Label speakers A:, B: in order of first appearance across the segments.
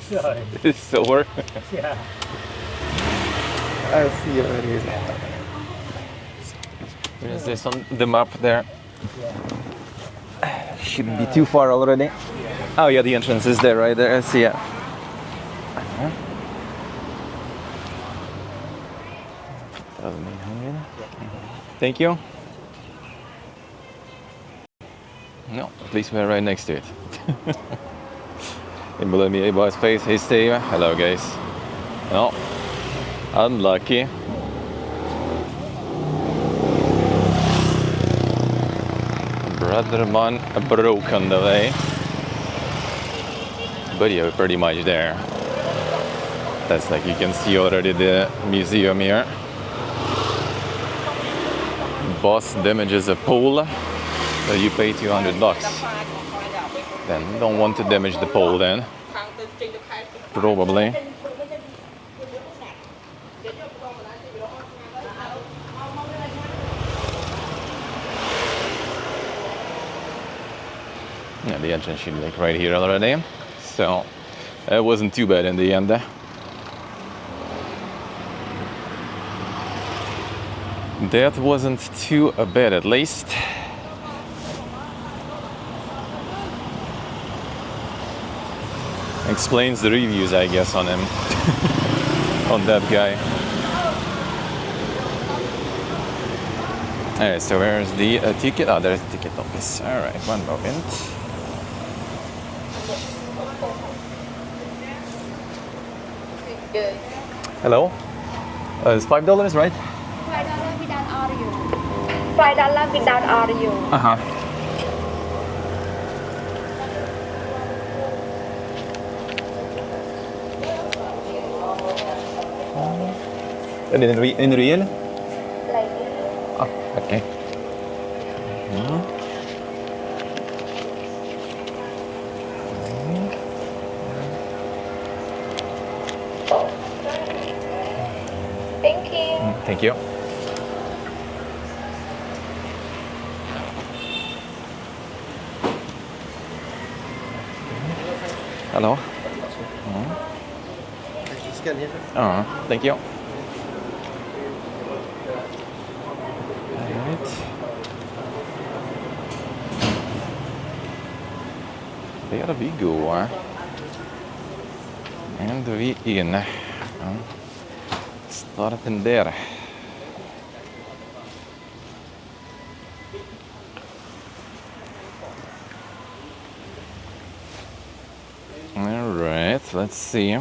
A: Sorry.
B: It's sore.
A: Yeah.
B: I see what it is. There's this on the map there.
A: Yeah.
B: Shouldn't be too far already. Oh yeah, the entrance is there, right there. I see it. Thank you. No, at least we're right next to it. In below me, boy's face. Hey Steve. Hello guys. No, unlucky. Brother man broken the way. But yeah, we're pretty much there. That's like you can see already the museum here. Boss damages a pole, so you pay $200. Then you don't want to damage the pole then. Probably. Yeah, the entrance should be like right here already. So it wasn't too bad in the end. That wasn't too bad at least. Explains the reviews, I guess, on him. On that guy. Alright, so where's the ticket? Oh, there's the ticket office. Alright, one moment.
C: Good.
B: Hello? It's $5, right?
C: $5 without audio. $5 without audio.
B: Uh-huh. And in real?
C: Like this.
B: Oh, okay.
C: Thank you.
B: Thank you. Hello. Thank you. Alright. There we go. And we in. Starting there. Alright, let's see.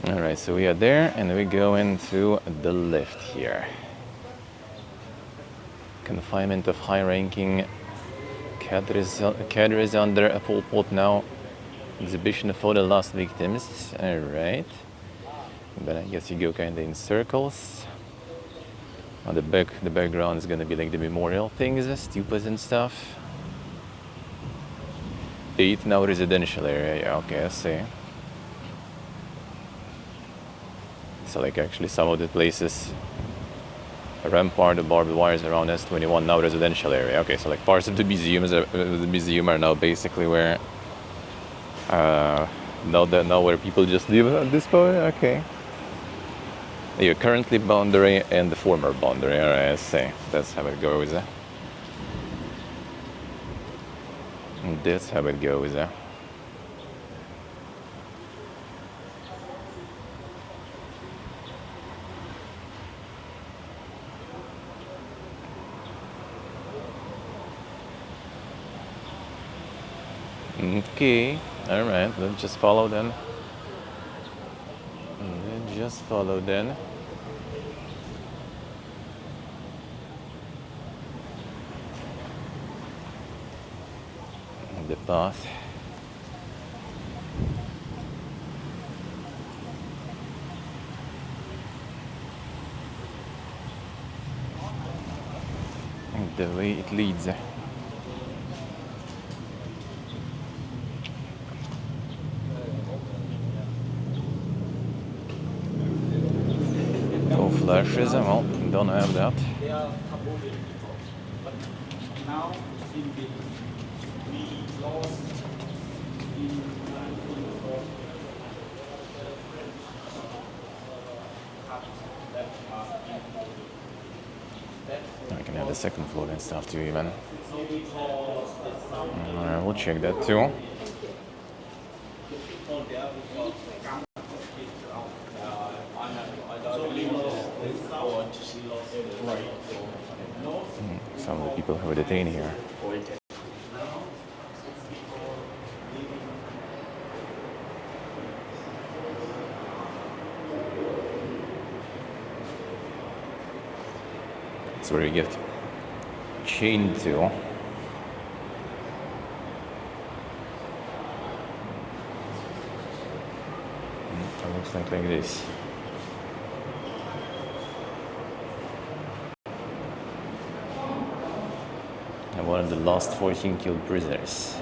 B: Alright, so we are there and we go into the left here. Confinement of high-ranking cadres under a Pol Pot now. Exhibition for the last victims. Alright. But I guess you go kind of in circles. On the background is gonna be like the memorial things, stupas and stuff. 8 now residential area. Yeah, okay, I see. So like actually some of the places, a rampart, the barbed wires around S-21 now residential area. Okay, so like parts of the museum are now basically where now where people just live at this point. Okay. Your currently boundary and the former boundary. Alright, I see. That's how it goes. That's how it goes. Okay, alright, let's just follow then. Just follow then. The path. And the way it leads. Flashes, well, don't have that. I can have the second floor and stuff too even. We'll check that too. Some of the people who are detained here. It's where you get chained to. It looks like this. And one of the last 14 killed prisoners.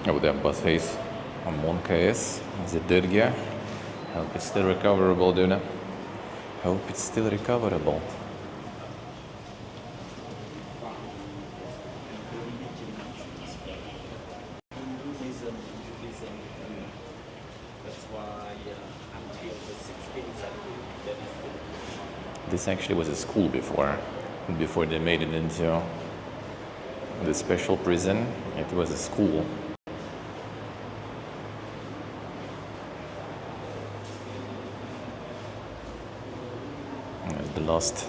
B: Oh, the face on one case. It's a dead guy. Hope it's still recoverable, Duna. Hope it's still recoverable. This actually was a school before they made it into the special prison. It was a school.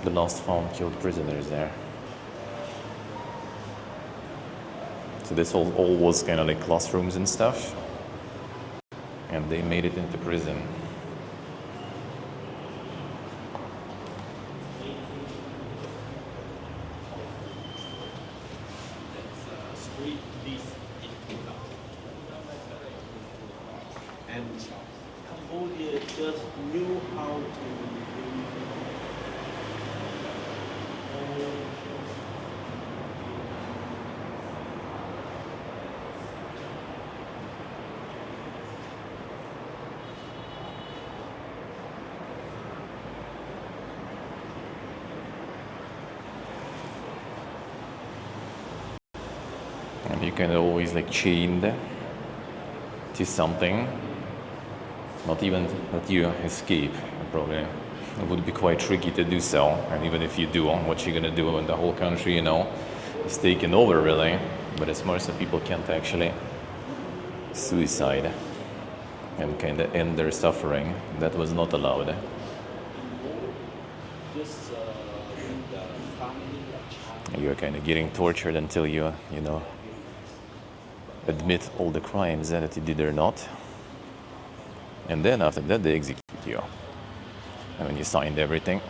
B: The last found killed prisoners there. So this all was kind of like classrooms and stuff, and they made it into prison.
A: And Cambodia just knew how to.
B: And you can always like chained to something. Not even that you escape, probably. It would be quite tricky to do so. And even if you do, what you're gonna do when the whole country, is taken over, really. But as most people can't actually suicide and kind of end their suffering, that was not allowed. You're kind of getting tortured until you admit all the crimes that you did or not. And then after that, they execute you. And when you signed everything.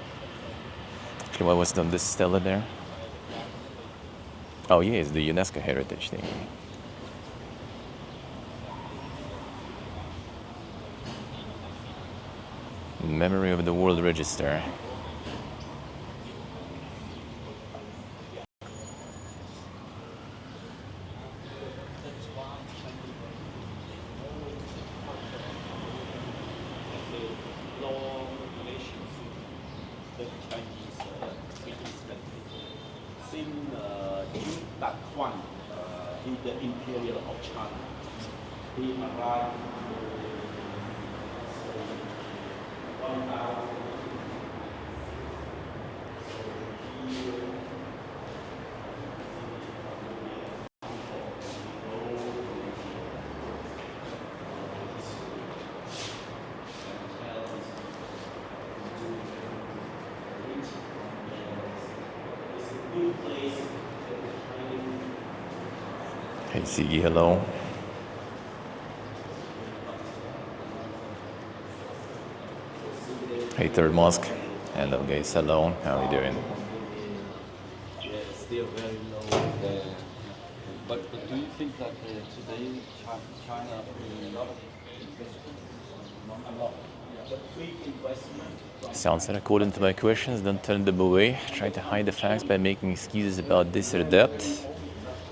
B: Actually, what was on this stela there? Oh, yeah, it's the UNESCO heritage thing. Memory of the World Register.
A: The Imperial of China. He arrived
B: Hey, Sigi, hello. Hey, Third Mosque. Hello, guys. Hello. How are you doing?
A: Still very low there. But do you think that today China is a lot of investment? Not a lot.
B: Sounds that according to my questions, don't turn them away. Try to hide the facts by making excuses about this or that.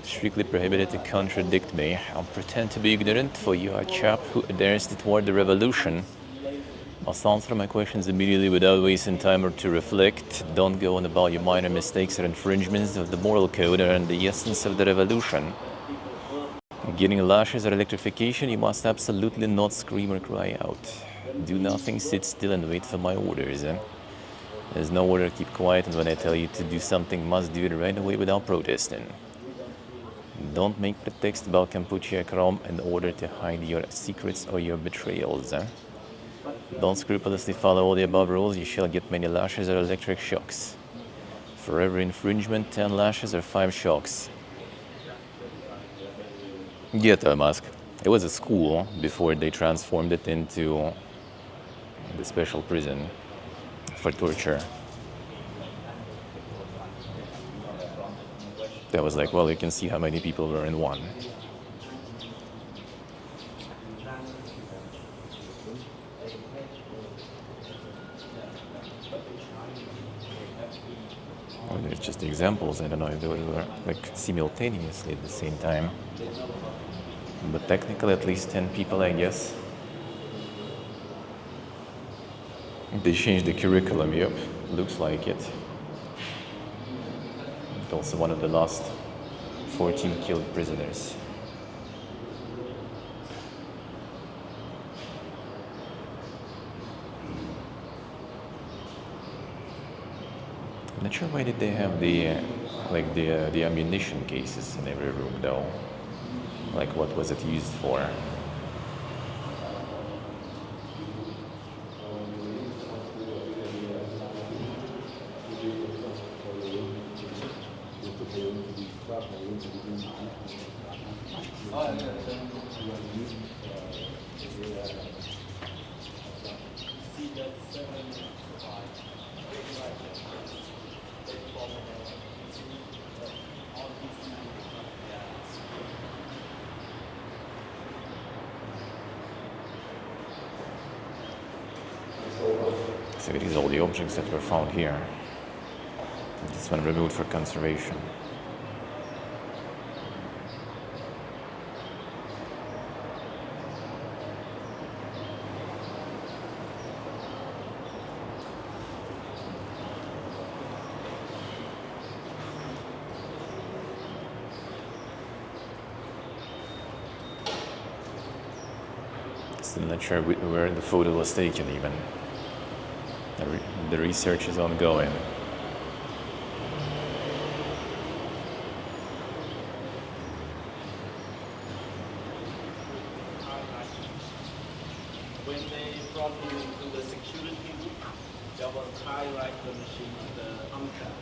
B: Strictly prohibited to contradict me. I'll pretend to be ignorant, for you are a chap who dares to thwart the revolution. Must answer my questions immediately without wasting time or to reflect. Don't go on about your minor mistakes or infringements of the moral code and the essence of the revolution. Getting lashes or electrification, you must absolutely not scream or cry out. Do nothing, sit still and wait for my orders. There's no order, keep quiet, and when I tell you to do something, must do it right away without protesting. Don't make pretext about Kampuchea Krom in order to hide your secrets or your betrayals. Don't scrupulously follow all the above rules, you shall get many lashes or electric shocks. For every infringement, 10 lashes or 5 shocks. Ghetto Mask. It was a school before they transformed it into the special prison for torture. That was like, well, you can see how many people were in one. Well, there's just examples. I don't know if they were like simultaneously at the same time. But technically at least 10 people, I guess. They changed the curriculum, yep. Looks like it. But also one of the last 14 killed prisoners. I'm not sure why did they have the ammunition cases in every room though. Like what was it used for? So it is all the objects that were found here. This one removed for conservation. Still not sure where the photo was taken even. The research is ongoing.
D: When they brought him into the security room, there was highlight the machine, the uncapped.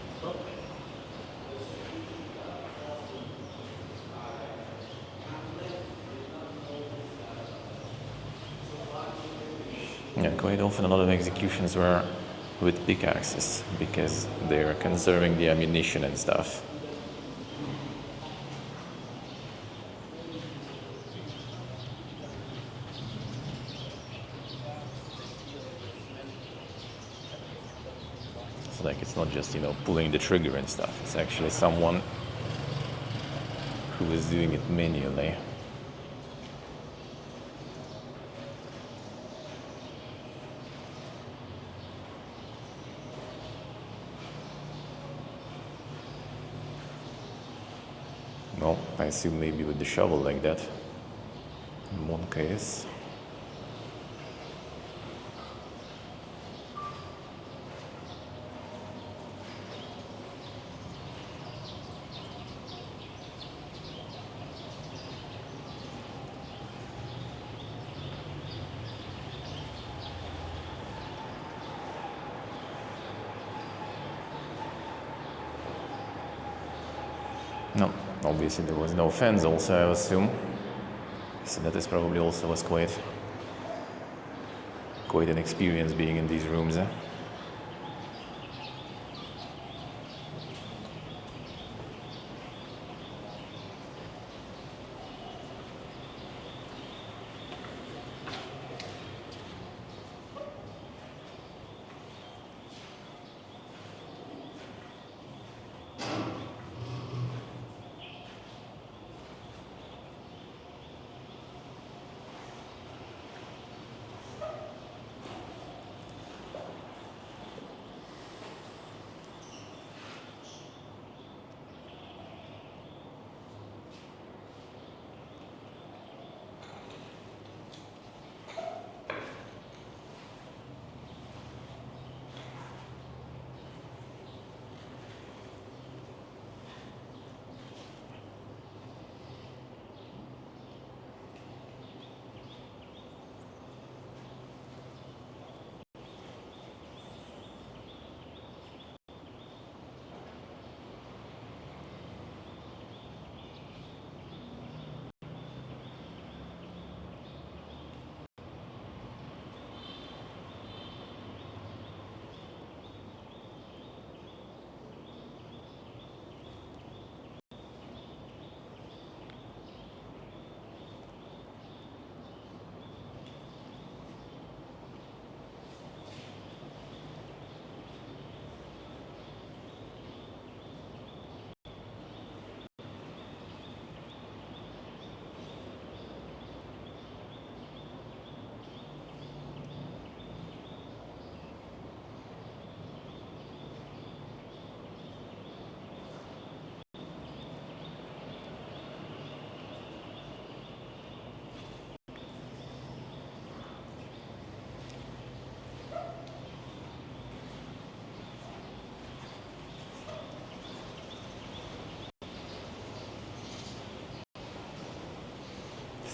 B: Yeah, quite often a lot of executions were with pickaxes because they're conserving the ammunition and stuff. It's like it's not just, pulling the trigger and stuff. It's actually someone who is doing it manually. Well, I assume maybe with the shovel like that. In one case. No, obviously there was no fence also, I assume. So that is probably also was quite an experience being in these rooms.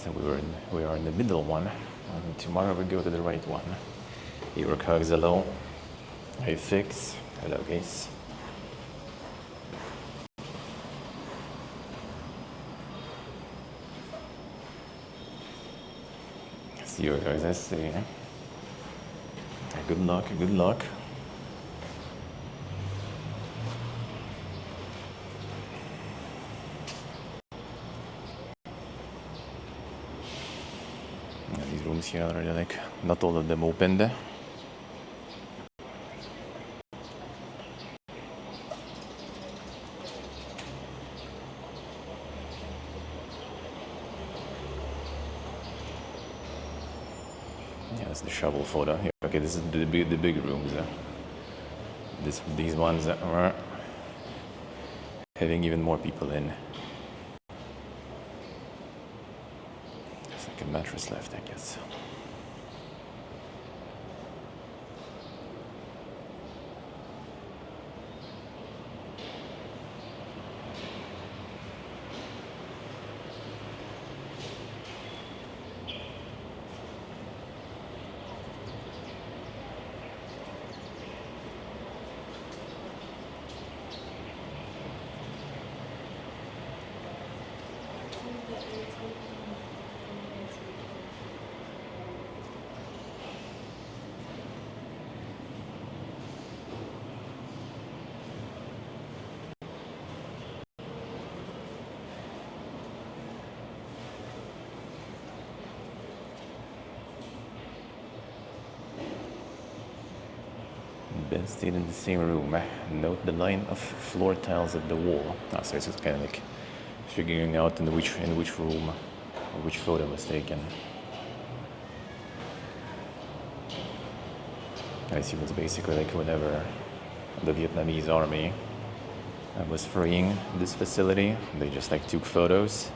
B: So we are in the middle one. And tomorrow we go to the right one. Your cogs hello. Hey fix. Hello guys. See you guys. I see. Good luck. Good luck. Yeah, these rooms here are like not all of them opened. Yeah, that's the shovel photo. Yeah, okay, this is the big rooms. These ones are having even more people in. There's like a mattress left, I guess. Bed stayed in the same room. Note the line of floor tiles at the wall. So it's kind of like figuring out in which room or which photo was taken. I see it's basically like whenever the Vietnamese army was freeing this facility, they just like took photos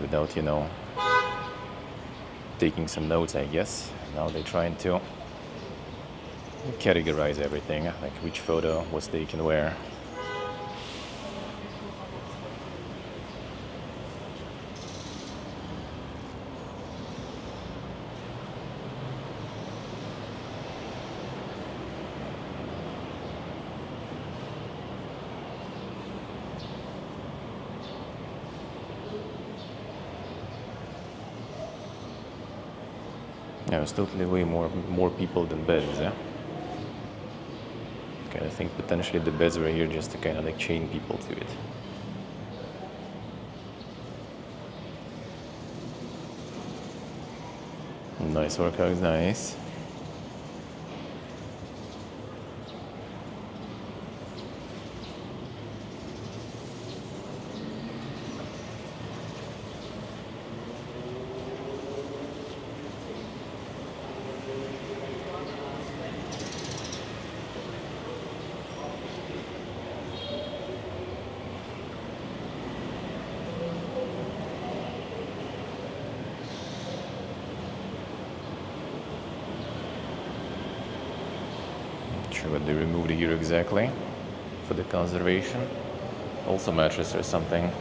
B: without, you know, taking some notes, I guess. Now they're trying to categorize everything, like which photo was taken where. Yeah, it's totally way more people than beds, yeah? Okay, I think potentially the beds were here just to kind of like chain people to it. Nice workout, nice. Sure what they removed here exactly for the conservation. Also mattress or something.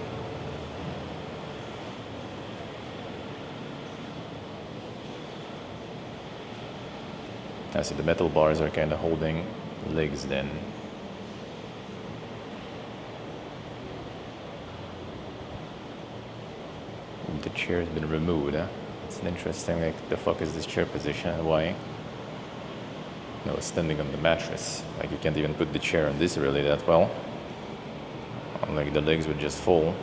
B: I see the metal bars are kind of holding legs then. The chair has been removed. It's an interesting, like, the fuck is this chair position and why? No, it's standing on the mattress. Like, you can't even put the chair on this really that well. Like, the legs would just fall.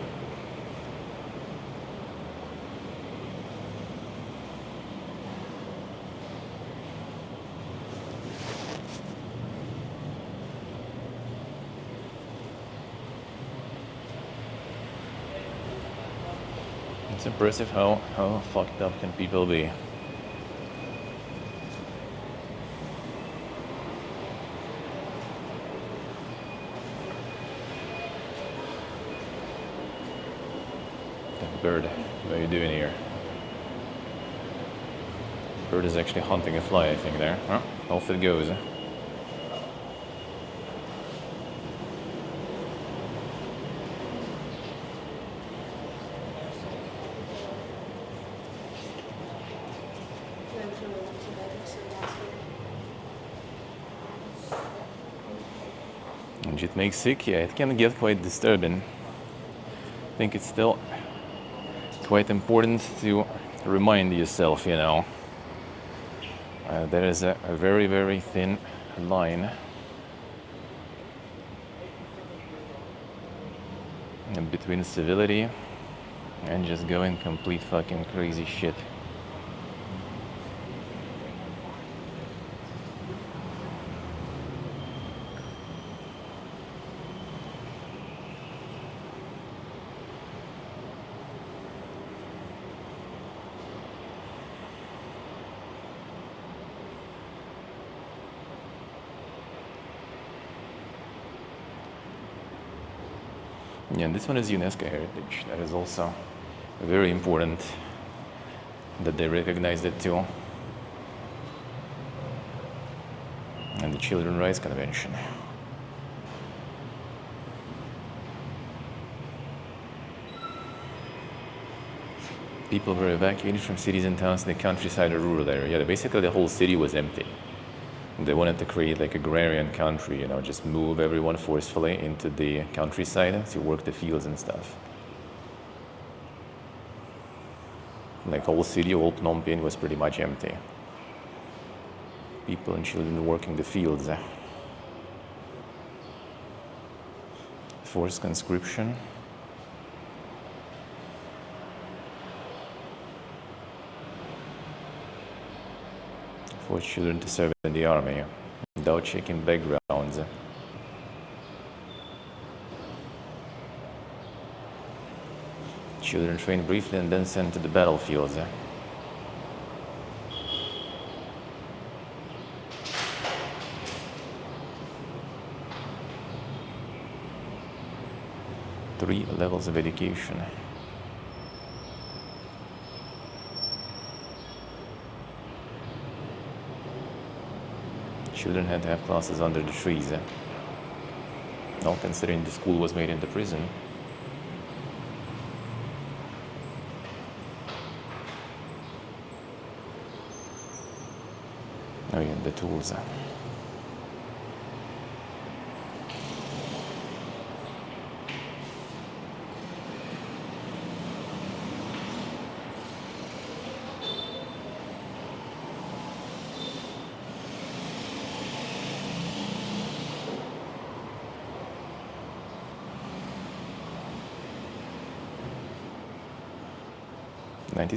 B: It's impressive how fucked up can people be. Bird, what are you doing here? Bird is actually hunting a fly, I think, there. Huh? Off it goes. And it makes sick, yeah, it can get quite disturbing. I think it's still quite important to remind yourself, you know, there is a very, very thin line between civility and just going complete fucking crazy shit. Yeah, and this one is UNESCO heritage. That is also very important that they recognized it too. And the Children's Rights Convention. People were evacuated from cities and towns in the countryside or rural area. Yeah, basically the whole city was empty. They wanted to create like agrarian country, you know, just move everyone forcefully into the countryside to work the fields and stuff. Like whole city, whole Phnom Penh was pretty much empty. People and children working the fields. Forced conscription. Forced children to serve in the army without checking backgrounds. Children trained briefly and then sent to the battlefields. Three levels of education. Children had to have classes under the trees. Not considering the school was made in the prison. Oh yeah, the tools.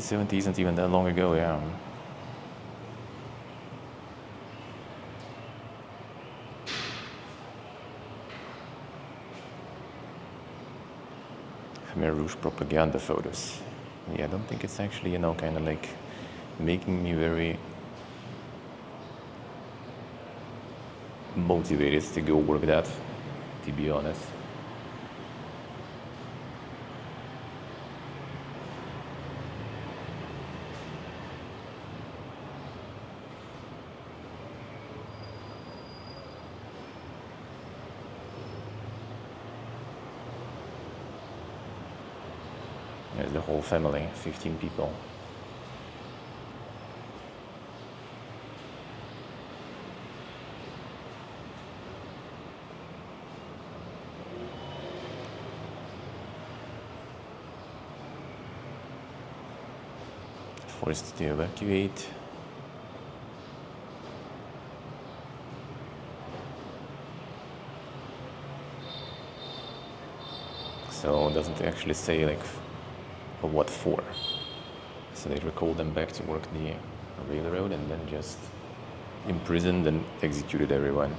B: '70s isn't even that long ago, yeah. Khmer Rouge propaganda photos. Yeah, I don't think it's actually, you know, kind of like making me very motivated to go work that, to be honest. There's the whole family, 15 people. Forced to evacuate. So it doesn't actually say like what for. So they recalled them back to work the railroad and then just imprisoned and executed everyone.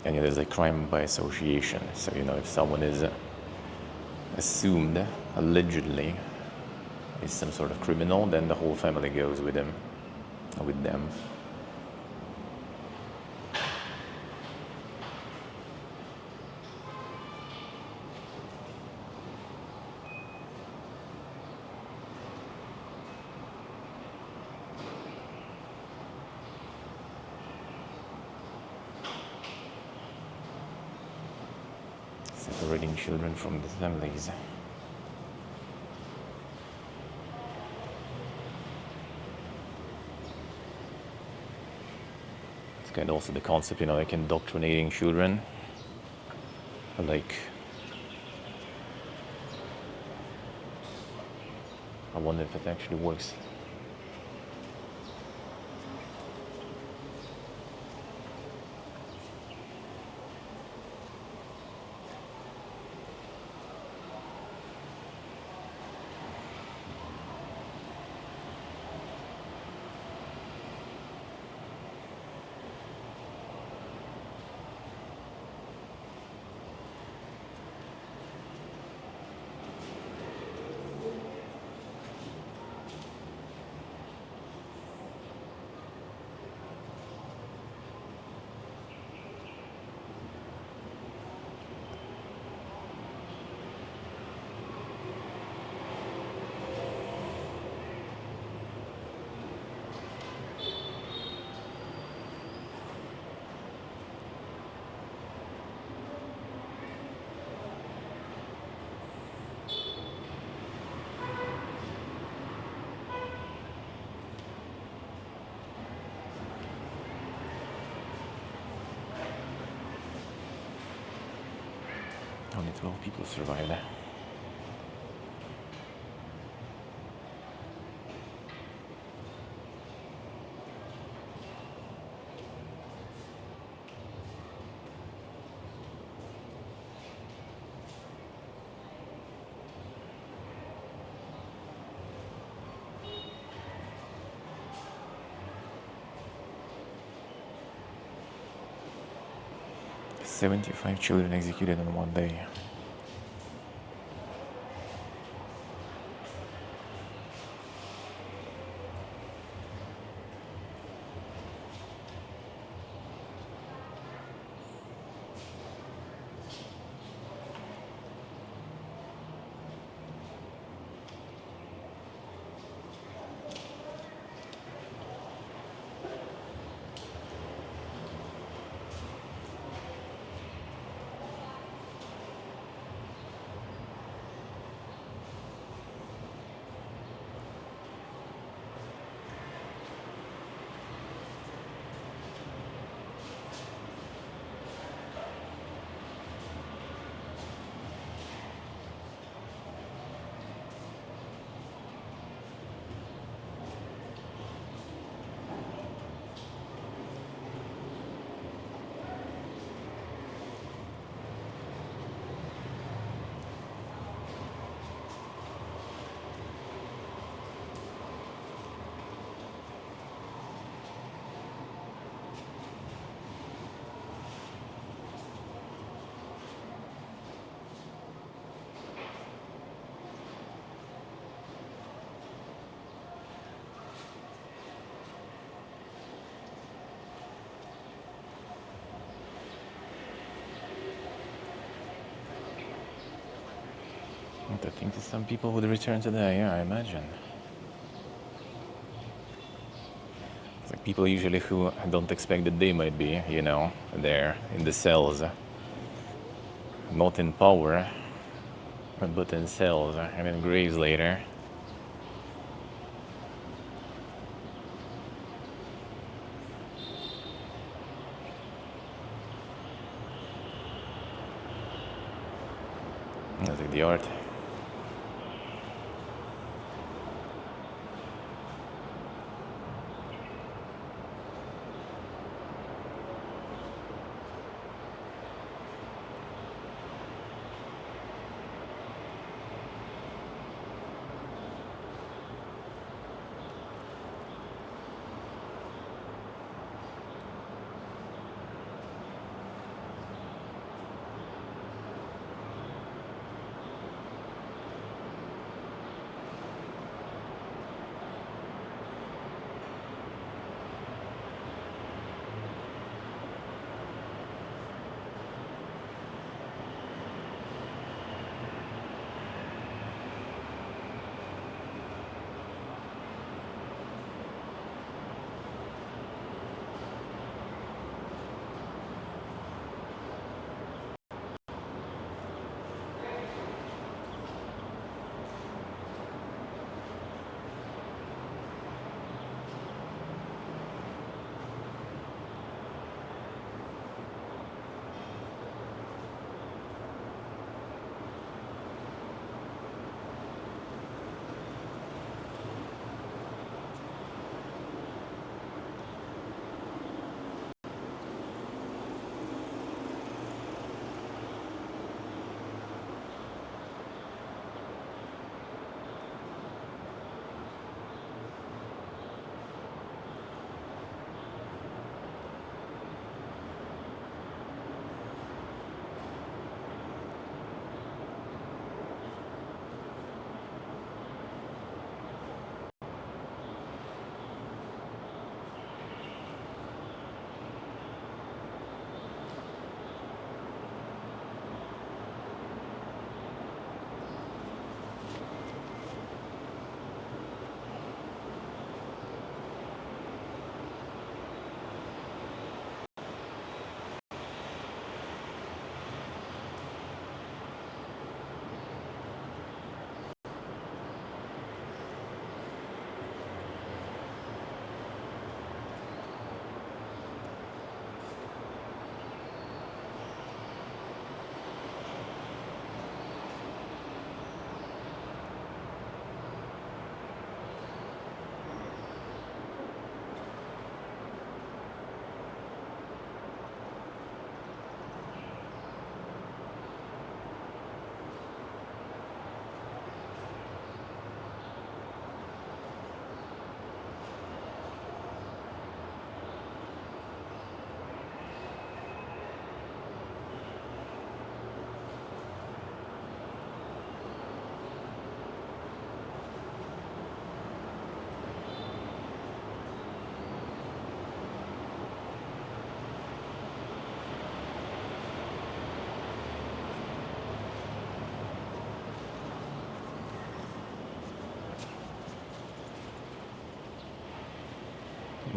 B: And yeah, there's like crime by association. So, you know, if someone is assumed, allegedly, is some sort of criminal, then the whole family goes with him, with them. Separating children from the families. kind of also the concept, like indoctrinating children. Like, I wonder if it actually works. Only 12 people survived. 75 children executed in one day. I think that some people would return today, yeah, I imagine. It's like people usually who don't expect that they might be, there in the cells. Not in power, but in cells and in graves later. That's like the art.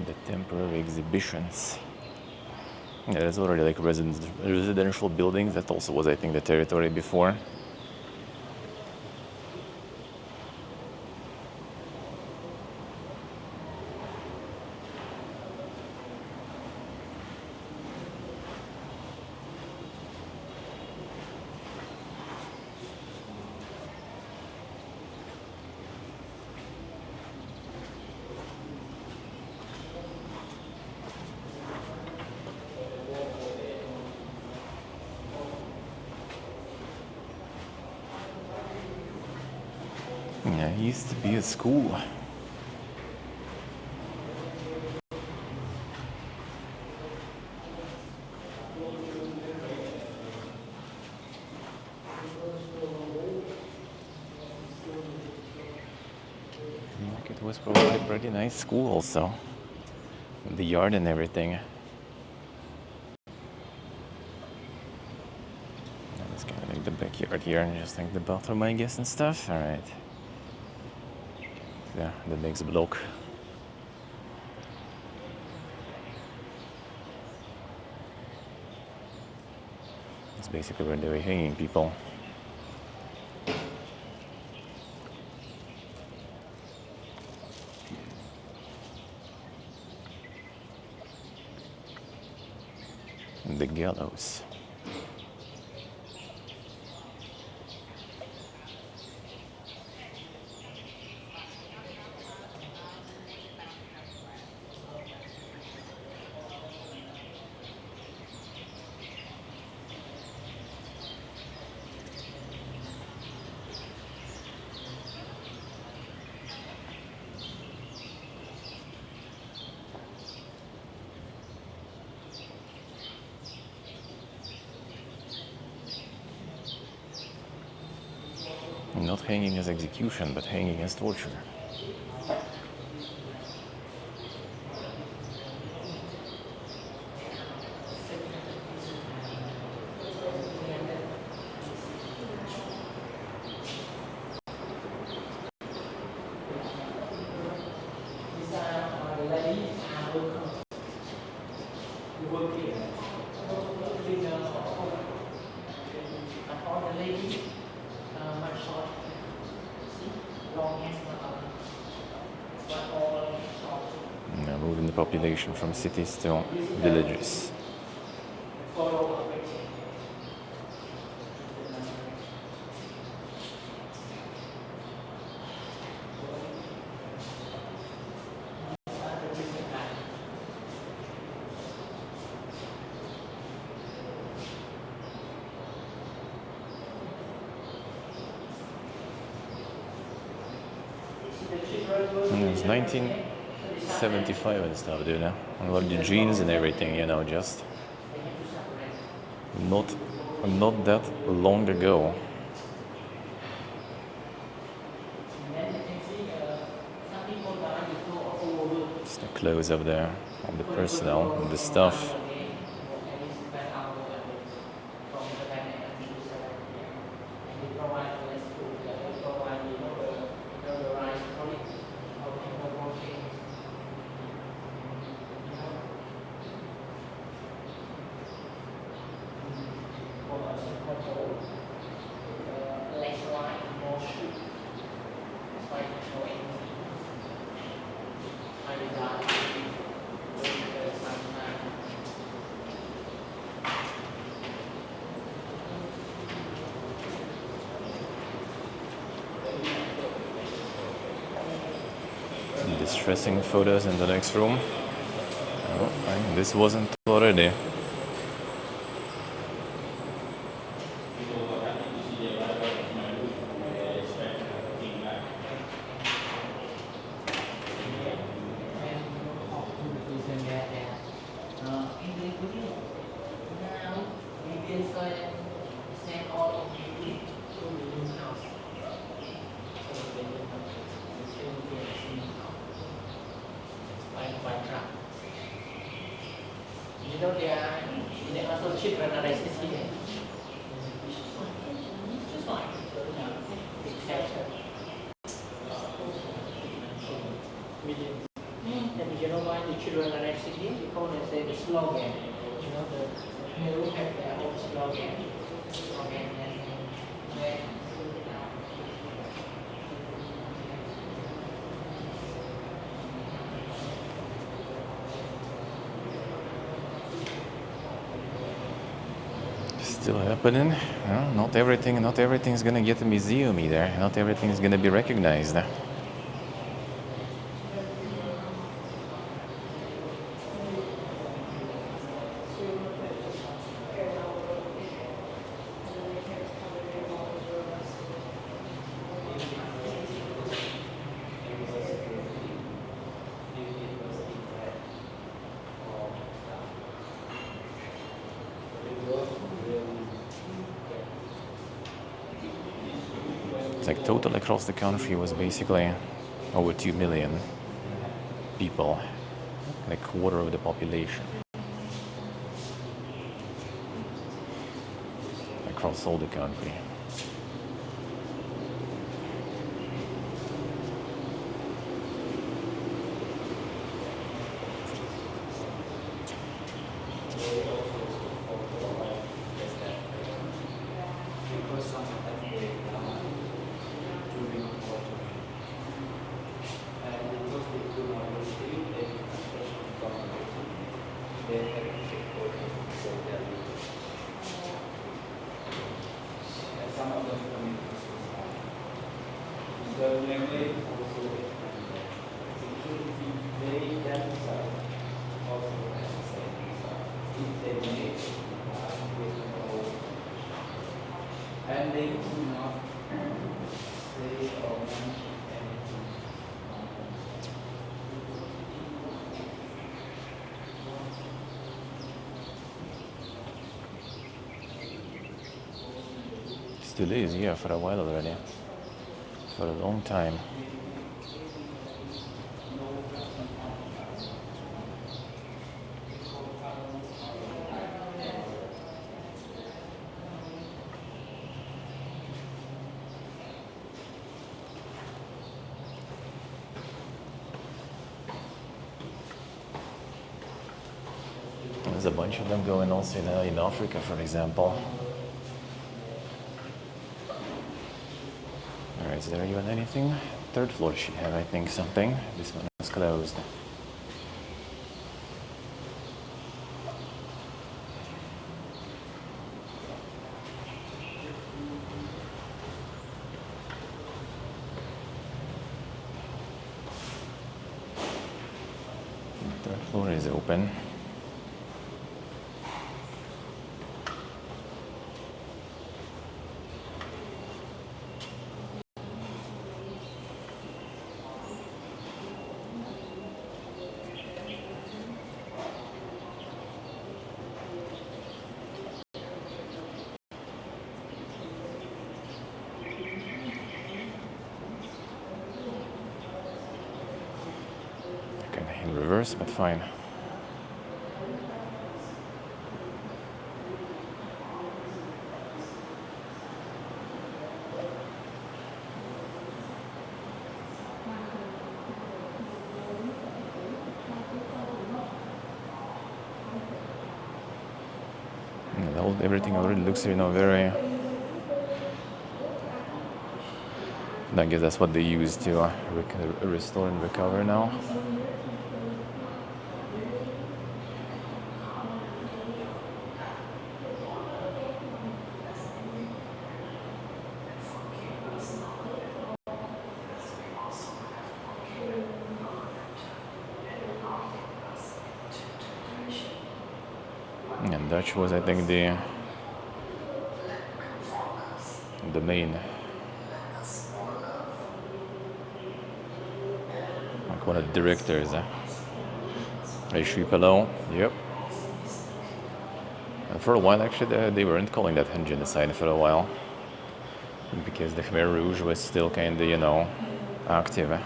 B: The temporary exhibitions. Yeah, there's already like residential buildings. That also was, I think, the territory before. Yeah, it used to be a school. Like it was probably a pretty nice school also. With the yard and everything. It's kind of like the backyard here and just like the bathroom, I guess, and stuff. Alright. There, the next block. It's basically where they were hanging people. The gallows. Not hanging as execution, but hanging as torture. Now moving the population from cities to villages. And it was 1975 and stuff, dude. A lot of the jeans and everything, you know, just not that long ago. Just the clothes up there, all the personnel, and the stuff. Distressing photos in the next room. Oh, this wasn't already.
E: They also children arrested here. And you know why the children children arrested here because they say the slogan. You know, the Khmer Rouge have their own slogan.
B: Still happening. Well, not everything's gonna get a museum either. Not everything's gonna be recognized. It's like total across the country was basically over 2 million people, like quarter of the population across all the country.
D: And they do not say or mention anything.
B: Still is, yeah, for a while already. For a long time. There's a bunch of them going also in Africa, for example. Alright, is there even anything? Third floor should have, I think, something. This one is closed. Third floor is open. In reverse, but fine. Everything already looks, very. I guess that's what they use to restore and recover now. And Dutch was, I think, the main, like one of the directors. Hey, Hello. Yep. And for a while, actually, they weren't calling that genocide for a while, because the Khmer Rouge was still kind of, active.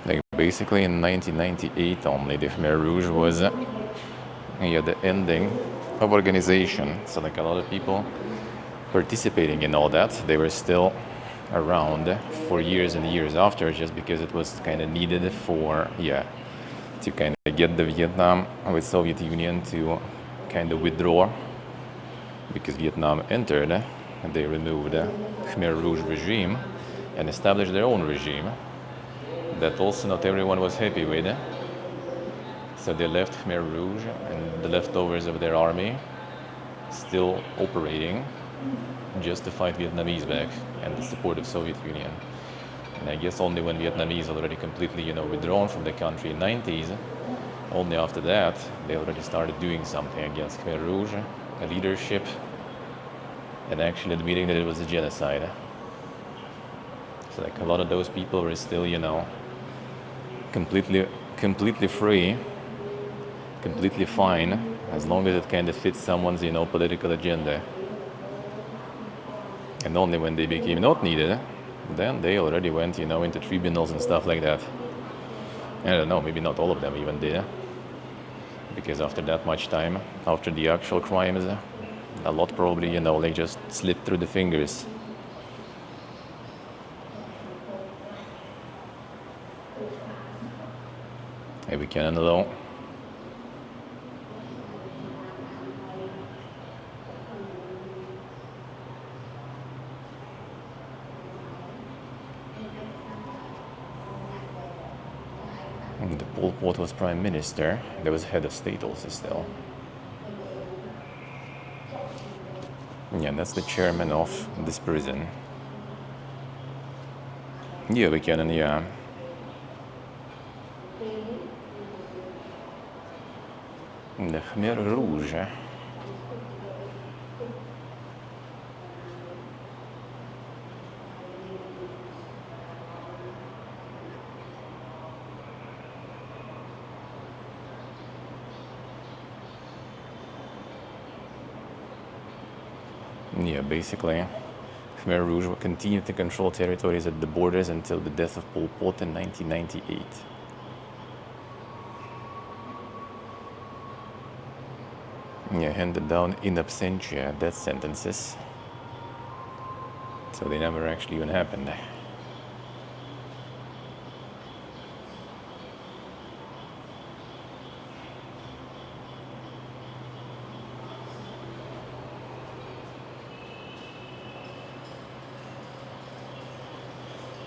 B: Like basically in 1998 only, the Khmer Rouge was yeah, the ending of organization. So like a lot of people participating in all that, they were still around for years and years after, just because it was kind of needed for, yeah, to kind of get the Vietnam with Soviet Union to kind of withdraw, because Vietnam entered and they removed the Khmer Rouge regime and established their own regime that also not everyone was happy with. So they left Khmer Rouge and the leftovers of their army still operating just to fight Vietnamese back and the support of Soviet Union. And I guess only when Vietnamese already completely, withdrawn from the country in 90s, only after that they already started doing something against Khmer Rouge, the leadership, and actually admitting that it was a genocide. So like a lot of those people were still, completely free, completely fine, as long as it kind of fits someone's, political agenda. And only when they became not needed, then they already went, into tribunals and stuff like that. I don't know, maybe not all of them even did, because after that much time, after the actual crimes, a lot probably, they just slipped through the fingers. Hey, we can alone. The Pol Pot was prime minister. There was head of state also still. Yeah, that's the chairman of this prison. Yeah, we can, yeah. The Khmer Rouge. Yeah, basically, Khmer Rouge will continue to control territories at the borders until the death of Pol Pot in 1998. Yeah, handed down in absentia death sentences. So they never actually even happened.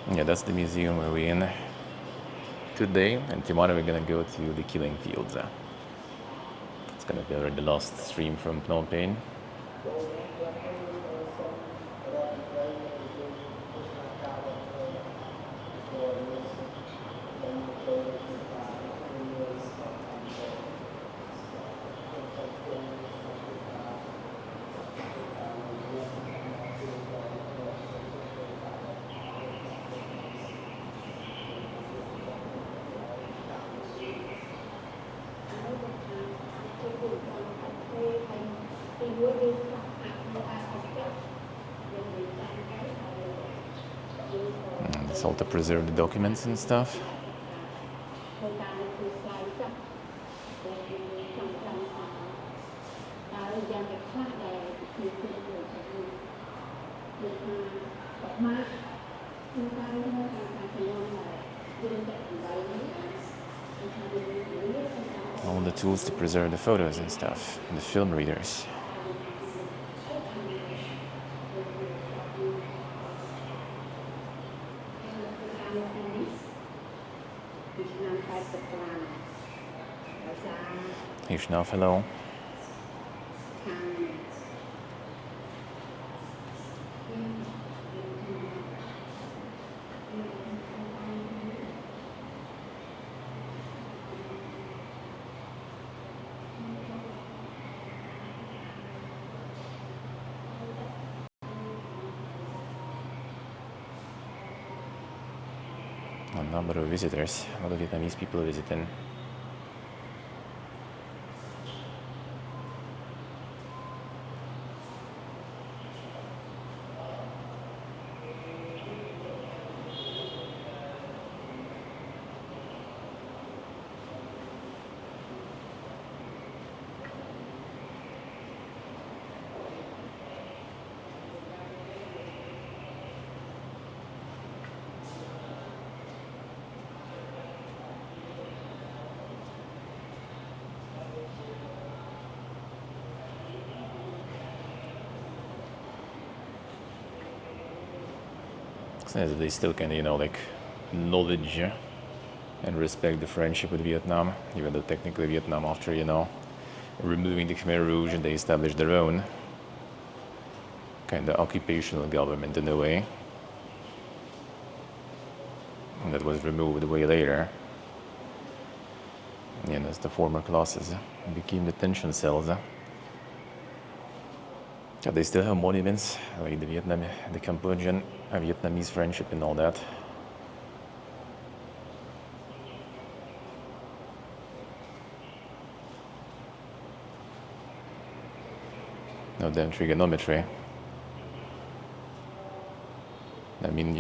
B: Yeah, that's the museum we're in today, and tomorrow we're gonna go to the killing fields. It's gonna be already the last stream from Phnom Penh. It's all to preserve the documents and stuff. All the tools to preserve the photos and stuff, and the film readers. Ishnav, hello. A number of visitors, a lot of Vietnamese people visiting. Since they still can, like, acknowledge and respect the friendship with Vietnam, even though technically Vietnam, after, removing the Khmer Rouge, and they established their own kind of occupational government in a way. And that was removed way later. And as the former classes became detention cells. They still have monuments, like the Cambodian and Vietnamese friendship and all that. No damn trigonometry. I mean,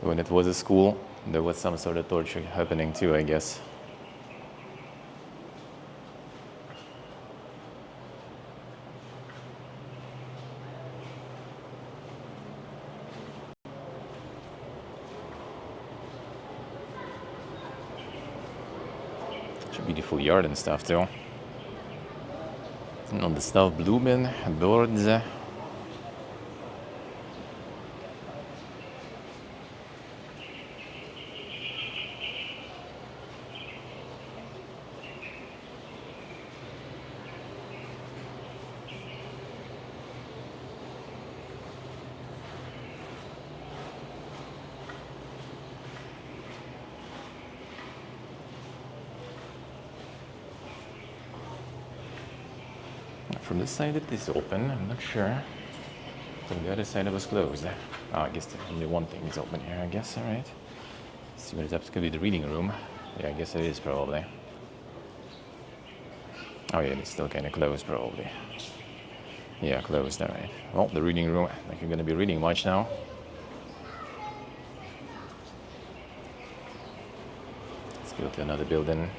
B: when it was a school, there was some sort of torture happening too, I guess. It's a beautiful yard and stuff too. And on the stuff blooming, birds. From this side it is open, I'm not sure. From the other side it was closed. Oh, I guess only one thing is open here, I guess, alright. See what is up, it could be the reading room. Yeah, I guess it is probably. Oh yeah, it's still kind of closed probably. Yeah, closed, alright. Well, the reading room, like you're gonna be reading much now. Let's go to another building.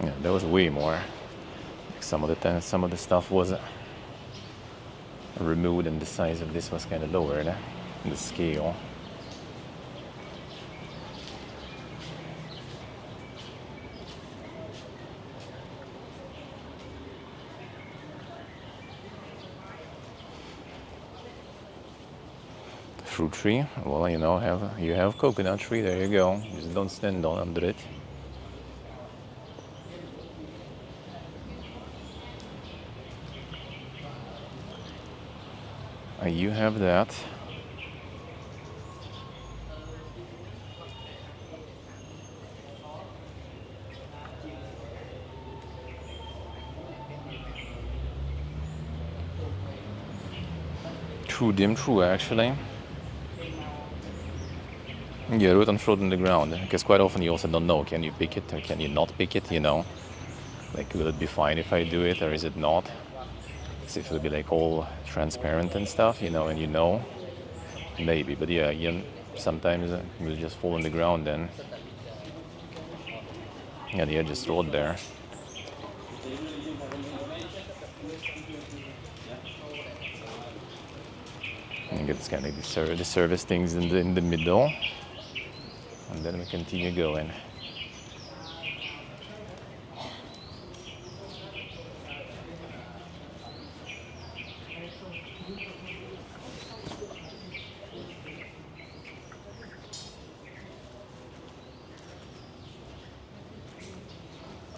B: Yeah, there was way more. Some of the stuff was removed, and the size of this was kind of lowered in the scale. Fruit tree. Well, you have coconut tree. There you go. Just don't stand under it. You have that. True actually. Yeah, root and fruit in the ground. Because quite often you also don't know, can you pick it or can you not pick it, Like, will it be fine if I do it or is it not? See if it'll be like all transparent and stuff, and maybe, but yeah, sometimes it will just fall on the ground then. Yeah, the edge is rolled there. And it's kind of the service things in the middle, and then we continue going.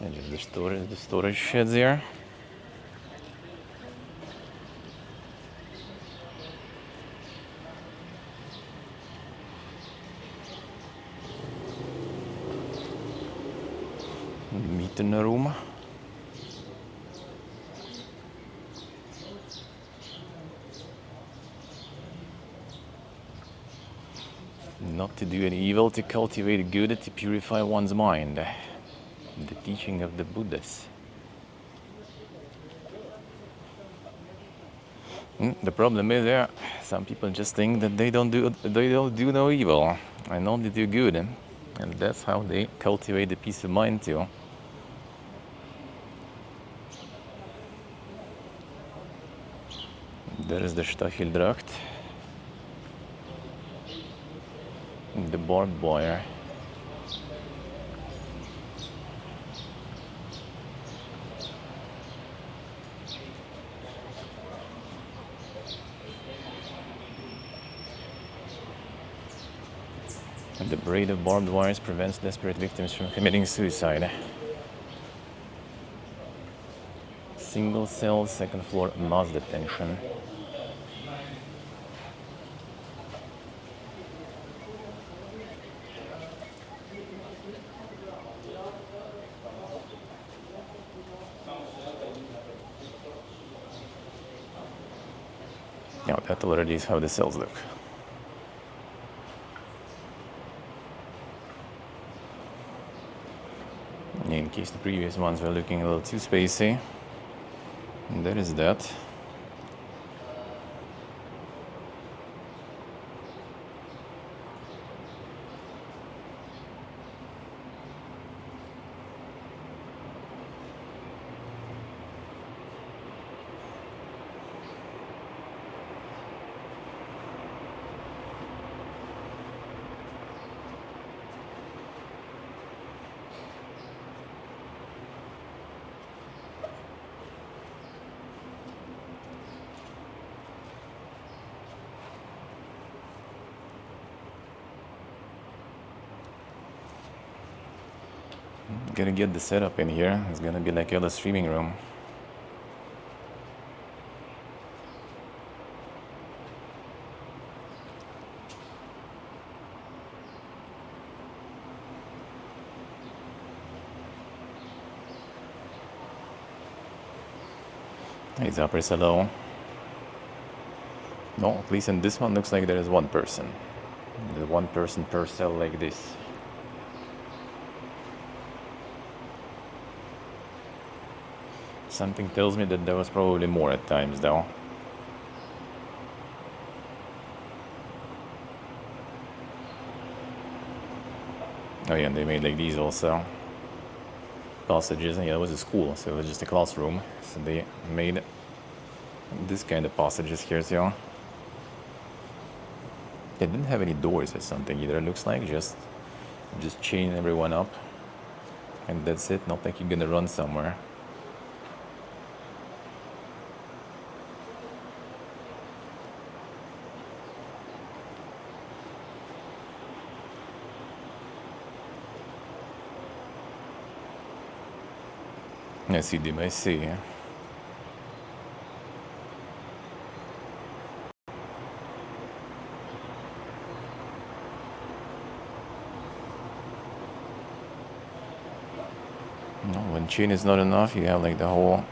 B: And just the storage sheds here. Meeting room. Not to do any evil, to cultivate good, to purify one's mind. The teaching of the Buddhas. The problem is, some people just think that they don't do no evil and only do good, and And that's how they cultivate the peace of mind too. There is the Stacheldracht, the barbed wire. And the braid of barbed wires prevents desperate victims from committing suicide. Single cell, second floor mass detention. Yeah, that already is how the cells look. In case the previous ones were looking a little too spacey, and there is that. Gonna get the setup in here. It's gonna be like a streaming room. It's upper salon. No, at least in this one looks like there is one person. The one person per cell like this. Something tells me that there was probably more at times though. Oh yeah, and they made like these also. Passages, and yeah, it was a school, so it was just a classroom. So they made this kind of passages here too. They didn't have any doors or something either, it looks like. Just chain everyone up. And that's it, not like you're gonna run somewhere. Yes, you do, I see. No, when chain is not enough, you have like the whole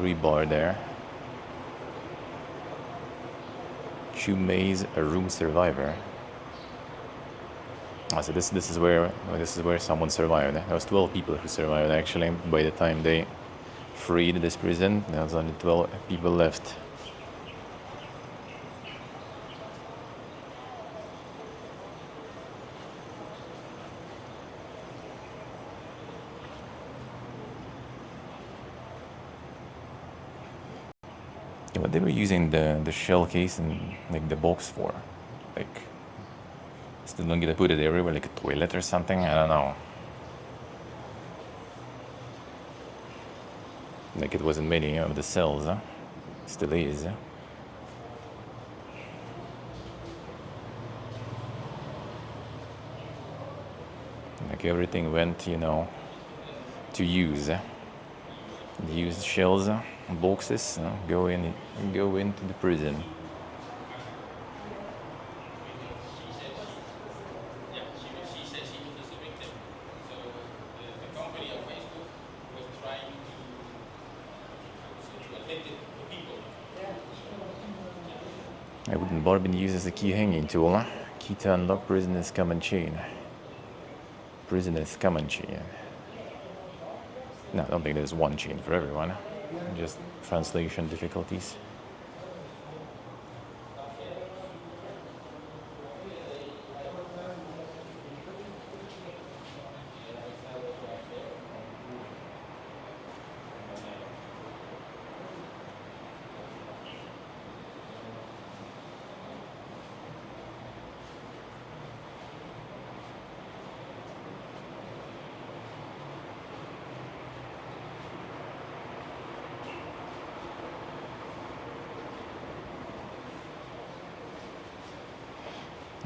B: rebar there. Chu Mei's a room survivor. Oh, so this is where someone survived. There was 12 people who survived actually. By the time they freed this prison, there was only 12 people left. Yeah, what they were using the shell case and like the box for, like. Still don't get to put it everywhere, like a toilet or something. I don't know. Like it wasn't many of the cells, huh? Still is. Like everything went, to use. Use shells, boxes, go into the prison. I wouldn't bar been used as a key hanging tool. Key to unlock prisoners come and chain. Prisoners come and chain. No, I don't think there's one chain for everyone. Just translation difficulties.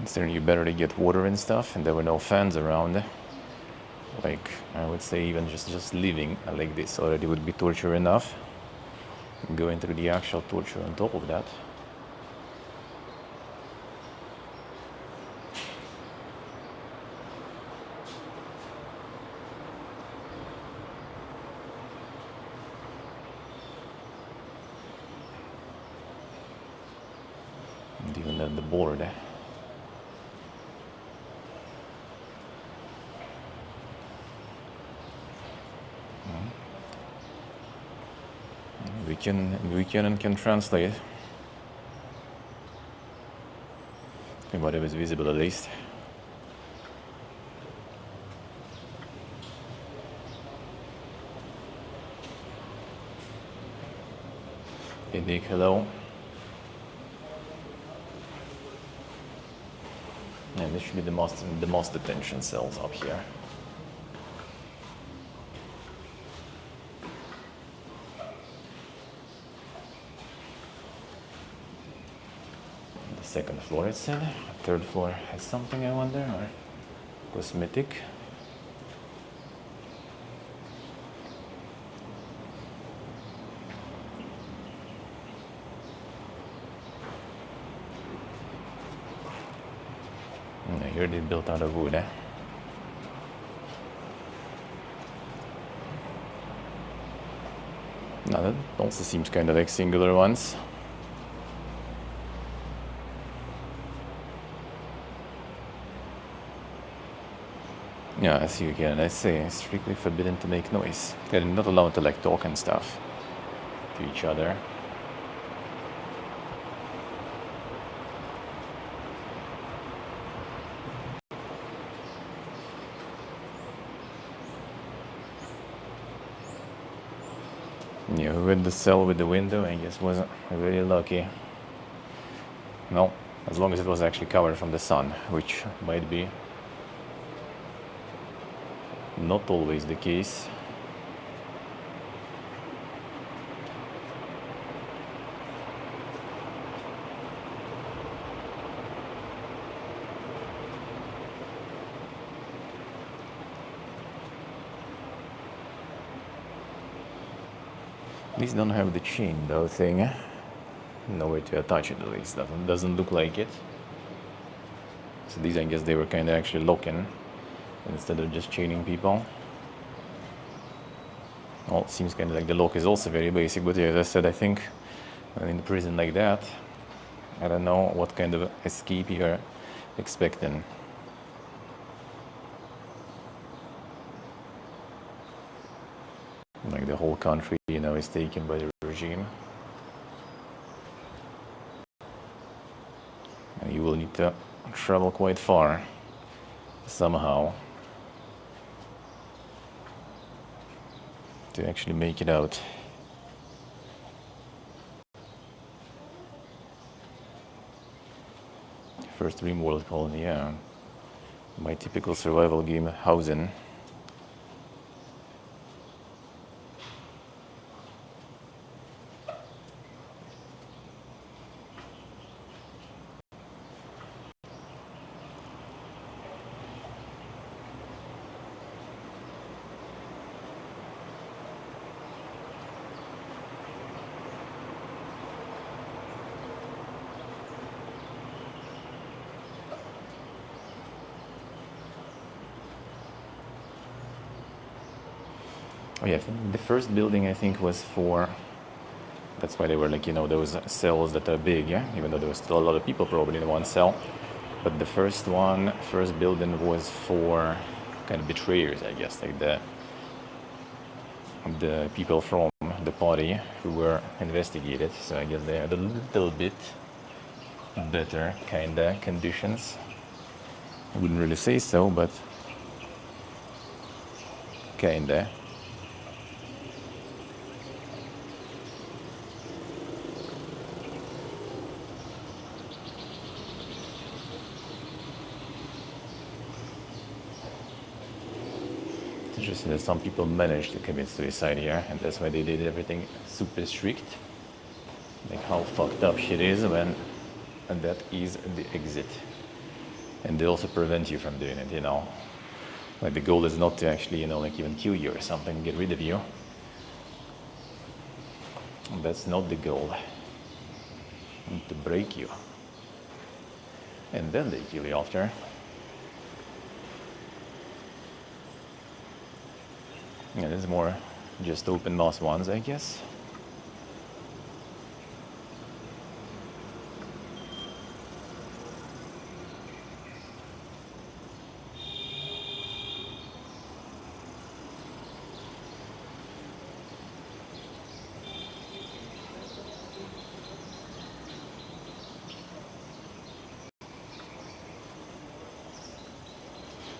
B: Considering you better to get water and stuff, and there were no fans around. Like, I would say even just living like this already would be torture enough. Going through the actual torture on top of that. And even at the board. We can translate whatever is visible at least. Nick, hello. And this should be the most detention cells up here. The second floor, it said. Third floor has something, I wonder, or cosmetic. Here they built out of wood, Now that also seems kind of like singular ones. Yeah, I see again. I say strictly forbidden to make noise. They're not allowed to like talk and stuff to each other. Yeah, with the cell with the window, I guess wasn't very lucky. No, as long as it was actually covered from the sun, which might be not always the case. These don't have the chain though thing. No way to attach it at least. Doesn't look like it. So these, I guess they were kind of actually locking instead of just chaining people. Well, it seems kind of like the lock is also very basic, but yeah, as I said, I think in a prison like that, I don't know what kind of escape you're expecting. Like the whole country, you know, is taken by the regime. And you will need to travel quite far somehow to actually make it out. First dream world colony, yeah. My typical survival game, housing. Oh yeah, the first building I think was for, that's why they were like, you know, those cells that are big, yeah? Even though there was still a lot of people probably in one cell. But the first building was for kind of betrayers, I guess, like the people from the party who were investigated. So I guess they had a little bit better kind of conditions. I wouldn't really say so, but kinda. Interesting that some people managed to commit suicide here, and that's why they did everything super strict. Like how fucked up shit is when, and that is the exit. and they also prevent you from doing it, you know. Like the goal is not to actually, you know, like even kill you or something, get rid of you. That's not the goal. To break you. And then they kill you after. Yeah, this is more just open mass ones, I guess.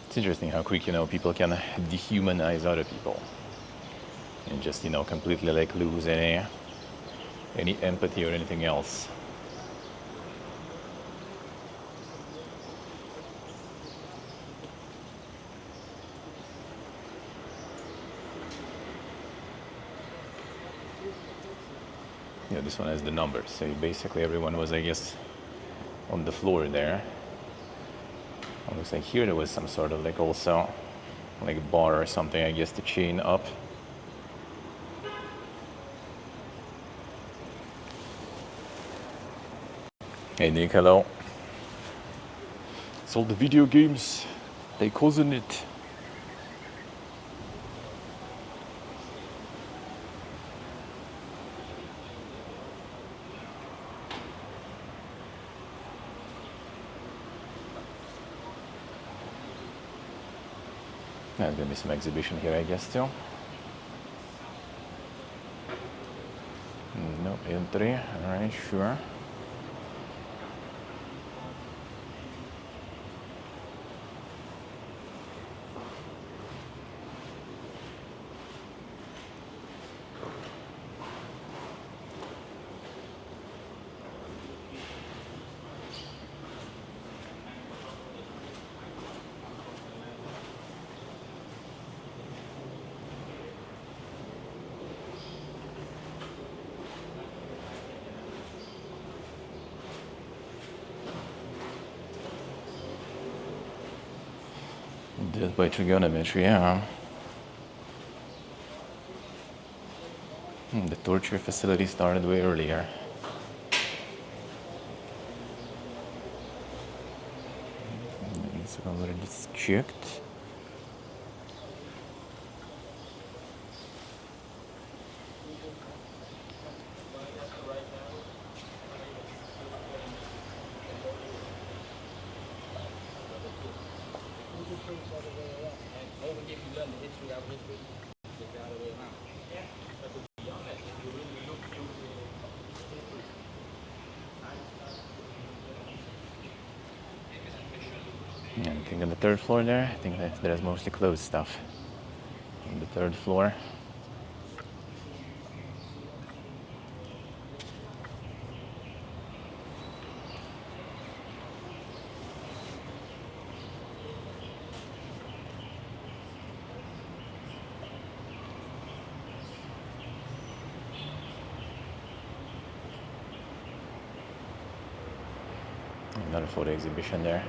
B: It's interesting how quick, you know, people can dehumanize other people and just, you know, completely like lose any empathy or anything else. Yeah, this one has the numbers. So basically everyone was, I guess, on the floor there. It looks like here there was some sort of like also like a bar or something, I guess, to chain up. Hey Nick, hello. It's all the video games. They causing it. There's gonna be some exhibition here, I guess, too. No entry. Alright, sure. Death by trigonometry, yeah. The torture facility started way earlier. It's already checked. Yeah, I think on the third floor there, I think that there's mostly closed stuff. On the third floor. Another photo exhibition there.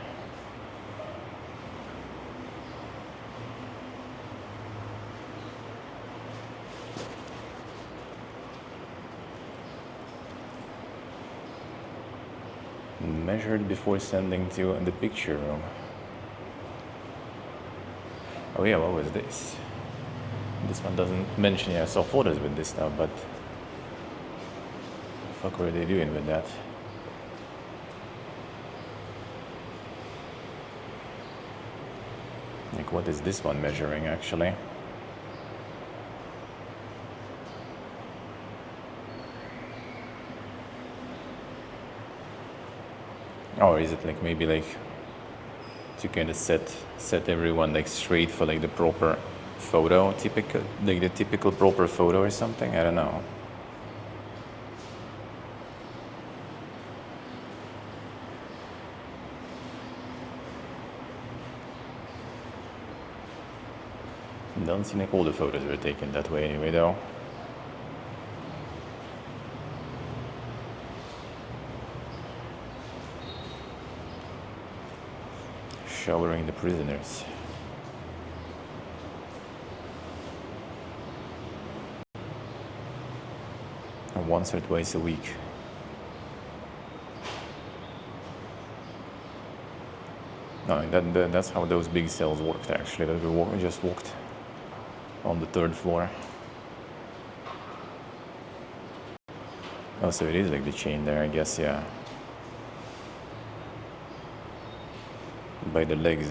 B: Measured before sending to the picture room. Oh yeah, what was this? This one doesn't mention, yeah, I saw photos with this stuff, but what the fuck were they doing with that? Like, what is this one measuring actually? Or is it like maybe like to kind of set everyone like straight for like the proper photo, typical, like the typical proper photo or something? I don't know. Don't seem like all the photos were taken that way anyway though. showering the prisoners. Once or twice a week. No, that's how those big cells worked actually. That we just walked on the 3rd floor. Oh, so it is like the chain there, I guess, yeah. By the legs.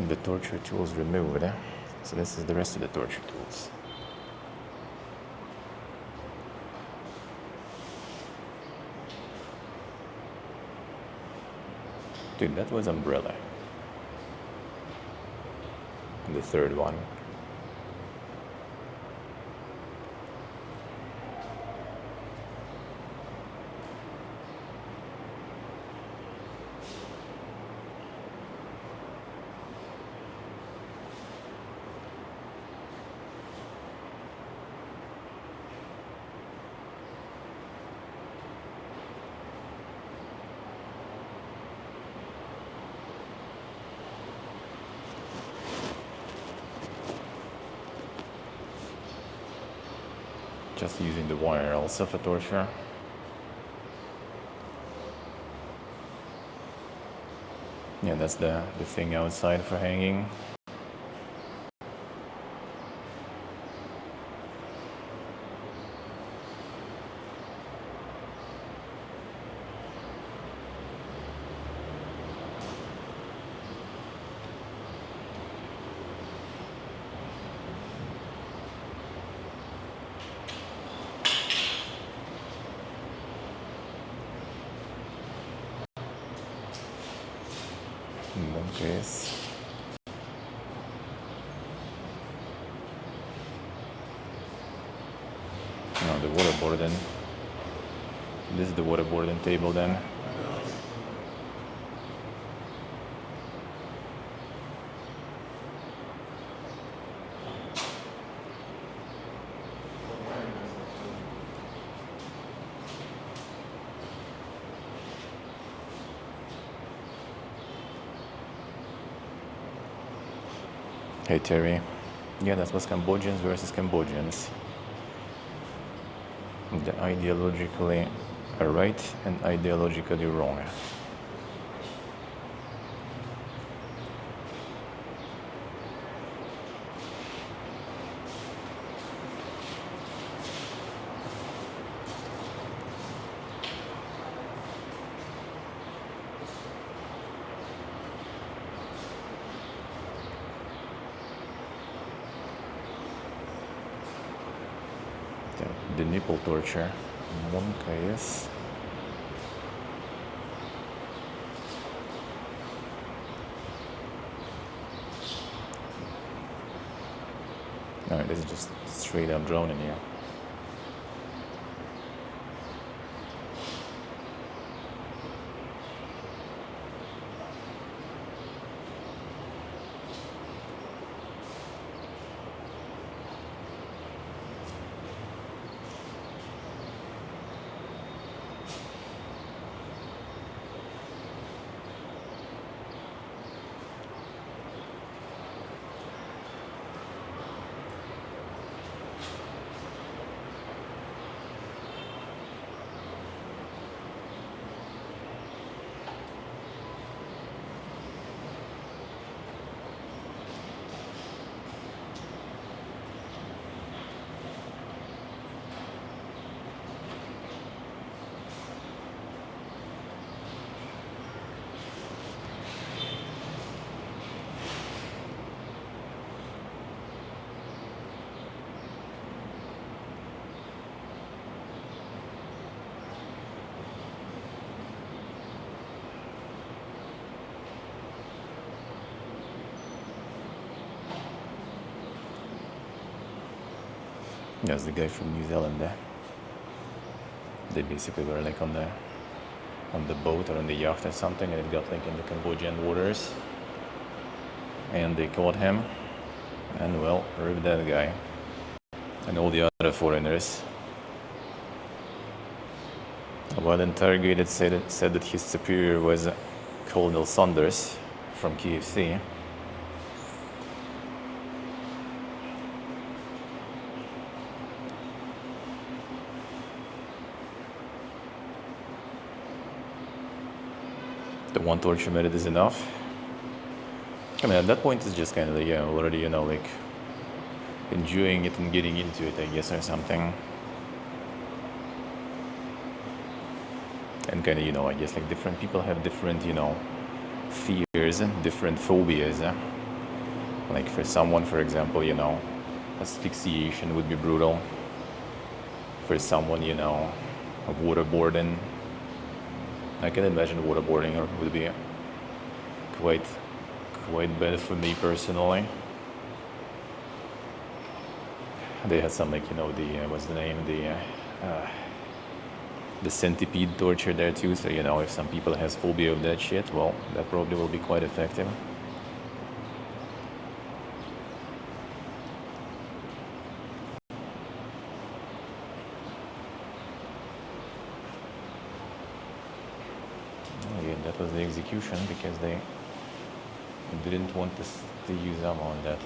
B: The torture tools removed. So this is the rest of the torture tools. Dude, that was umbrella. The 3rd one. Just using the wire also for torture. Yeah, that's the thing outside for hanging. Monkeys. No, the waterboard then. This is the waterboard and table then. Hey Terry. Yeah, that was Cambodians versus Cambodians. The ideologically right and ideologically wrong. The nipple torture. Monkeys. No, this is just straight up drone in here. That's the guy from New Zealand there. They basically were like on the boat or on the yacht or something, and it got like in the Cambodian waters, and they caught him, and well, ripped that guy and all the other foreigners. While interrogated, said that his superior was Colonel Saunders from KFC. The one torture method is enough. I mean, at that point, it's just kind of like, yeah, already, you know, like enjoying it and getting into it, I guess, or something. And kind of, you know, I guess like different people have different, you know, fears, different phobias. Like for someone, for example, you know, asphyxiation would be brutal. For someone, you know, waterboarding, I can imagine waterboarding would be quite bad for me personally. They had some, like, you know, the what's the name, the centipede torture there too. So, you know, if some people has phobia of that shit, well, that probably will be quite effective. Again, that was the execution because they didn't want to use ammo on that.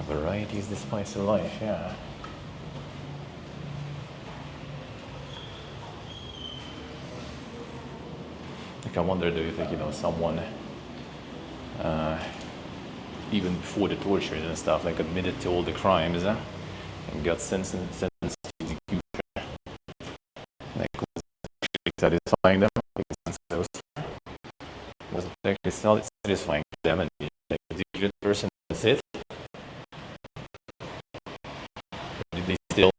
B: Variety is the spice of life, yeah. Like I wonder though if, like, you know, someone even before the torture and stuff, like admitted to all the crimes and got sentenced to execution. Like, was it actually satisfying them? Was it actually satisfying them and like executed the person? That's it? Did they still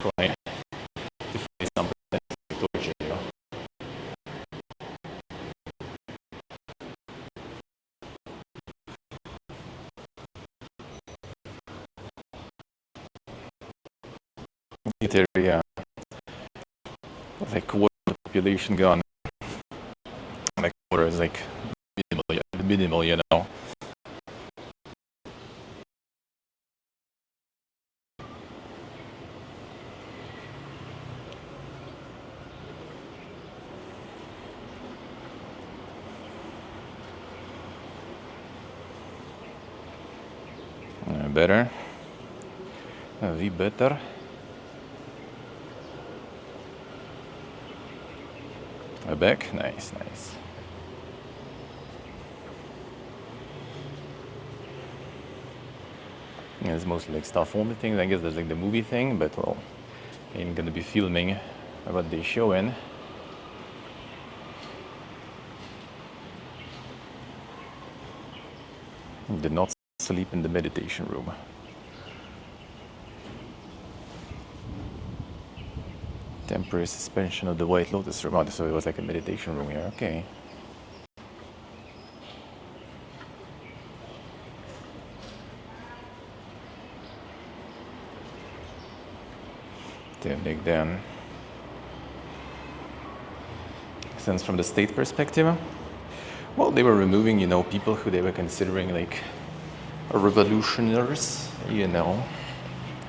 B: try to face some torture, you know? Military, like quarter of the population gone. Like quarter is like minimal, you know. Better. We better. Back. Nice, nice. And it's mostly like stuff only things. I guess there's like the movie thing, but well, ain't gonna be filming what they showing. Did not sleep in the meditation room. Temporary suspension of the White Lotus room. Oh, so it was like a meditation room here. Okay. Then then, since from the state perspective, well, they were removing, people who they were considering like revolutionaries,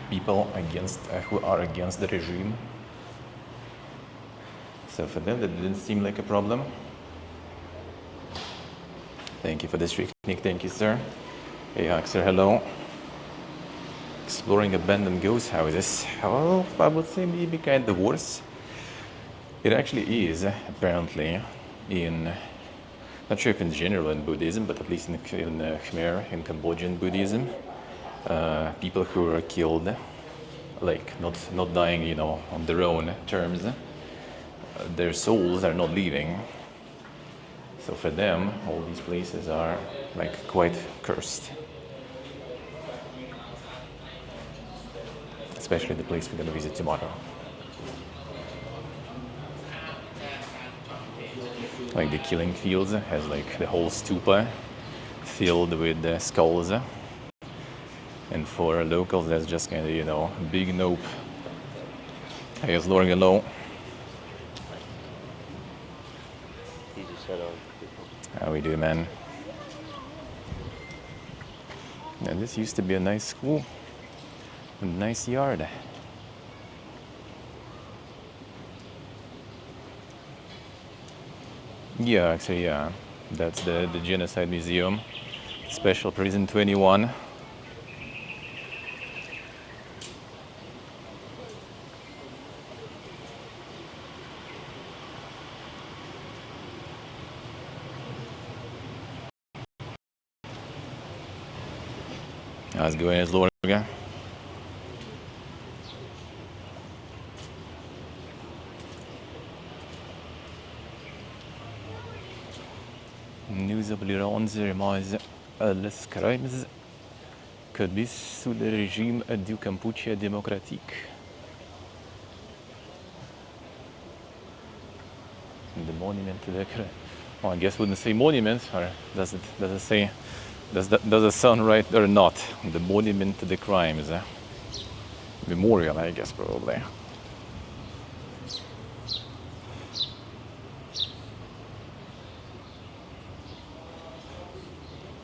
B: people against who are against the regime. So for them, that didn't seem like a problem. Thank you for this picnic. Thank you, sir. Hey, sir, hello. Exploring abandoned ghost houses. Well, I would say maybe kind of worse. It actually is, apparently, in, not sure if in general in Buddhism, but at least in Khmer, in Cambodian Buddhism, people who are killed, like not dying, on their own terms, their souls are not leaving. So for them, all these places are like quite cursed. Especially the place we're going to visit tomorrow. Like the killing fields has like the whole stupa filled with skulls. And for locals, that's just kind of, big nope. I guess Lord hello.
A: He just said,
B: How we do, man? And this used to be a nice school. A nice yard. Yeah, actually, yeah. That's the Genocide Museum. Special Prison 21. How's it going, as Lord? Nous oublierons mais les crimes commis sous le régime du Cambodia démocratique. The monument to the well, I guess wouldn't say monument, or does it say, does it sound right or not? The monument to the crimes. Memorial, I guess, probably.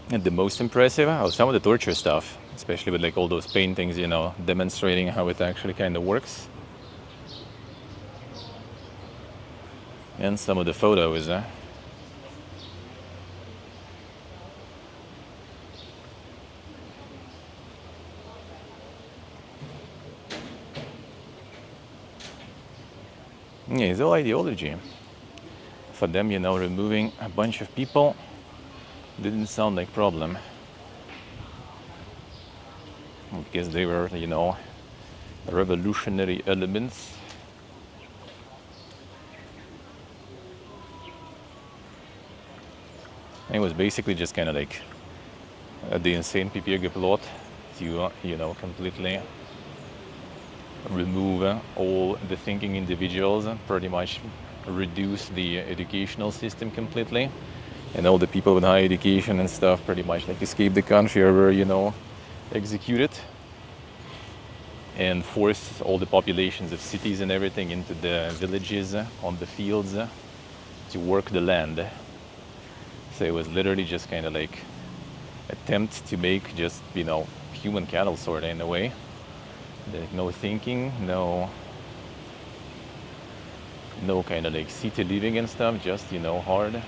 B: And the most impressive, some of the torture stuff, especially with like all those paintings, demonstrating how it actually kind of works. And some of the photos. Yeah, it's all ideology. For them, removing a bunch of people didn't sound like problem. Because they were, revolutionary elements. And it was basically just kind of like the insane PPG plot to, completely remove all the thinking individuals, pretty much reduce the educational system completely. And all the people with high education and stuff pretty much like escape the country or were, executed. And force all the populations of cities and everything into the villages, on the fields, to work the land. So it was literally just kind of like attempt to make just, human cattle sort of in a way. Like no thinking, no kind of like city living and stuff, just, hard,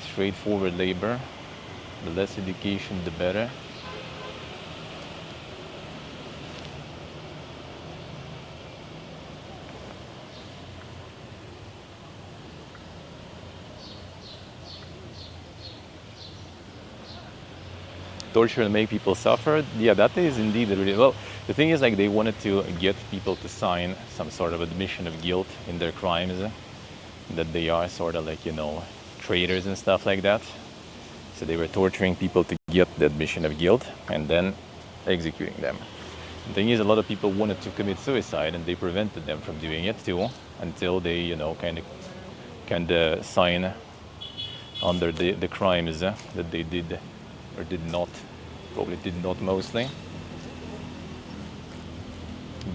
B: straightforward labor. The less education, the better. torture and make people suffer. Yeah, that is indeed really well. The thing is, like, they wanted to get people to sign some sort of admission of guilt in their crimes, that they are sort of like, you know, traitors and stuff like that. So they were torturing people to get the admission of guilt and then executing them. The thing is, a lot of people wanted to commit suicide, and they prevented them from doing it too, until they, you know, kind of sign under the crimes that they did or did not, probably did not mostly.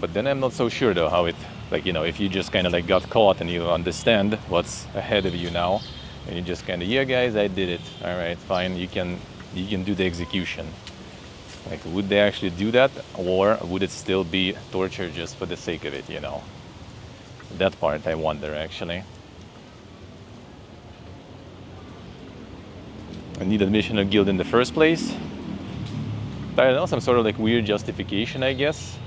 B: But then I'm not so sure though how it, like, you know, if you just kind of like got caught and you understand what's ahead of you now, and you just kind of, yeah guys, I did it, all right, fine, you can do the execution. Like, would they actually do that, or would it still be torture just for the sake of it, you know? That part I wonder, actually. I need admission of guilt in the first place. I don't know, some sort of like weird justification, I guess.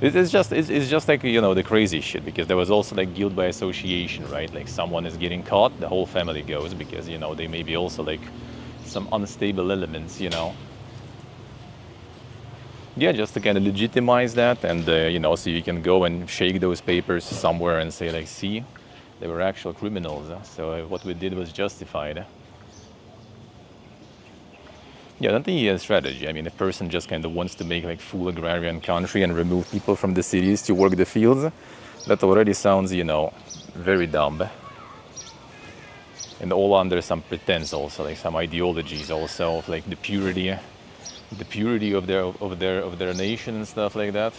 B: It's just like, you know, the crazy shit, because there was also like guilt by association, right? Like, someone is getting caught, the whole family goes, because, you know, they may be also like some unstable elements, you know. Yeah, just to kind of legitimize that, and you know, so you can go and shake those papers somewhere and say like, see, they were actual criminals, so what we did was justified. Yeah, I don't think he has strategy. I mean, if a person just kind of wants to make like full agrarian country and remove people from the cities to work the fields, that already sounds, you know, very dumb. And all under some pretense also, like some ideologies also, of like the purity of their nation and stuff like that.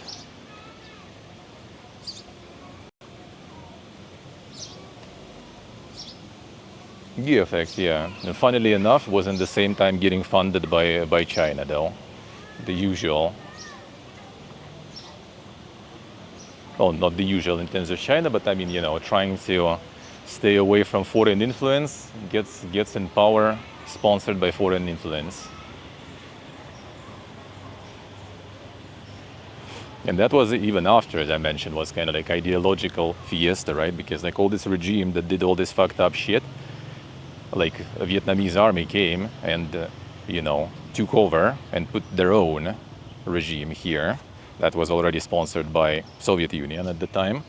B: Yeah, effect, yeah. And funnily enough, wasn't the same time getting funded by China though, the usual. Well, not the usual in terms of China, but I mean, you know, trying to stay away from foreign influence, gets in power, sponsored by foreign influence. And that was even after, as I mentioned, was kind of like ideological fiesta, right? Because like all this regime that did all this fucked up shit, like a Vietnamese army came and, you know, took over and put their own regime here that was already sponsored by Soviet Union at the time.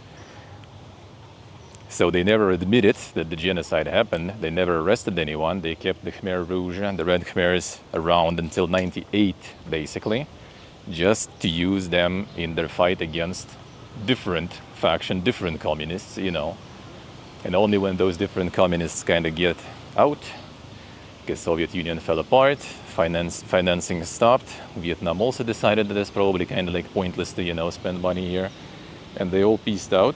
B: So they never admitted that the genocide happened. They never arrested anyone. They kept the Khmer Rouge and the Red Khmers around until '98, basically, just to use them in their fight against different faction, different communists, you know. And only when those different communists kind of get out, because Soviet Union fell apart, financing stopped, Vietnam also decided that it's probably kind of like pointless to, you know, spend money here, and they all pieced out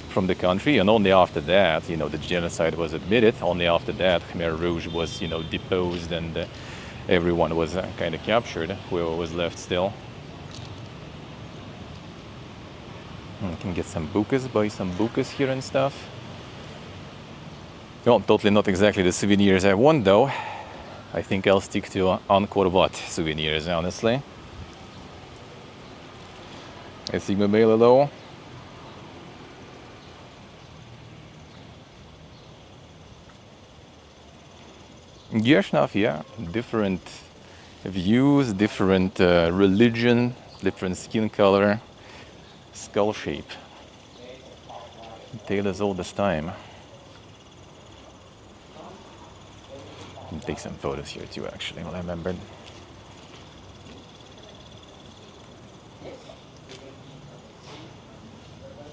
B: from the country. And only after that, you know, the genocide was admitted. Only after that, Khmer Rouge was, you know, deposed, and everyone was kind of captured, whoever was left still. I can get some bukas, buy some bukas here and stuff. Well, totally not exactly the souvenirs I want though. I think I'll stick to Angkor Wat souvenirs, honestly. A Sigma Male though. Gershnaf, yeah. Different views, different religion, different skin color, skull shape. Tale as old as time. I'll take some photos here too, actually, while I remembered.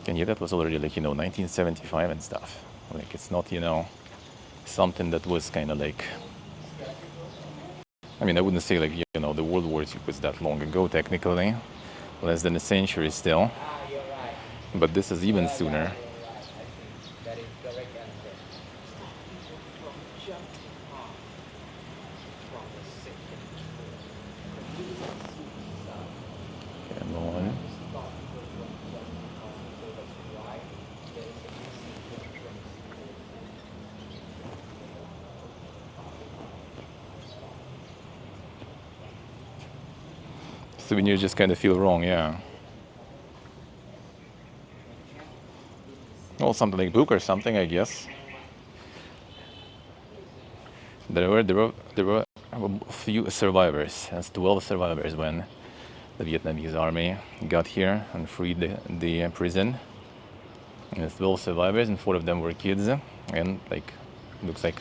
B: And yeah, that was already like, you know, 1975 and stuff. Like, it's not, you know, something that was kind of like, I mean, I wouldn't say like, you know, the World War II was that long ago, technically. Less than a century still. But this is even sooner. Come on. Souvenirs just kind of feel wrong, yeah. Well, something like book or something, I guess. There there were a few survivors. That's 12 survivors when the Vietnamese army got here and freed the prison. And there's 12 survivors, and 4 of them were kids. And like, looks like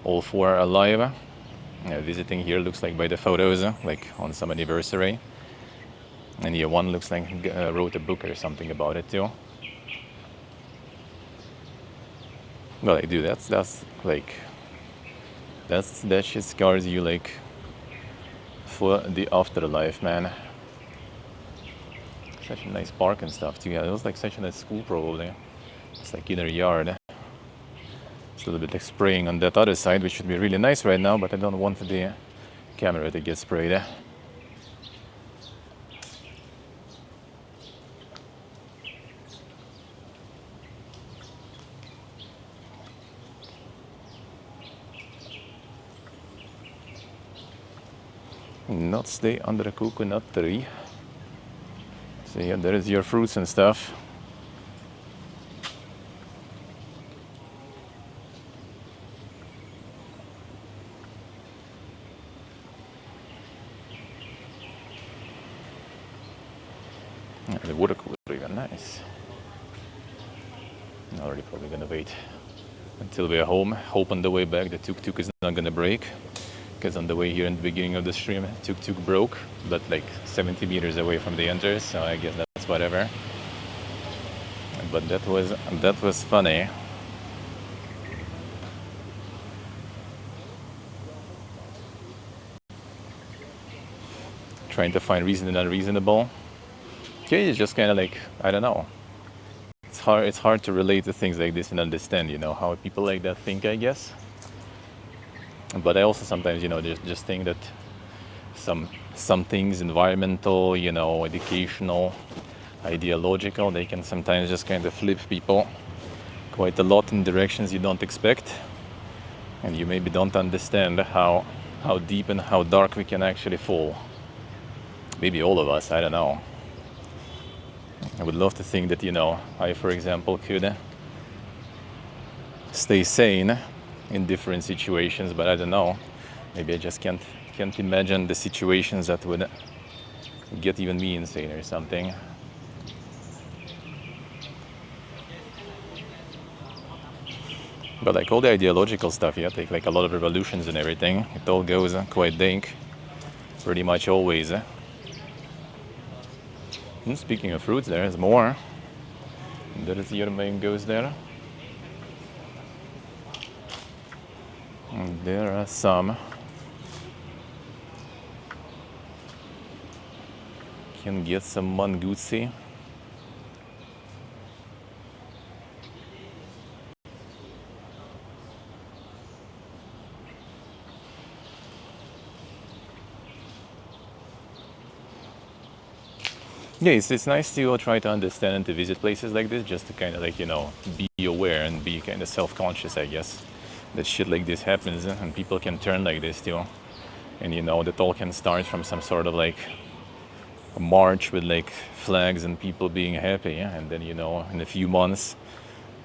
B: all 4 are alive. Visiting here, looks like by the photos, like on some anniversary. And yeah, one looks like wrote a book or something about it too. Well, like, dude, that's like, that shit scars you like for the afterlife, man. Such a nice park and stuff too. Yeah, it was like such a nice school probably. It's like in their yard. It's a little bit like spraying on that other side, which should be really nice right now, but I don't want the camera to get sprayed. Not stay under a coconut tree. So yeah, there is your fruits and stuff. Yeah, the water cooler is even nice. I'm already probably gonna wait until we're home. Hope on the way back the tuk-tuk is not gonna break. Because on the way here in the beginning of the stream, tuk-tuk broke, but like 70 meters away from the entrance, so I guess that's whatever. But that was funny. Trying to find reason and unreasonable. Okay, it's just kind of like, I don't know. It's hard to relate to things like this and understand, you know, how people like that think, I guess. But I also sometimes, you know, just think that some things, environmental, you know, educational, ideological, they can sometimes just kind of flip people quite a lot in directions you don't expect, and you maybe don't understand how deep and how dark we can actually fall. Maybe all of us, I don't know. I would love to think that, you know, I, for example, could stay sane in different situations, but I don't know. Maybe I just can't imagine the situations that would get even me insane or something. But like all the ideological stuff, yeah, take like a lot of revolutions and everything, it all goes quite dank, pretty much always. And speaking of fruits, there's more. There is your mangoes there. And there are some. Can get some mangutsi. Yeah, it's nice to try to understand and to visit places like this, just to kind of like, you know, be aware and be kind of self-conscious, I guess, that shit like this happens and people can turn like this too. And you know, that all can start from some sort of like a march with like flags and people being happy, and then, you know, in a few months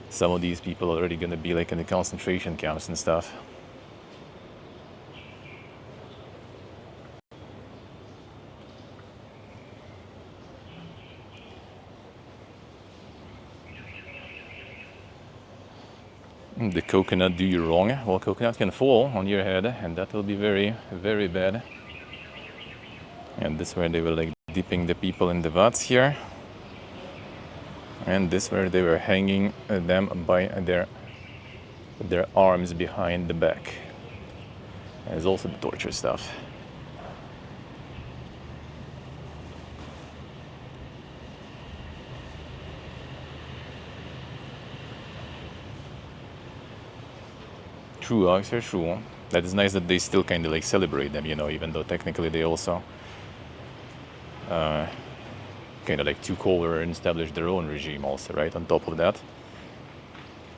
B: some of these people are already gonna be like in the concentration camps and stuff. The coconut do you wrong. Well, coconut can fall on your head, and that will be very, very bad. And this where they were like dipping the people in the vats here. And this where they were hanging them by their arms behind the back. And there's also the torture stuff. True, Alex, true. That is nice that they still kind of like celebrate them, you know, even though technically they also kind of like took over and established their own regime also, right, on top of that.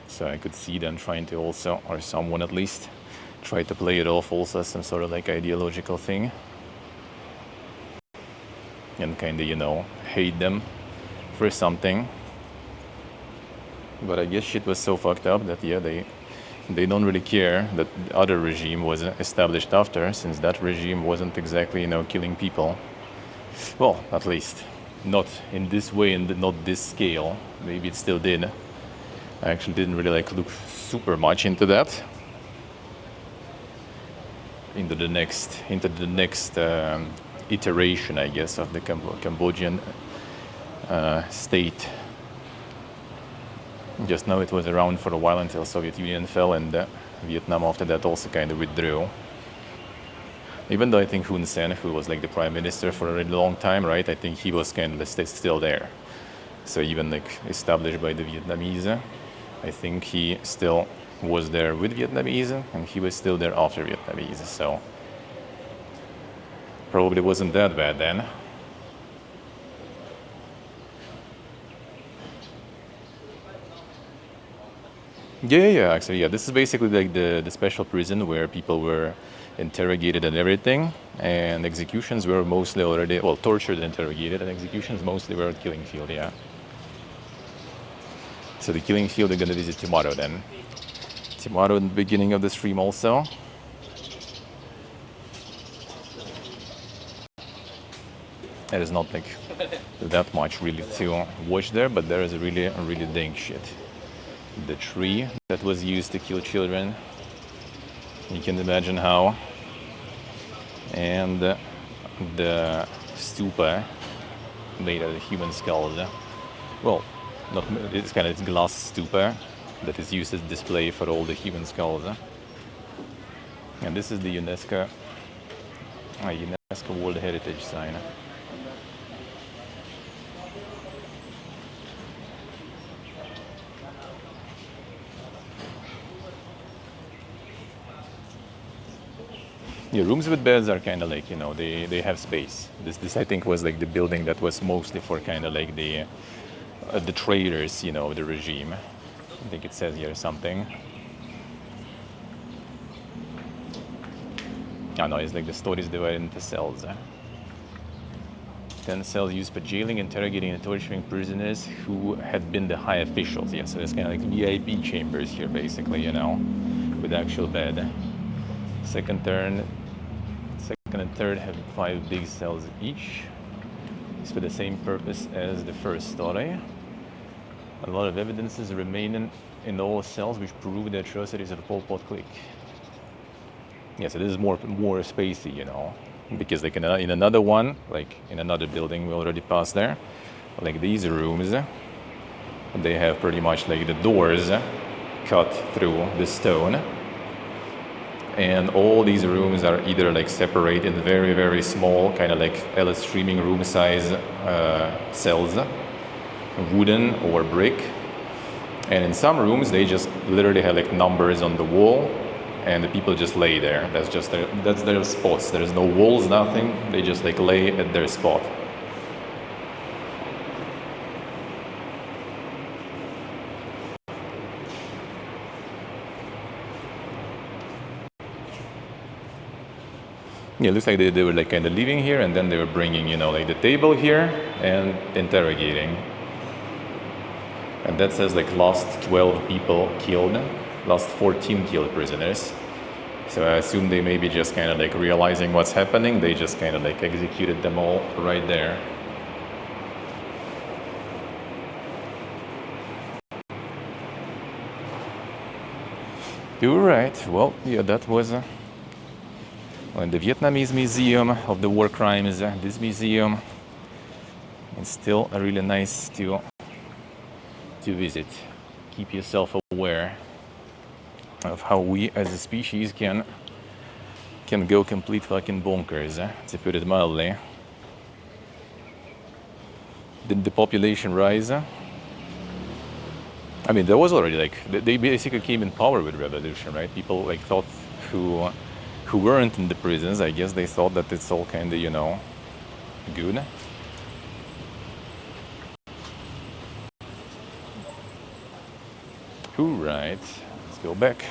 B: So I could see them trying to also, or someone at least, try to play it off also as some sort of like ideological thing. And kind of, you know, hate them for something. But I guess shit was so fucked up that, yeah, they they don't really care that the other regime was established after, since that regime wasn't exactly, you know, killing people. Well, at least not in this way and not this scale. Maybe it still did. I actually didn't really like look super much into that. Into the next iteration, I guess, of the Cambodian state. Just now it was around for a while until Soviet Union fell, and Vietnam after that also kind of withdrew. Even though I think Hun Sen, who was like the prime minister for a really long time, right? I think he was kind of still there. So even like established by the Vietnamese, I think he still was there with Vietnamese, and he was still there after Vietnamese. So probably wasn't that bad then. Yeah, actually, yeah. This is basically like the special prison where people were interrogated and everything, and executions were mostly already, well, tortured and interrogated, and executions mostly were at killing field, yeah. So the killing field we're gonna visit tomorrow then. Tomorrow in the beginning of the stream also. There is not like that much really to watch there, but there is really dang shit. The tree that was used to kill children, you can imagine how, and the stupa made out of human skulls. Well, not, it's kind of glass stupa that is used as display for all the human skulls. And this is the UNESCO World Heritage Sign. Yeah, rooms with beds are kind of like, you know, they have space. This I think was like the building that was mostly for kind of like the traders, you know, of the regime. I think it says here something. Oh no, it's like the stories divided into cells. 10 cells used for jailing, interrogating, and torturing prisoners who had been the high officials. Yeah, so there's kind of like VIP chambers here, basically, you know, with actual bed. Second and third have 5 big cells each. It's for the same purpose as the first story. A lot of evidences remain in all cells which prove the atrocities of the Pol Pot clique. Yeah, so this is more spacey, you know, because like in another one, like in another building we already passed there, like these rooms, they have pretty much like the doors cut through the stone. And all these rooms are either like separated in very small, kind of like LS streaming room size cells, wooden or brick. And in some rooms they just literally have like numbers on the wall, and the people just lay there. That's their spots. There's no walls, nothing. They just like lay at their spot. Yeah, it looks like they were like kind of living here, and then they were bringing, you know, like the table here and interrogating. And that says like last 12 people killed, last 14 killed prisoners. So I assume they maybe just kind of like realizing what's happening, they just kind of like executed them all right there. You're right. Well, yeah, that was in the Vietnamese Museum of the War Crimes. This museum is still really nice to visit. Keep yourself aware of how we as a species can go complete fucking bonkers, to put it mildly. Did the population rise? I mean, there was already like, they basically came in power with revolution, right? People like thought who weren't in the prisons, I guess they thought that it's all kind of, you know, good. Right, let's go back.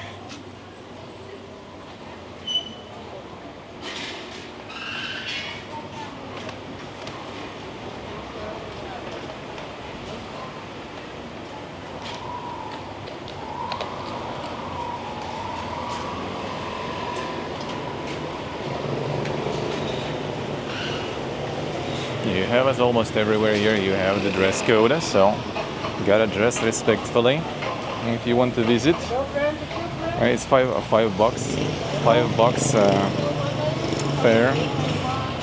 B: You have, as almost everywhere here, you have the dress code, so gotta dress respectfully if you want to visit. It's $5 fare,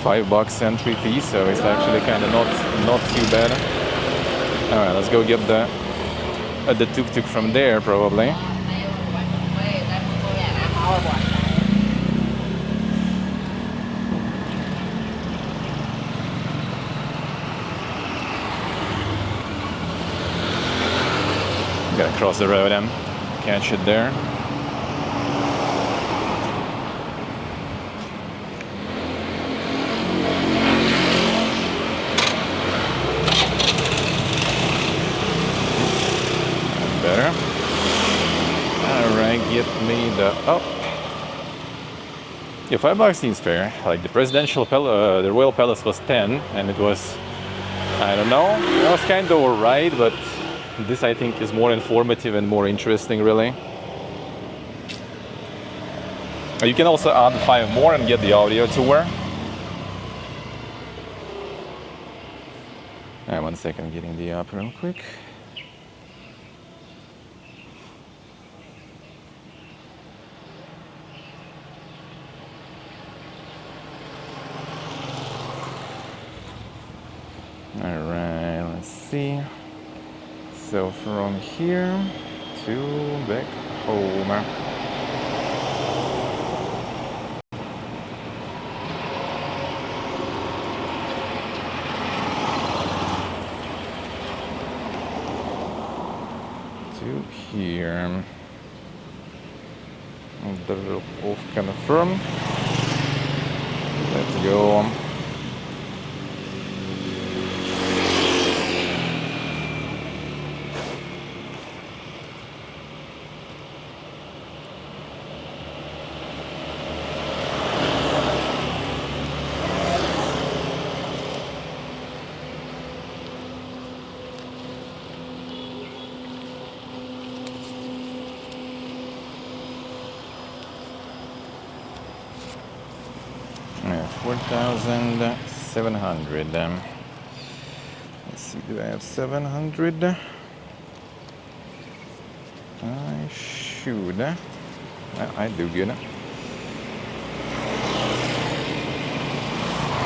B: $5 entry fee, so it's actually kind of not too bad. All right, let's go get the tuk-tuk from there, probably. Gotta cross the road and catch it there. Better. Alright, get me the up. Yeah, $5 seems fair. Like the the Royal Palace was 10, and it was, I don't know, it was kind of alright, but this I think is more informative and more interesting, really. You can also add 5 more and get the audio tour. Alright, 1 second, getting the app real quick. Alright, let's see. So from here to back home. To here. Drop off confirm. Let's go. Yeah, 4,700. Let's see, do I have 700? I should. I do good.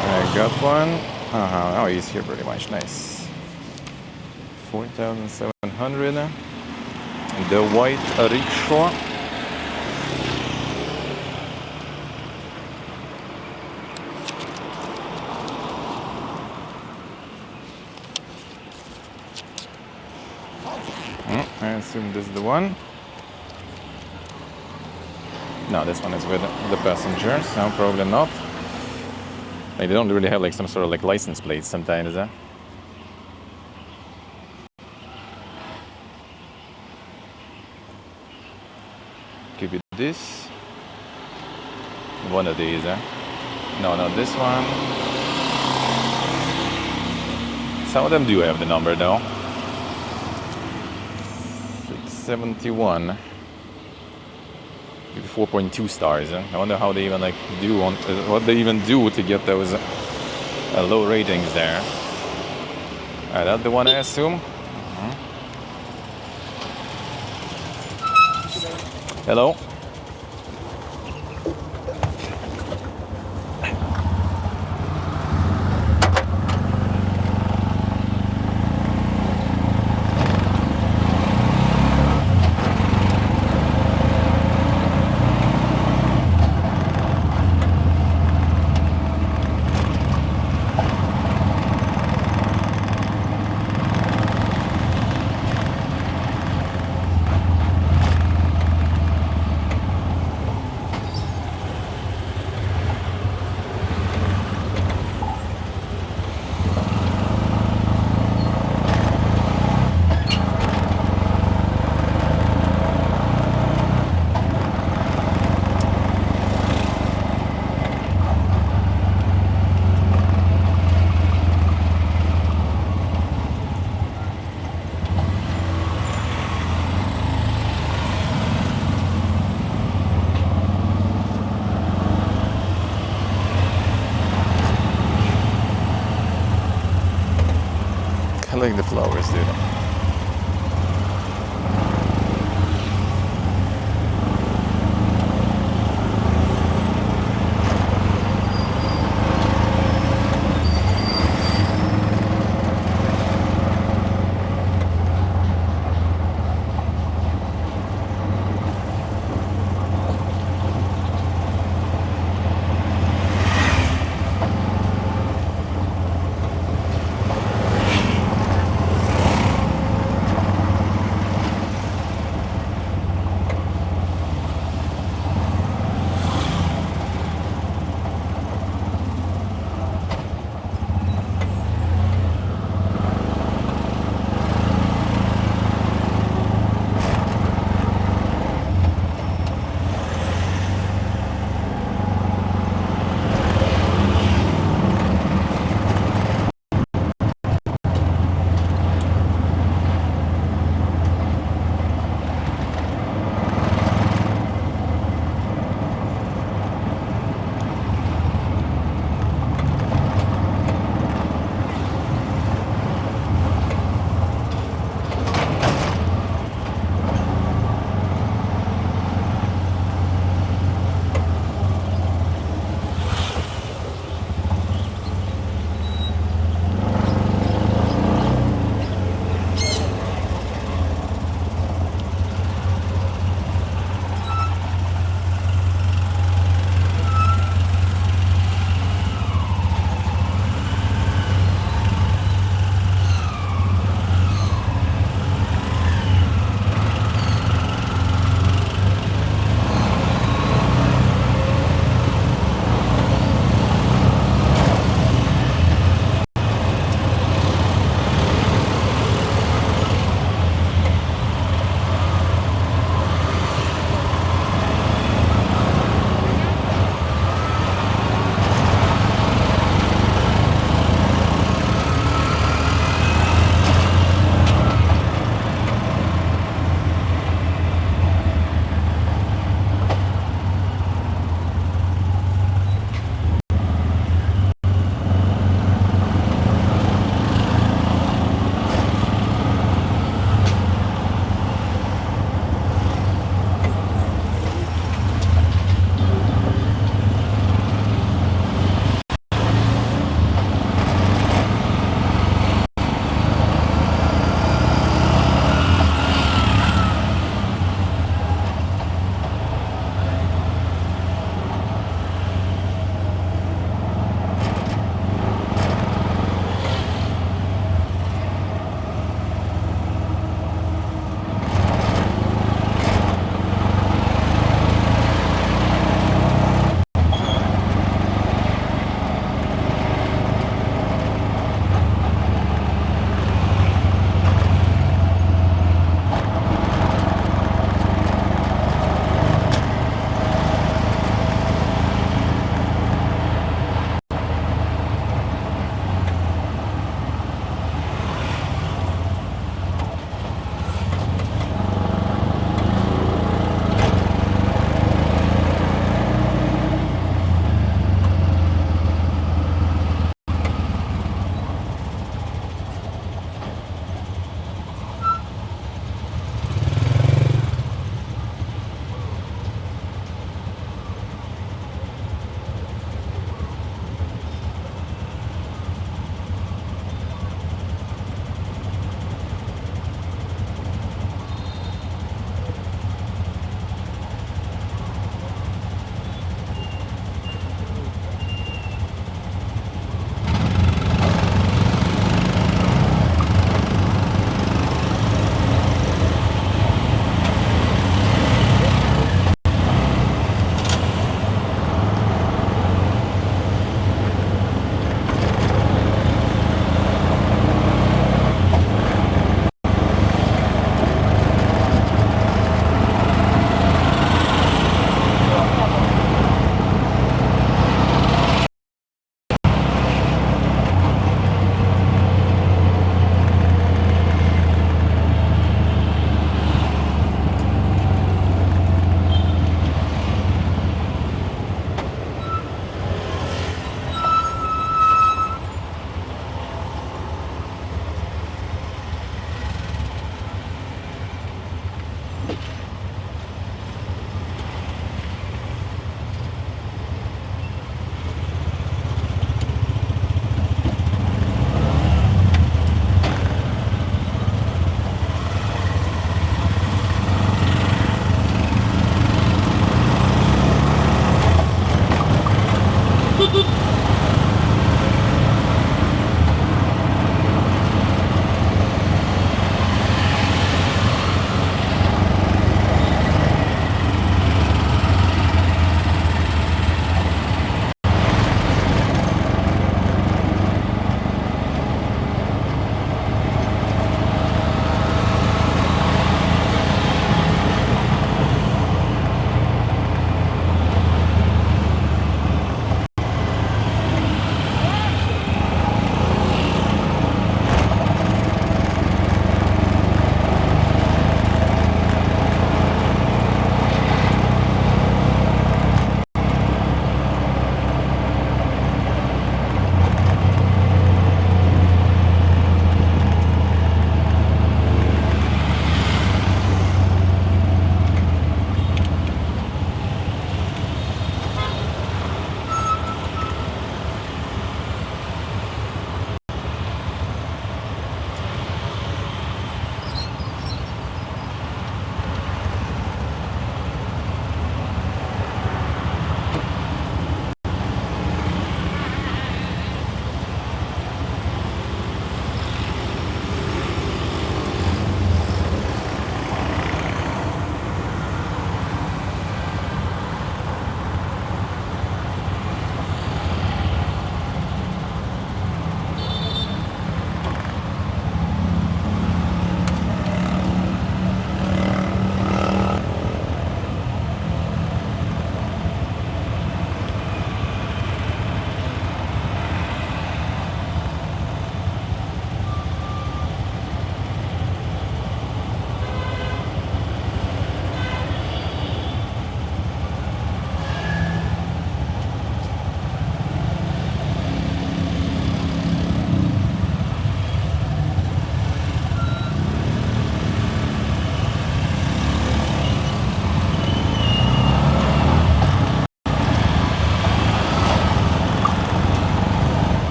B: I got one. Oh, he's here pretty much. Nice. 4,700. The white rickshaw. I assume this is the one. No, this one is with the passengers. No, probably not. Like, they don't really have like some sort of like license plates sometimes, huh? Could be this. One of these, huh? No, not this one. Some of them do have the number though. 671. 4.2 stars. I wonder how they even like do on what they even do to get those low ratings there. That's the one I assume. Hello. Look at the flowers, dude.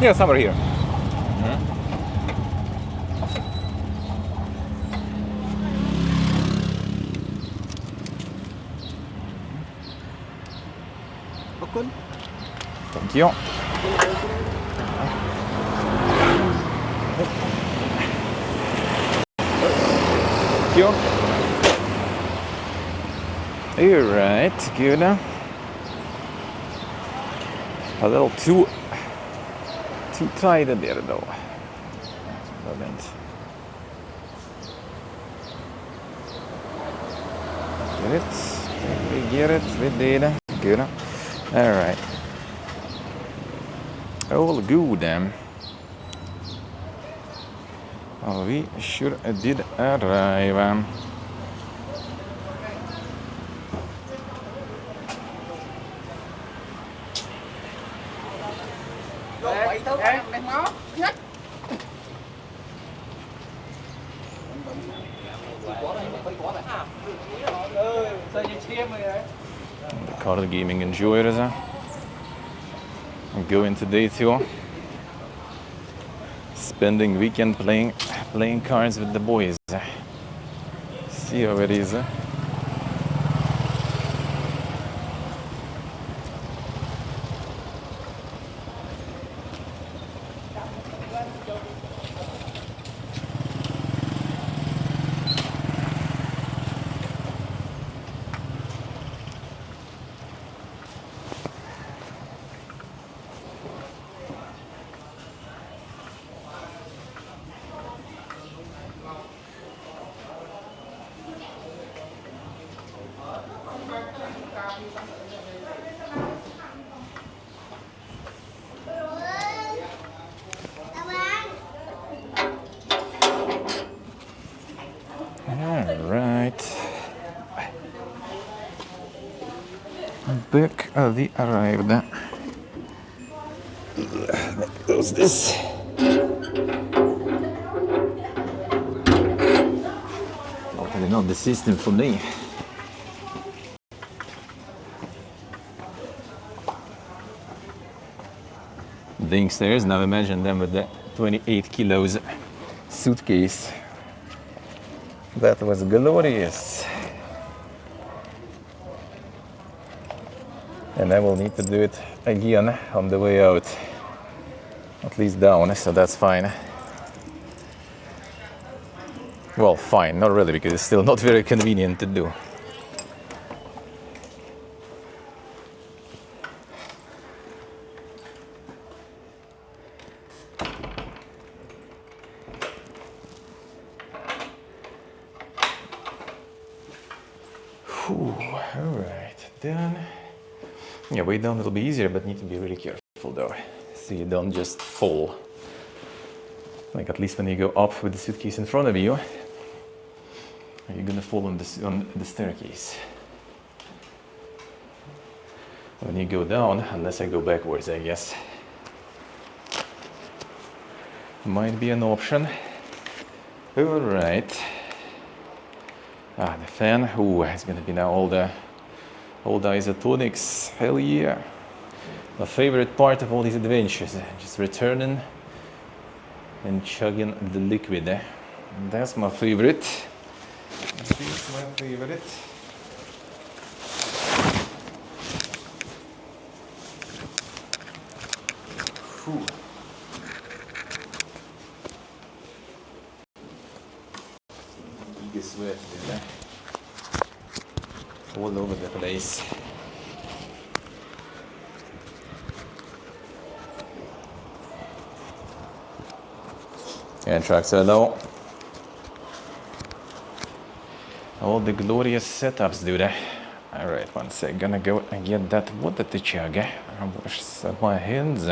B: Yeah, somewhere here. Thank you. Thank you. You're right, good. A little too tight there though. Moment. Get it? We get it. We did. Good. All right. All good then. Oh, we sure did arrive. The card gaming enjoyers. I'm going today too. Spending weekend playing cards with the boys. See how it is. Back we arrived. Close this. Hopefully not the system for me. things there. Now imagine them with the 28 kilos suitcase. That was glorious. And I will need to do it again on the way out. At least down, so that's fine. Well, fine, not really, because it's still not very convenient to do. Whew, all right, then. Yeah, way down it'll be easier, but need to be really careful though, so you don't just fall. Like at least when you go up with the suitcase in front of you, you're gonna fall on the staircase. When you go down, unless I go backwards, I guess, might be an option. All right. The fan. Ooh, it's gonna be now all the isotonics. Hell yeah! My favorite part of all these adventures, just returning and chugging the liquid. That's my favorite. That's my favorite. Whew. Eager sweat, dude. All over the place. And trucks are low. All the glorious setups, dude. Alright, one sec. Gonna go and get that water to chug. I wash my hands.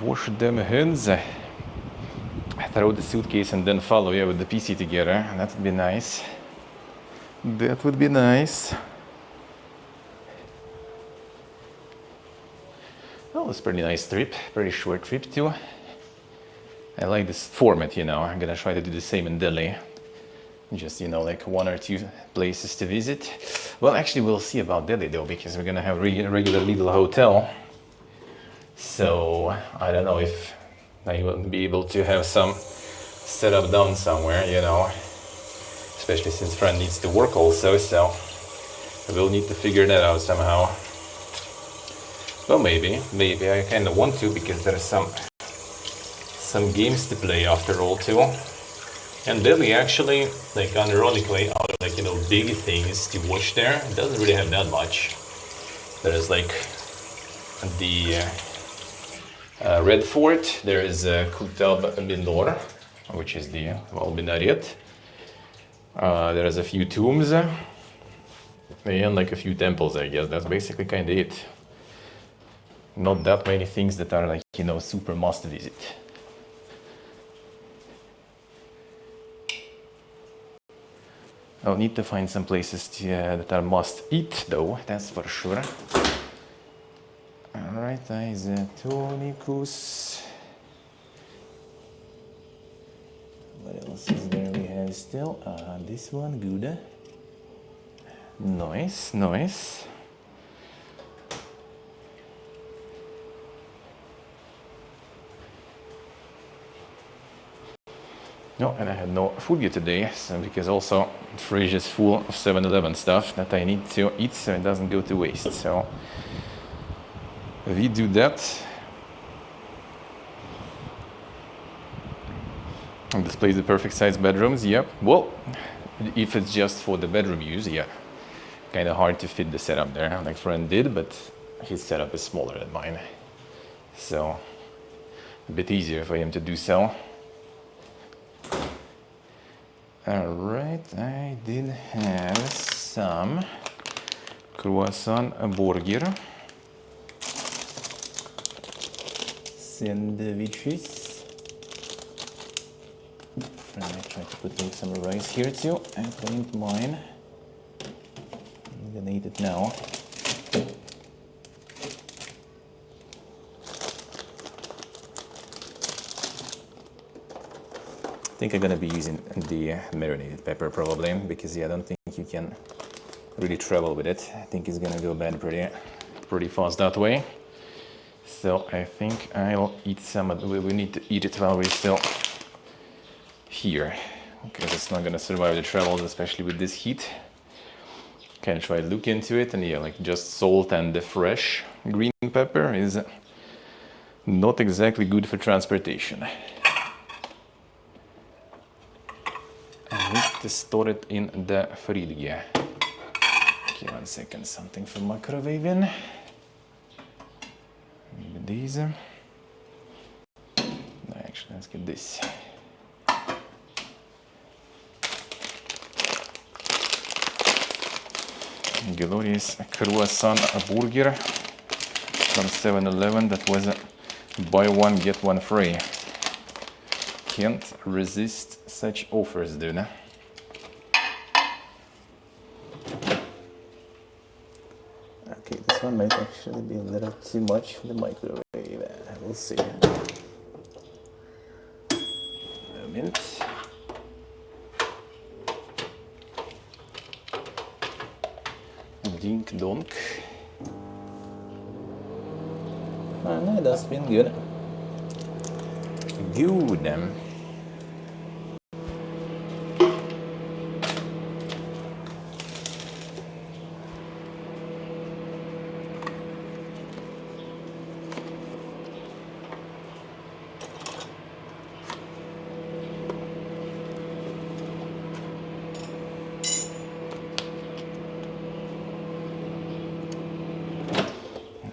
B: Wash them hands. Throw the suitcase and then follow with the PC together. That would be nice. That would be nice. Oh, it's a pretty nice trip. Pretty short trip too. I like this format, I'm gonna try to do the same in Delhi. Just, like 1 or 2 places to visit. Well, actually, we'll see about Delhi though, because we're gonna have a regular little hotel. So, I don't know if I will be able to have some setup done somewhere, Especially since Fran needs to work also, so we'll need to figure that out somehow. Well, maybe I kind of want to, because there are some games to play after all too. And Delhi actually, ironically, out of big things to watch there, it doesn't really have that much. There's the Red Fort, there is Qutb Minor, which is the Minaret. There's a few tombs and a few temples, I guess. That's basically kind of it. Not that many things that are super must visit. I'll need to find some places that are must eat though, that's for sure. Alright, isotonicus. What else is there we have still? This one, good. Nice. No, and I had no food yet today, because also the fridge is full of 7-Eleven stuff that I need to eat so it doesn't go to waste. So we do that. And displays the perfect size bedrooms, yep. Well, if it's just for the bedroom use, yeah. Kind of hard to fit the setup there, like Fran did, but his setup is smaller than mine. So, a bit easier for him to do so. Alright, I did have some croissant burger sandwiches. And I try to put some rice here too. I claimed mine. I'm gonna eat it now. I think I'm gonna be using the marinated pepper probably, because I don't think you can really travel with it. I think it's gonna go bad pretty fast that way. So I think I'll eat some of we need to eat it while we're still here, because it's not gonna survive the travels, especially with this heat. Can try to look into it, and yeah, like just salt and the fresh green pepper is not exactly good for transportation. I need to store it in the fridge. Okay, 1 second, something for microwaving. Maybe these. No, actually, let's get this. Glorious croissant burger from 7-Eleven that was buy one get one free. Can't resist such offers, dude. Okay, this one might actually be a little too much for the microwave. We'll see. Moment. Dink donk. Oh, no, that's been good. Good.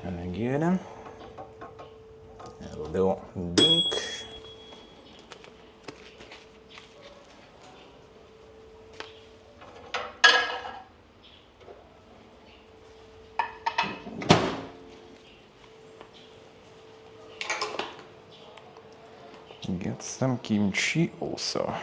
B: And again, a little dink. Get some kimchi also.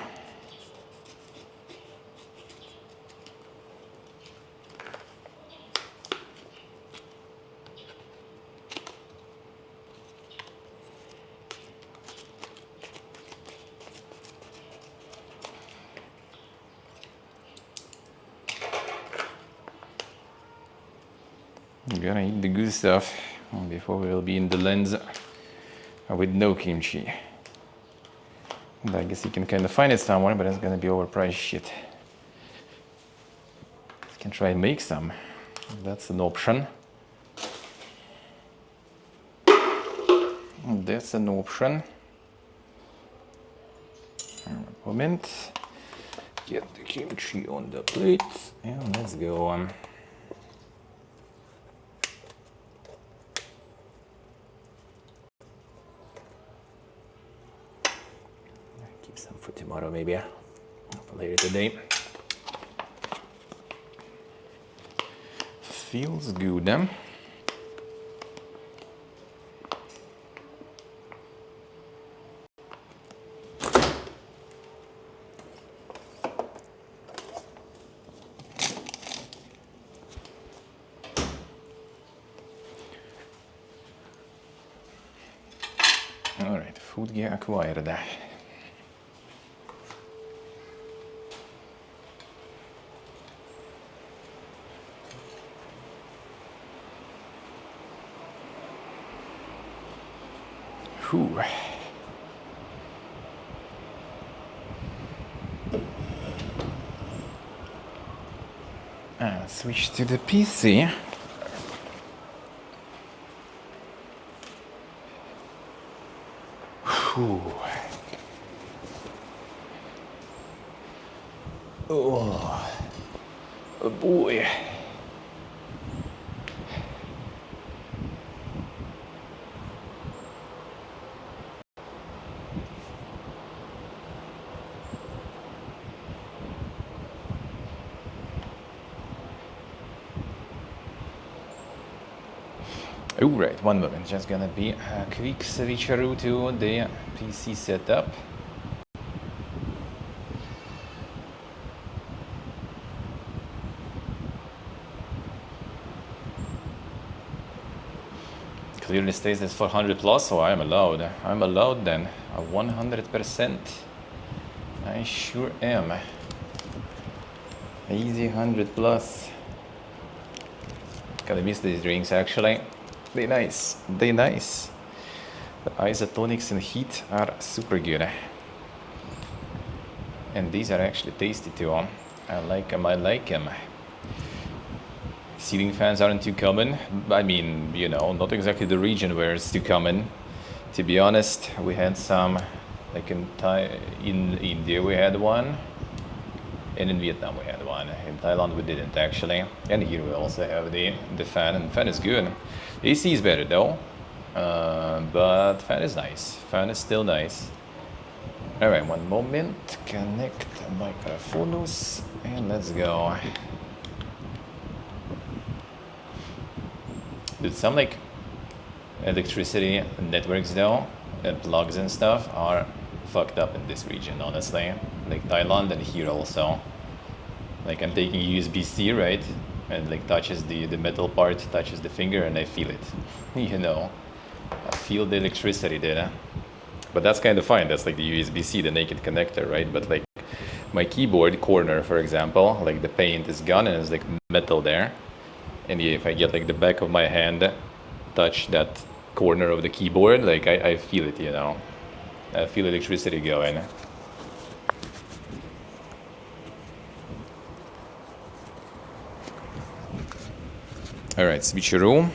B: I'm gonna eat the good stuff before we'll be in the lens with no kimchi. And I guess you can kind of find it somewhere, but it's gonna be overpriced shit. You can try and make some. That's an option. That's an option. A moment. Get the kimchi on the plate and let's go on. Keep some for tomorrow, maybe, for later today. Feels good, huh? All right, food gear acquired. Whew. Switch to the PC. Whew. Oh boy. Alright, one moment, just gonna be a quick switcheroo to the PC setup. Clearly states it's 400 plus, so I'm allowed. I'm allowed then, 100%. I sure am. Easy 100 plus. Gonna miss these drinks actually. They nice. They nice. The isotonics and heat are super good. And these are actually tasty too. I like them. I like them. Ceiling fans aren't too common. I mean, you know, not exactly the region where it's too common. To be honest, we had some, like in India we had one, and in Vietnam we had one. In Thailand we didn't actually. And here we also have the fan, and fan is good. AC is better though, but fan is nice. Fan is still nice. All right, one moment. Connect microphones, and let's go. Dude, some like electricity networks though, and plugs and stuff are fucked up in this region, honestly. Like Thailand and here also. Like I'm taking USB-C, right? And like touches the metal part, touches the finger, and I feel it. You know, I feel the electricity there. But that's kind of fine. That's like the USB-C, the naked connector, right? But like my keyboard corner, for example, like the paint is gone and it's like metal there. And yeah, if I get like the back of my hand, touch that corner of the keyboard, like I feel it, you know. I feel electricity going. All right, switcheroo.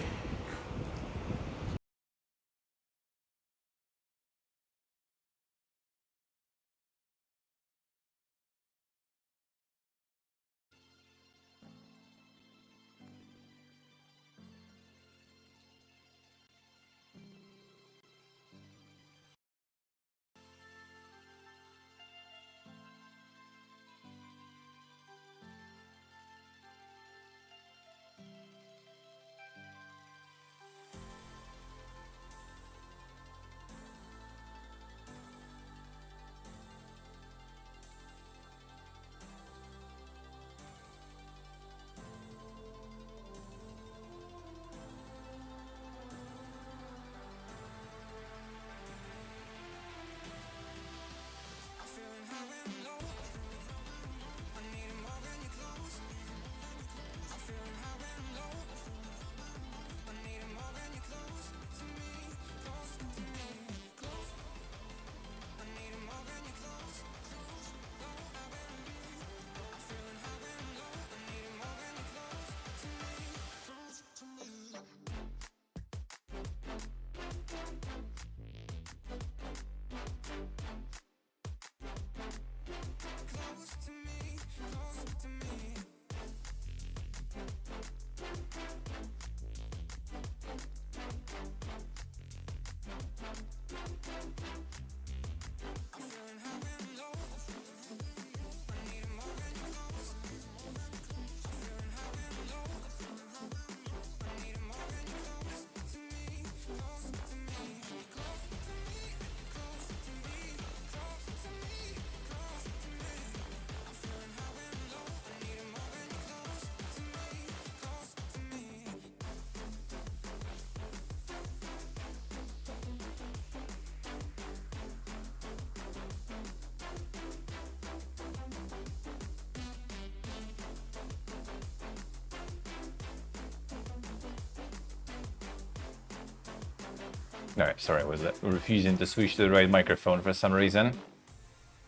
B: Alright, sorry, I was refusing to switch to the right microphone for some reason.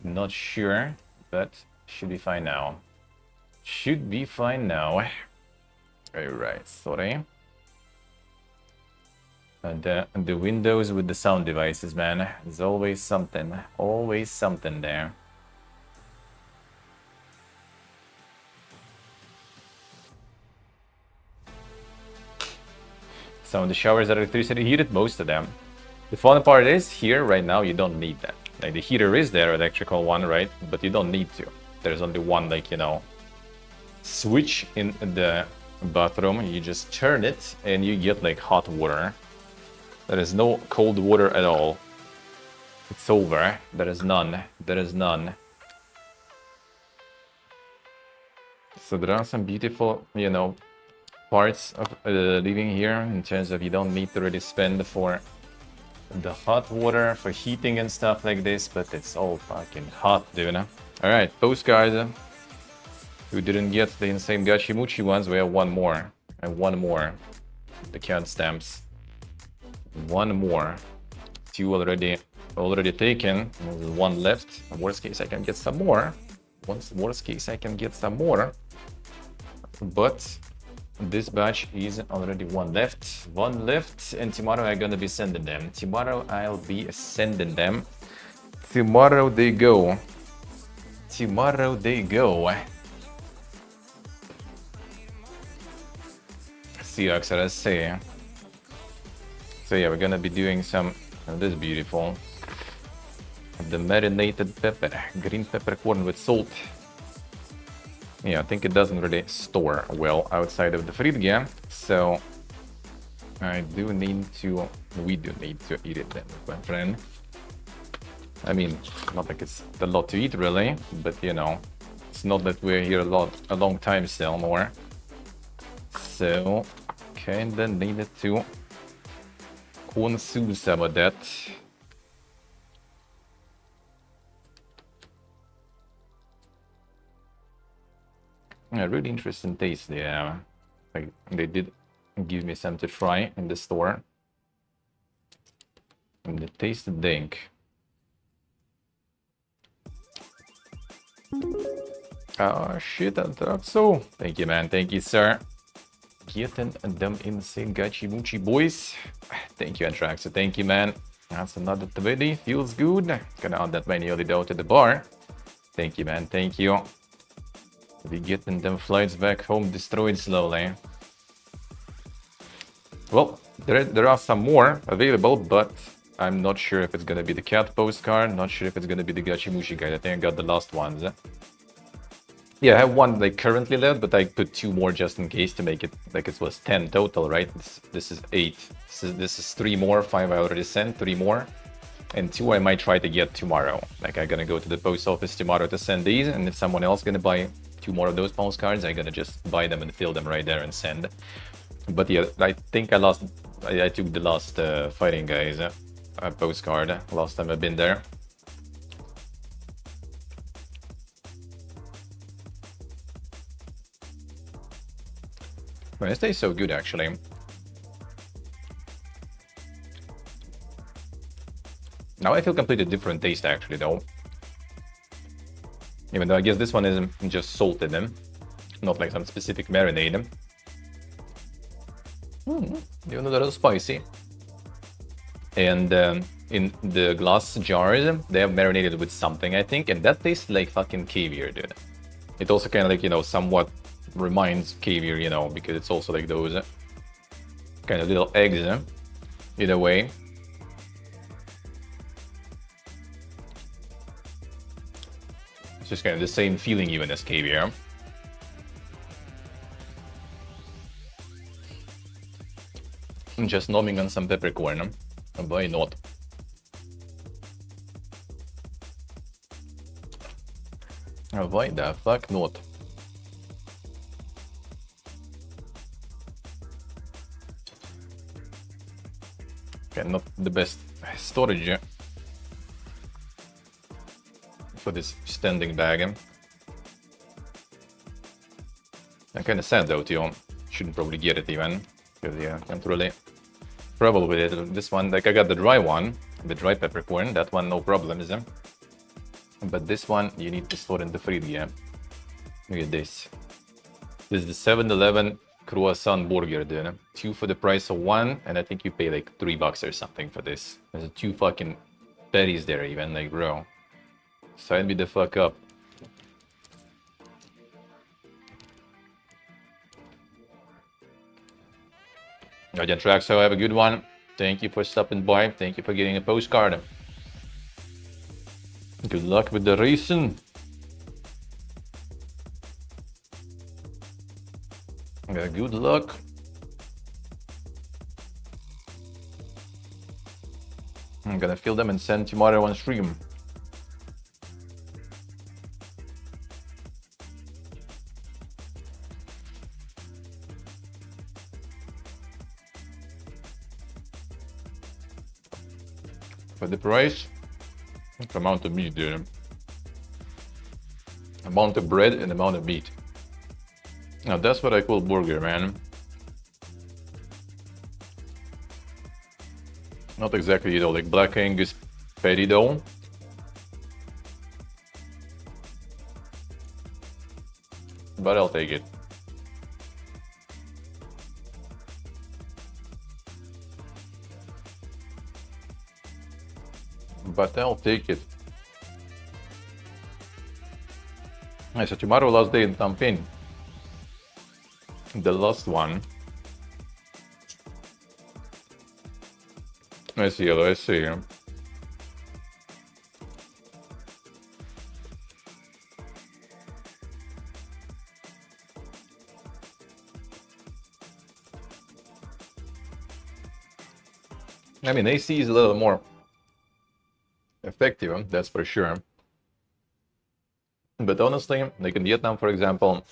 B: Not sure, but should be fine now. Should be fine now. Alright, sorry. And the windows with the sound devices, man. There's always something there. Some of the showers are electricity heated, most of them. The fun part is, here, right now, you don't need that. Like, the heater is there, electrical one, right? But you don't need to. There's only one, like, you know, switch in the bathroom. You just turn it, and you get, like, hot water. There is no cold water at all. It's over. There is none. There is none. So there are some beautiful, you know, parts of living here in terms of you don't need to really spend for the hot water for heating and stuff like this, but it's all fucking hot, dude. Alright, postcard. Who didn't get the insane Gachimuchi ones, we have one more. And one more. The count stamps. One more. Two already taken. There's one left. Worst case, I can get some more. Worst case, I can get some more. But this batch is already one left. One left, and tomorrow I'm gonna be sending them. Tomorrow I'll be sending them. Tomorrow they go. Tomorrow they go. See, XRSC. So yeah, we're gonna be doing some of this beautiful. The marinated pepper, green peppercorn with salt. Yeah, I think it doesn't really store well outside of the fridge, so we do need to eat it then, my friend. I mean, not like it's a lot to eat really, but you know, it's not that we're here a long time still more. So, kinda needed to consume some of that. Yeah, really interesting taste. Yeah, like they did give me some to try in the store, and it tasted dank. Oh shit, I thought so. Thank you, man. Thank you, sir. Getting them insane gachi muchi boys. Thank you, Antrax. Thank you, man. That's another 20. Feels good. Gonna add that manually though to the bar. Thank you, man. Thank you. Be getting them flights back home destroyed slowly. Well, there are some more available, but I'm not sure if it's gonna be the cat postcard. Not sure if it's gonna be the gachimushi guide. I think I got the last ones. Yeah, I have one like currently left, but I put two more just in case to make it like it was 10 total, right? This is 8. This is 3 more. 5 I already sent. 3 more. And 2 I might try to get tomorrow. Like I'm gonna go to the post office tomorrow to send these, and if someone else gonna buy 2 more of those postcards, I'm gonna just buy them and fill them right there and send. But yeah, I think I took the last fighting guys postcard last time I've been there. Well, it tastes so good actually. Now I feel completely different taste actually though. Even though I guess this one is just salted them, not like some specific marinade. Even a little spicy. And in the glass jars, they have marinated with something, I think, and that tastes like fucking caviar, dude. It also kind of like, you know, somewhat reminds caviar, you know, because it's also like those kind of little eggs, in a way. It's just kind of the same feeling even as caviar. I'm just nomming on some peppercorn. Why not? Why the fuck not? Okay, not the best storage for this standing bag. I'm kind of sad though, Tuol. Shouldn't probably get it even, because yeah, can't really trouble with it. This one, like I got the dry one, the dry peppercorn. That one, no problems. But this one, you need to store in the fridge. Yeah. Look at this. This is the 7-Eleven croissant burger, dude. 2 for the price of 1, and I think you pay like $3 or something for this. There's 2 fucking patties there, even, like, bro. Sign me the fuck up. Guardian Track, so have a good one. Thank you for stopping by. Thank you for getting a postcard. Good luck with the racing. Yeah, good luck. I'm gonna fill them and send tomorrow on stream. For the price, the amount of meat, dude. Amount of bread and amount of meat. Now that's what I call burger, man. Not exactly, like Black Angus patty though. But I'll take it. But I'll take it. Alright, so tomorrow, last day in Phnom Penh. The last one. Let's see, let's see. I mean, AC is a little more effective, that's for sure. But honestly, like in Vietnam, for example,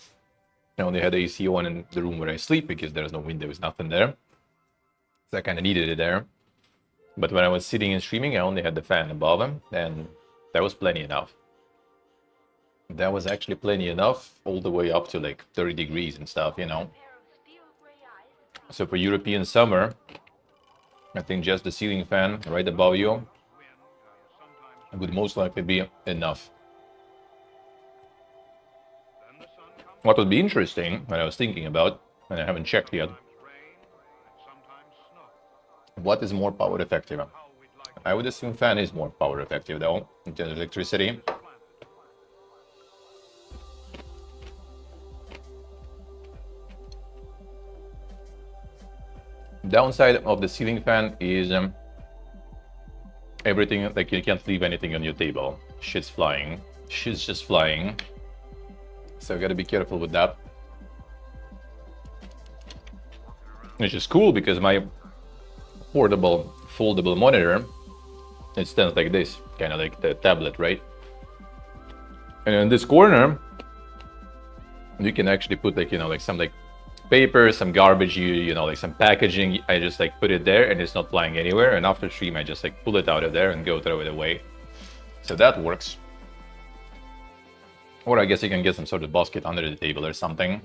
B: I only had AC on in the room where I sleep because there's no windows, nothing there. So I kind of needed it there. But when I was sitting and streaming, I only had the fan above him, and that was plenty enough. That was actually plenty enough, all the way up to like 30 degrees and stuff, you know. So for European summer, I think just the ceiling fan right above you would most likely be enough. What would be interesting, what I was thinking about, and I haven't checked yet, what is more power effective? I would assume fan is more power effective though, in terms of electricity. Downside of the ceiling fan is everything, like you can't leave anything on your table. Shit's flying. Shit's just flying. So you gotta be careful with that. Which is cool because my portable foldable monitor, it stands like this, kind of like the tablet, right? And in this corner, you can actually put like, like some like paper, some garbage, like some packaging. I just like put it there and it's not flying anywhere. And after stream, I just like pull it out of there and go throw it away. So that works. Or I guess you can get some sort of basket under the table or something.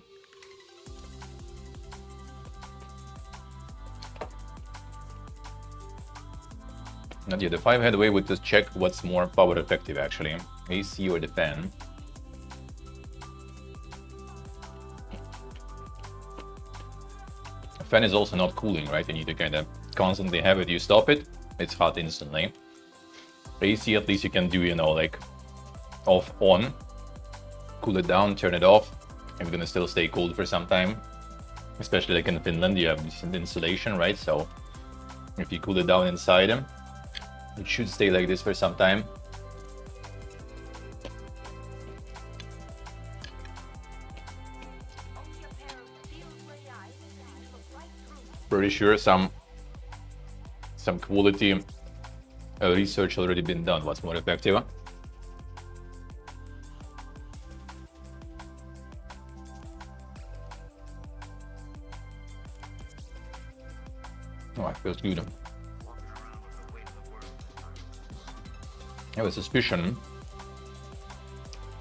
B: And yeah, the 5-head way would just check what's more power effective actually, AC or the fan. The fan is also not cooling, right? You need to kind of constantly have it. You stop it, it's hot instantly. AC, at least you can do, like off, on, cool it down, turn it off. It's gonna still stay cold for some time. Especially like in Finland, you have decent insulation, right? So if you cool it down inside them, it should stay like this for some time. Pretty sure some quality research already been done. What's more effective? Oh, it feels good. I have a suspicion.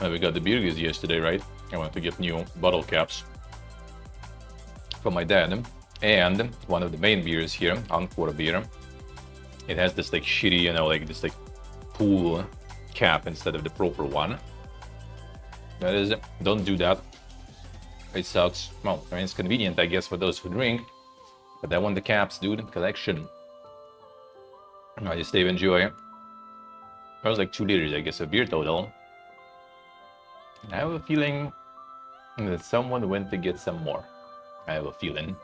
B: We got the beers yesterday, right? I went to get new bottle caps from my dad. And one of the main beers here, Encore beer, it has this like shitty, like this like pool cap instead of the proper one. That is, don't do that. It sucks. Well, I mean, it's convenient, I guess, for those who drink. But I want the caps, dude. Collection. I just stay enjoy. That was like 2 liters, I guess, of beer total. And I have a feeling that someone went to get some more. I have a feeling.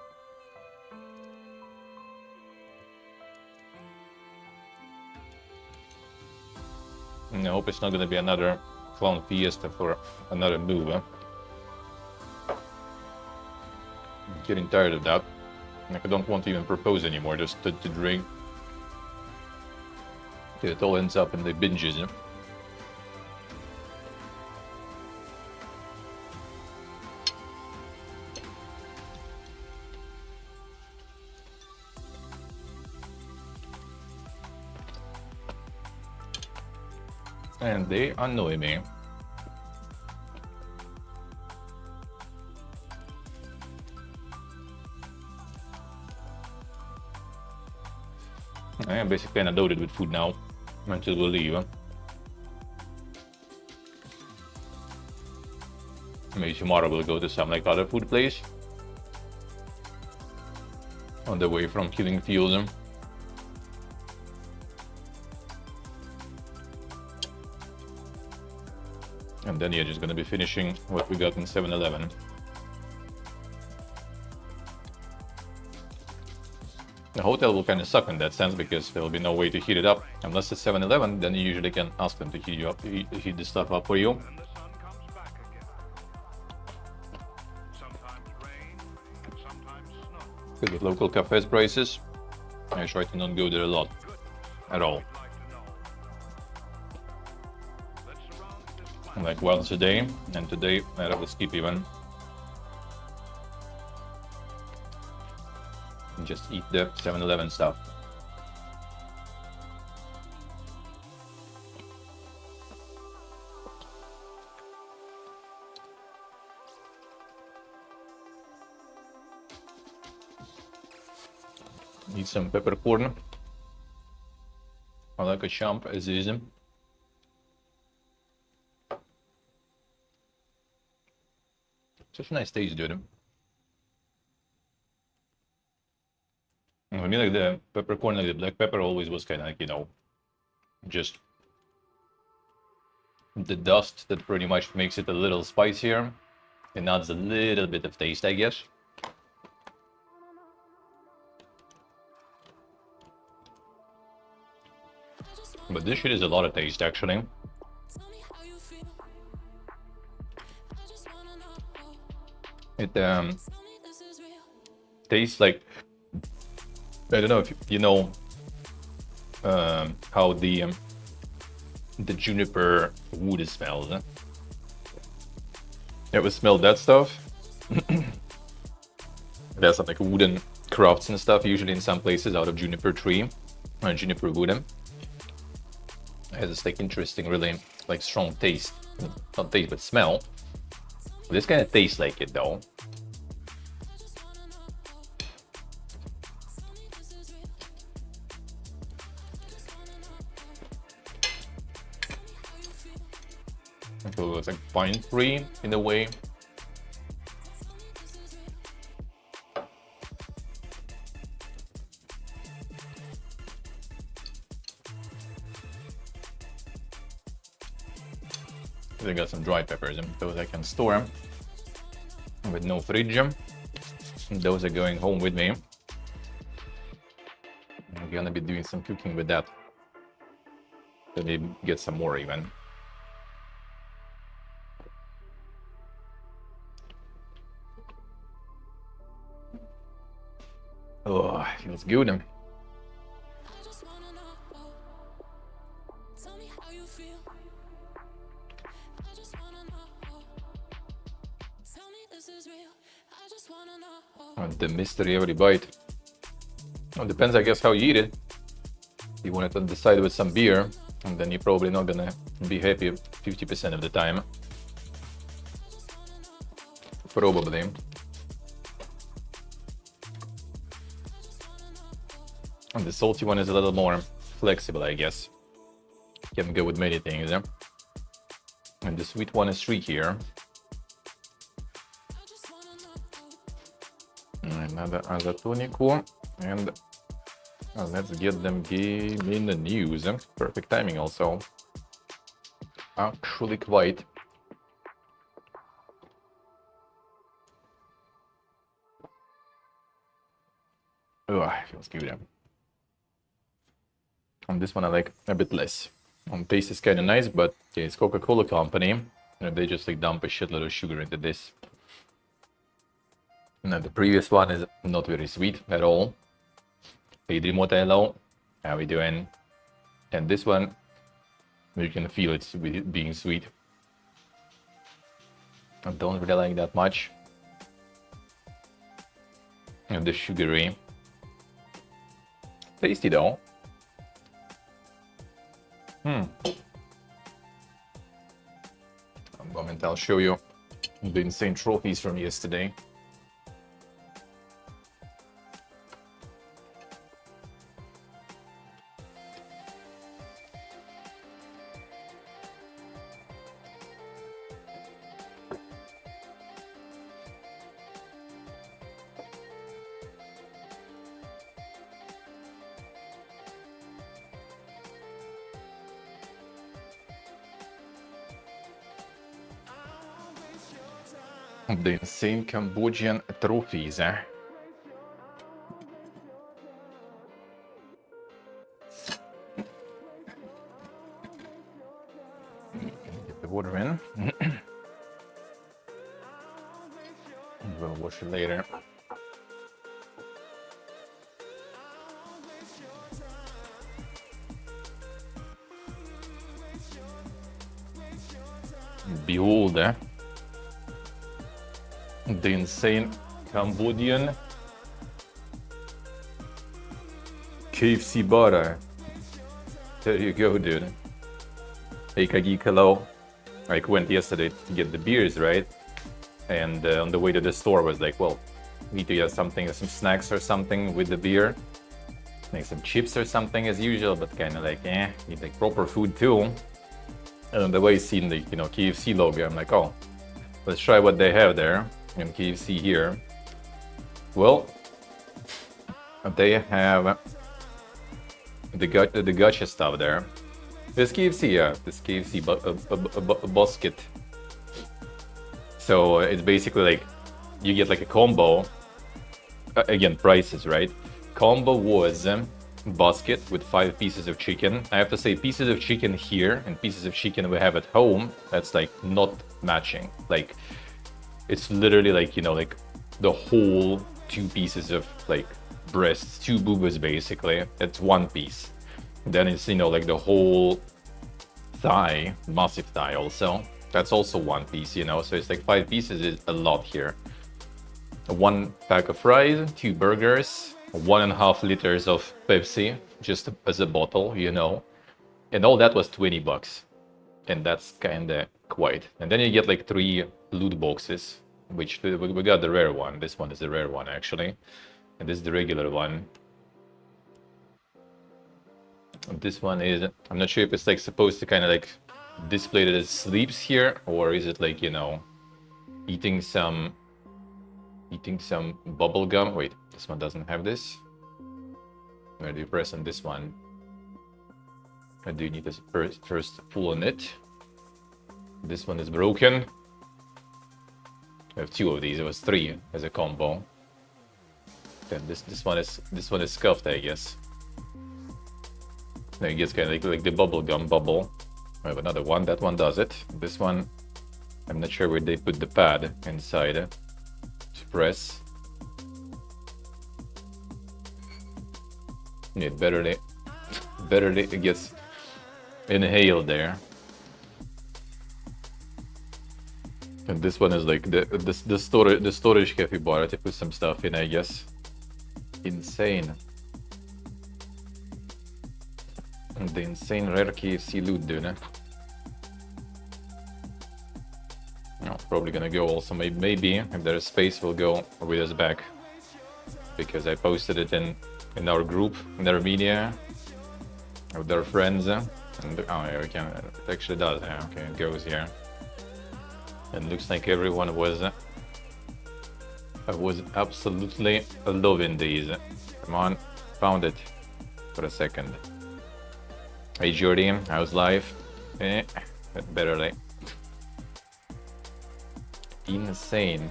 B: I hope it's not going to be another clown fiesta for another move. Huh? I'm getting tired of that. Like, I don't want to even propose anymore, just to drink. It all ends up in the binges. Huh? And they annoy me. I am basically kind of loaded with food now until we leave. Maybe tomorrow we'll go to some like other food place on the way from Killing Field. And then you're just gonna be finishing what we got in 7-Eleven. The hotel will kind of suck in that sense because there will be no way to heat it up. Unless it's 7-Eleven, then you usually can ask them to heat you up, heat the stuff up for you. Because with local cafes prices, I try to not go there a lot at all. Like once a day, and today I'd rather skip even. And just eat the 7-Eleven stuff. Eat some peppercorn. I like a champ as is. Such a nice taste, dude. And for me, like the peppercorn, like the black pepper always was kind of like, you know, just the dust that pretty much makes it a little spicier. It adds a little bit of taste, I guess. But this shit is a lot of taste, actually. It tastes like, I don't know if you know how the juniper wood smells. Huh? You ever smelled that stuff? There's some like wooden crafts and stuff, usually in some places out of juniper tree or juniper wood. It has this like interesting, really like strong taste. Not taste, but smell. This kind of tastes like it though. So it's like pine tree in a way. I got some dried peppers, and those I can store with no fridge. And those are going home with me. I'm gonna be doing some cooking with that. Maybe get some more even. Oh, it feels good. The mystery every bite. Well, depends, I guess, how you eat it. You want it to decide with some beer, and then you're probably not gonna be happy 50% of the time. Probably. And the salty one is a little more flexible, I guess. Can go with many things. Yeah? And the sweet one is streakier. Another azatonico, and let's get them game in the news. Perfect timing also. Actually quite. Oh, it feels good. On this one I like a bit less. On taste is kind of nice, but okay, it's Coca-Cola company. And they just like dump a shitload of sugar into this. Now the previous one is not very sweet at all. Adri Motello, how we doing? And this one, you can feel it's being sweet. I don't really like that much. And the sugary. Tasty though. A moment, I'll show you the insane trophies from yesterday. The insane Cambodian trophies, eh? Get the water in. We'll wash it later. Behold, the insane Cambodian KFC bar. There you go, dude. Hey, Kagi, hello. I went yesterday to get the beers, right? And on the way to the store was like, well, need to get something, some snacks or something with the beer. Like some chips or something as usual, but kind of like, need like proper food too. And on the way, seeing the KFC logo, I'm like, oh, let's try what they have there in KFC here. Well, they have the gacha stuff there. This KFC, yeah, this KFC basket. So it's basically like you get like a combo. Again, prices, right? Combo was basket with 5 pieces of chicken. I have to say, pieces of chicken here and pieces of chicken we have at home, that's like not matching. Like it's literally like, like the whole 2 pieces of like breasts, 2 boobas basically. That's 1 piece. Then it's, like the whole thigh, massive thigh also. That's also 1 piece, so it's like 5 pieces is a lot here. 1 pack of fries, 2 burgers, 1.5 liters of Pepsi, just as a bottle, And all that was 20 bucks. And that's kinda quite. And then you get like 3 loot boxes, which we got the rare one. This one is the rare one actually. And this is the regular one. This one is, I'm not sure if it's like supposed to kind of like display that it sleeps here, or is it like, eating some bubble gum. Wait, this one doesn't have this. Where do you press on this one? I do need to first pull on it. This one is broken. I have 2 of these. It was 3 as a combo. Then this one is scuffed, I guess. Then it gets kind of like the bubble gum bubble. I have another one. That one does it. This one, I'm not sure where they put the pad inside to press. It barely gets inhaled there. And this one is like the storage capybara to put some stuff in, I guess. Insane. And the insane rare KFC loot, dude. No, probably gonna go also. Maybe if there's space, we'll go with us back, because I posted it in our group in Armenia with our friends. And oh yeah, we can. It actually does. Yeah, okay, it goes here. It looks like everyone was absolutely loving these. Come on, found it for a second. Hey Jordy, how's life? Barely. Insane.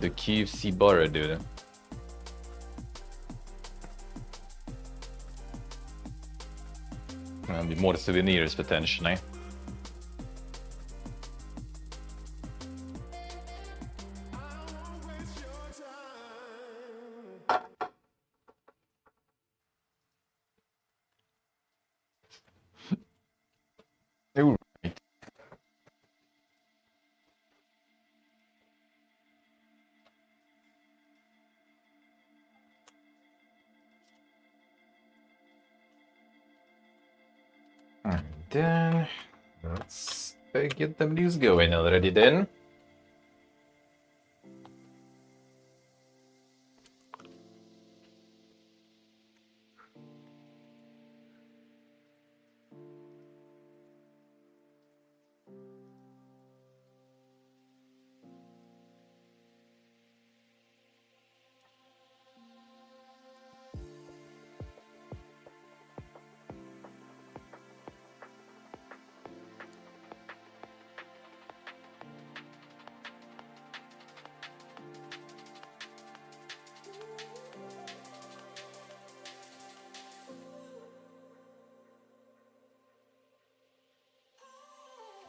B: The KFC bar, dude. And be more souvenirs potentially. Alright. And then let's get the news going already then.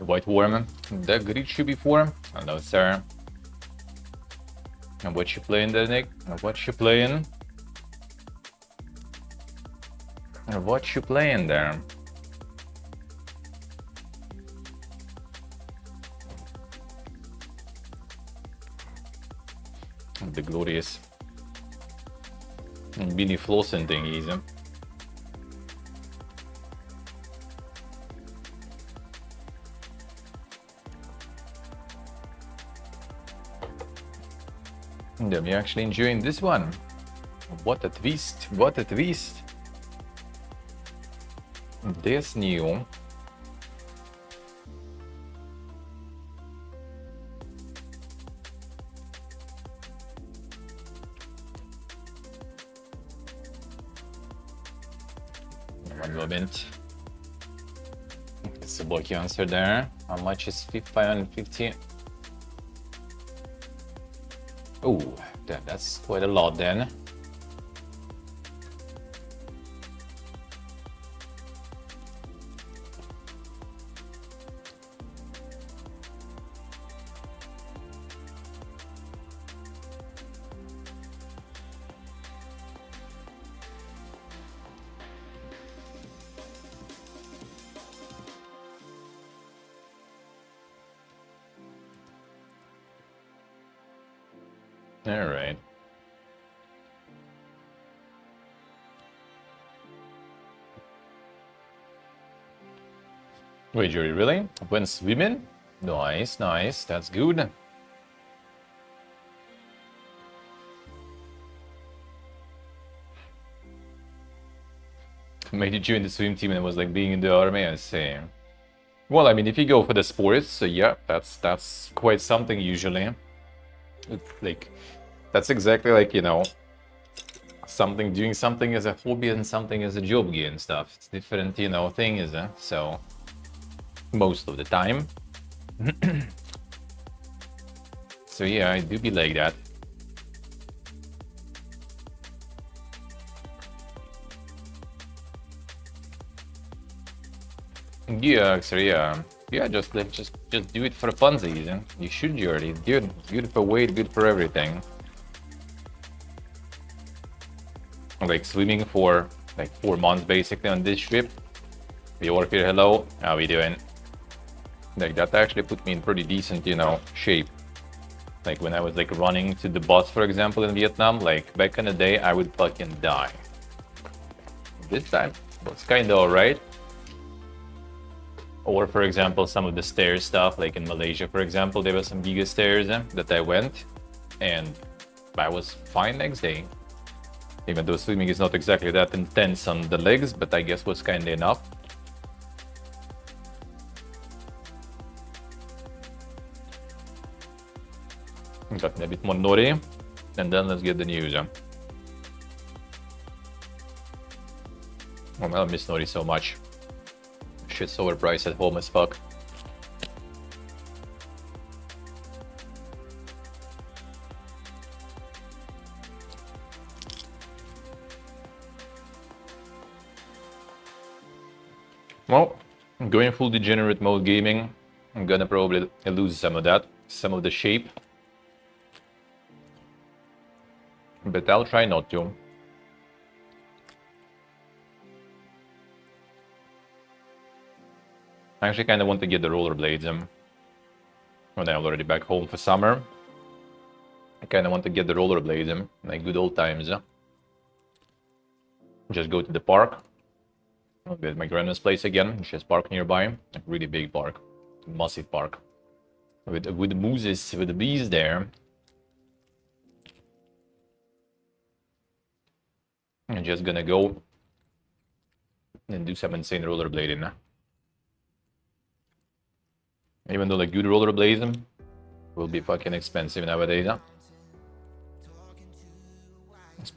B: White Worm, that greet you before? Hello, sir. And what you playing there, Nick? And what you playing? And what you playing there? The glorious Beanie Flossen thingies. And I'm actually enjoying this one. What a twist! What a twist! This new. One moment. It's a block answer there. How much is 550? Oh, that's quite a lot then. All right. Wait, Jerry, really? Went swimming? Nice, nice. That's good. Made you join the swim team and it was like being in the army, I see. Well, I mean, if you go for the sports, so yeah, that's quite something usually. It's like, that's exactly like, you know, doing something as a hobby and something as a job and stuff. It's different, you know, thing, is it? So, most of the time. So yeah, I do be like that. Yeah, actually, yeah, just do it for funsies. You should, Jordy. Good for weight, good for everything. Like swimming for like 4 months basically on this trip. York here, hello. How we doing? Like that actually put me in pretty decent, you know, shape. Like when I was like running to the bus, for example, in Vietnam, like back in the day, I would fucking die. This time, was kind of alright. Or for example, some of the stairs stuff, like in Malaysia, for example, there were some giga stairs that I went, and I was fine next day. Even though swimming is not exactly that intense on the legs, but I guess was kind of enough. Got me a bit more naughty, and then let's get the news. Oh, I miss naughty so much. Shit's overpriced at home as fuck. Well, going full degenerate mode gaming, I'm gonna probably lose some of that, some of the shape. But I'll try not to. I actually kind of want to get the rollerblades when I'm already back home for summer. I kind of want to get the rollerblades like good old times. Just go to the park. I'll be at my grandma's place again. She has park nearby. A really big park. Massive park. With the mooses, with the bees there. I'm just gonna go and do some insane rollerblading. Even though the good rollerblades will be fucking expensive nowadays.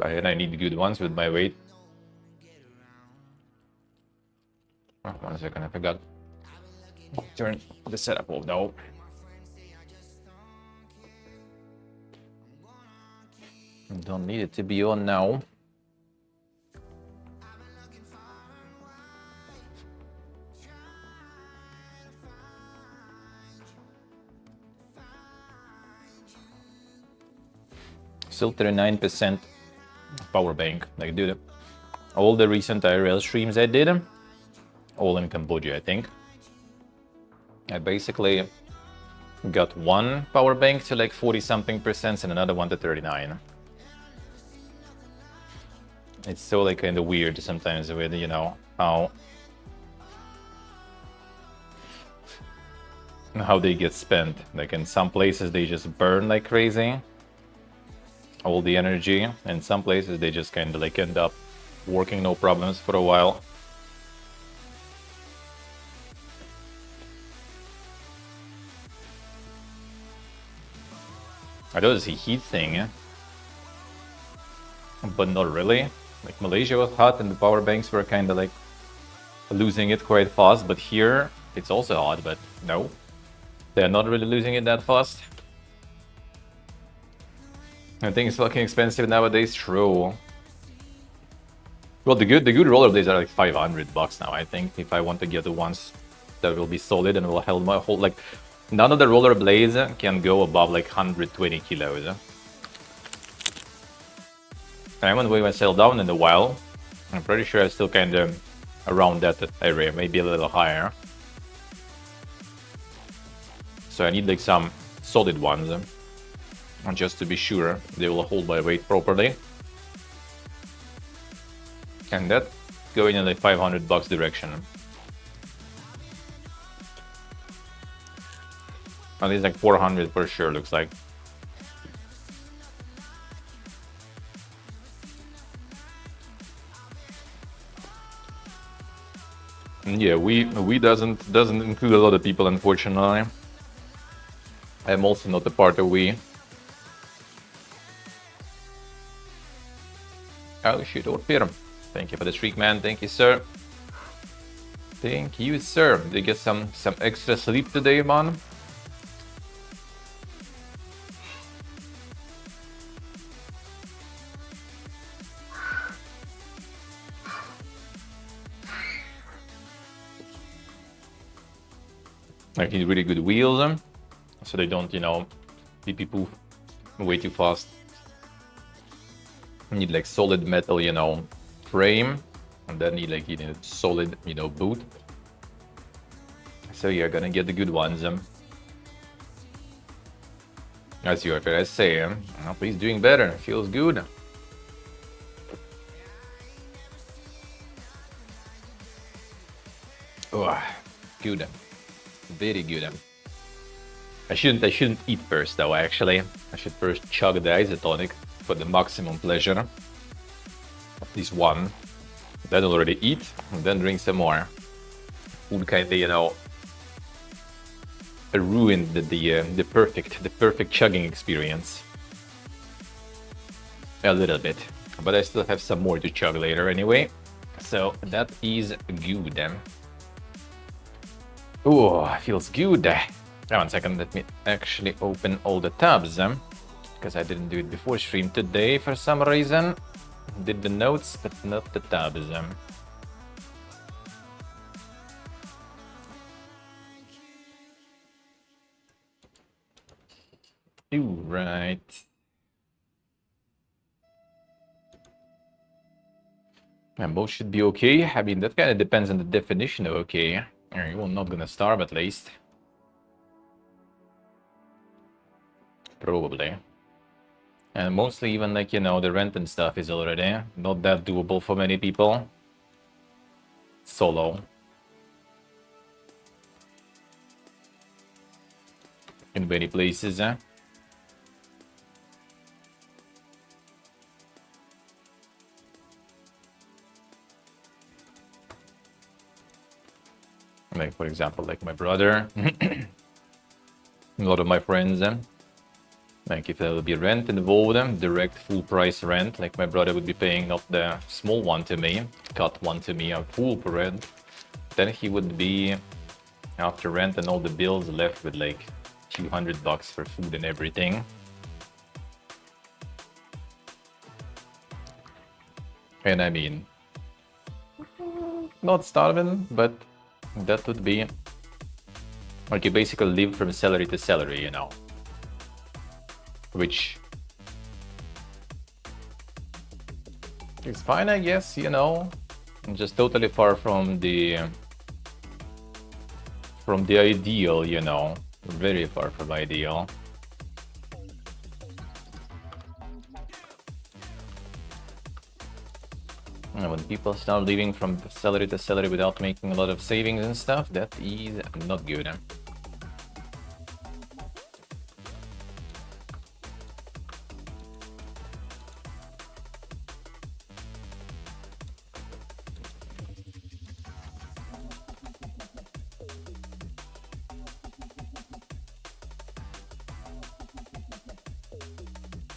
B: And I need the good ones with my weight. Oh, 1 second, I forgot. Turn the setup off now. Don't need it to be on now. Still 39% power bank. Like, dude, all the recent IRL streams I did, all in Cambodia, I think, I basically got one power bank to like 40 something percent and another one to 39. It's so like kind of weird sometimes with, you know, how they get spent. Like in some places they just burn like crazy, all the energy, and some places they just kind of like end up working no problems for a while. I thought it's a heat thing, but not really. Like Malaysia was hot and the power banks were kind of like losing it quite fast, but here it's also hot, but no, they're not really losing it that fast. I think it's fucking expensive nowadays. True. Well, the good rollerblades are like $500 now. I think if I want to get the ones that will be solid and will hold my whole, like, none of the rollerblades can go above like 120 kilos. I haven't weighed myself down in a while. I'm pretty sure I'm still kind of around that area, maybe a little higher. So I need like some solid ones, just to be sure they will hold my weight properly. And that going in like $500 direction. At least like 400 for sure, looks like. Yeah, we doesn't include a lot of people, unfortunately. I'm also not a part of we. Oh shit, Orpir. Thank you for the streak, man. Thank you, sir. Thank you, sir. Did you get some extra sleep today, man? Like, need really good wheels, so they don't, you know, pee-poo way too fast. You need like solid metal, you know, frame, and then you need a solid, you know, boot. So you're gonna get the good ones. As you heard I say, oh, he's doing better. Feels good. Oh, good. Very good. I shouldn't eat first though, actually. I should first chug the isotonic for the maximum pleasure. At least one. Then already eat, and then drink some more. Would kind of, you know, ruin the perfect chugging experience. A little bit. But I still have some more to chug later anyway. So that is good. Oh, feels good. Oh, 1 second, let me actually open all the tabs, because I didn't do it before stream today for some reason. Did the notes, but not the tabs. Ooh, right. And both should be okay. I mean, that kind of depends on the definition of okay. You're not gonna starve at least. Probably. And mostly even like, you know, the rent and stuff is already not that doable for many people. Solo. In many places, Like, for example, like my brother. A lot of my friends, like if there will be rent involved, direct full price rent, like my brother would be paying not the small one to me, cut one to me, a full rent, then he would be, after rent and all the bills, left with like $200 for food and everything. And I mean, not starving, but that would be like you basically live from salary to salary, you know. Which It's fine, I guess, you know. I'm just totally far from the ideal, you know. Very far from ideal. And when people start living from salary to salary without making a lot of savings and stuff, that is not good.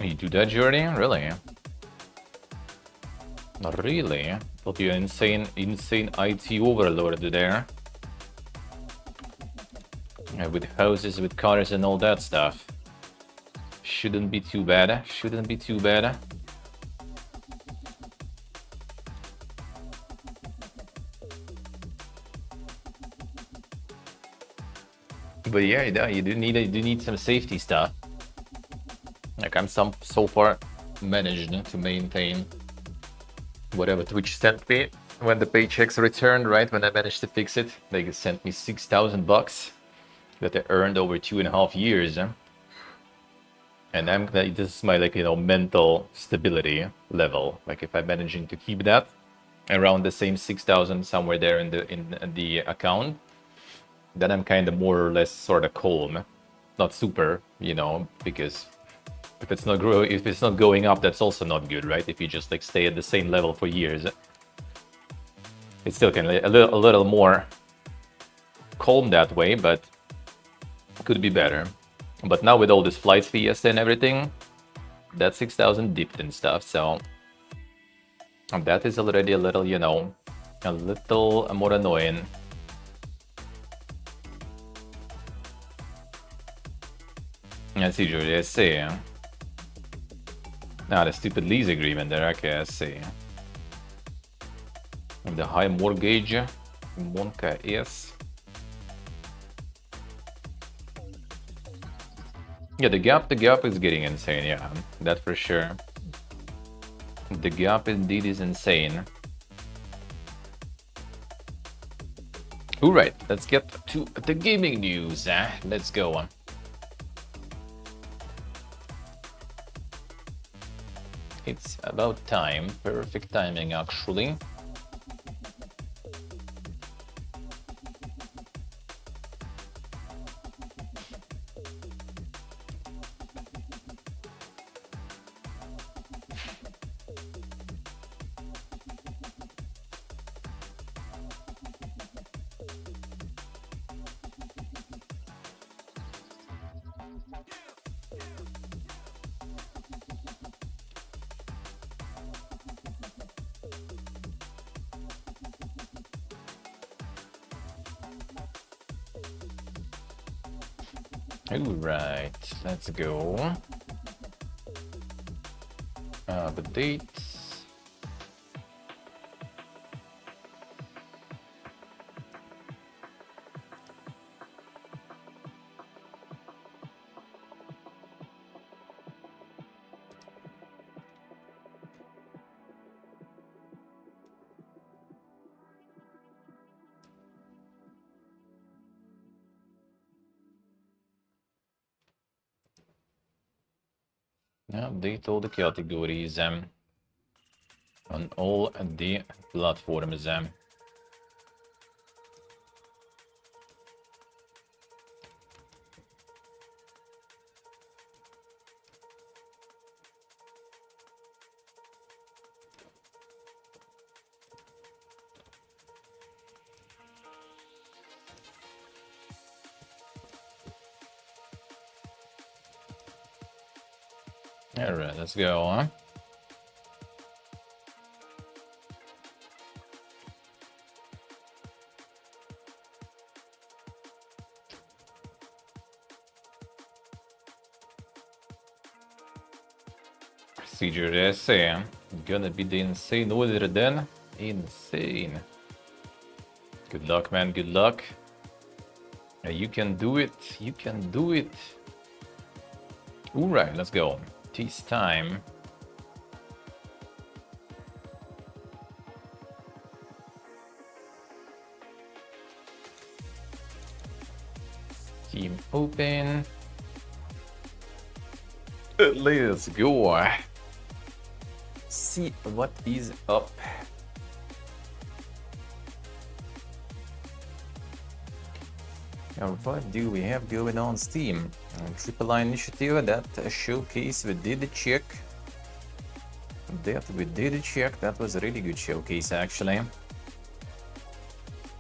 B: You do that journey? Really? Not really. Thought you're insane IT overload there. Yeah, with houses, with cars and all that stuff. Shouldn't be too bad. Shouldn't be too bad. But yeah, you do need some safety stuff. Like I'm so far managed to maintain whatever Twitch sent me when the paychecks returned, right? When I managed to fix it, they sent me $6,000 that I earned over 2.5 years. And this is my, like, you know, mental stability level. Like if I'm managing to keep that around the same 6,000 somewhere there in the account, then I'm kind of more or less sort of calm. Not super, you know, because if it's not going up, that's also not good, right? If you just like stay at the same level for years, it's still kind of a little more calm that way, but could be better. But now with all this flight fees and everything, that 6,000 dipped and stuff, so that is already a little, you know, a little more annoying. I see, George, I see. Ah, the stupid lease agreement there, okay, I see. And the high mortgage, Monka is. Yeah, the gap is getting insane, yeah, that for sure. The gap indeed is insane. Alright, let's get to the gaming news, let's go. It's about time, perfect timing actually. Alright, let's go. The dates. Update all the categories on all the platforms. Alright, let's go. Procedure SA. Gonna be the insane order then. Insane. Good luck, man. Good luck. You can do it. You can do it. Alright, let's go. Tis time. Steam open. Let's go. See what is up. Now, what do we have going on Steam? Triple Line Initiative, that showcase we did check. That was a really good showcase actually.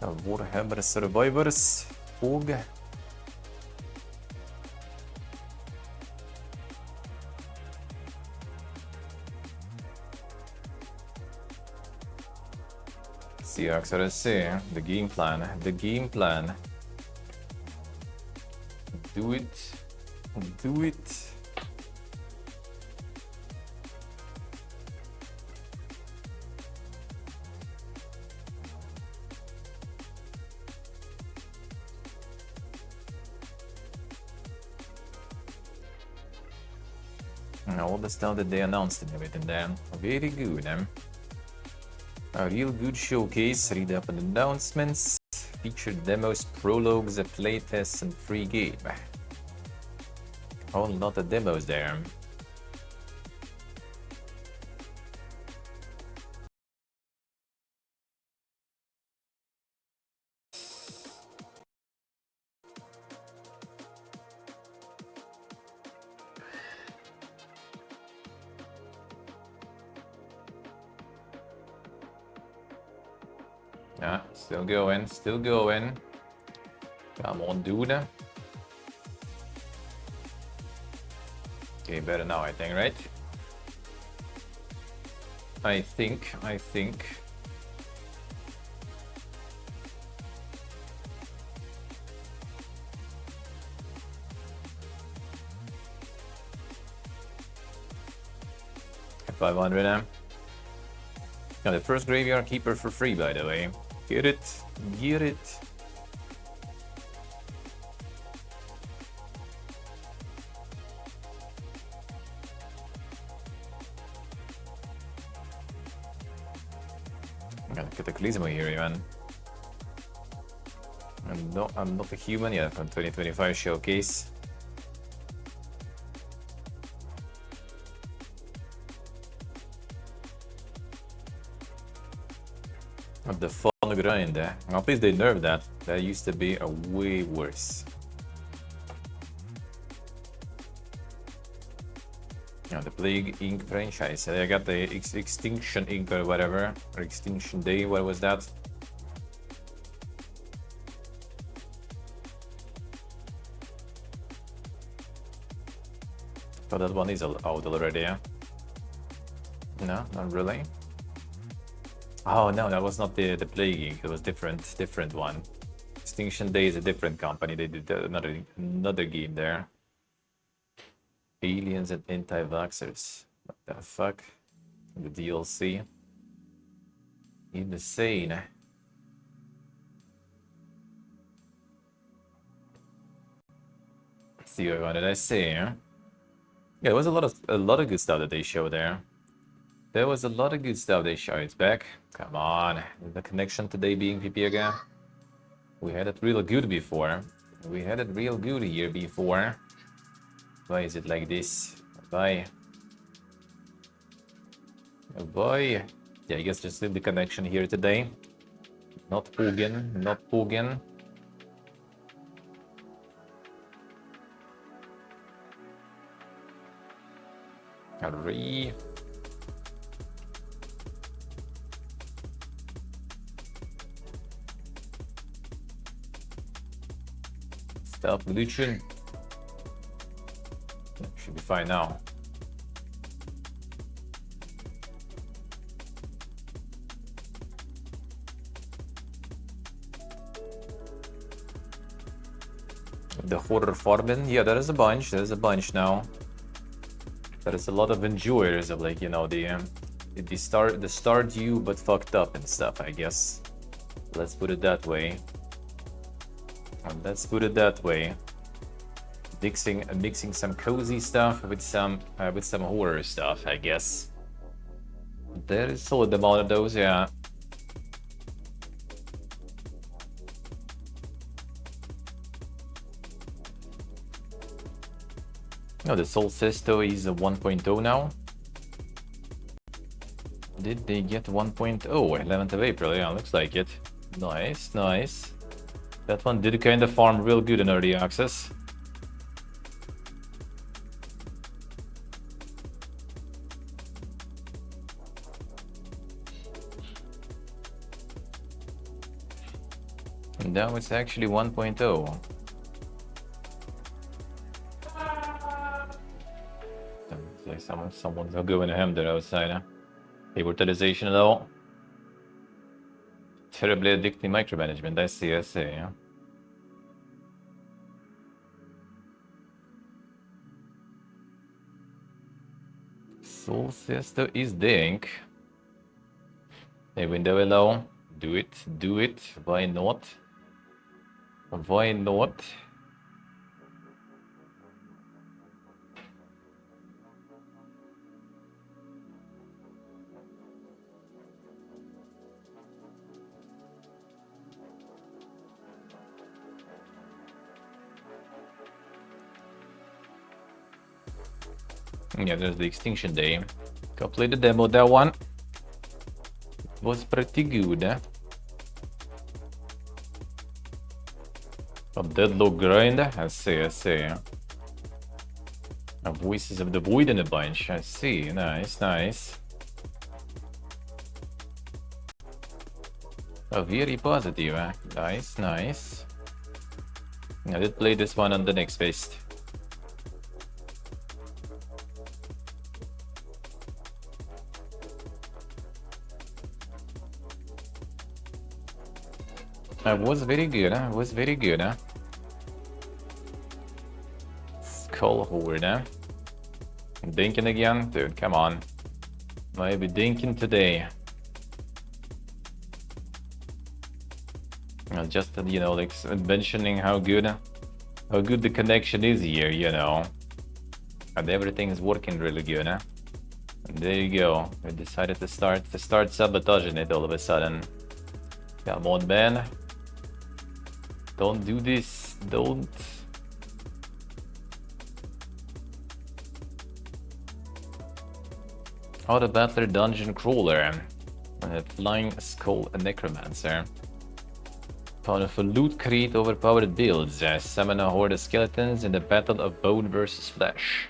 B: Warhammer Survivors, OG. CXRSC, the game plan. Do it. All the stuff that they announced and everything there. Very good. A real good showcase. Read up on announcements. Featured demos, prologues, playtests, and free game. Whole lot of demos there. Yeah, still going. Come on, dude. Okay, better now, I think, right? I think. $500 now. Now the first graveyard keeper for free, by the way. Get it. I got a Cataclysm here, man. I'm not a human yet from 2025 showcase. The fun grind, at least they nerfed that. That used to be a way worse. Now the Plague Inc. franchise. I got the Extinction Inc. or whatever, or Extinction Day. What was that? Oh, that one is out already. Yeah? No, not really. Oh no, that was not the Plague Inc. It was different one. Extinction Day is a different company. They did another game there. Aliens and anti-vaxxers. What the fuck? The DLC. Insane. Let's see what did I say? Huh? Yeah, there was a lot of good stuff that they showed there. There was a lot of good stuff they showed. It's back. Come on. The connection today being PP again. We had it real good before. We had it real good here before. Why is it like this? Bye. Oh boy. Yeah, I guess just the connection here today. Not Puggin. Hurry. Stop glitching. Should be fine now. The horror farming, yeah, there's a bunch now. There is a lot of enjoyers of, like, you know, the Stardew but fucked up and stuff, I guess. Let's put it that way. Mixing some cozy stuff with some horror stuff, I guess. There is a solid amount of those, yeah. Oh, the solstice is a 1.0 now. Did they get 1.0? 11th of April, yeah, looks like it. Nice, nice. That one did kind of farm real good in early access. And now it's actually 1.0. Looks like someone's going ham there outside, huh? Immortalization though. Terribly addicting micromanagement, I see, yeah. Soul Sister is dink. A window below. Do it. Why not? Why not? Yeah, there's the Extinction Day. Go play the demo, that one. Was pretty good, eh? A deadlock grind, I see. Voices of the Void in a bunch, I see. Nice. Very positive, eh? Nice. I did play this one on the next fest. I was very good, huh? Skull Horde, huh? Dinking again? Dude, come on. Maybe dinking today. Just, you know, like mentioning how good the connection is here, you know. And everything is working really good, huh? And there you go. We decided to start sabotaging it all of a sudden. Come on, man. Don't do this. Don't. Auto Battler Dungeon Crawler. Flying Skull Necromancer. Powerful loot, create overpowered builds. Summon a horde of skeletons in the battle of bone versus flesh.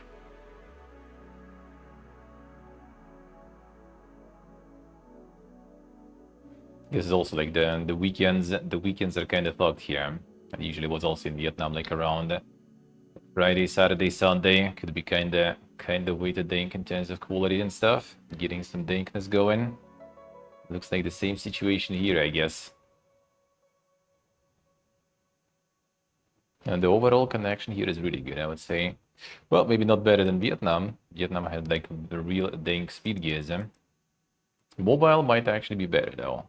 B: This is also like the weekends. The weekends are kind of fucked here. And usually was also in Vietnam, like around Friday, Saturday, Sunday. Could be kind of way to dink in terms of quality and stuff. Getting some dinkness going. Looks like the same situation here, I guess. And the overall connection here is really good, I would say. Well, maybe not better than Vietnam. Vietnam had like the real dink speed gears. Mobile might actually be better though.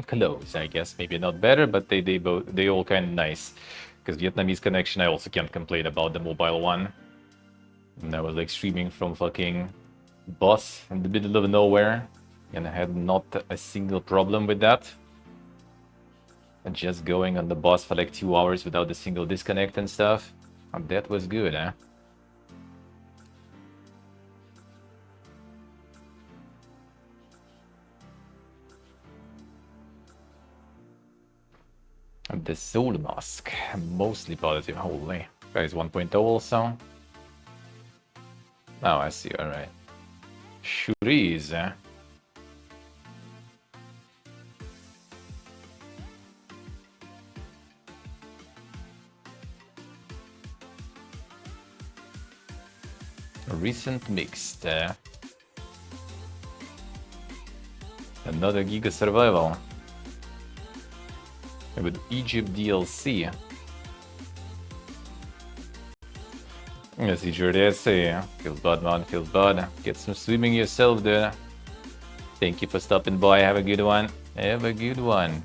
B: Close, I guess. Maybe not better, but they all kind of nice. Because Vietnamese connection, I also can't complain about the mobile one. And I was like streaming from fucking bus in the middle of nowhere, and I had not a single problem with that. And just going on the bus for like 2 hours without a single disconnect and stuff. And that was good, huh? The Soul Mask, mostly positive. Holy, guys, 1.0 also. Oh, I see. All right. Shuri's. Recent mixed. Another Giga Survival. With Egypt DLC. Yes, Egypt DLC. Feels bad, man. Feels bad. Get some swimming yourself, dude. Thank you for stopping by. Have a good one. Have a good one.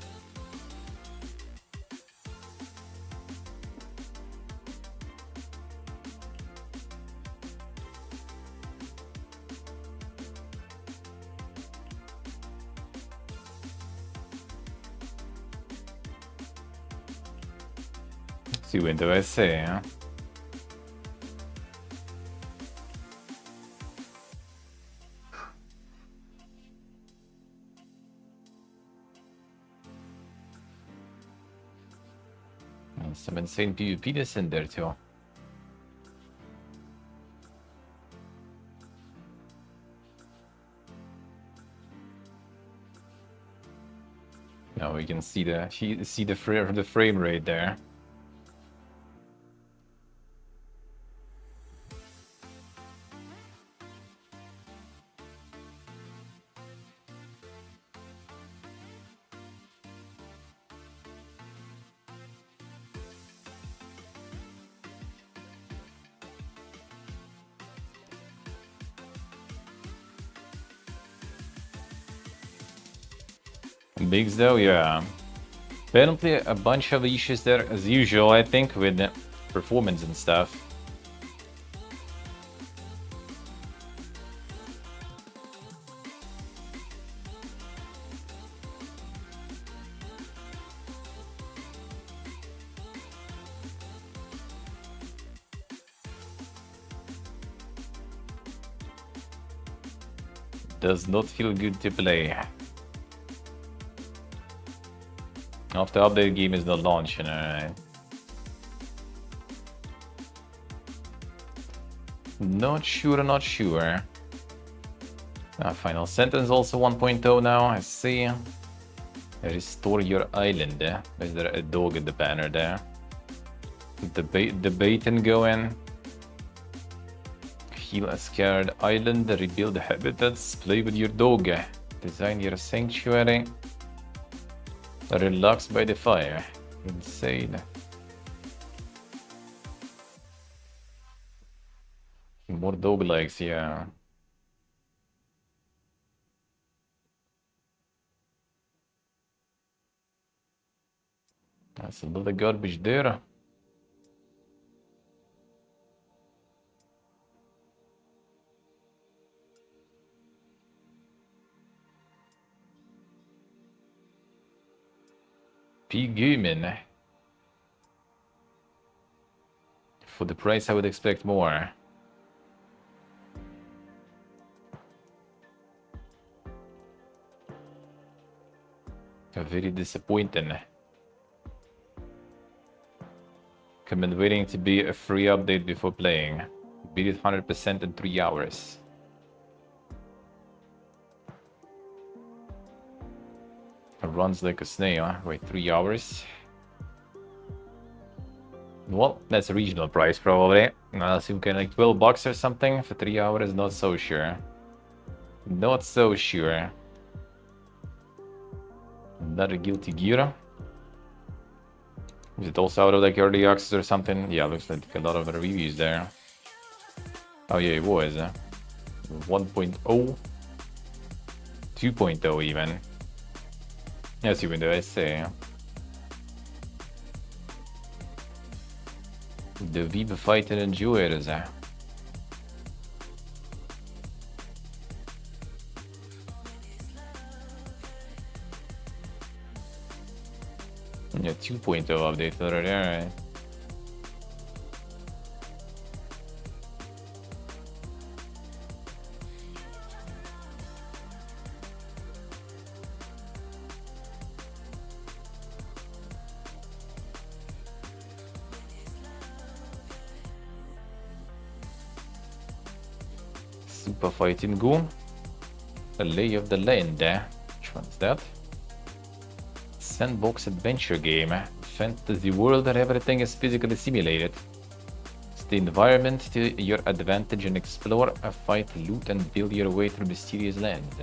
B: Si window SA, huh? Some insane PvP in there too. Now we can see the frame rate there. Bigs though, yeah. Apparently a bunch of issues there as usual, I think, with performance and stuff. Does not feel good to play. After update, game is not launching, alright. Not sure. Final sentence also 1.0 now, I see. Restore your island. Is there a dog in the banner there? Debating going. Heal a scared island, rebuild habitats, play with your dog. Design your sanctuary. Relax by the fire. Insane. More dog likes, yeah. That's a lot of garbage there. P-Gaming. For the price, I would expect more. Very disappointing. I've been waiting to be a free update before playing. Beat it 100% in 3 hours. It runs like a snail, huh? Wait, 3 hours? Well, that's a regional price probably. I'll assume kind of like $12 or something for 3 hours, not so sure. Not so sure. Another Guilty Gear. Is it also out of like early access or something? Yeah, looks like a lot of reviews there. Oh yeah, it was. 1.0. 2.0 even. Yes, even though I say. The Viva Fighter Enjoyers. Yeah, 2.0 update already, alright. Super Fighting Go. The Lay of the Land. Which one's that? Sandbox adventure game. Fantasy world where everything is physically simulated. It's the environment to your advantage and explore, fight, loot, and build your way through mysterious lands.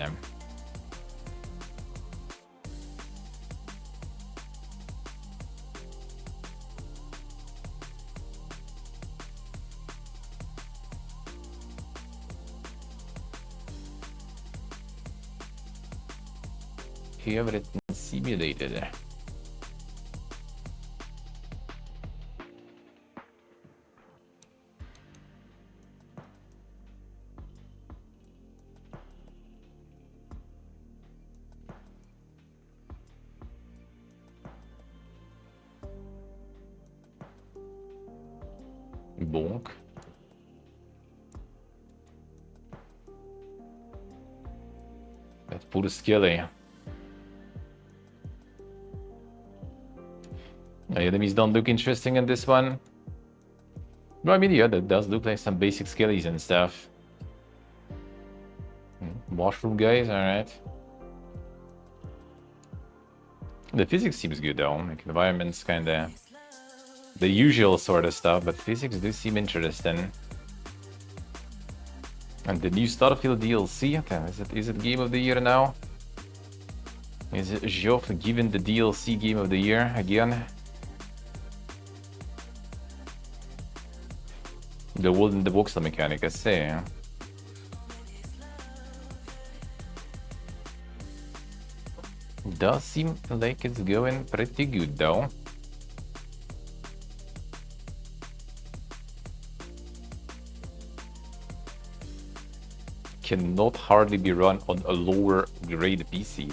B: Everything simulated. Bonk. That poor Skelly. Enemies don't look interesting in this one. No, I mean, yeah, that does look like some basic skellies and stuff. Mushroom guys, alright. The physics seems good though, like environment's kinda the usual sort of stuff, but physics do seem interesting. And the new Starfield DLC, is it Game of the Year now? Is it Geoff given the DLC Game of the Year again? The world in the voxel mechanic, I say. Does seem like it's going pretty good though. Cannot hardly be run on a lower grade PC.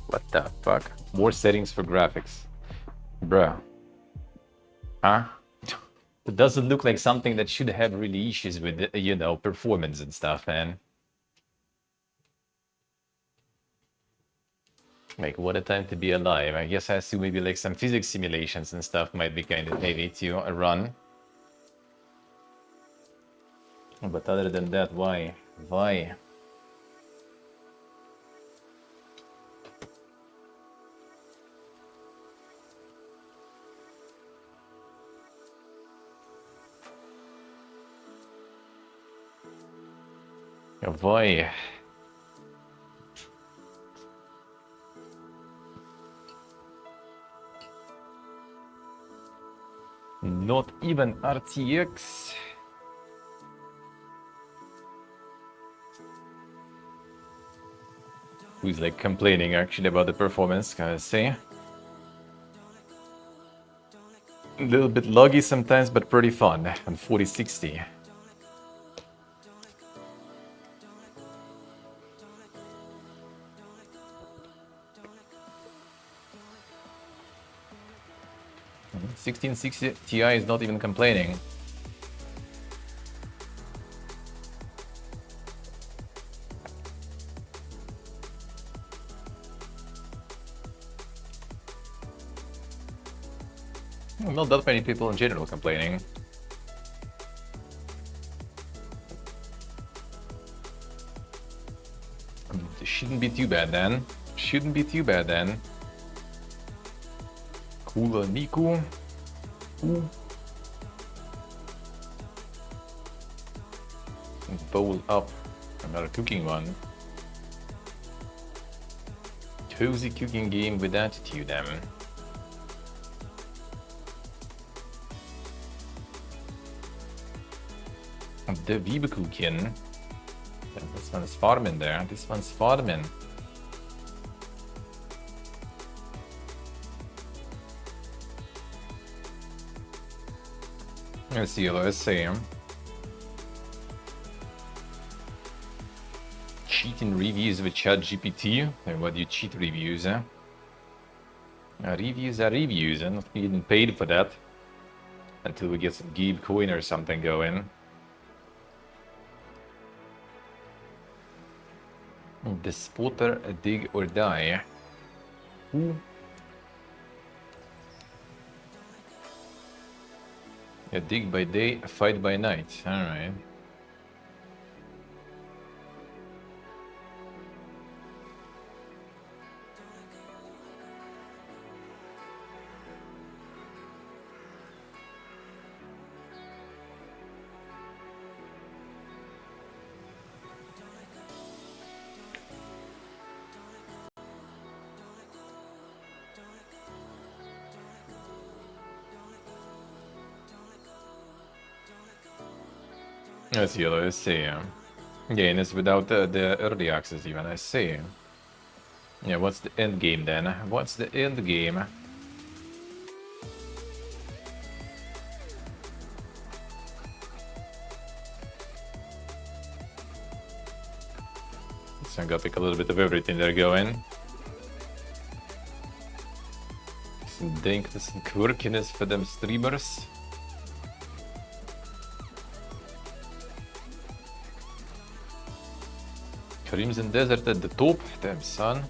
B: What the fuck? More settings for graphics. Bruh. Huh? It doesn't look like something that should have really issues with, you know, performance and stuff, man. Like, what a time to be alive. I guess I assume maybe like some physics simulations and stuff might be kind of heavy to run. But other than that, why? Why? Why? Not even RTX. Who's like complaining actually about the performance, can I say? A little bit laggy sometimes, but pretty fun on 4060. Mm-hmm. 1660 Ti is not even complaining. Not that many people in general complaining. Shouldn't be too bad then. Shouldn't be too bad then. Cool, Niku. Ooh. Bowl up. Another cooking one. Cozy cooking game with attitude, then. The Wiebekuchen. This one's farming there. This one's farming. Let's see. Cheating reviews with ChatGPT. And what do you cheat reviews, eh? Reviews are reviews, and not getting paid for that. Until we get some Gabe coin or something going. The spotter, dig or die. Ooh. A dig by day, a fight by night. Alright. Let's see. Yeah, and it's without the early access even, I see. Yeah, what's the end game then? What's the end game? So I got like a little bit of everything there going. Some dankness and quirkiness for them streamers. Crimson Desert at the top, damn son.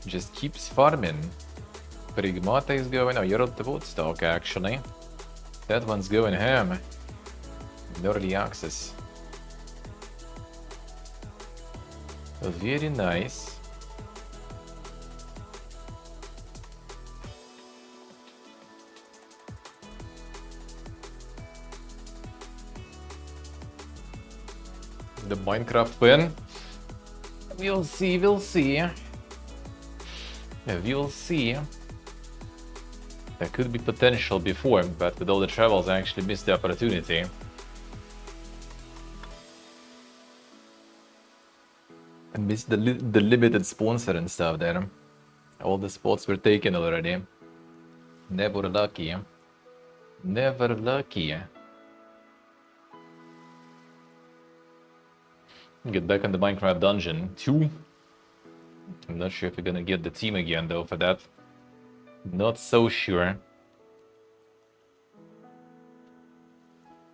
B: Just keeps farming. Prigmata is going. Oh, you're at the Woodstock actually. That one's going home. Early access. Very nice. The Minecraft win. We'll see, we'll see. We'll see. There could be potential before, but with all the travels I actually missed the opportunity. I missed the limited sponsor and stuff there. All the spots were taken already. Never lucky. Never lucky. Get back on the Minecraft dungeon 2. I'm not sure if we're gonna get the team again though for that. Not so sure.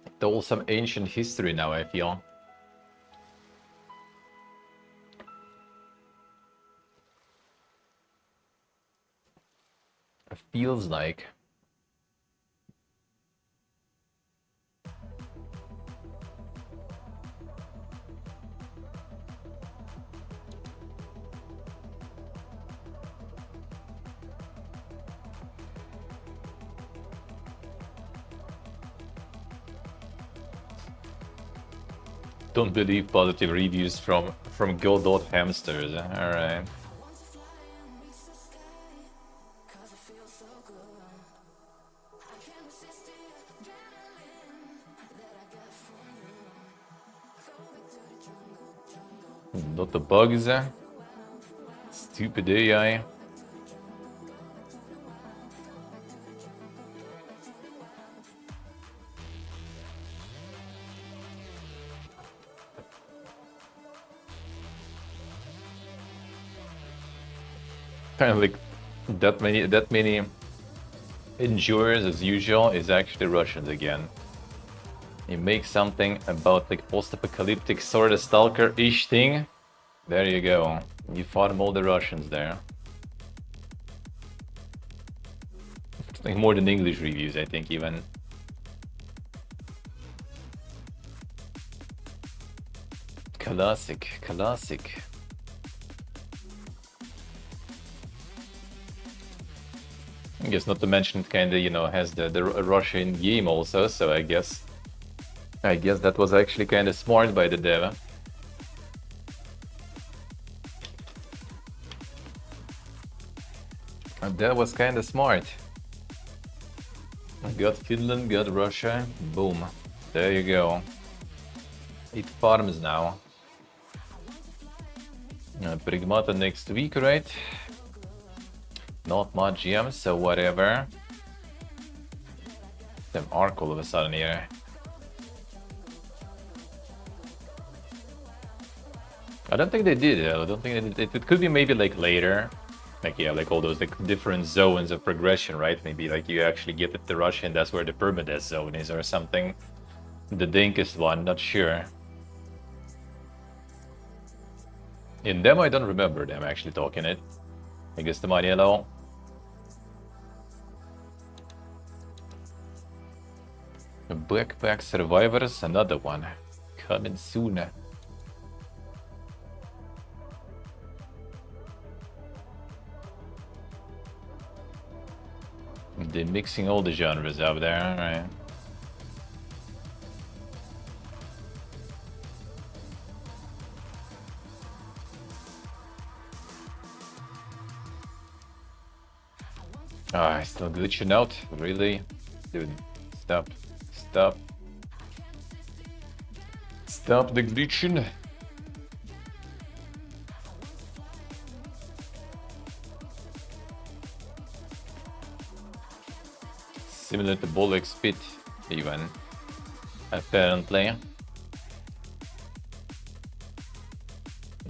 B: It's all some ancient history now, I feel. It feels like. Don't believe positive reviews from Go.Hamsters. Alright. Not the bugs. Stupid AI. Kind of like that many endurers as usual is actually Russians again. You make something about like post-apocalyptic sort of stalker-ish thing. There you go. You farm all the Russians there. It's like more than English reviews, I think, even. Classic, classic. I guess not to mention it kinda, you know, has the Russian game also, so I guess that was actually kinda smart by the dev. And that was kinda smart. Got Finland, got Russia, boom. There you go. 8 farms now. Prigmata next week, right? Not much gems, so whatever. Them arc all of a sudden here. I don't think they did. I don't think they did. It could be maybe like later. Like, yeah, like all those like different zones of progression, right? Maybe like you actually get it to Russia and that's where the permadeath zone is or something. The dankest one, not sure. In them, I don't remember them actually talking it. I guess the Maniello. Backpack Survivors, another one. Coming soon. They're mixing all the genres up there, alright. Ah, still glitching out? Really? Dude, stop. Stop. Stop the glitching. Similar to Bolek Spit, even. Apparently.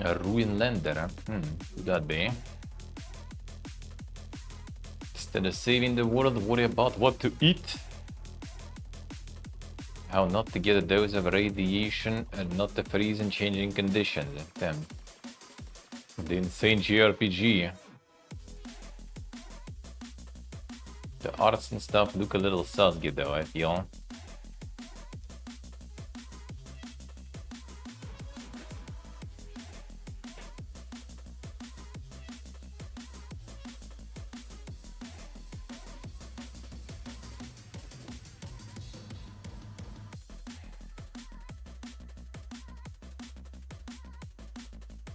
B: A Ruin Lander. Could that be? Instead of saving the world, worry about what to eat. How not to get a dose of radiation and not to freeze in changing conditions. Damn. The insane JRPG. arts and stuff look a little sulky though, I feel.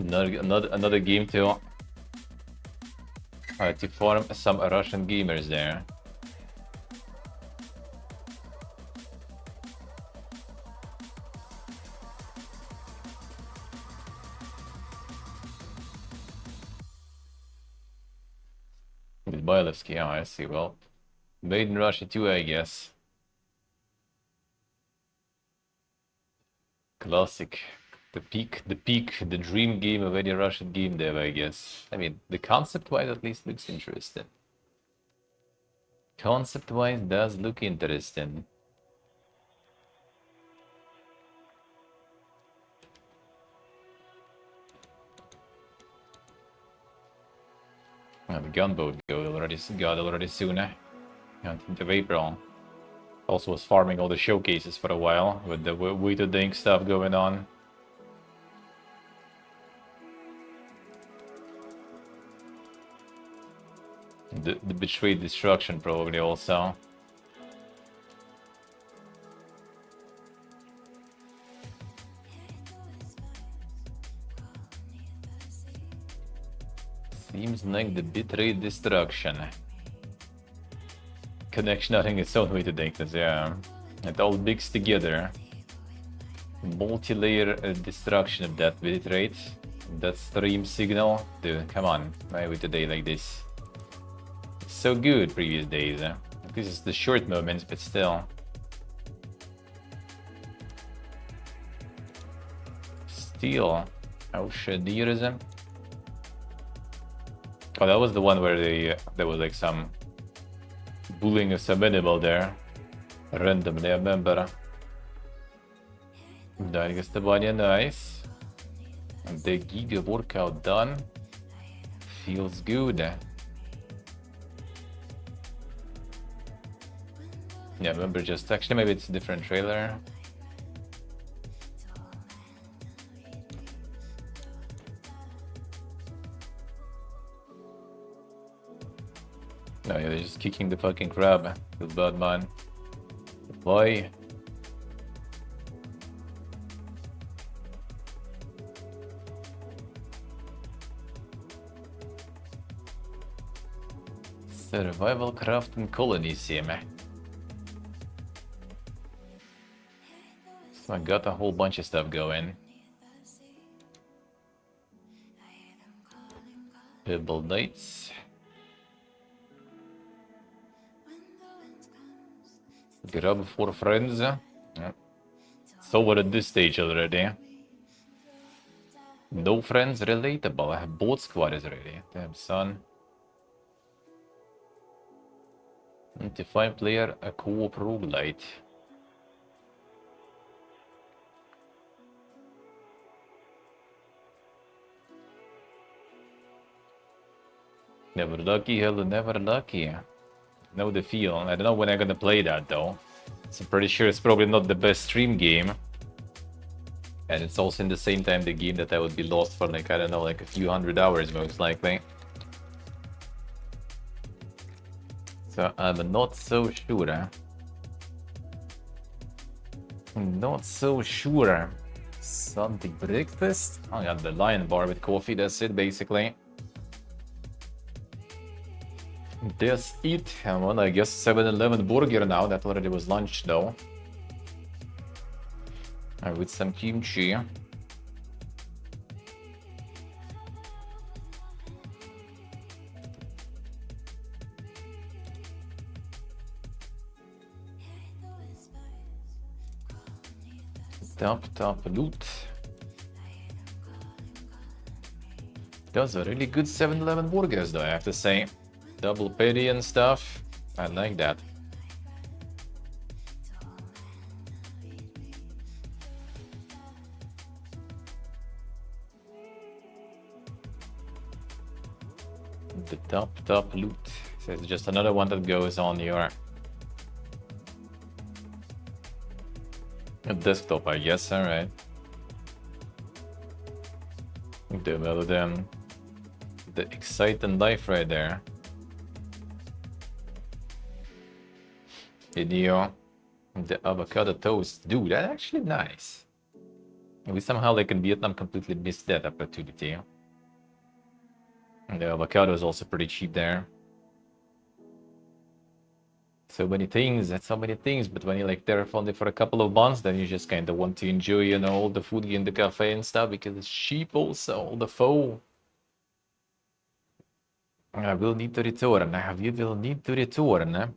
B: Another game to form some Russian gamers there. With Bylevsky, oh, I see. Well, made in Russia too, I guess. Classic. The peak, the dream game of any Russian game dev, I guess. I mean, the concept-wise at least looks interesting. Concept-wise does look interesting. Oh, the gunboat got already soon. Into April. Also was farming all the showcases for a while with the Wito Dink stuff going on. The Betrayed Destruction probably also. Seems like the Betrayed Destruction. Connection, I think its own way to think this, yeah. It all mixed together. Multi-layer destruction of that bitrate. That stream signal. Dude, come on. Why we today like this? So good previous days. This is the short moments, but still. Steel. Aushadierism. Oh, that was the one where there was like some bullying of some animal there. Randomly, I remember. Dying Esteban, nice. And the Giga workout done. Feels good. Yeah, remember just actually maybe it's a different trailer. No, yeah, they're just kicking the fucking crab. Feel bad, man. Why? Survival craft and colony sim. So I got a whole bunch of stuff going. Pebble Knights. Grab 4 friends. Yeah. It's over at this stage already. No friends relatable. Both squad is ready. Damn son. 25 player, a co-op roguelite. Never lucky, hell never lucky. Know the feel. I don't know when I'm gonna play that though. So I'm pretty sure it's probably not the best stream game. And it's also in the same time the game that I would be lost for like, I don't know, like a few hundred hours most likely. So I'm not so sure. Not so sure. Sunday breakfast? I got the Lion Bar with coffee, that's it basically. That's it. Well, I guess 7-Eleven burger now. That already was lunch though. With some kimchi. Top loot. Those are really good 7-Eleven burgers though, I have to say. Double patty and stuff. I like that. The top loot. So it's just another one that goes on your desktop, I guess. All right. Develop them. The exciting life right there. Video. The avocado toast. Dude, that's actually nice. We somehow, like in Vietnam, completely missed that opportunity. And the avocado is also pretty cheap there. So many things, that's so many things. But when you're like there only for a couple of months, then you just kind of want to enjoy, you know, all the food in the cafe and stuff because it's cheap also, all the pho. I will need to return. We will need to return.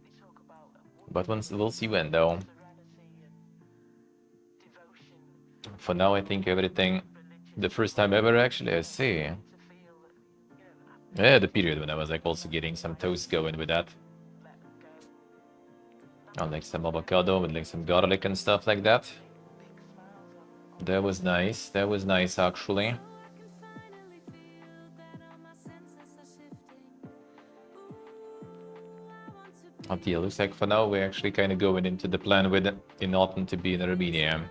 B: But once we'll see when though. For now, I think everything, the first time ever actually, I see. Yeah, the period when I was like also getting some toast going with that. On like some avocado with like some garlic and stuff like that. That was nice. That was nice actually. Yeah, looks like for now we're actually kind of going into the plan with in autumn to be in Armenia.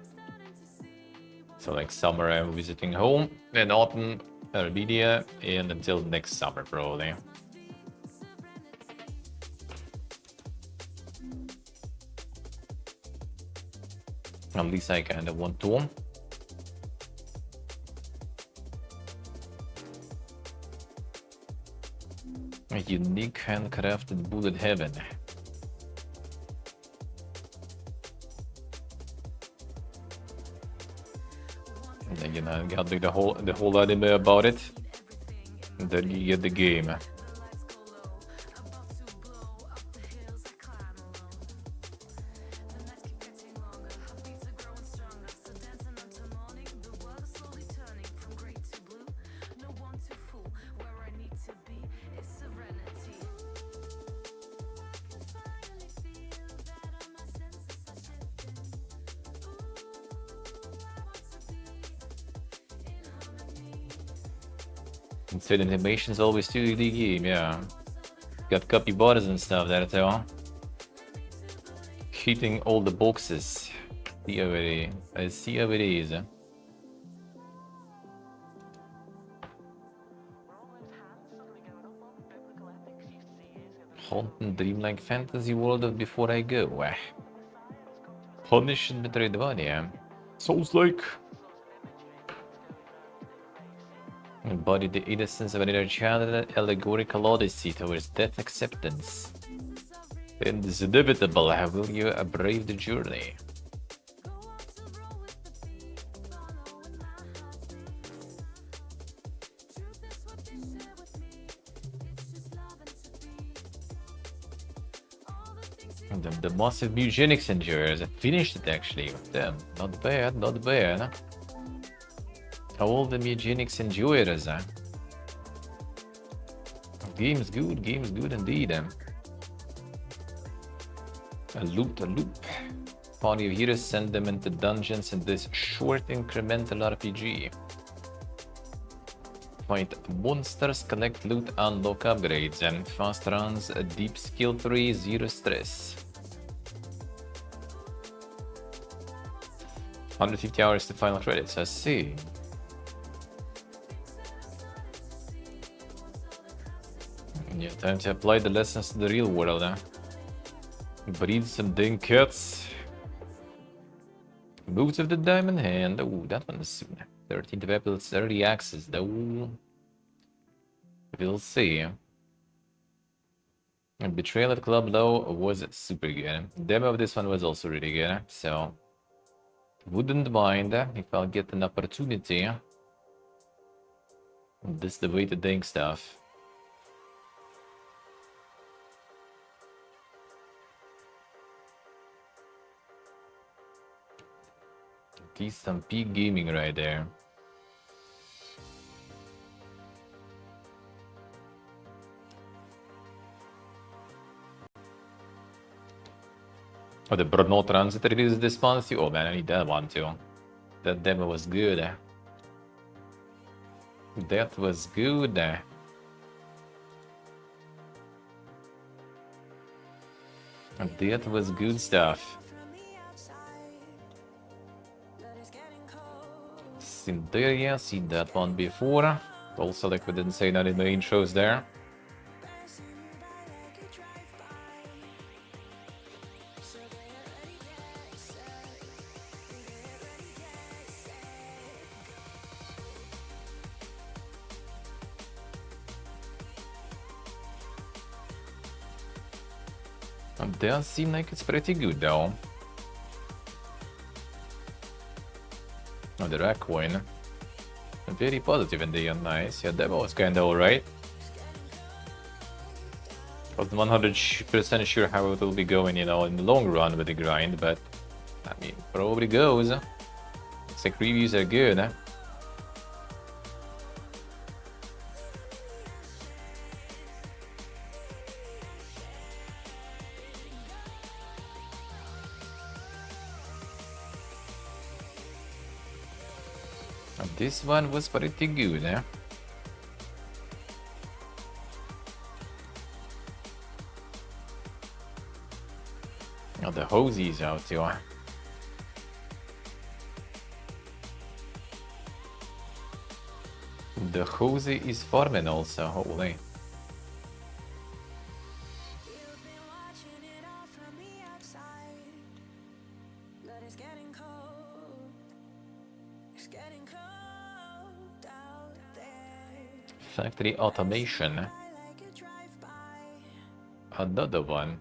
B: So like summer I'm visiting home, and autumn Armenia, and until next summer probably. At least I kind of want to. A unique handcrafted bullet heaven. And then, you know, you got like the whole anime about it. And then you get the game. So the animation's always 2D game, yeah. Got capybaras and stuff there too. Hitting all the boxes. I see how it is. Haunting dreamlike fantasy world of before I go. Punish and Metroidvania. Sounds like. Embody the innocence of an inner child, allegorical odyssey towards death acceptance. And it's inevitable, how will you brave the journey? And the massive eugenics endurers, I finished it actually with them. Not bad, not bad. All the eugenics enjoyers, game's good indeed. A loop. Party of heroes, send them into dungeons in this short incremental RPG. Fight monsters, collect loot, unlock upgrades, and fast runs, a deep skill tree, zero stress. 150 hours to final credits, I see. Yeah, time to apply the lessons to the real world, Breed some dang cats. Boots of the Diamond Hand. Oh, that one is soon. 13th of April, it's early access, though. We'll see. And Betrayal at Club Low was super good. Demo of this one was also really good, so wouldn't mind if I'll get an opportunity. This is the way to dang stuff. He's some peak gaming right there. Oh, the Brno Transit release this month. Oh man, I need that one too. That demo was good. That was good. That was good stuff. Syntheria, seen that one before. Also, like we didn't say that in the intros there. It does seem like it's pretty good though. Oh, the rack coin. Very positive in the end, nice. Yeah, that was kinda alright. Wasn't 100% sure how it will be going, you know, in the long run with the grind, but I mean, probably goes. Looks like reviews are good, huh? This one was pretty good, eh? Oh, the hosie's out too. The hosey is farming also, holy. Factory automation. Another one.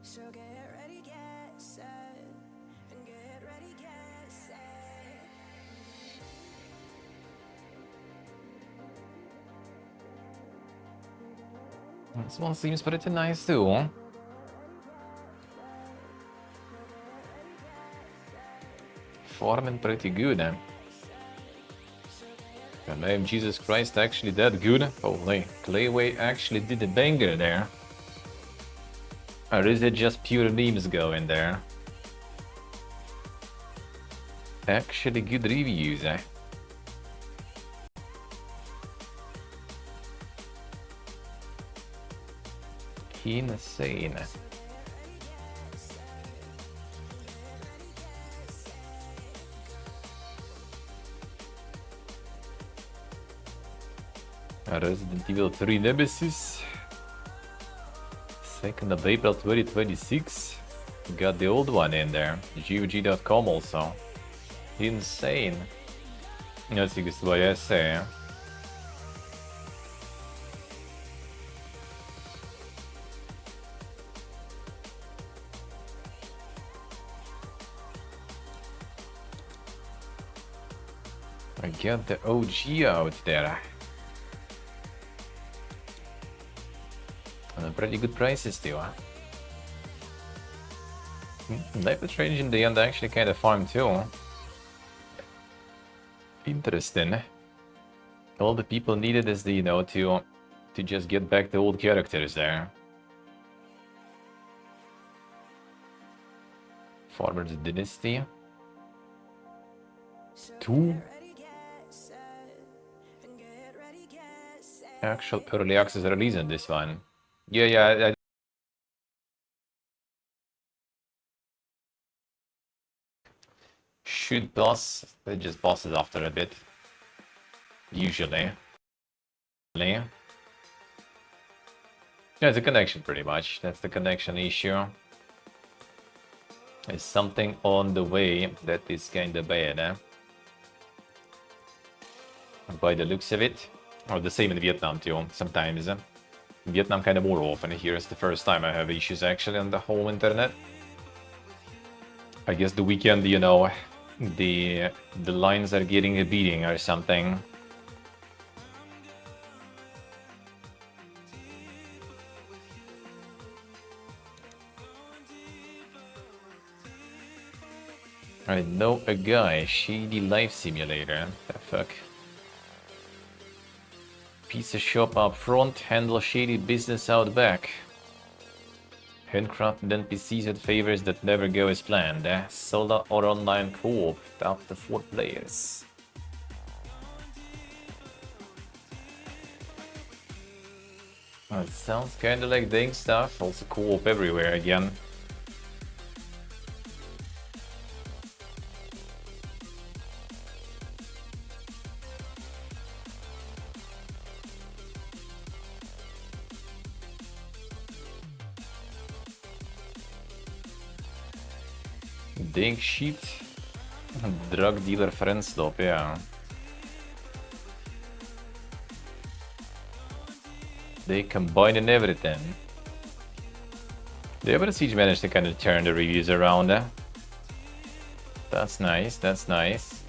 B: This one seems pretty nice too. Farming pretty good, eh? The name Jesus Christ actually that good? Holy, Clayway actually did a banger there. Or is it just pure memes going there? Actually good reviews, eh? Insane. Resident Evil 3 Nemesis. 2nd of April 2026. Got the old one in there. GOG.com also. Insane. That's what I say. I got the OG out there. And pretty good prices too, huh? Life range in the end actually kind of farm too. Interesting. All the people needed is the, you know, to just get back the old characters there. Farmer's Dynasty. 2. Actual early access release on this one. Yeah, should boss. It just bosses after a bit. Usually. Yeah, it's a connection pretty much. That's the connection issue. There's something on the way that is kinda bad, eh? By the looks of it. Or the same in Vietnam too, sometimes. Vietnam kind of more often. Here is the first time I have issues actually on the whole internet. I guess the weekend, you know, the lines are getting a beating or something. I know a guy, Shady Life Simulator. The fuck? Pizza shop up front, handle shady business out back. Handcrafted NPCs with favors that never go as planned. Solo or online co-op, up to 4 players. Well, it sounds kinda like Ding stuff, also co-op everywhere again. Dig sheet. Drug dealer friend stop, yeah. They combine in everything. The other siege managed to kind of turn the reviews around. That's nice, that's nice.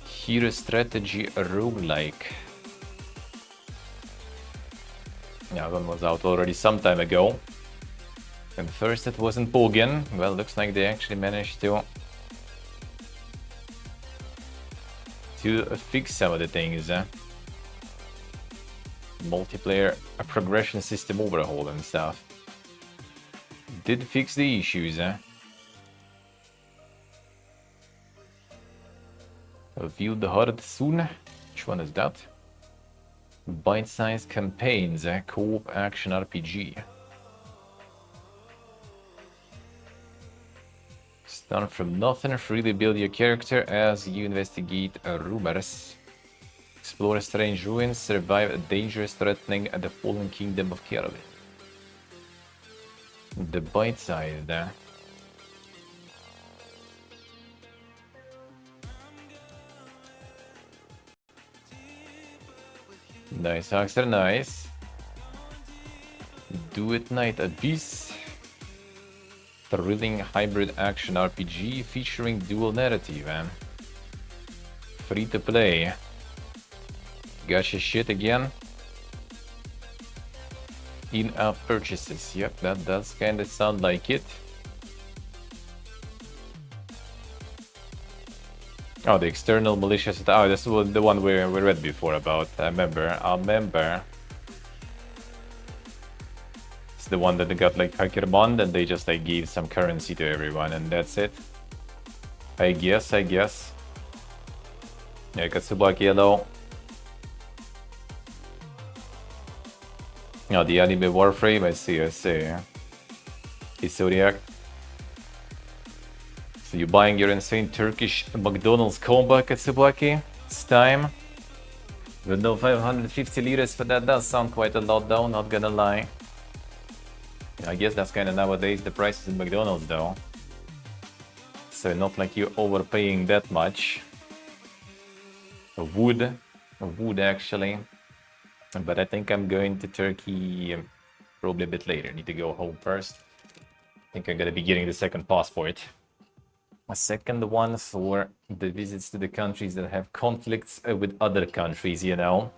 B: Hero strategy roguelike. Yeah, one was out already some time ago. And first it wasn't Pogen. Well, looks like they actually managed to fix some of the things. Multiplayer progression system overhaul and stuff. Did fix the issues. Reveal the heart soon. Which one is that? Bite-sized campaigns, co-op action RPG. Start from nothing, freely build your character as you investigate rumors. Explore strange ruins, survive a dangerous threatening at the fallen kingdom of Kerala. The bite-sized. Nice, Axel, nice. Do It Night Abyss. Thrilling hybrid action RPG featuring dual narrative. Free to play. Gotcha shit again. In-app purchases. Yep, that does kinda sound like it. Oh, the external malicious. Oh, this was the one we read before about. I remember. It's the one that they got like hacker bond and they just like gave some currency to everyone and that's it. I guess. Yeah, Katsubaki yellow. Oh, the anime Warframe. I see. Zodiac. So you're buying your insane Turkish McDonald's combo, Katsubaki? It's time. With no 550 liters, but that does sound quite a lot though, not gonna lie. I guess that's kind of nowadays the prices in McDonald's though. So not like you're overpaying that much. Wood actually. But I think I'm going to Turkey probably a bit later. Need to go home first. I think I'm gonna be getting the second passport. A second one for the visits to the countries that have conflicts with other countries, you know.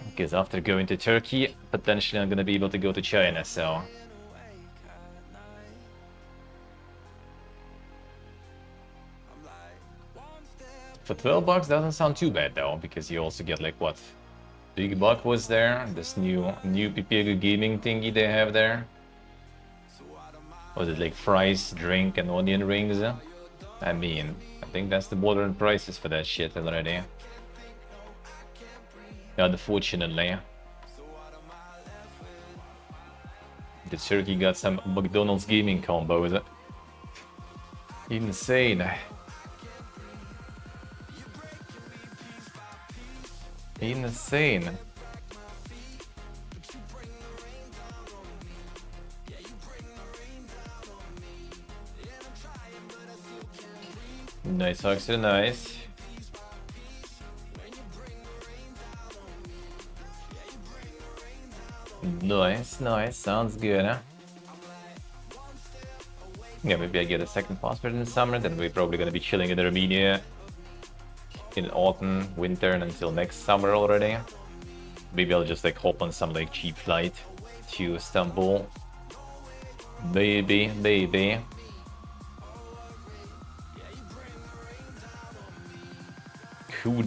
B: Because after going to Turkey, potentially I'm gonna be able to go to China, so. For 12 bucks doesn't sound too bad though, because you also get like what? Big Buck was there, this new Pipegu gaming thingy they have there. Was it like fries, drink, and onion rings? I mean, I think that's the modern prices for that shit already. Unfortunately. The Turkey got some McDonald's gaming combo, is it? Insane. Insane. Nice, Oxy, nice. Nice, sounds good, huh? Yeah, maybe I get a second passport in the summer, then we're probably gonna be chilling in Armenia in autumn, winter, and until next summer already. Maybe I'll just like hop on some like cheap flight to Istanbul. Maybe. Cool.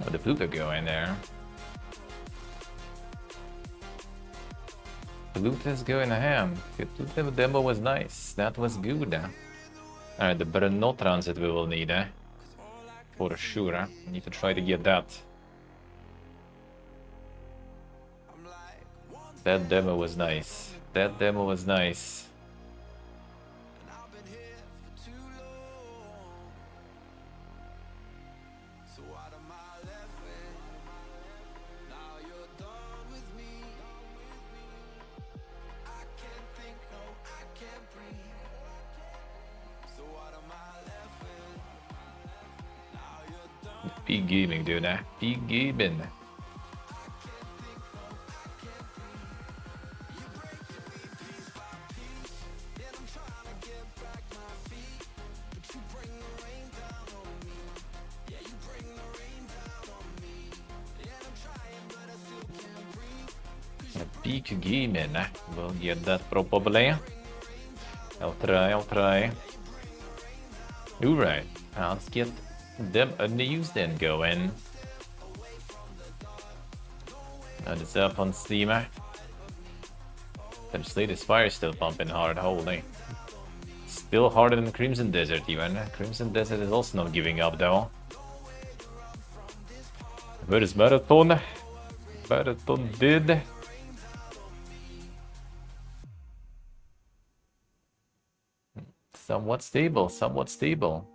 B: Oh, the Pluto going there. Pluto's going ahead. The Pluto demo was nice. That was good. Alright, the Brno transit we will need, for sure. Need to try to get that. That demo was nice. Peak gaming, dude. Peak gaming. Peak gaming. We'll get that probably. I'll try. Alright, let's get them a news then going. And it's up on Steam. Them Slated Fire still pumping hard, holy. Still harder than Crimson Desert even. Crimson Desert is also not giving up though. Where is Marathon? Marathon did. Somewhat stable.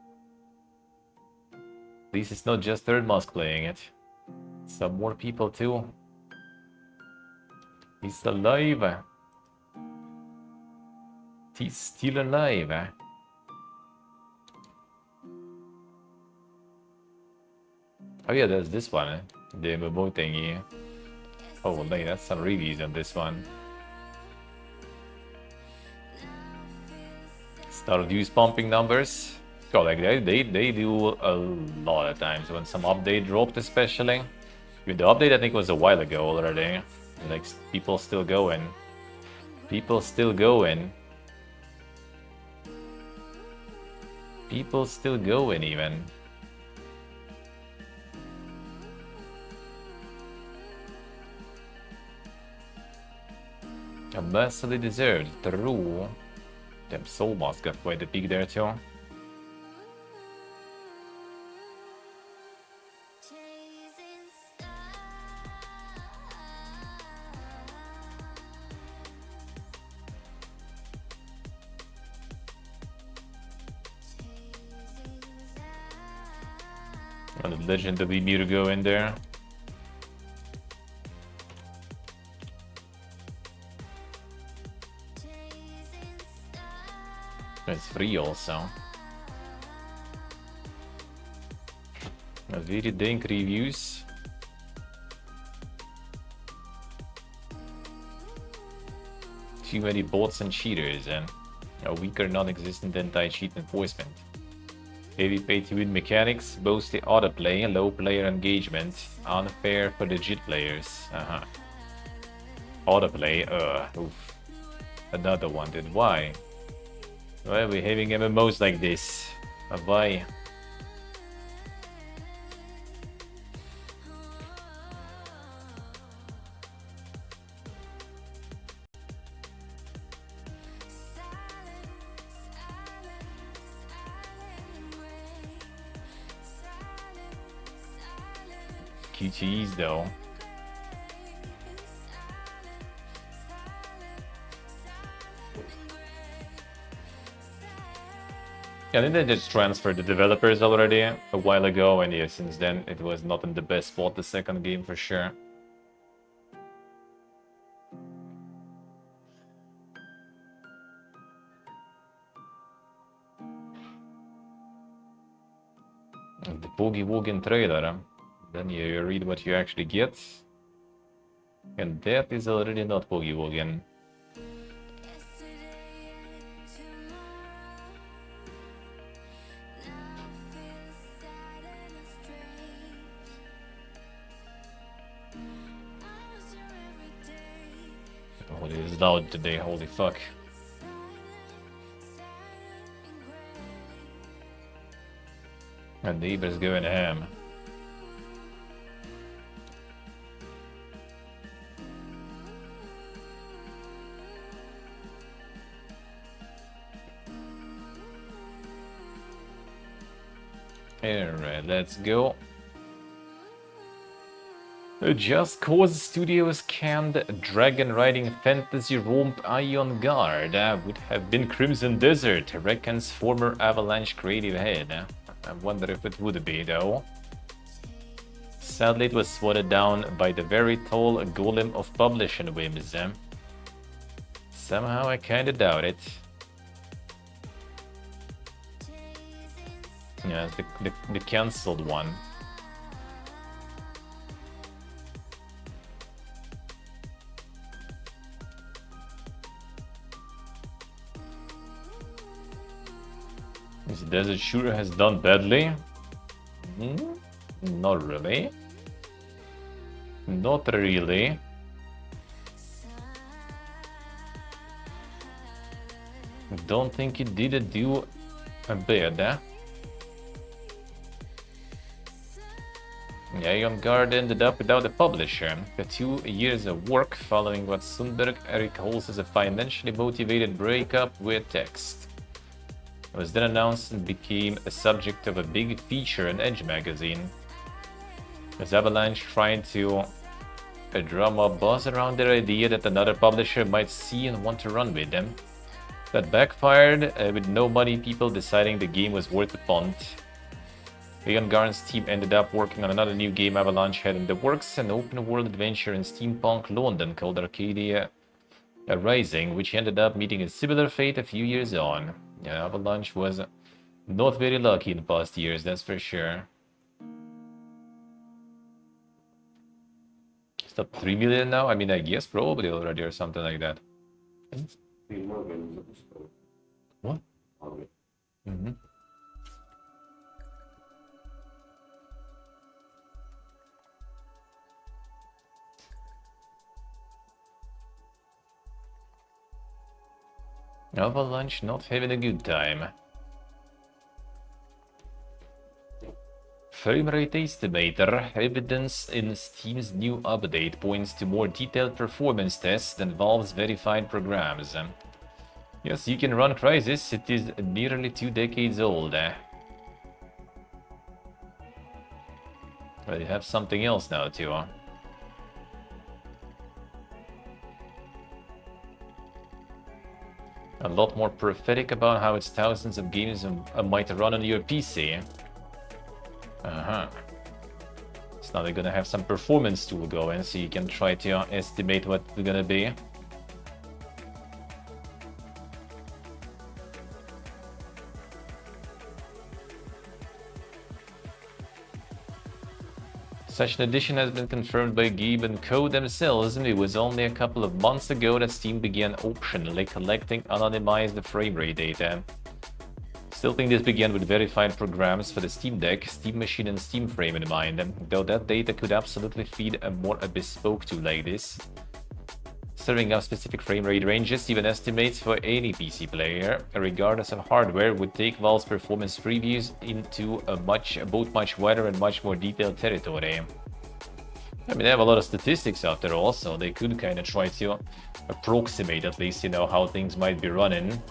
B: At least it's not just Third Mask playing it. Some more people too. He's alive. He's still alive. Oh yeah, there's this one. The MMO thingy. Oh, wait, that's some reviews on this one. Start views pumping numbers. So like they do a lot of times when some update dropped, especially. With the update, I think it was a while ago already. Like people still going. People still going even. Massively deserved. True. Damn, Soul Boss got quite a peak there too. And the Legend of Emirgo in there. It's free also. Very dank reviews. Too many bots and cheaters and a weaker non-existent anti-cheat enforcement. Heavy pay-to-win mechanics, boasting autoplay, low player engagement, unfair for legit players. Autoplay, oof. Another one, then why? Why are we having MMOs like this? Why? QTEs though. Yeah, I think they just transferred the developers already a while ago, and yeah, since then it was not in the best spot the second game for sure. The Boogie Woogie trailer, then you read what you actually get, and that is already not Boogie Woogie. Oh, it is loud today, holy fuck. And neighbor's going ham. Alright, let's go. Just Cause Studios canned dragon riding fantasy romp Ion Guard would have been Crimson Desert, reckons former Avalanche creative head. I wonder if it would be though. Sadly, it was swatted down by the very tall golem of publishing whims. Somehow I kinda doubt it. Yeah, it's the cancelled one. Desert Shooter has done badly? Not really. Not really. Don't think it did do bad, eh? Yeah, Young Guard ended up without a publisher. The 2 years of work following what Sundberg recalls as a financially motivated breakup with text. It was then announced and became a subject of a big feature in Edge magazine. As Avalanche tried to drum up buzz around their idea that another publisher might see and want to run with them. That backfired, with no money people deciding the game was worth the punt. Leon Garn's team ended up working on another new game Avalanche had in the works, an open-world adventure in steampunk London called Arcadia Rising, which ended up meeting a similar fate a few years on. Yeah, Avalanche was not very lucky in the past years, that's for sure. It's up 3 million now? I mean, I guess probably already or something like that. What? Mm-hmm. Avalanche not having a good time. Framerate estimator. Evidence in Steam's new update points to more detailed performance tests than Valve's verified programs. Yes, you can run Crysis. It is nearly 2 decades old. Well, you have something else now too. A lot more prophetic about how its thousands of games might run on your PC. So now they're gonna have some performance tool going, so you can try to estimate what it's gonna be. Such an addition has been confirmed by Gabe and Co themselves, and it was only a couple of months ago that Steam began optionally collecting anonymized framerate data. Still think this began with verified programs for the Steam Deck, Steam Machine and Steam Frame in mind, though that data could absolutely feed a more bespoke tool like this. Serving up specific framerate ranges, even estimates for any PC player, regardless of hardware, would take Valve's performance previews into a both much wider and much more detailed territory. I mean, they have a lot of statistics out there also. They could kind of try to approximate at least, you know, how things might be running.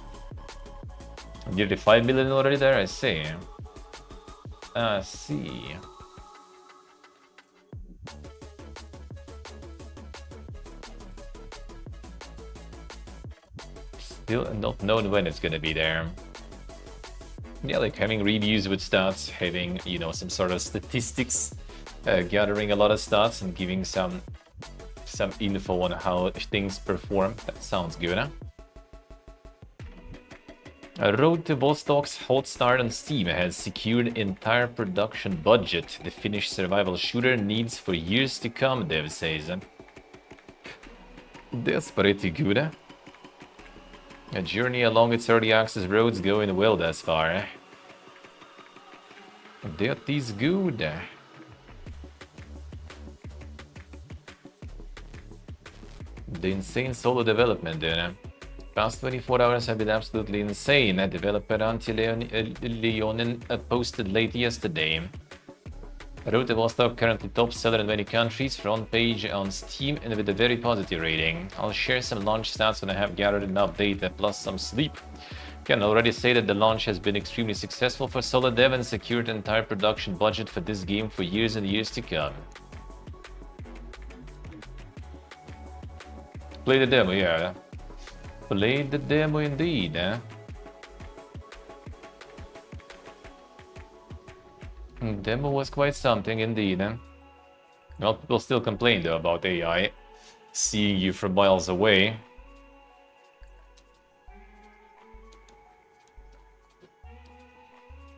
B: Nearly 5 million already there, I see. I see. Still not known when it's gonna be there. Yeah, like having reviews with stats, having, you know, some sort of statistics, gathering a lot of stats and giving some info on how things perform. That sounds good, huh? Road to Vostok's hot start on Steam has secured entire production budget the Finnish survival shooter needs for years to come, Dev says. That's pretty good, huh? A journey along its early access roads going well thus far. That is good. The insane solo development, dude. Past 24 hours have been absolutely insane. A developer Antti Leonin posted late yesterday. Road to Vostok currently top seller in many countries, front page on Steam and with a very positive rating. I'll share some launch stats when I have gathered enough data plus some sleep. Can already say that the launch has been extremely successful for Solid Dev and secured an entire production budget for this game for years and years to come. Play the demo, yeah. Play the demo indeed, eh? Demo was quite something indeed, eh? Well, people still complain though about AI seeing you from miles away.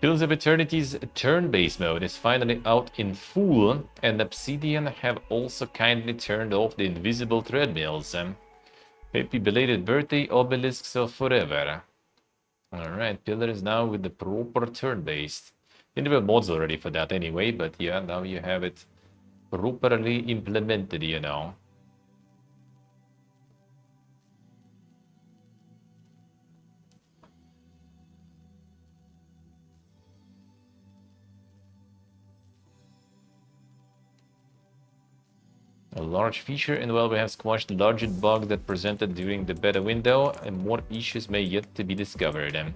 B: Fields of Eternity's turn-based mode is finally out in full, and Obsidian have also kindly turned off the invisible treadmills. Happy belated birthday, Obelisks of Forever. Alright, pillars now with the proper turn-based. There were mods already for that anyway, but yeah, now you have it properly implemented, you know. A large feature, and while we have squashed the larger bug that presented during the beta window, and more issues may yet to be discovered.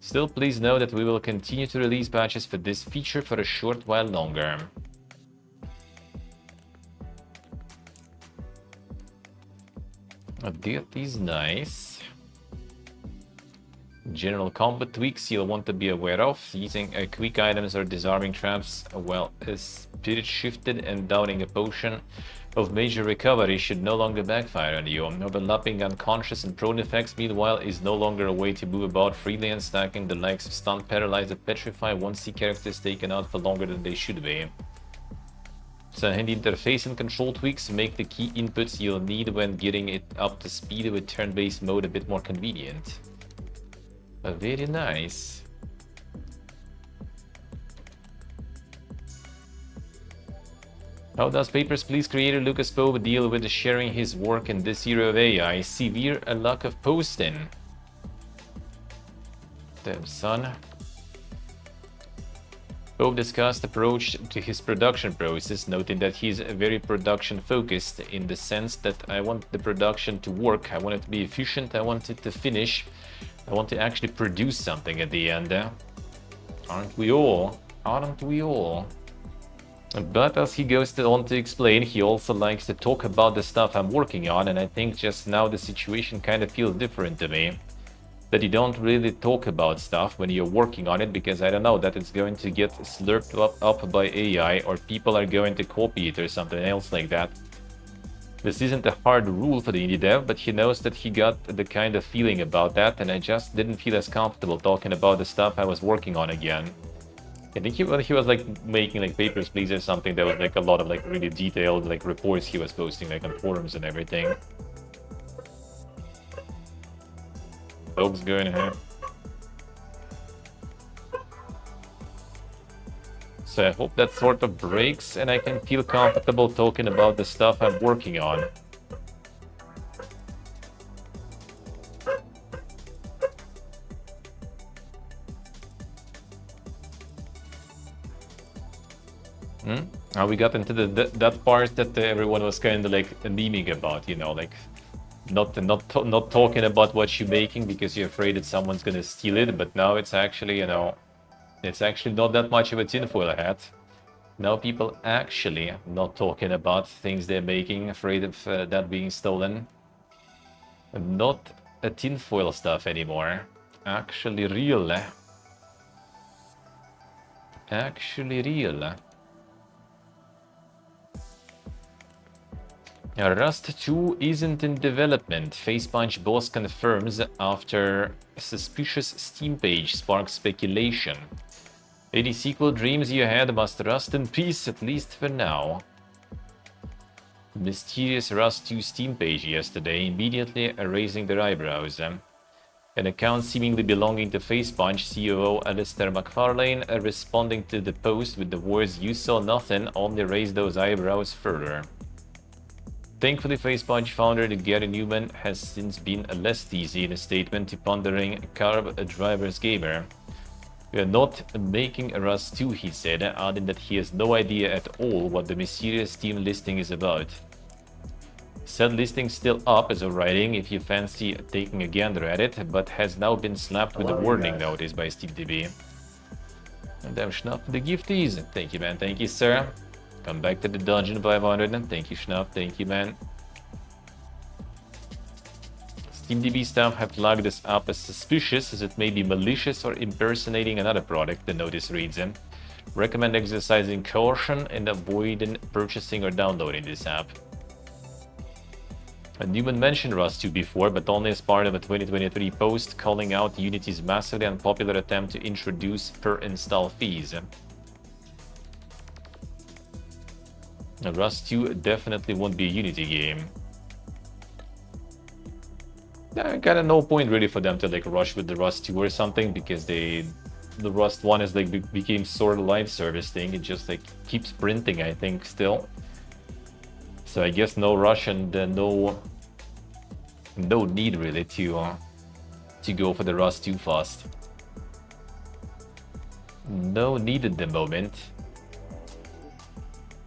B: Still, please know that we will continue to release patches for this feature for a short while longer. That is nice. General combat tweaks you'll want to be aware of. Using quick items or disarming traps while spirit shifted and downing a potion of major recovery should no longer backfire on you. Overlapping unconscious and prone effects, meanwhile, is no longer a way to move about freely, and stacking the likes of stun, paralyze, or petrify won't see characters taken out for longer than they should be. So handy interface and control tweaks make the key inputs you'll need when getting it up to speed with turn-based mode a bit more convenient. Very nice. How does Papers, Please creator Lucas Pope deal with sharing his work in this era of AI? Severe lack of posting. Damn son. Pope discussed approach to his production process, noting that he's very production focused in the sense that I want the production to work, I want it to be efficient, I want it to finish, I want to actually produce something at the end. Aren't we all? Aren't we all? But as he goes on to explain, he also likes to talk about the stuff I'm working on, and I think just now the situation kind of feels different to me. That you don't really talk about stuff when you're working on it, because I don't know, that it's going to get slurped up by AI, or people are going to copy it or something else like that. This isn't a hard rule for the indie dev, but he knows that he got the kind of feeling about that, and I just didn't feel as comfortable talking about the stuff I was working on again. I think he was like making like Papers, Please or something. There was like a lot of like really detailed like reports he was posting like on forums and everything. Dog's going ahead. So I hope that sort of breaks and I can feel comfortable talking about the stuff I'm working on. Now we got into that part that everyone was kind of like memeing about, you know, like not talking about what you're making because you're afraid that someone's gonna steal it, but now it's actually, you know, it's actually not that much of a tinfoil hat. Now people actually not talking about things they're making, afraid of that being stolen. Not a tinfoil stuff anymore. Actually real. Actually real. Rust 2 isn't in development, Facepunch boss confirms after a suspicious Steam page sparks speculation. Any sequel dreams you had must rust in peace, at least for now. Mysterious Rust 2 Steam page yesterday, immediately raising their eyebrows. An account seemingly belonging to Facepunch COO Alistair McFarlane responding to the post with the words "You saw nothing" only raised those eyebrows further. Thankfully, Facepunch founder Gary Newman has since been less easy in a statement to pondering Carb Driver's Gamer. "We are not making a Rust 2, he said, adding that he has no idea at all what the mysterious Steam listing is about. Said listing still up as of writing if you fancy taking a gander at it, but has now been slapped with a warning notice by SteamDB. And damn Schnuff for the gifties. Thank you, man. Thank you, sir. Come back to the dungeon 500, and thank you, Schnuff. Thank you, man. SteamDB staff have flagged this up as suspicious, as it may be malicious or impersonating another product, the notice reads in. Recommend exercising caution and avoiding purchasing or downloading this app. Newman mentioned Rust 2 before, but only as part of a 2023 post calling out Unity's massively unpopular attempt to introduce per-install fees. Rust 2 definitely won't be a Unity game. kind of no point really for them to like rush with the Rust 2 or something, because the Rust 1 is like became sort of live service thing. It just like keeps printing, I think, still. So I guess no rush and no need really to go for the Rust too fast. No need at the moment.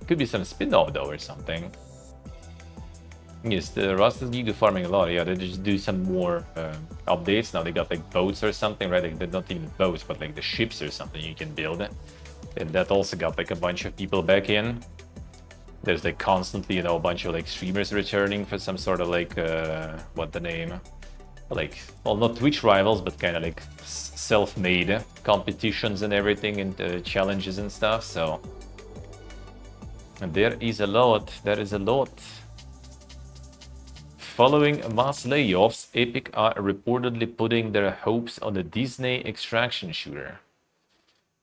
B: Could be some spin-off though or something. Yes, the Rust is new to farming a lot. Yeah, they just do some more updates. Now they got like boats or something, right? Like, they're not even boats, but like the ships or something you can build. And that also got like a bunch of people back in. There's like constantly, you know, a bunch of like streamers returning for some sort of like, what the name? Like, well, not Twitch rivals, but kind of like self-made competitions and everything, and challenges and stuff. So, and there is a lot. There is a lot. Following mass layoffs, Epic are reportedly putting their hopes on the Disney extraction shooter.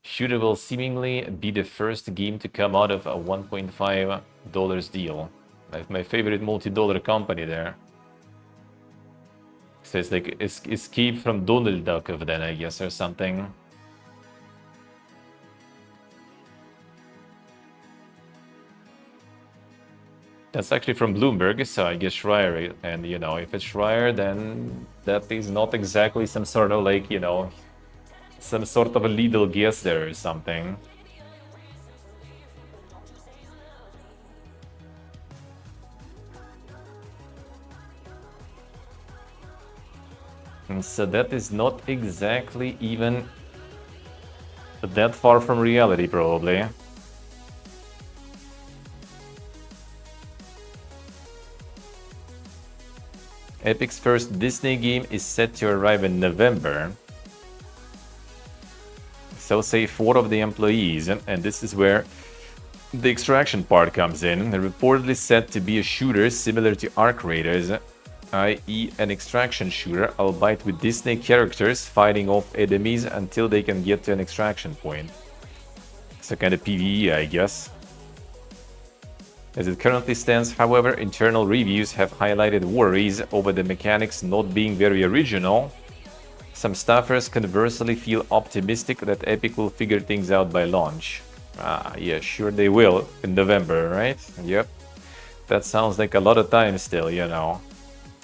B: Shooter will seemingly be the first game to come out of a $1.5 deal. Like my favorite multi-dollar company there. So it's like Escape from Donald Duck of then, I guess, or something. That's actually from Bloomberg, so I guess Schreier. And, you know, if it's Schreier, then that is not exactly some sort of like, you know, some sort of a legal guess there or something. And so that is not exactly even that far from reality, probably. Epic's first Disney game is set to arrive in November. So say 4 of the employees, and this is where the extraction part comes in. They're reportedly set to be a shooter similar to Arc Raiders, i.e. an extraction shooter, albeit with Disney characters fighting off enemies until they can get to an extraction point. So kind of PvE, I guess. As it currently stands, however, internal reviews have highlighted worries over the mechanics not being very original. Some staffers conversely feel optimistic that Epic will figure things out by launch. Yeah, sure they will, in November, right? Yep. That sounds like a lot of time still, you know.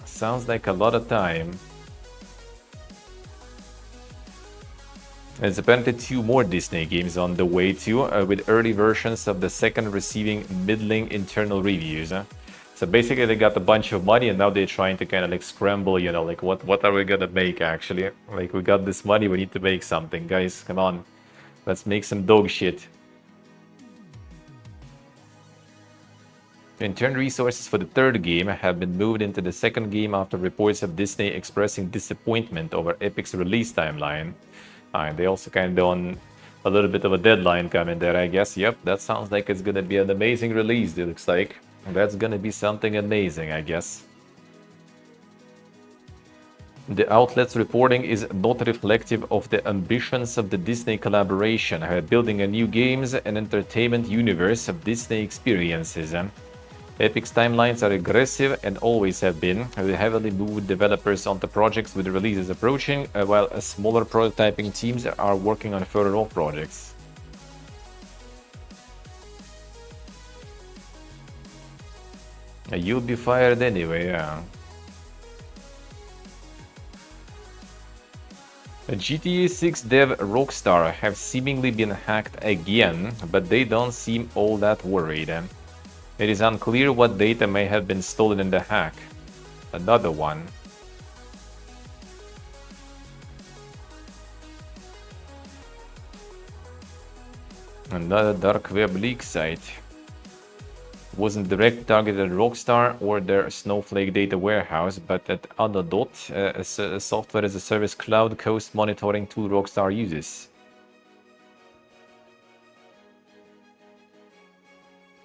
B: Sounds like a lot of time. There's apparently 2 more Disney games on the way too, with early versions of the second receiving middling internal reviews. So basically they got a bunch of money and now they're trying to kind of like scramble, you know, like what are we gonna make actually? Like, we got this money, we need to make something. Guys, come on. Let's make some dog shit. Internal resources for the third game have been moved into the second game after reports of Disney expressing disappointment over Epic's release timeline. They also kind of on a little bit of a deadline coming there, I guess. Yep, that sounds like it's gonna be an amazing release, it looks like. That's gonna be something amazing, I guess. The outlet's reporting is not reflective of the ambitions of the Disney collaboration, building a new games and entertainment universe of Disney experiences. Epic's timelines are aggressive and always have been. They heavily move developers onto projects with releases approaching, while smaller prototyping teams are working on further off projects. You'll be fired anyway, yeah. GTA 6 dev Rockstar have seemingly been hacked again, but they don't seem all that worried. It is unclear what data may have been stolen in the hack. Another one. Another dark web leak site. Wasn't direct targeted at Rockstar or their Snowflake data warehouse, but at Anodot, a software as a service cloud cost monitoring tool Rockstar uses.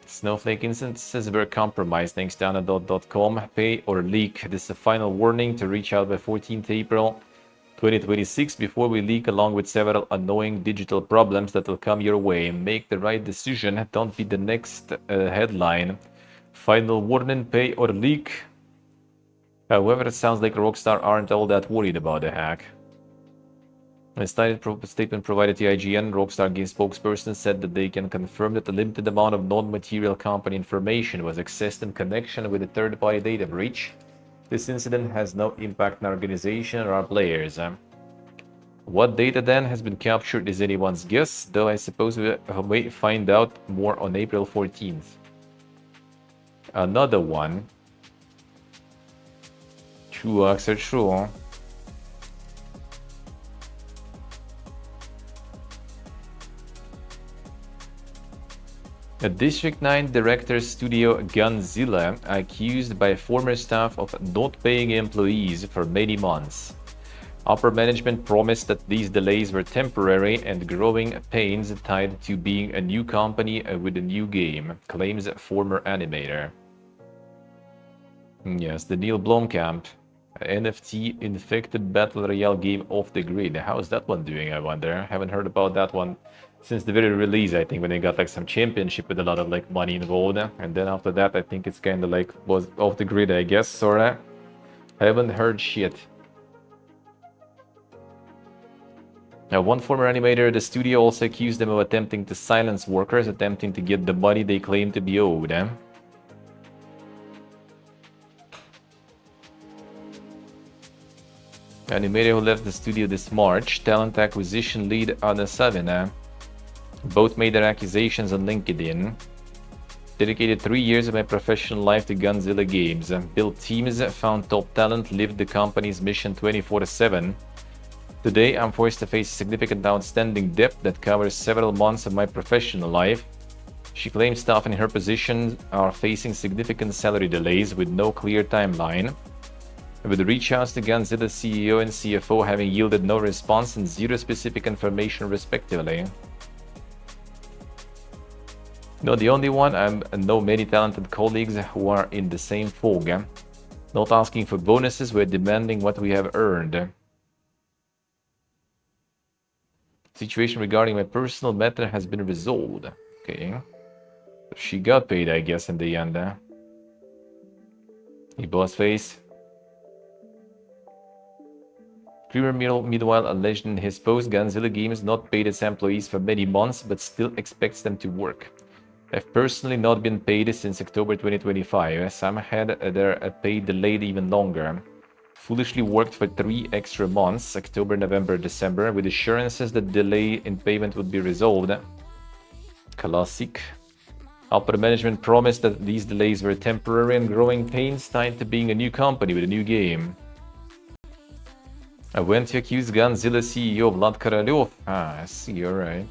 B: Snowflake instances were compromised thanks to Anodot.com. Pay or leak. This is a final warning to reach out by 14th April 2026 before we leak, along with several annoying digital problems that will come your way. Make the right decision. Don't be the next headline. Final warning, pay or leak. However, it sounds like Rockstar aren't all that worried about the hack. In a statement provided to IGN, Rockstar Games spokesperson said that they can confirm that a limited amount of non-material company information was accessed in connection with a third-party data breach. This incident has no impact on our organization or our players. What data then has been captured is anyone's guess, though I suppose we may find out more on April 14th. Another one. True, Axel, true. A District 9 director's studio Gunzilla accused by former staff of not paying employees for many months. Upper management promised that these delays were temporary and growing pains tied to being a new company with a new game, claims a former animator. Yes, the Neil Blomkamp NFT infected battle royale game off the grid. How is that one doing, I wonder? Haven't heard about that one since the very release, I think, when they got like some championship with a lot of like money involved. And then after that, I think it's kind of like was off the grid, I guess, sorta. I haven't heard shit. Now, one former animator at the studio also accused them of attempting to silence workers, attempting to get the money they claim to be owed. Animator who left the studio this March, talent acquisition lead Anna Savina, both made their accusations on LinkedIn. Dedicated 3 years of my professional life to Gunzilla games, built teams, found top talent, lived the company's mission 24/7. Today, I'm forced to face significant outstanding debt that covers several months of my professional life. She claims staff in her position are facing significant salary delays with no clear timeline. With the reach outs to Gunzilla CEO and CFO having yielded no response and zero specific information respectively. Not the only one, I know many talented colleagues who are in the same fog. Not asking for bonuses, we're demanding what we have earned. Situation regarding my personal matter has been resolved. Okay. She got paid, I guess, in the end. Hey, boss face. Creamer meanwhile alleged in his post Gunzilla Games not paid its employees for many months but still expects them to work. I've personally not been paid since October 2025. Some had their pay delayed even longer. Foolishly worked for 3 extra months, October, November, December, with assurances that delay in payment would be resolved. Classic. Upper management promised that these delays were temporary and growing pains tied to being a new company with a new game. I went to accuse Gunzilla CEO Vlad Korolyov. I see, alright.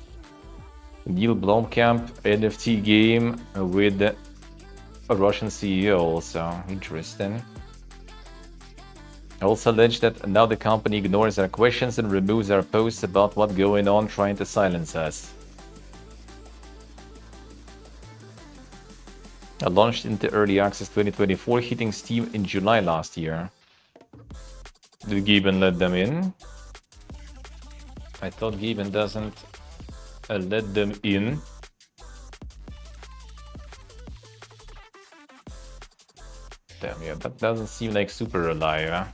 B: Neil Blomkamp NFT game with a Russian CEO also. Interesting. I also alleged that now the company ignores our questions and removes our posts about what's going on, trying to silence us. I launched into Early Access 2024, hitting Steam in July last year. Did Gaben let them in? I thought Gaben doesn't let them in. Damn, yeah, that doesn't seem like super reliable.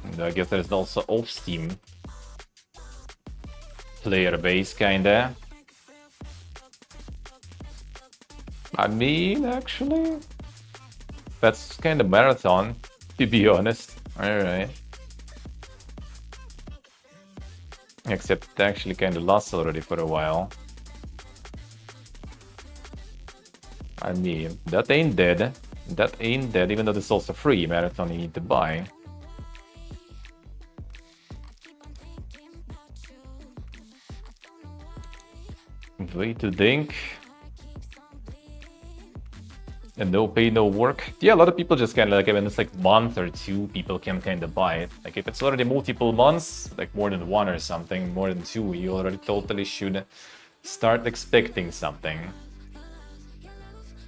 B: And I guess there's also off Steam player base, kinda. I mean, actually, that's kind of marathon, to be honest. Alright. Except it actually kind of lost already for a while. I mean, that ain't dead. That ain't dead, even though this is also free. Marathon you need to buy. Way to think. And no pay, no work. Yeah, a lot of people just kind of like, I mean, it's like month or two, people can kind of buy it. Like if it's already multiple months, like more than one or something, more than two, you already totally should start expecting something.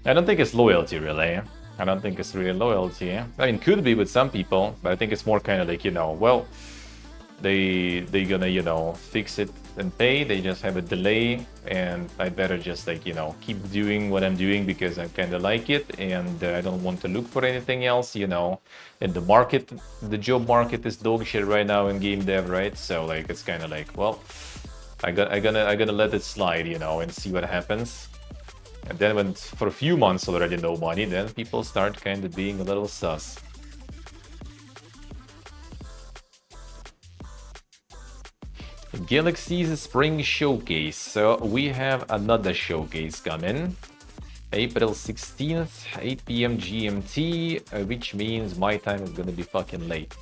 B: I don't think it's loyalty, really. I don't think it's really loyalty. I mean, could be with some people, but I think it's more kind of like, you know, well, they gonna, you know, fix it and pay. They just have a delay, and I better just, like, you know, keep doing what I'm doing because I kind of like it, and I don't want to look for anything else, you know. And the market, the job market is dog shit right now in game dev, right? So like it's kind of like, well, I gotta let it slide, you know, and see what happens. And then when for a few months already no money, then people start kind of being a little sus. Galaxy's Spring Showcase. So we have another showcase coming. April 16th, 8 p.m. GMT, which means my time is gonna be fucking late.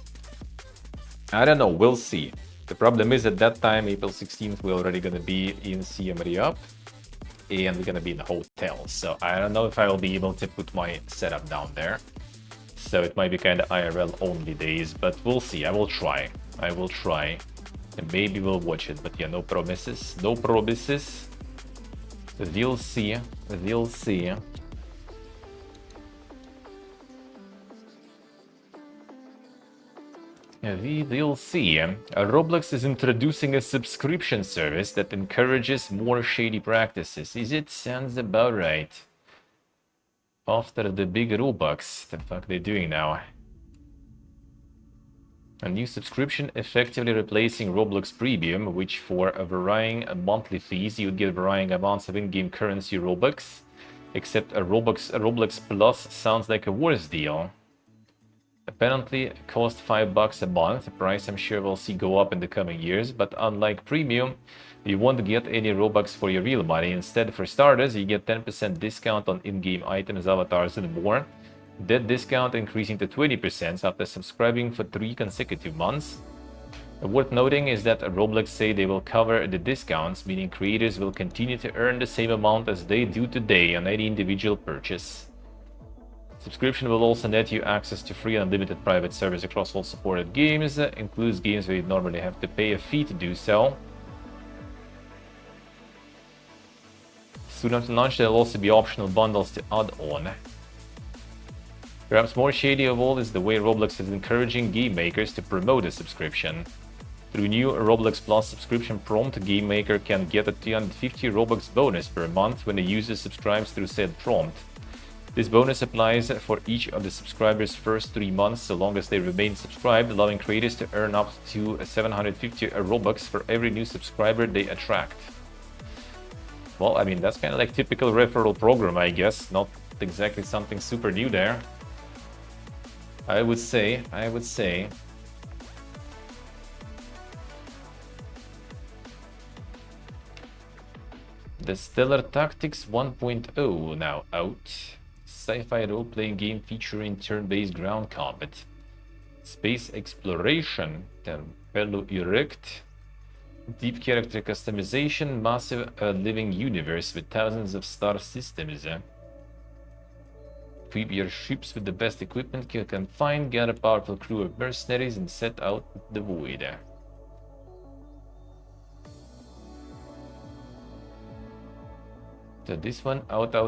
B: I don't know, we'll see. The problem is at that time, April 16th, we're already gonna be in Siem Reap, and we're gonna be in a hotel. So I don't know if I will be able to put my setup down there. So it might be kind of IRL only days, but we'll see. I will try. I will try. And maybe we'll watch it, but yeah, no promises. No promises. We'll see. We'll see. We will see. Roblox is introducing a subscription service that encourages more shady practices. Is it? Sounds about right. After the big Robux, the fuck they doing now? A new subscription effectively replacing Roblox Premium, which for a varying monthly fees, you would get varying amounts of in-game currency Robux. Except a Roblox Plus sounds like a worse deal. Apparently, it costs $5 a month, a price I'm sure we'll see go up in the coming years, but unlike Premium, you won't get any Robux for your real money. Instead, for starters, you get 10% discount on in-game items, avatars, and more. That discount increasing to 20% after subscribing for 3 consecutive months. Worth noting is that Roblox say they will cover the discounts, meaning creators will continue to earn the same amount as they do today on any individual purchase. Subscription will also net you access to free and unlimited private servers across all supported games, includes games where you normally have to pay a fee to do so. Soon after launch, there will also be optional bundles to add on. Perhaps more shady of all is the way Roblox is encouraging game makers to promote a subscription. Through new Roblox Plus subscription prompt, a game maker can get a 250 Robux bonus per month when a user subscribes through said prompt. This bonus applies for each of the subscribers' first 3 months, so long as they remain subscribed, allowing creators to earn up to 750 Robux for every new subscriber they attract. Well, I mean, that's kind of like typical referral program, I guess. Not exactly something super new there. I would say. The Stellar Tactics 1.0 now out. Sci-fi role-playing game featuring turn-based ground combat. Space exploration, Tempelo Erect. Deep character customization, massive living universe with thousands of star systems. Equip your ships with the best equipment you can find, get a powerful crew of mercenaries, and set out the void. So this one out in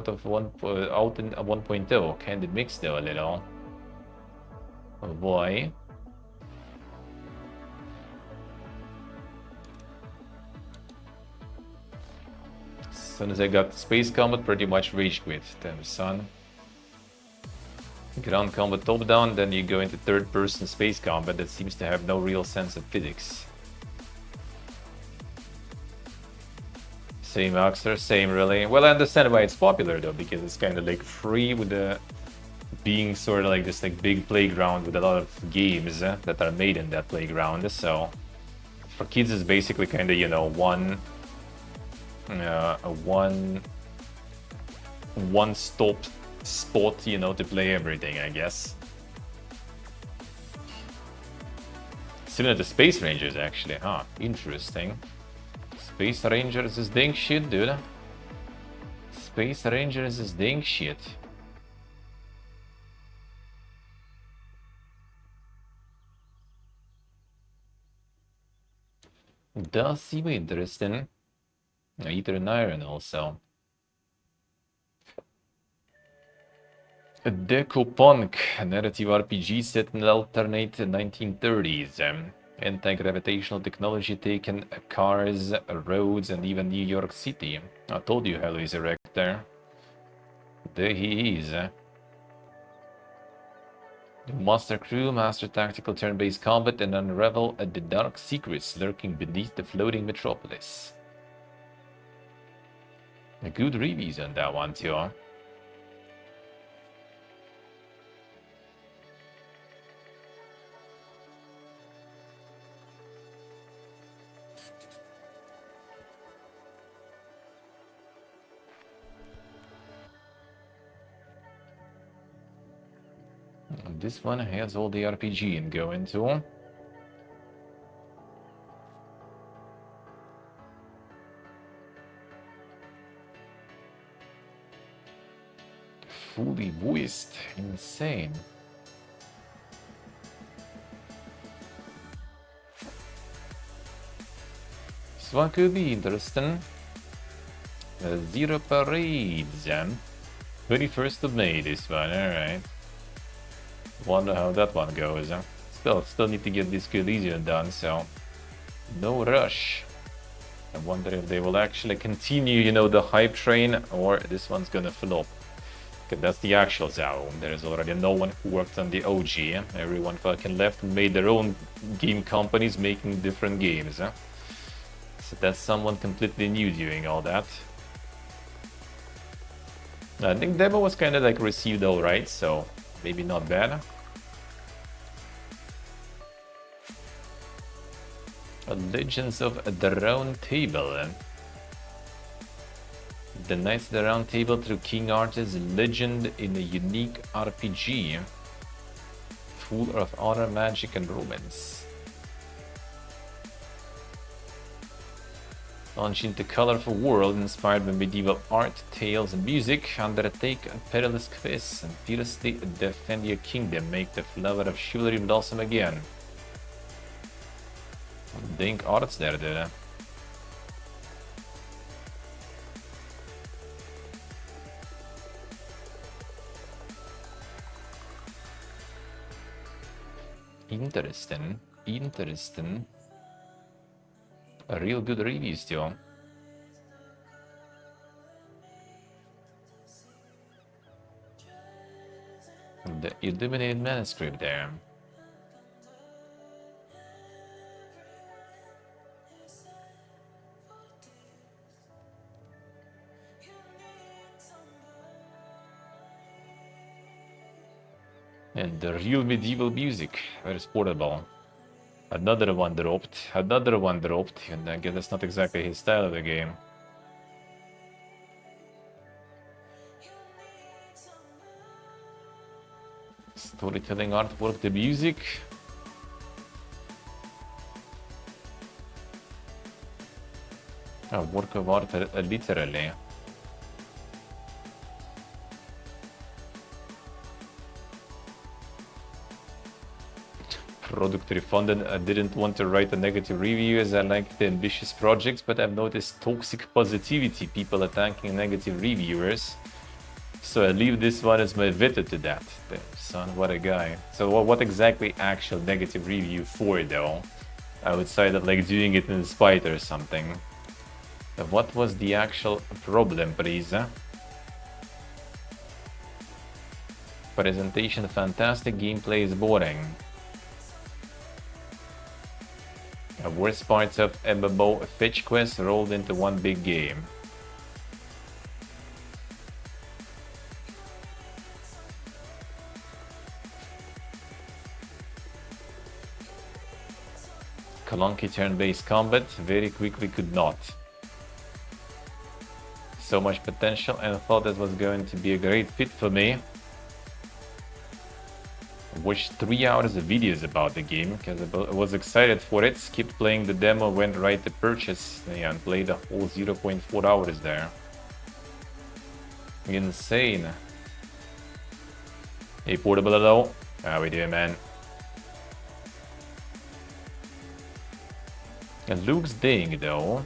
B: 1.0, kind of mixed though a little. Why? As soon as I got space combat, pretty much rage quit. Damn son. Ground combat top down, then you go into third person space combat that seems to have no real sense of physics. Same Oxer, same really. Well, I understand why it's popular though, because it's kind of like free with the being sort of like this like big playground with a lot of games that are made in that playground. So for kids, it's basically kind of, you know, one stop spot, you know, to play everything, I guess. Similar to Space Rangers, actually, huh? Interesting. Space Rangers is dang shit, dude. Space Rangers is dang shit. Does seem interesting. Ether and Iron also. Decopunk, a narrative RPG set in the alternate 1930s. Anti-gravitational technology taking cars, roads, and even New York City. I told you Halo is a wreck there. There he is. Master crew, master tactical turn-based combat, and unravel the dark secrets lurking beneath the floating metropolis. Good reviews on that one too. Huh? This one has all the RPG in going to. Fully voiced. Insane. This one could be interesting. Zero Parades. 21st of May, this one, alright. Wonder how that one goes. Still need to get this collision done, so no rush. I wonder if they will actually continue, you know, the hype train, or this one's gonna flop. Because that's the actual Zao. There's already no one who worked on the OG. Everyone fucking left and made their own game companies making different games. So that's someone completely new doing all that. I think demo was kind of like received alright, so maybe not bad. Legends of the Round Table. The Knights of the Round Table through King Arthur's legend in a unique RPG, full of honor, magic, and romance. Launch into a colorful world inspired by medieval art, tales, and music. Undertake a perilous quest and fearlessly defend your kingdom. Make the flower of chivalry blossom again. Dink arts there, dude. Interesting. Interesting. A real good review still. The illuminated manuscript there. And the real medieval music. Very portable. Another one dropped. Another one dropped. And I guess that's not exactly his style of the game. Storytelling artwork, the music. A work of art, literally. Product refunded. I didn't want to write a negative review as I like the ambitious projects, but I've noticed toxic positivity, people attacking negative reviewers. So I leave this one as my veto to that. Damn, son, what a guy. So what exactly actual negative review for though? Outside of like doing it in spite or something. What was the actual problem, please? Presentation fantastic, gameplay is boring. Worst parts of MMO fetch quest rolled into one big game. Clunky turn-based combat very quickly could not. So much potential, and I thought that was going to be a great fit for me. Watched 3 hours of videos about the game because I was excited for it. Skipped playing the demo, went right to purchase, and played the whole 0.4 hours there. Insane. Hey, portable hello. How we doing, man? It looks dang though.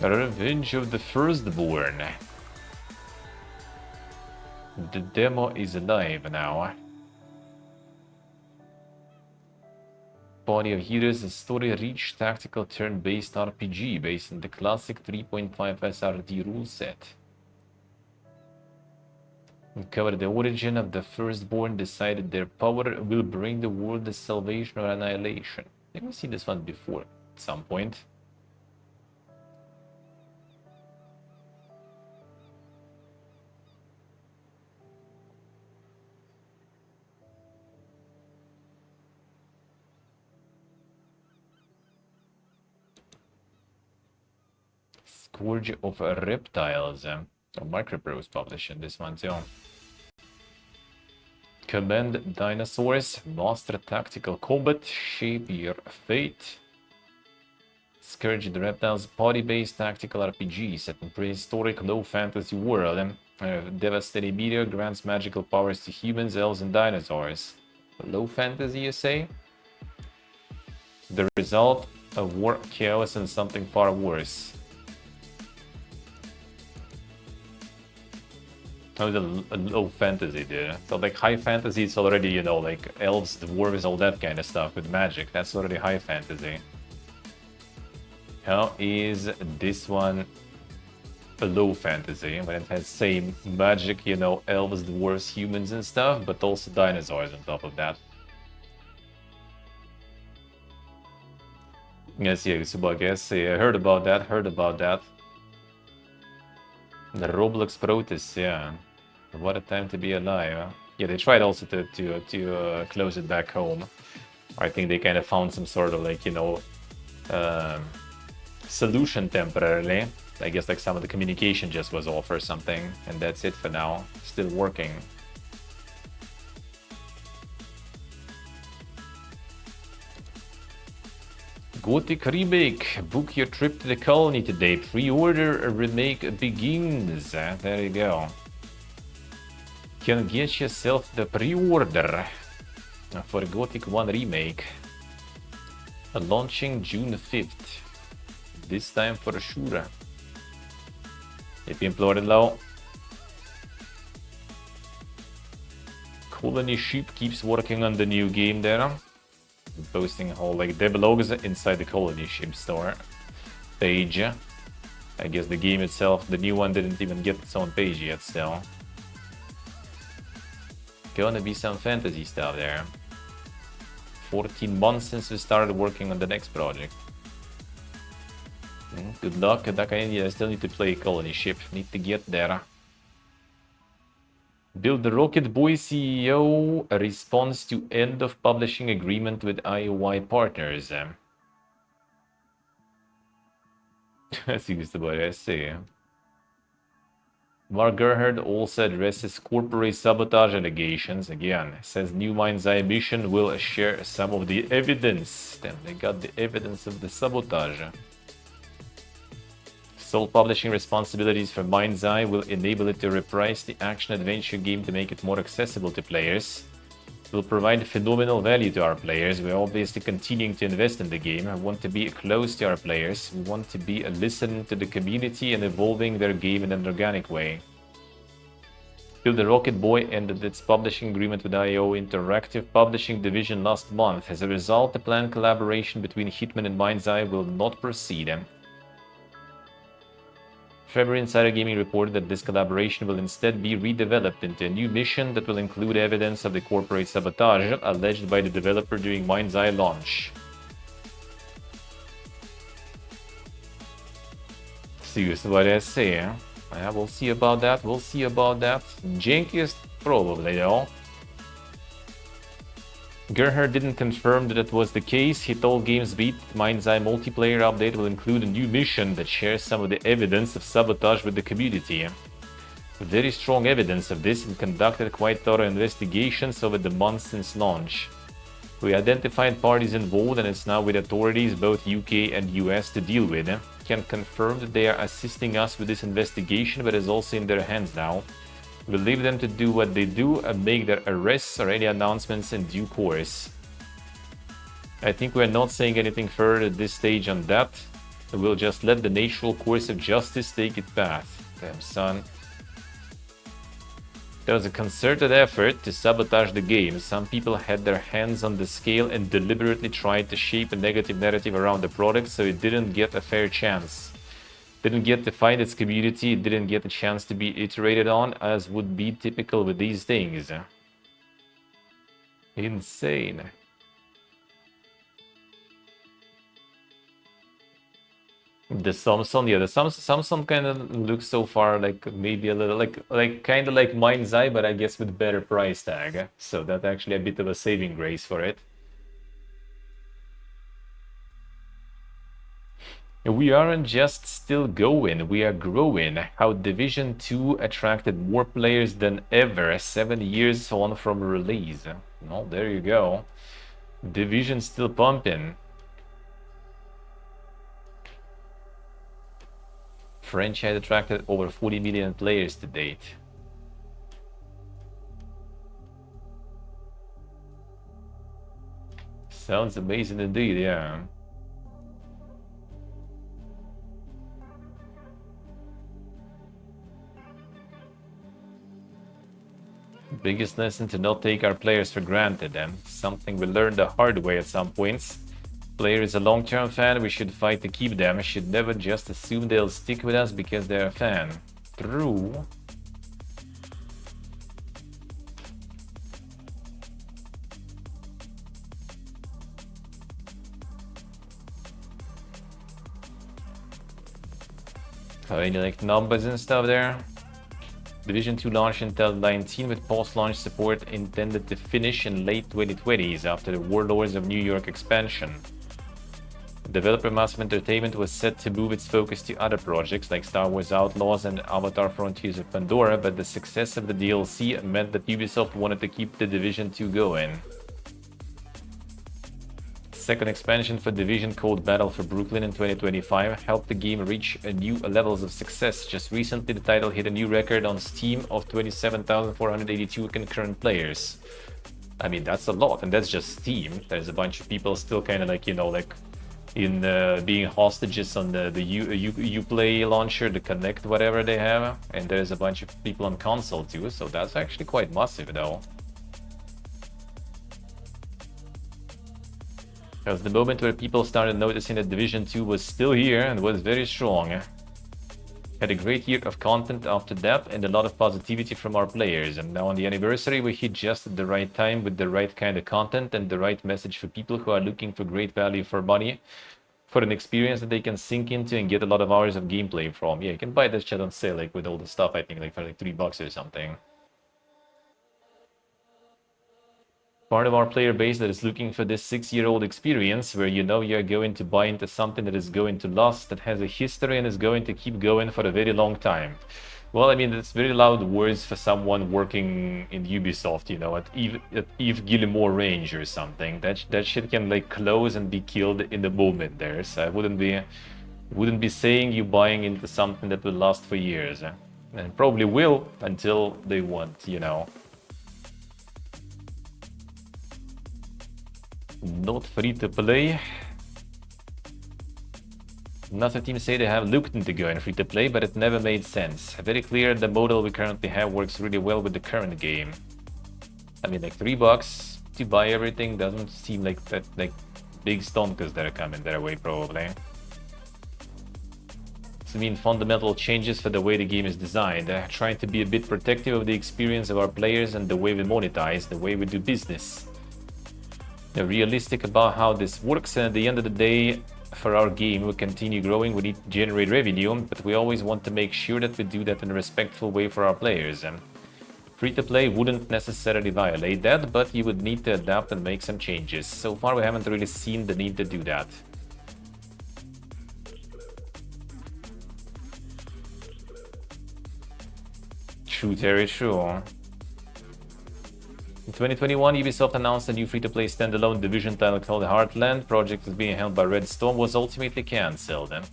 B: Revenge of the Firstborn. The demo is live now. Body of Heroes, a story-rich tactical turn-based RPG based on the classic 3.5 SRD rule set. Cover the origin of the firstborn decided their power will bring the world the salvation or annihilation. I think we've seen this one before at some point. Scourge of Reptiles. Microprose publishing this one too. Command Dinosaurs, Master Tactical Combat, Shape Your Fate. Scourge the Reptiles, party-based tactical RPG set in prehistoric low fantasy world. Devastating meteor grants magical powers to humans, elves, and dinosaurs. Low fantasy, you say? The result of war, chaos, and something far worse. Oh, the low fantasy, dude. So like high fantasy is already, you know, like elves, dwarves, all that kind of stuff with magic. That's already high fantasy. How is this one a low fantasy when it has same magic, you know, elves, dwarves, humans and stuff, but also dinosaurs on top of that? Yes, yeah, Subak, yes, yeah, I heard about that. The Roblox Protus, yeah. What a time to be alive. Huh? Yeah, they tried also to close it back home. I think they kind of found some sort of like, you know, solution temporarily. I guess like some of the communication just was off or something, and that's it for now. Still working. Gothic Remake. Book your trip to the colony today. Pre-order a remake begins. There you go. Can get yourself the pre-order for Gothic 1 Remake. Launching June 5th. This time for sure. If you implored low. Colony Ship keeps working on the new game there. Posting whole like dev logos inside the Colony Ship store page. I guess the game itself, the new one, didn't even get its own page yet still. Gonna be some fantasy stuff there. 14 months since we started working on the next project. Good luck, I still need to play Colony Ship. Need to get there. Build the Rocket Boy CEO, a response to end of publishing agreement with IOI partners. That's used about I see. Mark Gerhard also addresses corporate sabotage allegations. Again, says New Mind's Eye mission will share some of the evidence. Damn, they got the evidence of the sabotage. Sole publishing responsibilities for Mind's Eye will enable it to reprise the action-adventure game to make it more accessible to players. It will provide phenomenal value to our players. We're obviously continuing to invest in the game. I want to be close to our players. We want to be listening to the community and evolving their game in an organic way. Build the Rocket Boy ended its publishing agreement with IO Interactive Publishing Division last month. As a result, the planned collaboration between Hitman and Mind's Eye will not proceed. February Insider Gaming reported that this collaboration will instead be redeveloped into a new mission that will include evidence of the corporate sabotage alleged by the developer during Mind's Eye launch. See what I say, huh? Yeah, we'll see about that, Jankiest, probably though. Gerhard didn't confirm that it was the case. He told GamesBeat Mind's Eye multiplayer update will include a new mission that shares some of the evidence of sabotage with the community. Very strong evidence of this and conducted quite thorough investigations over the months since launch. We identified parties involved and it's now with authorities both UK and US to deal with. Can confirm that they are assisting us with this investigation, but it's also in their hands now. We'll leave them to do what they do and make their arrests or any announcements in due course. I think we're not saying anything further at this stage on that. We'll just let the natural course of justice take its path. Damn, son. There was a concerted effort to sabotage the game. Some people had their hands on the scale and deliberately tried to shape a negative narrative around the product so it didn't get a fair chance. Didn't get to find its community, it didn't get a chance to be iterated on, as would be typical with these things. Insane. The Samsung, yeah, the Samsung kind of looks so far like maybe a little like kind of like Mind's Eye, but I guess with better price tag. So that's actually a bit of a saving grace for it. We aren't just still going, we are growing. How Division 2 attracted more players than ever 7 years on from release. Well, there you go. Division still pumping. Franchise attracted over 40 million players to date. Sounds amazing indeed, yeah. Biggest lesson to not take our players for granted, and something we learned the hard way at some points. Player is a long-term fan, we should fight to keep them. Should never just assume they'll stick with us because they're a fan. True. Any like numbers and stuff there? Division 2 launched in 2019 with post-launch support intended to finish in late 2020s after the Warlords of New York expansion. Developer Massive Entertainment was set to move its focus to other projects like Star Wars Outlaws and Avatar Frontiers of Pandora, but the success of the DLC meant that Ubisoft wanted to keep the Division 2 going. Second expansion for Division, called Battle for Brooklyn in 2025, helped the game reach new levels of success. Just recently, the title hit a new record on Steam of 27,482 concurrent players. I mean, that's a lot, and that's just Steam. There's a bunch of people still kind of like, you know, like in being hostages on the Uplay launcher, the Connect, whatever they have, and there's a bunch of people on console too, so that's actually quite massive though. It was the moment where people started noticing that Division 2 was still here and was very strong. Had a great year of content after that and a lot of positivity from our players, and now on the anniversary we hit just at the right time with the right kind of content and the right message for people who are looking for great value for money, for an experience that they can sink into and get a lot of hours of gameplay from. Yeah, you can buy this chat on sale like with all the stuff, I think like for like $3 or something. Part of our player base that is looking for this 6-year-old experience where you know you're going to buy into something that is going to last, that has a history and is going to keep going for a very long time. Well, I mean, it's very loud words for someone working in Ubisoft, you know, at Eve Gilmore range or something. That shit can like close and be killed in the moment there. So I wouldn't be saying you buying into something that will last for years. And probably will until they want, you know. Not free to play. Another team say they have looked into going free to play, but it never made sense. Very clear the model we currently have works really well with the current game. I mean, like $3 to buy everything doesn't seem like that like big stonkers that are coming their way probably. So I mean fundamental changes for the way the game is designed, trying to be a bit protective of the experience of our players and the way we monetize, the way we do business. They're realistic about how this works, and at the end of the day, for our game, we continue growing, we need to generate revenue, but we always want to make sure that we do that in a respectful way for our players. And free-to-play wouldn't necessarily violate that, but you would need to adapt and make some changes. So far, we haven't really seen the need to do that. True, Terry, true. In 2021, Ubisoft announced a new free-to-play standalone Division title called Heartland. Project is being held by Red Storm, was ultimately cancelled. The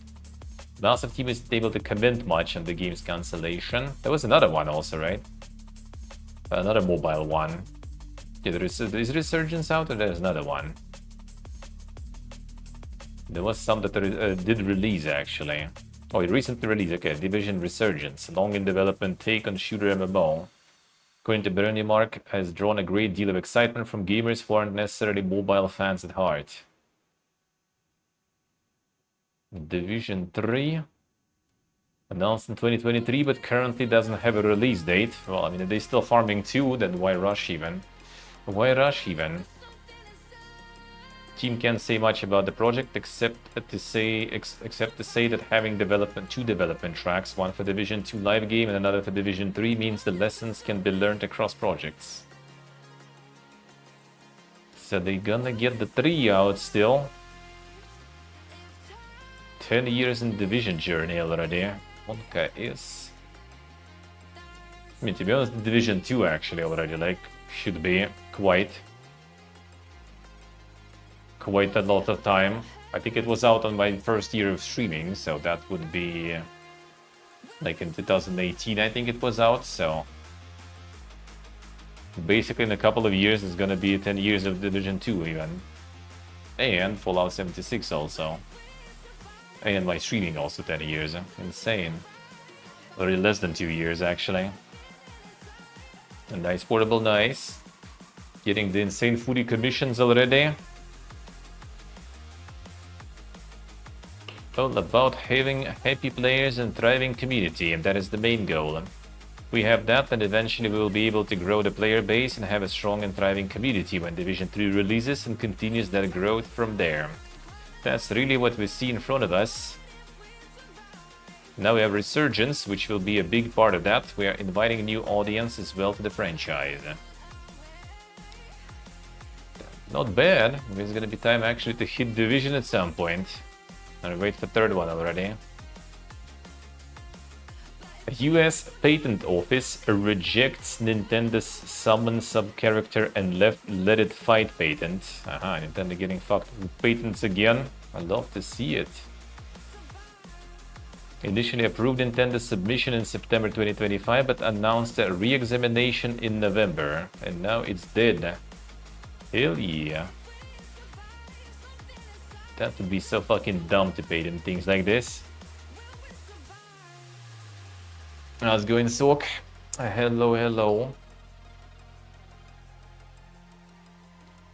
B: Massive team isn't able to comment much on the game's cancellation. There was another one also, right? Another mobile one. Yeah, is Resurgence out, or there's another one? There was some that did release, actually. Oh, it recently released. Okay, Division Resurgence. Long in development take on shooter MMO. According to Bernie, Mark has drawn a great deal of excitement from gamers who aren't necessarily mobile fans at heart. Division 3 announced in 2023, but currently doesn't have a release date. Well, I mean, if they're still farming 2, then why rush even? Why rush even? Team can't say much about the project except to say that having two development tracks, one for Division 2 live game and another for Division 3, means the lessons can be learned across projects. So they're gonna get the 3 out still. 10 years in Division journey already. Monka is... I mean, to be honest, Division 2 actually already, like, should be quite a lot of time. I think it was out on my first year of streaming, so that would be like in 2018, I think it was out, so basically in a couple of years it's gonna be 10 years of Division 2 even. And Fallout 76 also. And my streaming also 10 years. Insane. Already less than 2 years actually. A nice portable, nice. Getting the insane foodie commissions already. All about having happy players and thriving community, and that is the main goal. We have that, and eventually we will be able to grow the player base and have a strong and thriving community when Division 3 releases and continues that growth from there. That's really what we see in front of us. Now we have Resurgence, which will be a big part of that. We are inviting a new audience as well to the franchise. Not bad. There's gonna be time actually to hit Division at some point. I'll wait for third one already. A US Patent Office rejects Nintendo's summon sub-character and let it fight patent. Aha, Nintendo getting fucked with patents again. I'd love to see it. Initially approved Nintendo's submission in September 2025, but announced a re-examination in November. And now it's dead. Hell yeah. That would be so fucking dumb to patent things like this. How's it going, Sok? Hello, hello.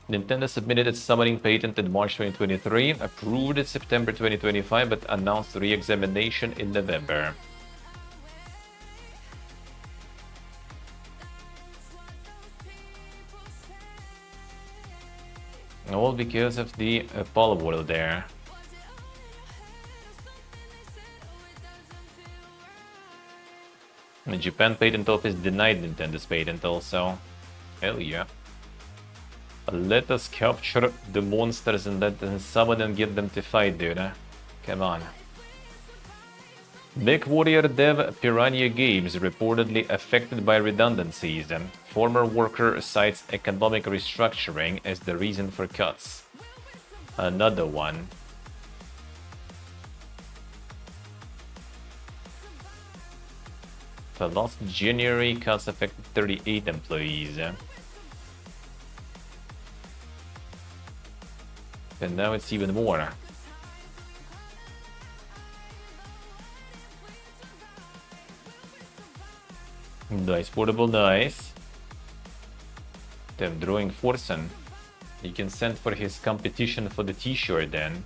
B: Nintendo submitted its summoning patent in March 2023, approved in September 2025, but announced re-examination in November. All because of the Apollo world there. The Japan Patent Office denied Nintendo's patent also. Hell yeah. Let us capture the monsters and let them summon and get them to fight, dude. Come on. MechWarrior dev Piranha Games reportedly affected by redundancies. Former worker cites economic restructuring as the reason for cuts. Another one. The last January cuts affected 38 employees. And now it's even more. Nice portable, nice. They're drawing Forsen. You can send for his competition for the t-shirt then.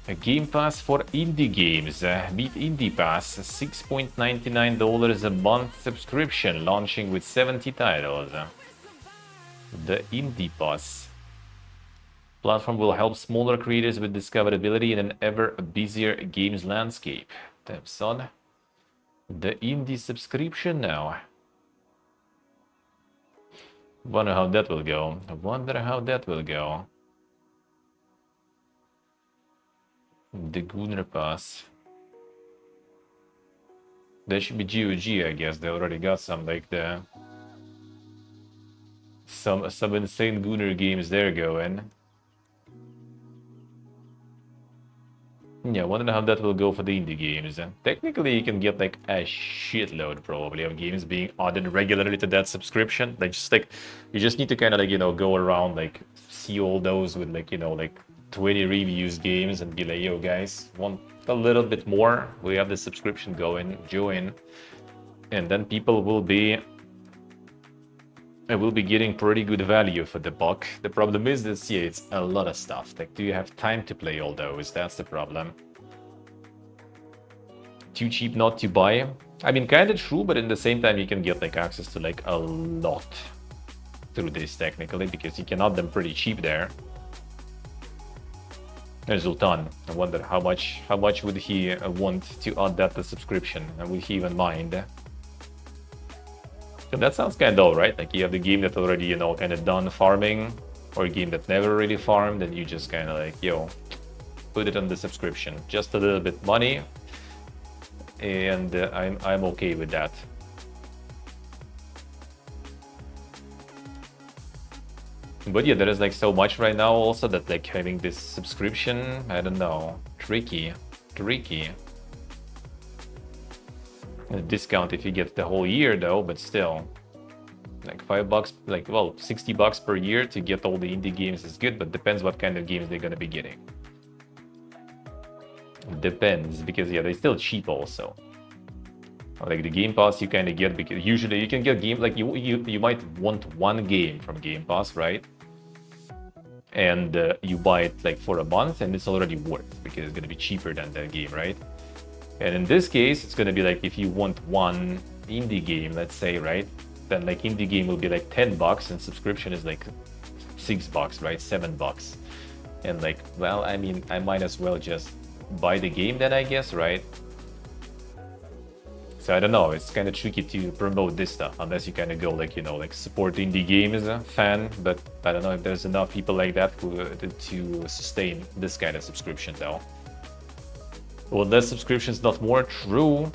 B: A Game Pass for indie games. Meet Indie Pass, $6.99 a month subscription, launching with 70 titles. The Indie Pass platform will help smaller creators with discoverability in an ever busier games landscape. Damn son. The Indie subscription now. Wonder how that will go. I wonder how that will go. The Gunner Pass. That should be GOG, I guess. They already got some like the some insane Gunner games there going. Yeah, I wonder how that will go for the indie games. Technically, you can get like a shitload probably of games being added regularly to that subscription. Like just like you just need to kind of like, you know, go around like see all those with like, you know, like 20 reviews games and be like, yo guys, want a little bit more? We have the subscription going, join. And then people will be getting pretty good value for the buck. The problem is this, yeah, it's a lot of stuff. Like, do you have time to play all those? That's the problem. Too cheap not to buy. I mean, kind of true, but in the same time, you can get like access to like a lot through this technically, because you can add them pretty cheap there. There's Sultan. I wonder how much would he want to add that to subscription, and would he even mind? So that sounds kind of dull, right? Like you have the game that already, you know, kind of done farming, or a game that never really farmed, and you just kind of like, yo, put it on the subscription. Just a little bit money, and I'm okay with that. But yeah, there is like so much right now also that like having this subscription, I don't know, tricky. A discount if you get the whole year though, but still, like $5, like, well, $60 per year to get all the indie games is good, but depends what kind of games they're gonna be getting. Depends, because yeah, they're still cheap also. Like the Game Pass you kind of get, because usually you can get game, like you might want one game from Game Pass, right? And you buy it like for a month, and it's already worth, because it's gonna be cheaper than the game, right? And in this case, it's gonna be like if you want one indie game, let's say, right? Then like indie game will be like $10, and subscription is like $6, right? $7. And like, well, I mean, I might as well just buy the game then, I guess, right? So I don't know, it's kind of tricky to promote this stuff unless you kind of go like, you know, like support indie games fan, but I don't know if there's enough people like that who to sustain this kind of subscription though. Well, less subscriptions, not more. True,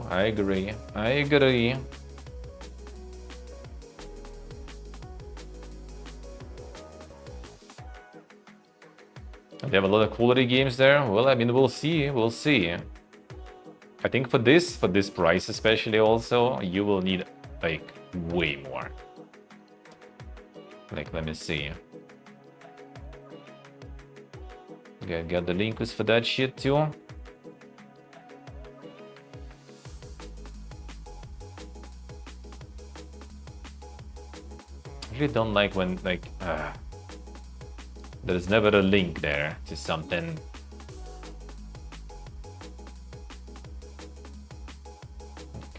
B: I agree. They have a lot of quality games there. Well, I mean, we'll see. I think for this price especially also, you will need like way more. Like, let me see. Okay, got the links for that shit too. I really don't like when like there's never a link there to something.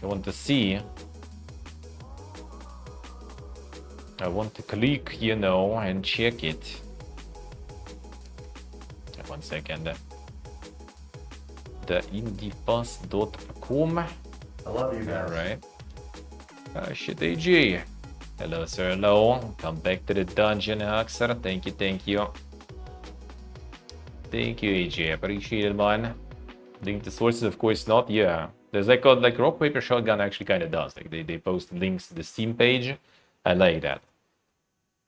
B: I want to see. I want to click, you know, and check it. 1 second. The indiepass.com.
F: I love you guys.
B: All right. Shit, AG. Hello, sir. Hello. Come back to the dungeon, Axer. Thank you. Thank you, AG. Appreciate it, man. Link to sources, of course not. Yeah. There's like Rock Paper Shotgun actually kind of does. Like they post links to the Steam page. I like that.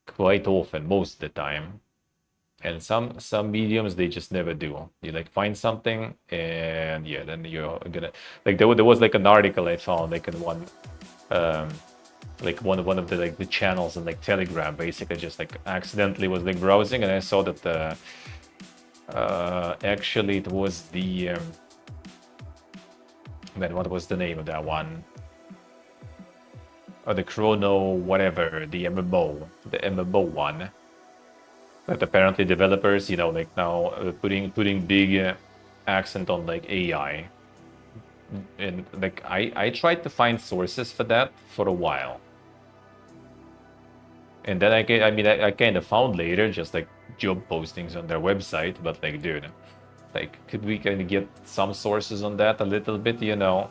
B: Quite often, most of the time. And some mediums they just never do. You like find something, and yeah, then you're gonna like there was like an article I found like in one like one of the like the channels in like Telegram, basically just like accidentally was like browsing, and I saw that actually it was the man, what was the name of that one? Or the Chrono whatever, the MMO one. But apparently developers, you know, like now putting big accent on like AI. And like I tried to find sources for that for a while. And then I kind of found later just like job postings on their website, but like, dude, like, could we kind of get some sources on that a little bit, you know?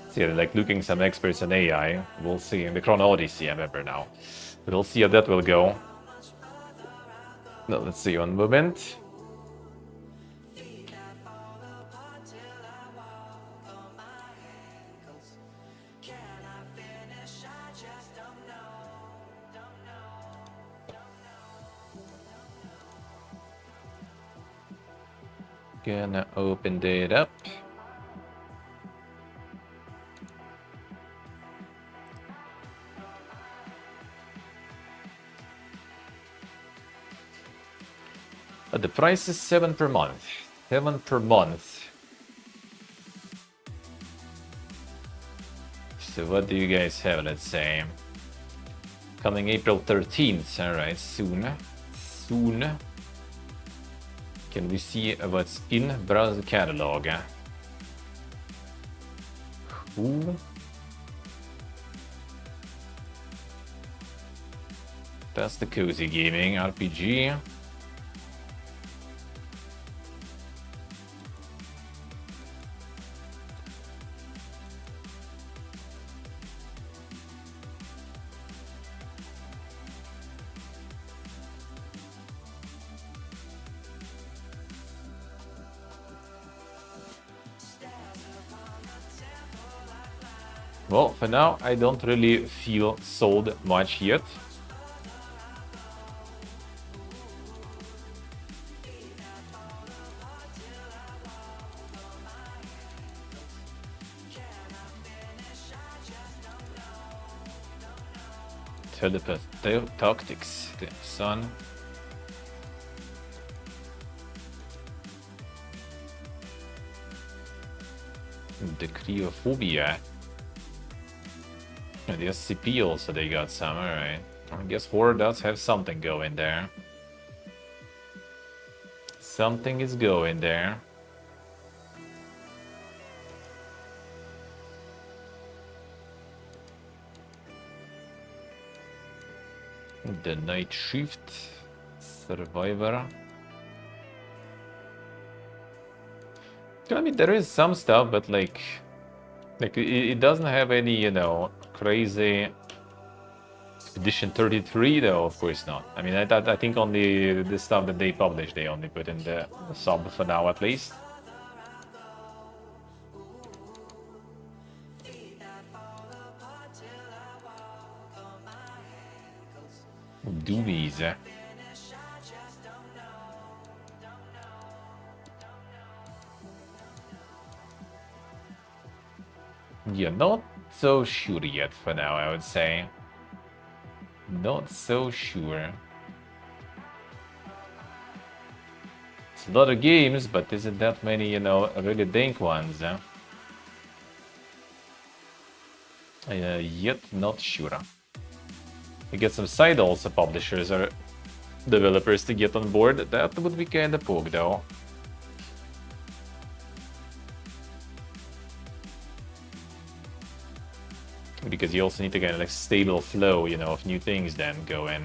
B: See, like looking some experts in AI. We'll see. In the Chrono Odyssey, I remember now. We'll see how that will go. No, let's see, one moment. Gonna open it up. Price is 7 per month. 7 per month. So what do you guys have, let's say? Coming April 13th, alright, soon. Soon. Can we see what's in browser catalog? Ooh. That's the Cozy Gaming RPG. Well, for now, I don't really feel sold much yet. Telepath Tactics, the sun. The Cryophobia. And the SCP also, they got some, alright. I guess horror does have something going there. Something is going there. The Night Shift. Survivor. I mean, there is some stuff, but like it doesn't have any, you know, crazy edition 33 though. Of course not. I mean, I think only the stuff that they publish, they only put in the sub for now at least. Doobies. Yeah, not so sure yet for now, I would say. Not so sure. It's a lot of games, but isn't that many, you know, really dank ones, eh? Yet not sure. We get some side also publishers or developers to get on board. That would be kinda poke though. Because you also need to get like stable flow, you know, of new things then go in.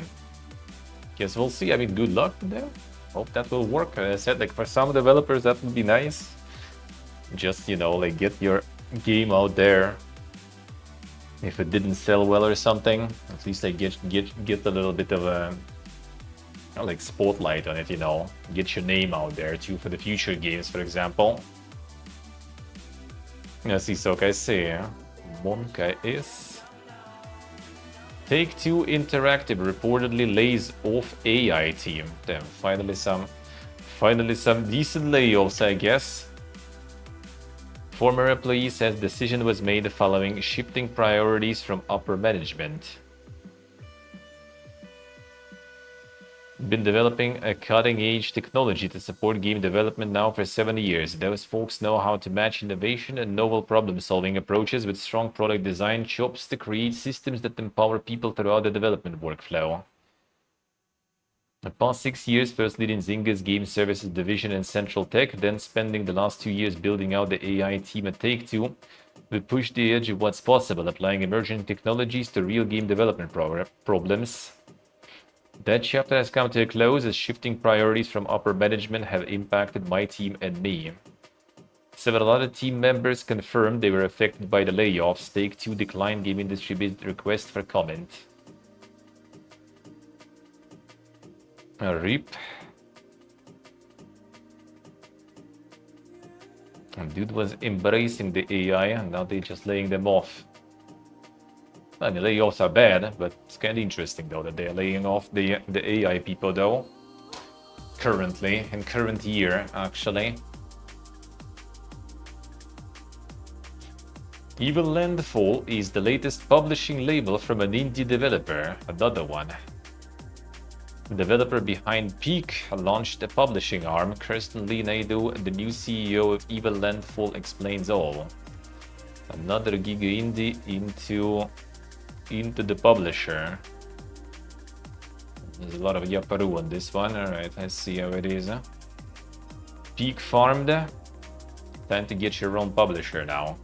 B: Guess we'll see. I mean, good luck there. Hope that will work. As I said, like for some developers that would be nice. Just, you know, like get your game out there. If it didn't sell well or something, at least like get a little bit of a like spotlight on it, you know. Get your name out there too for the future games, for example. Assim só quer ser. Monka is Take-Two Interactive reportedly lays off AI team. Damn, finally some decent layoffs, I guess. Former employee says decision was made following shifting priorities from upper management. Been developing a cutting-edge technology to support game development now for 7 years. Those folks know how to match innovation and novel problem-solving approaches with strong product design chops to create systems that empower people throughout the development workflow. The past 6 years, first leading Zynga's Game Services division and Central Tech, then spending the last 2 years building out the AI team at Take-Two, we push the edge of what's possible, applying emerging technologies to real game development problems. That chapter has come to a close as shifting priorities from upper management have impacted my team and me. Several other team members confirmed they were affected by the layoffs. Take-Two declined game industry-based request for comment. A RIP. Dude was embracing the AI and now they're just laying them off. I mean, layoffs are bad, but it's kind of interesting though that they're laying off the AI people though. Currently, in current year, actually. Evil Landfall is the latest publishing label from an indie developer. Another one. The developer behind Peak launched a publishing arm. Kirsten Lee Naidoo, the new CEO of Evil Landfall, explains all. Another giga indie into the publisher. There's a lot of yaparu on this one. Alright, let's see how it is. Peak farmed. Time to get your own publisher now.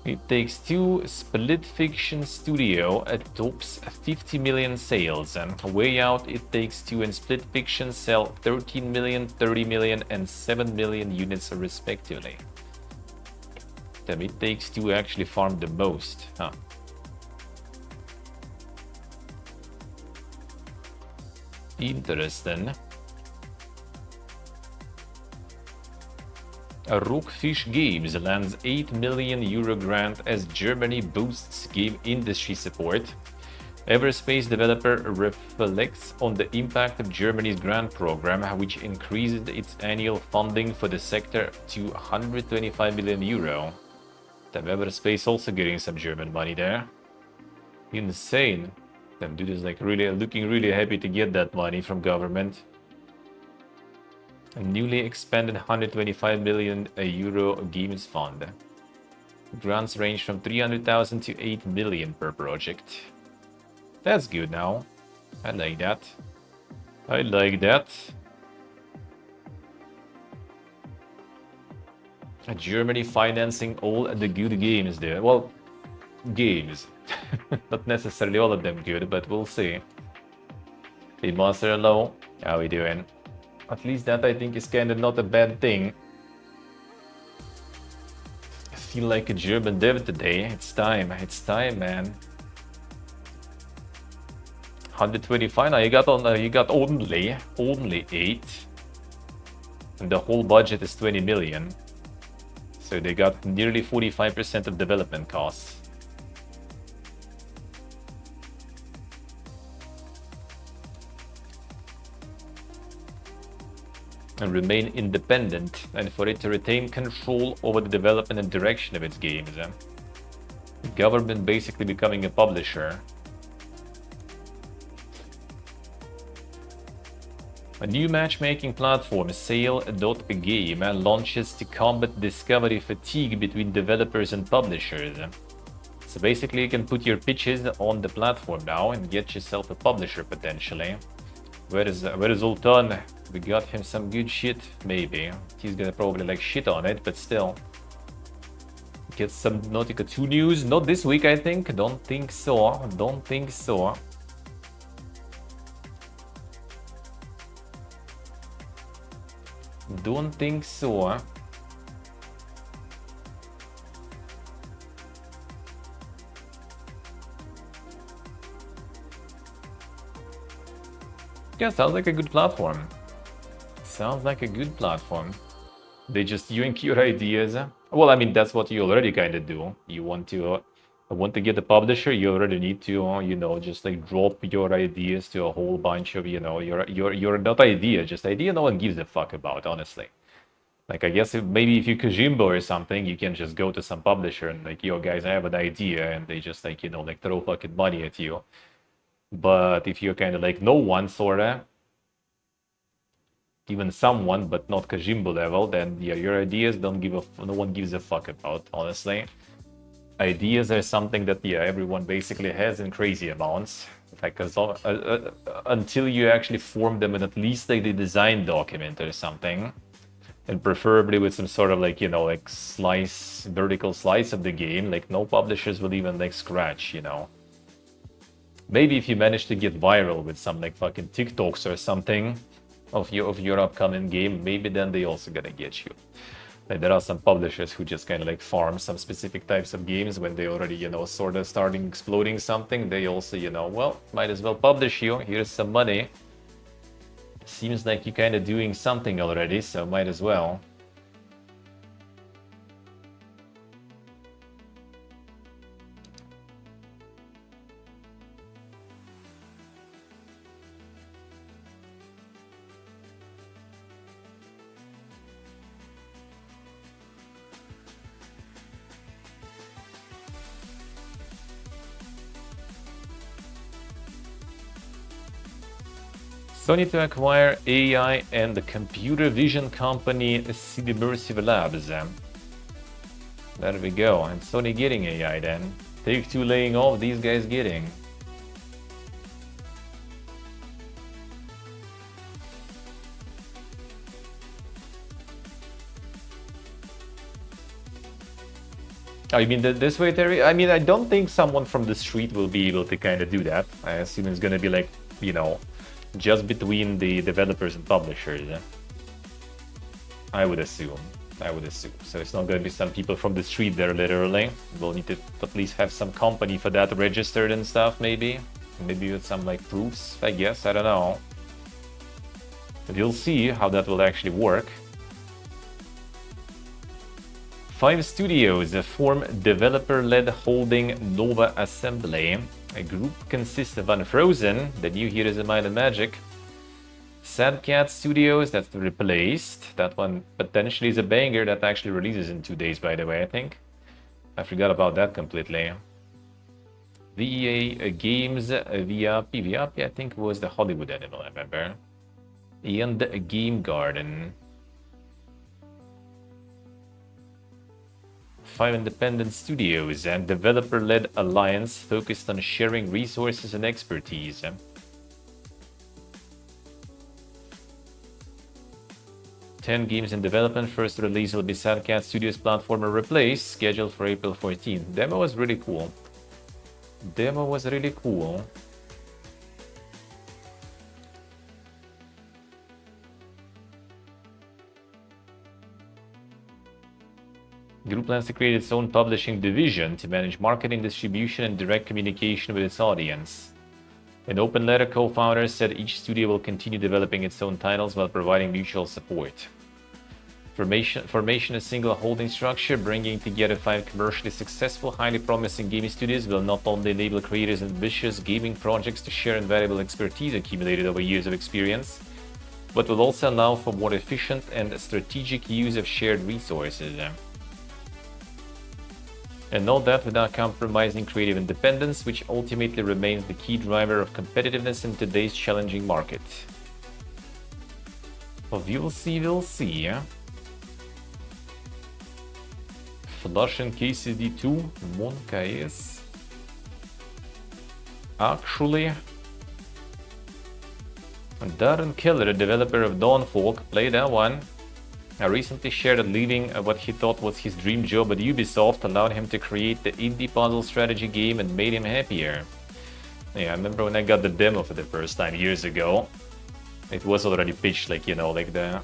B: It Takes Two split fiction studio tops 50 million sales. Way Out, It Takes Two and Split Fiction sell 13 million, 30 million and 7 million units respectively. Damn, It Takes Two actually farmed the most, huh? Interesting. Rockfish Games lands €8 million grant as Germany boosts game industry support. Everspace developer reflects on the impact of Germany's grant program, which increased its annual funding for the sector to €125 million. Damn, Everspace also getting some German money there. Insane. Damn, dude is like really looking really happy to get that money from government. A newly expanded €125 million games fund. Grants range from 300,000 to 8 million per project. That's good now. I like that. I like that. Germany financing all the good games there. Well, games. Not necessarily all of them good, but we'll see. Hey, Master, hello. How we doing? At least that I think is kind of not a bad thing. I feel like a German dev today. It's time, man. 125. Now you got only 8, and the whole budget is 20 million. So they got nearly 45% of development costs. And remain independent, and for it to retain control over the development and direction of its games. The government basically becoming a publisher. A new matchmaking platform, Sale.game, launches to combat discovery fatigue between developers and publishers. So basically you can put your pitches on the platform now and get yourself a publisher potentially. Where is Ultan? We got him some good shit, maybe. He's gonna probably like shit on it, but still. Get some Nautica 2 news. Not this week, I think. Don't think so. Don't think so. Don't think so. Yeah, sounds like a good platform. Sounds like a good platform. They just yank your ideas. Well, I mean, that's what you already kind of do. You want to get a publisher, you already need to, just like drop your ideas to a whole bunch of, your not idea, just idea no one gives a fuck about, honestly. Like, I guess maybe if you Kojimbo or something, you can just go to some publisher and like, yo, guys, I have an idea, and they just like, like throw fucking money at you. But if you're kind of like no one, sorta, even someone, but not Kojimbo level, then yeah, your ideas no one gives a fuck about, honestly. Ideas are something that, yeah, everyone basically has in crazy amounts. Like, until you actually form them in at least like the design document or something. And preferably with some sort of like, like vertical slice of the game, like no publishers will even like scratch, Maybe if you manage to get viral with some like fucking TikToks or something of your upcoming game, maybe then they also gonna get you. Like, there are some publishers who just kind of like farm some specific types of games when they already, sort of starting exploding something. They also, well, might as well publish you. Here's some money. Seems like you're kind of doing something already, so might as well. Sony to acquire AI and the computer vision company Immersive Labs. There we go. And Sony getting AI then. Take-Two laying off, these guys getting. Oh, you mean this way, Terry? I mean, I don't think someone from the street will be able to kind of do that. I assume it's gonna be like, you know, just between the developers and publishers. I would assume. So it's not gonna be some people from the street there, literally. We'll need to at least have some company for that registered and stuff, maybe. Maybe with some like proofs, I guess. I don't know. But you'll see how that will actually work. 5 studios form developer-led holding Nova Assembly. A group consists of Unfrozen, the new heroes of Might and Magic. Sad Cat Studios, that's replaced. That one potentially is a banger that actually releases in 2 days, by the way, I think. I forgot about that completely. VEA Games, VRP, I think was the Hollywood animal, I remember. And Game Garden. 5 independent studios and developer-led alliance focused on sharing resources and expertise. Ten games in development. First release will be Sad Cat Studios platformer Replace, scheduled for April 14th. Demo was really cool. Group plans to create its own publishing division to manage marketing, distribution, and direct communication with its audience. An open letter, co-founders said each studio will continue developing its own titles while providing mutual support. Formation a single holding structure, bringing together 5 commercially successful, highly promising gaming studios will not only enable creators and ambitious gaming projects to share invaluable expertise accumulated over years of experience, but will also allow for more efficient and strategic use of shared resources. And all that without compromising creative independence, which ultimately remains the key driver of competitiveness in today's challenging market. Well, we'll see. Flush and KCD2, Monkaes. Actually, Darren Keller, developer of Dawnfolk, played that one. I recently shared that leaving what he thought was his dream job at Ubisoft allowed him to create the indie puzzle strategy game and made him happier. Yeah, I remember when I got the demo for the first time years ago. It was already pitched like, you know, like the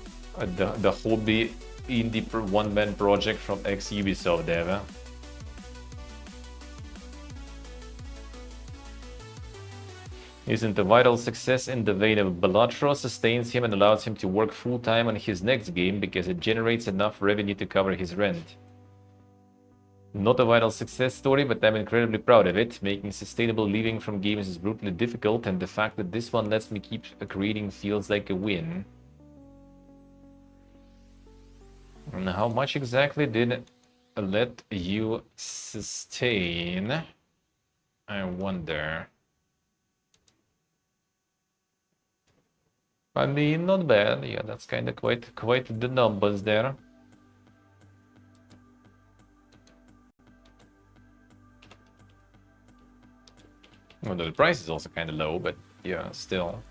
B: hobby indie one-man project from ex-Ubisoft dev. Isn't a vital success in the vein of Balatro sustains him and allows him to work full-time on his next game because it generates enough revenue to cover his rent. Not a vital success story, but I'm incredibly proud of it. Making sustainable living from games is brutally difficult, and the fact that this one lets me keep creating feels like a win. And how much exactly did it let you sustain? I wonder. I mean, not bad. Yeah, that's kind of quite the numbers there. Well, the price is also kind of low, but yeah, still.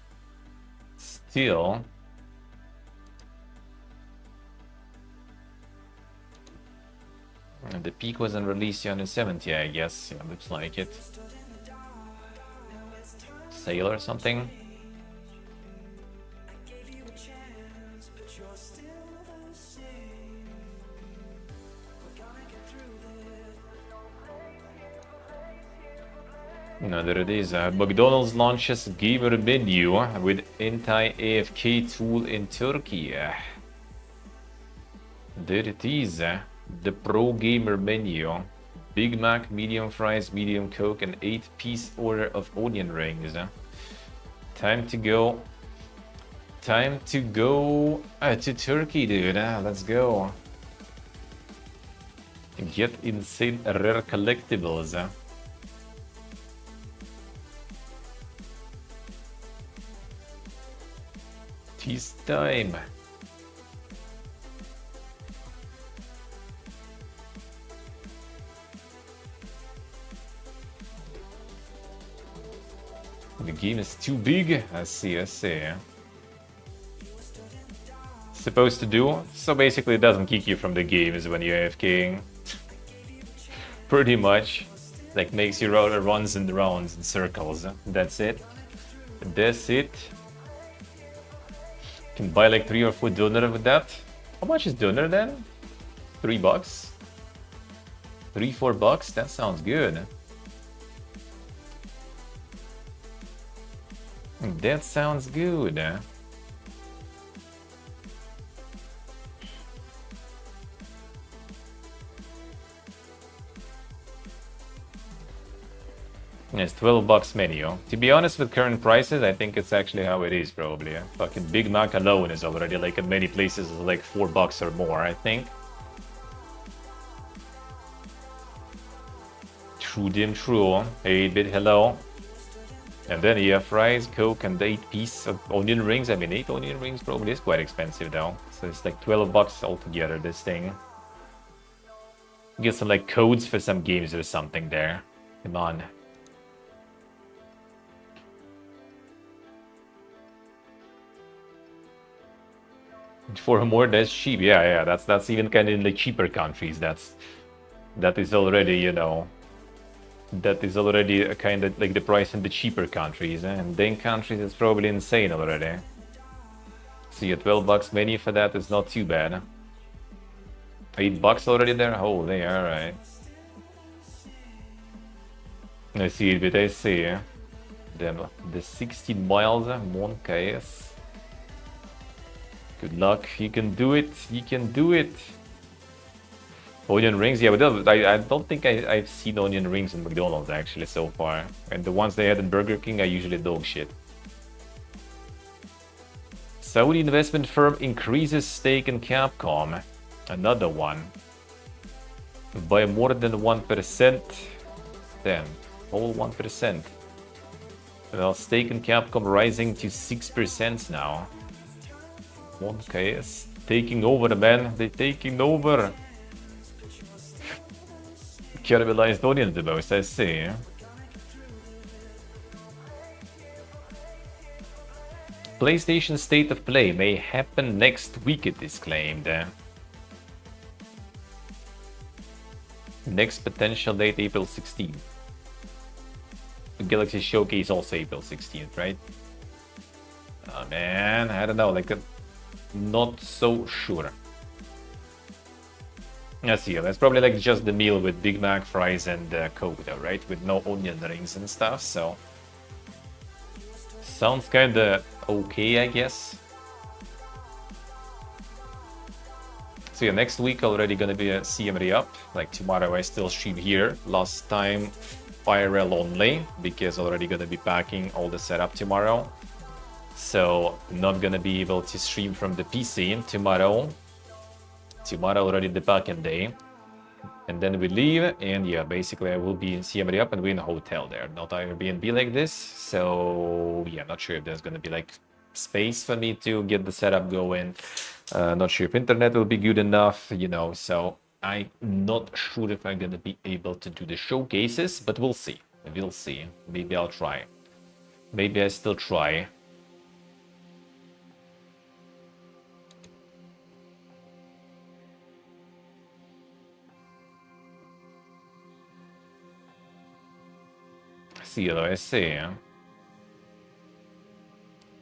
B: And the peak was on release 270, I guess. Yeah, looks like it. Sale or something. No, there it is. McDonald's launches gamer menu with anti-AFK tool in Turkey. There it is. The Pro Gamer menu. Big Mac, medium fries, medium Coke, and 8-piece order of onion rings. Time to go to Turkey, dude. Let's go. Get insane rare collectibles. Peacetime. The game is too big. I see, I see. Supposed to do? So basically it doesn't kick you from the game is when you're AFKing. Pretty much. Like makes you runs and rounds in circles. That's it. That's it. Can buy like 3 or 4 doner with that. How much is doner then? $3? 3-4 bucks? That sounds good. That sounds good. It's 12 bucks menu. To be honest, with current prices, I think it's actually how it is probably. Fucking Big Mac alone is already like in many places like 4 bucks or more, I think. True dim true. 8-bit hello. And then you have fries, Coke, and 8 piece of onion rings. I mean, 8 onion rings probably is quite expensive though. So it's like 12 bucks altogether, this thing. Get some like codes for some games or something there. Come on. For more, that's cheap. Yeah, that's even kind of in the cheaper countries. That is already, you know, that is already a kind of like the price in the cheaper countries, and then countries it's probably insane already. So yeah, 12 bucks menu for that is not too bad. 8 bucks already there. Holy, all right. I see it, but I see. Then the 16 miles, Moncaes. Good luck. You can do it. You can do it. Onion rings, yeah, but I don't think I've seen onion rings in McDonald's actually so far. And the ones they had in Burger King are usually dog shit. Saudi investment firm increases stake in Capcom. Another one. By more than 1%. Damn, whole 1%. Well, stake in Capcom rising to 6% now. Okay, it's taking over, man. They're taking over. Caramelized onions the most, I see. PlayStation State of Play may happen next week, it is claimed. Next potential date, April 16th. The Galaxy Showcase also April 16th, right? Oh man, I don't know, like not so sure. I see, that's probably like just the meal with Big Mac, fries, and Coke though, right? With no onion rings and stuff, so... Sounds kinda okay, I guess. So yeah, next week already gonna be a CMD up. Like tomorrow I still stream here. Last time IRL only, because already gonna be packing all the setup tomorrow. So not gonna be able to stream from the PC tomorrow. Tomorrow already the backend day. And then we leave, and yeah, basically I will be in CMD up and we're in a hotel there, not Airbnb like this. So yeah, not sure if there's gonna be like space for me to get the setup going. Not sure if internet will be good enough, you know, so I'm not sure if I'm gonna be able to do the showcases, but we'll see. We'll see. Maybe I'll try. Maybe I still try. I see.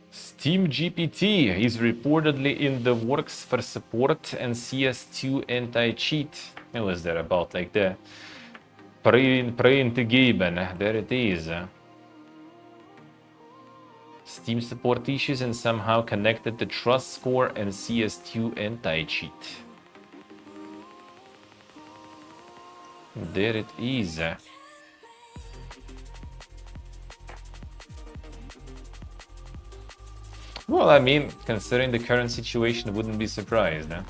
B: Steam GPT is reportedly in the works for support and CS2 anti-cheat. What was that about? Like the pre-integeben. There it is. Steam support issues and somehow connected to Trust Score and CS2 anti-cheat. There it is. Well, I mean, considering the current situation, I wouldn't be surprised. Huh?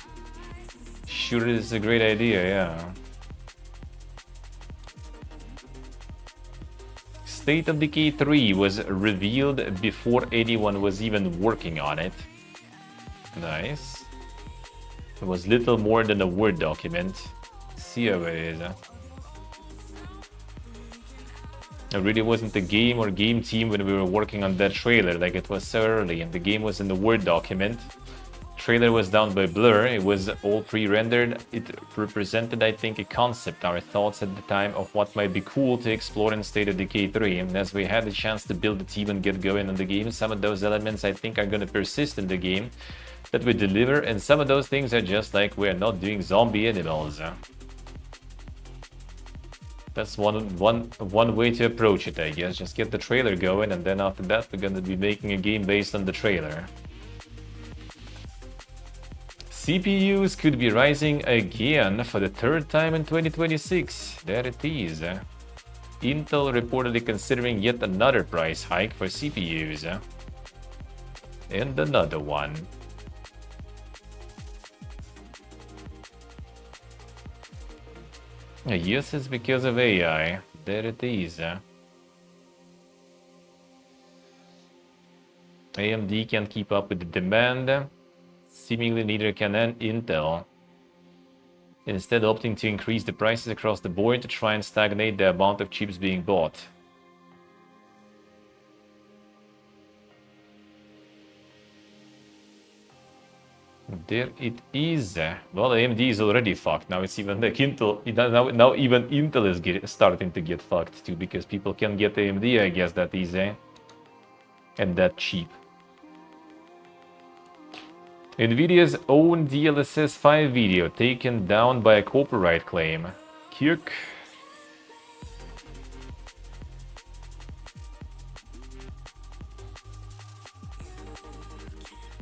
B: Sure, it's a great idea, yeah. State of Decay 3 was revealed before anyone was even working on it. Nice. It was little more than a Word document. See how it is. It really wasn't the game or game team when we were working on that trailer, like it was so early, and the game was in the Word document. Trailer was done by Blur, it was all pre-rendered. It represented, I think, a concept, our thoughts at the time of what might be cool to explore in State of Decay 3. And as we had the chance to build the team and get going on the game, some of those elements I think are going to persist in the game that we deliver, and some of those things are just like we're not doing zombie animals. That's one way to approach it, I guess. Just get the trailer going, and then after that we're gonna be making a game based on the trailer. CPUs could be rising again for the third time in 2026. There it is. Intel reportedly considering yet another price hike for CPUs. And another one. Yes, it's because of AI. There it is. AMD can't keep up with the demand. Seemingly neither can Intel. Instead opting to increase the prices across the board to try and stagnate the amount of chips being bought. There it is. Well, AMD is already fucked. Now it's even like Intel. Now even Intel is starting to get fucked too, because people can get AMD, I guess, that easy and that cheap. Nvidia's own DLSS 5 video taken down by a copyright claim. Kirk.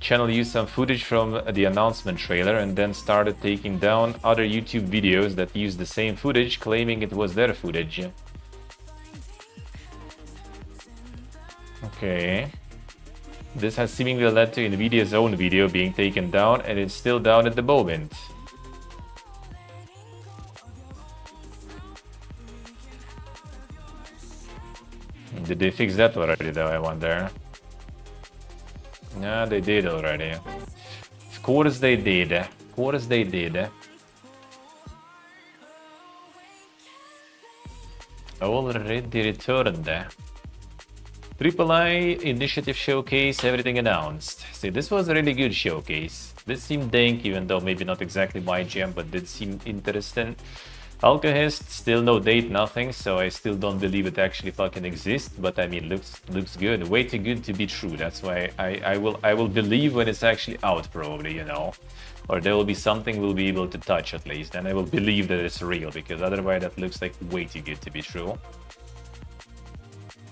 B: Channel used some footage from the announcement trailer and then started taking down other YouTube videos that used the same footage, claiming it was their footage. Okay. This has seemingly led to Nvidia's own video being taken down, and it's still down at the moment. Did they fix that already though, I wonder? Yeah, they did already. Of course they did. Of course they did. Already returned. Triple I Initiative Showcase, everything announced. See, this was a really good showcase. This seemed dank, even though maybe not exactly my jam, but did seem interesting. Alkahest, still no date, nothing, so I still don't believe it actually fucking exists, but I mean, looks good. Way too good to be true. That's why I will believe when it's actually out, probably, you know. Or there will be something we'll be able to touch at least, and I will believe that it's real, because otherwise that looks like way too good to be true.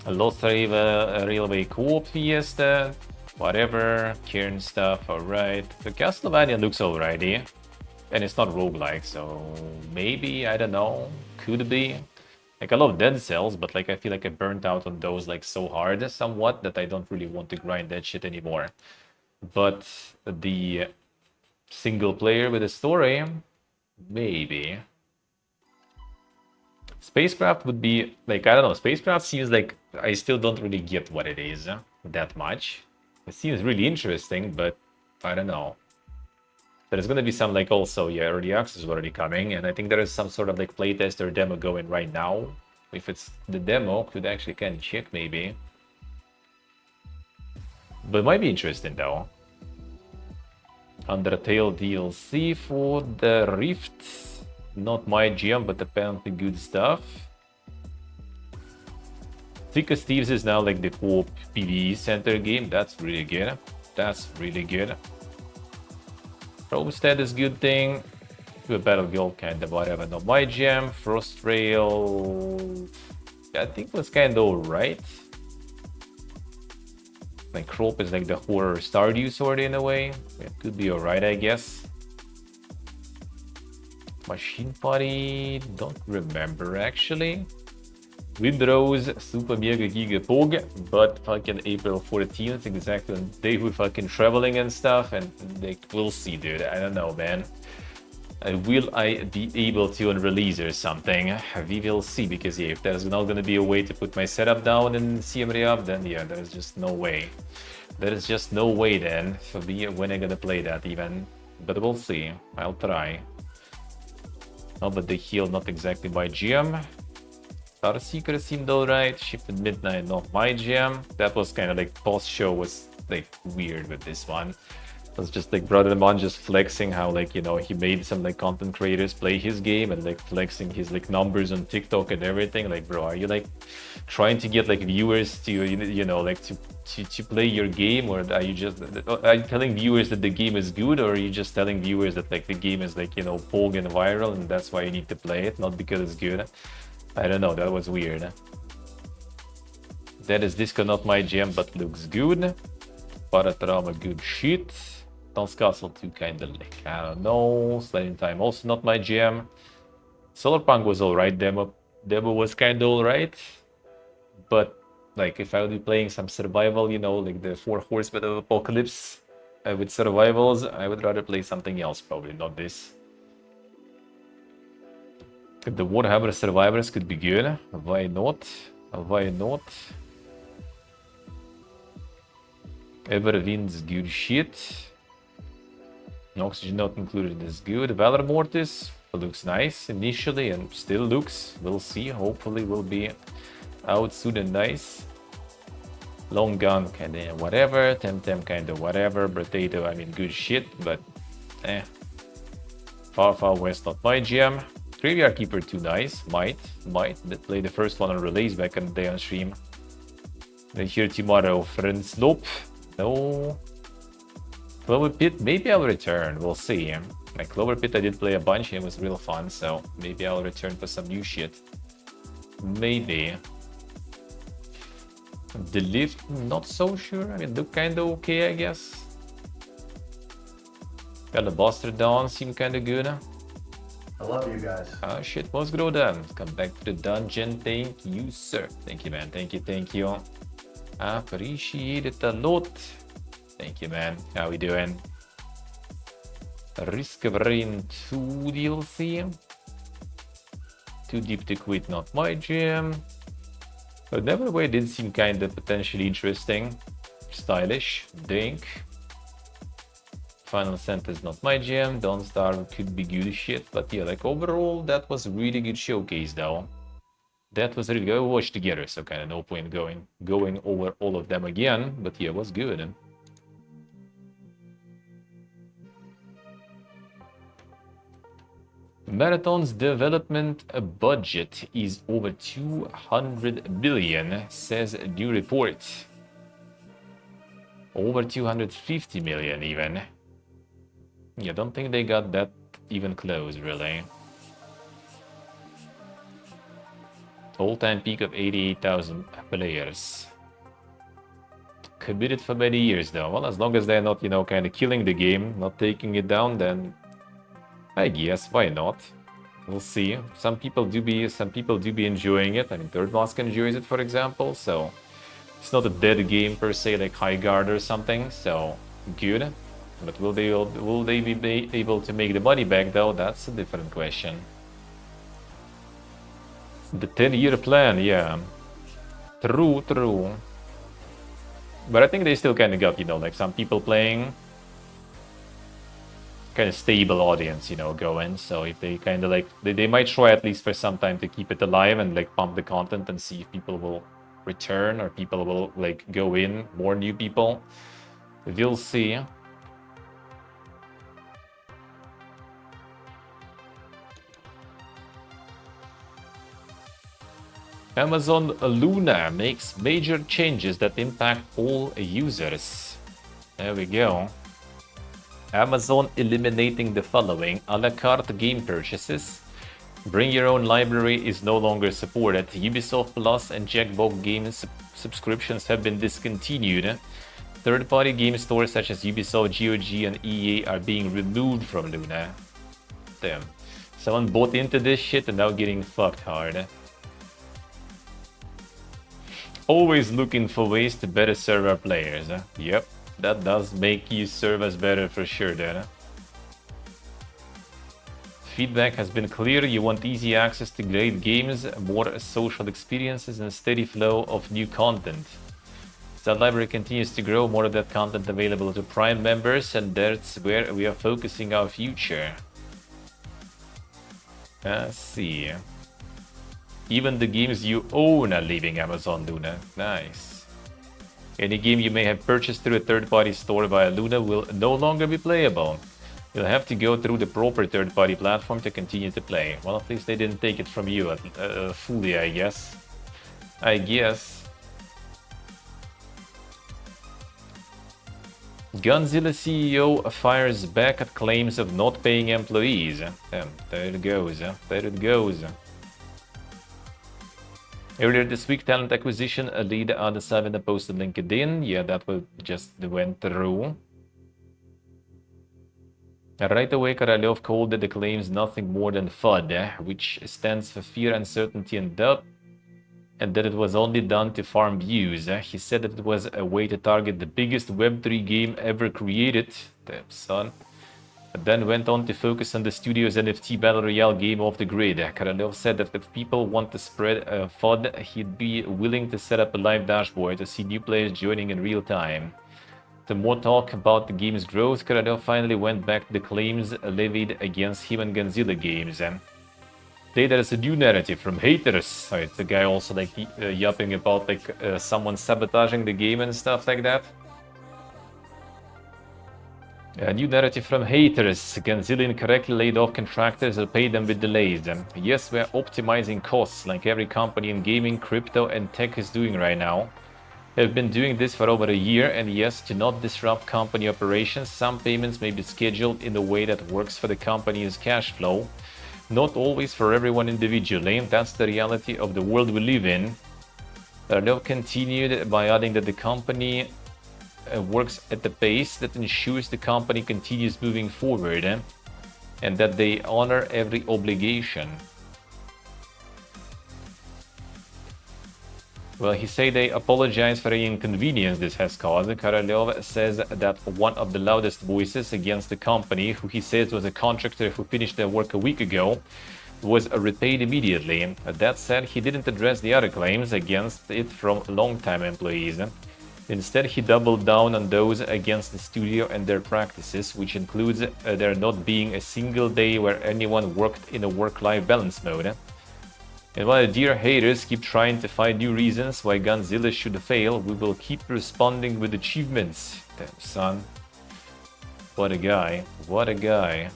B: A Lost Railway Co-op Fiesta, whatever, Cairn stuff, alright. The Castlevania looks alrighty, and it's not roguelike, so maybe, I don't know, could be. Like, I love Dead Cells, but like I feel like I burnt out on those like so hard somewhat that I don't really want to grind that shit anymore. But the single player with a story, maybe. Spacecraft would be, like, I don't know, Spacecraft seems like I still don't really get what it is that much. It seems really interesting, but I don't know. There's gonna be some, like, also, yeah, early access is already coming, and I think there is some sort of, like, playtest or demo going right now. If it's the demo, could actually kind of check, maybe. But it might be interesting, though. Undertale DLC for the Rift. Not my GM, but apparently good stuff. Thick as Thieves is now like the co-op PvE center game. That's really good. That's really good. Homestead is good thing. The Battle Guild kind of whatever. Not my GM. Frost Trail, I think was kind of alright. Like Crop is like the horror Stardew sort in a way. It could be alright, I guess. Machine Party, don't remember actually. Windrose, Super Mega Giga Pog, but fucking April 14th, exactly on the day we're fucking traveling and stuff, and like, we'll see, dude. I don't know, man. Will I be able to on release or something? We will see, because yeah, if there's not gonna be a way to put my setup down in CM Reab, then yeah, there's just no way. There is just no way then for me when I'm gonna play that even. But we'll see. I'll try. Oh, but the heal not exactly my GM. Star Seeker seemed alright. Shifted Midnight not my GM. That was kind of like post-show was like weird with this one. It was just like Brother Mon just flexing how like, you know, he made some like content creators play his game and like flexing his like numbers on TikTok and everything. Like, bro, are you like trying to get like viewers to, you know, like to play your game, or are you telling viewers that the game is good, or are you just telling viewers that like the game is like, you know, pog and viral and that's why you need to play it, not because it's good? I don't know, that was weird. That is Disco not my gem but looks good. Paratrauma good shit. Dance Castle 2 kinda like, I don't know. Sliding Time also not my gem. Solarpunk was alright, demo was kinda alright. But like if I would be playing some survival, you know, like the 4 Horsemen of Apocalypse with survivals, I would rather play something else, probably not this. The Warhammer Survivors could be good. Why not? Why not? Everwind's good shit. Oxygen not included is good. Valor Mortis looks nice initially and still looks. We'll see. Hopefully will be out soon and nice. Long Gun kinda whatever. Temtem kinda whatever. Potato, I mean good shit, but eh. Far West not my GM. Graveyard Keeper 2 nice. Might play the first one on release back in the day on stream. Then here tomorrow, Friends Nope. No. Clover Pit, maybe I'll return. We'll see. Like Clover Pit I did play a bunch and it was real fun, so maybe I'll return for some new shit. Maybe. The Lift, not so sure. I mean, look kinda okay, I guess. Got the Buster Dawn, seem kinda good.
F: I love you guys.
B: Ah, shit, must grow then. Come back to the dungeon. Thank you, sir. Thank you, man. Thank you. Appreciate it a lot. Thank you, man. How we doing? Risk of Rain 2 DLC. Too Deep to Quit, not my jam. But Neverway did seem kind of potentially interesting. Stylish. Dink. Final Sentence not my jam. Don't Starve could be good shit. But yeah, like overall, that was a really good showcase though. That was really good. We watched together, so kind of no point going over all of them again. But yeah, it was good. Marathon's development budget is over 200 billion, says a new report. Over 250 million even. Yeah, don't think they got that even close, really. All-time peak of 88,000 players. Committed for many years, though. Well, as long as they're not, you know, kind of killing the game, not taking it down, then I guess why not? We'll see. Some people do be enjoying it. I mean, Third Mask enjoys it, for example. So it's not a dead game per se, like High Guard or something. So good. But will they be able to make the money back though? That's a different question. The 10-year plan, yeah. True. But I think they still kind of got, you know, like some people playing. Kind of stable audience, you know, going. So if they kind of like, they might try at least for some time to keep it alive and like pump the content and see if people will return or people will like go in, more new people. We'll see. Amazon Luna makes major changes that impact all users. There we go. Amazon eliminating the following: a la carte game purchases. Bring your own library is no longer supported. Ubisoft Plus and Jackbox Games subscriptions have been discontinued. Third-party game stores such as Ubisoft, GOG, and EA are being removed from Luna. Damn. Someone bought into this shit and now getting fucked hard. Always looking for ways to better serve our players. Yep, that does make you serve us better for sure then. Feedback has been clear. You want easy access to great games, more social experiences, and steady flow of new content. That library continues to grow, more of that content available to Prime members, and that's where we are focusing our future. Let's see. Even the games you own are leaving Amazon Luna. Nice. Any game you may have purchased through a third-party store via Luna will no longer be playable. You'll have to go through the proper third-party platform to continue to play. Well, at least they didn't take it from you fully, I guess. Godzilla CEO fires back at claims of not paying employees. There it goes. There it goes. Earlier this week, talent acquisition lead Ada7 posted LinkedIn. Yeah, that just went through. Right away, Karalyov called the claims nothing more than FUD, which stands for fear, uncertainty, and doubt, and that it was only done to farm views. He said that it was a way to target the biggest Web3 game ever created, damn son, and then went on to focus on the studio's NFT Battle Royale game off the grid. Karalyov said that if people want to spread FUD, he'd be willing to set up a live dashboard to see new players joining in real time. The more talk about the game's growth, Karalyov finally went back to the claims levied against him and Godzilla games. There is a new narrative from haters. It's the guy also like yapping about like someone sabotaging the game and stuff like that. A new narrative from haters. Godzilla incorrectly laid off contractors or paid them with delays. Yes, we're optimizing costs like every company in gaming, crypto, and tech is doing right now. They've been doing this for over a year, and yes, to not disrupt company operations, some payments may be scheduled in a way that works for the company's cash flow. Not always for everyone individually. That's the reality of the world we live in. Karalyov continued by adding that the company works at the pace that ensures the company continues moving forward, and that they honor every obligation. Well, he said they apologize for the inconvenience this has caused. Karalyov says that one of the loudest voices against the company, who he says was a contractor who finished their work a week ago, was repaid immediately. That said, he didn't address the other claims against it from long-time employees. Instead, he doubled down on those against the studio and their practices, which includes there not being a single day where anyone worked in a work-life balance mode. And while the dear haters keep trying to find new reasons why Godzilla should fail, we will keep responding with achievements. Damn son. What a guy. What a guy.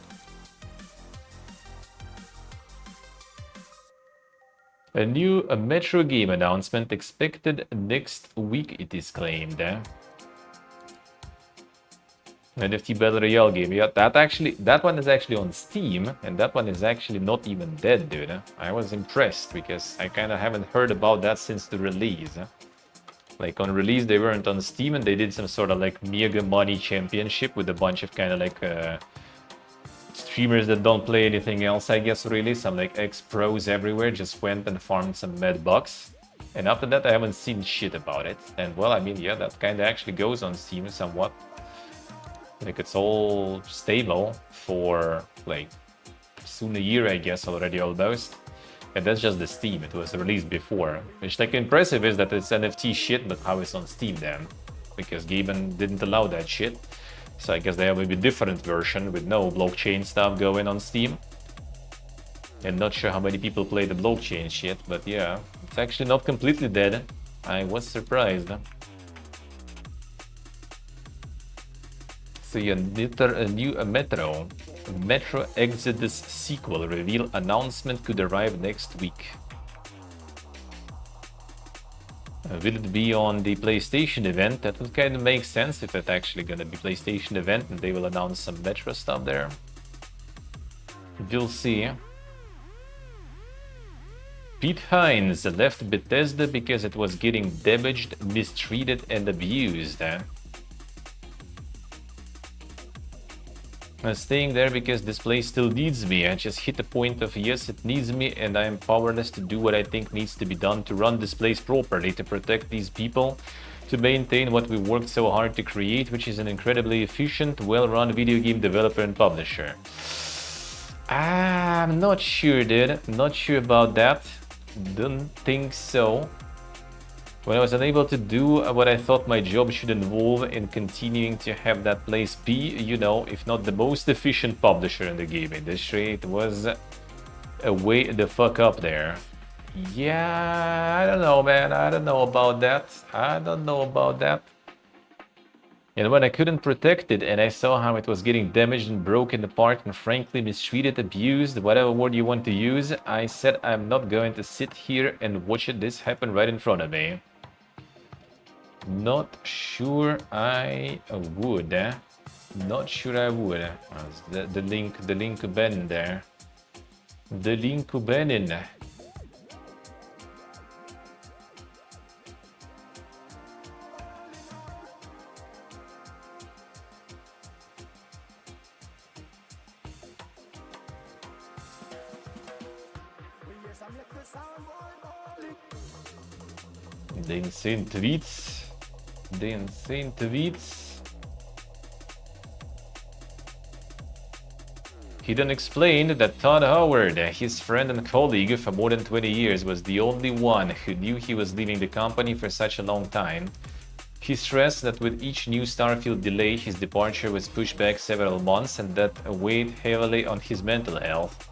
B: A new Metro game announcement expected next week, it is claimed. NFT Battle Royale game. Yeah, that one is actually on Steam, and that one is actually not even dead, dude. I was impressed because I kind of haven't heard about that since the release. Like on release, they weren't on Steam, and they did some sort of like mega money championship with a bunch of kind of like streamers that don't play anything else, I guess, really. Some like ex-pros everywhere just went and farmed some med bucks. And after that, I haven't seen shit about it. And well, I mean, yeah, that kind of actually goes on Steam somewhat. Like it's all stable for like soon a year, I guess, already almost. And that's just the Steam. It was released before. Which like impressive is that it's NFT shit, but how it's on Steam then? Because Gaben didn't allow that shit. So I guess they have maybe a different version with no blockchain stuff going on Steam. And not sure how many people play the blockchain shit, but yeah, it's actually not completely dead. I was surprised. So yeah, a new Metro Exodus sequel reveal announcement could arrive next week. Will it be on the PlayStation event? That would kind of make sense if it's actually gonna be PlayStation event and they will announce some Metro stuff there. We'll see. Pete Hines left Bethesda because it was getting damaged, mistreated, and abused. I'm staying there because this place still needs me. I just hit the point of yes, it needs me, and I am powerless to do what I think needs to be done to run this place properly, to protect these people, to maintain what we worked so hard to create, which is an incredibly efficient, well-run video game developer and publisher. I'm not sure, dude. Not sure about that. Don't think so. When I was unable to do what I thought my job should involve in continuing to have that place be, you know, if not the most efficient publisher in the game industry, it was a way the fuck up there. Yeah, I don't know, man. I don't know about that. I don't know about that. And when I couldn't protect it and I saw how it was getting damaged and broken apart and frankly mistreated, abused, whatever word you want to use, I said I'm not going to sit here and watch this happen right in front of me. Not sure I would. Not sure I would. The link Ben there. The link Ben in. The insane tweets. The insane tweets. He then explained that Todd Howard, his friend and colleague for more than 20 years, was the only one who knew he was leaving the company for such a long time. He stressed that with each new Starfield delay, his departure was pushed back several months and that weighed heavily on his mental health.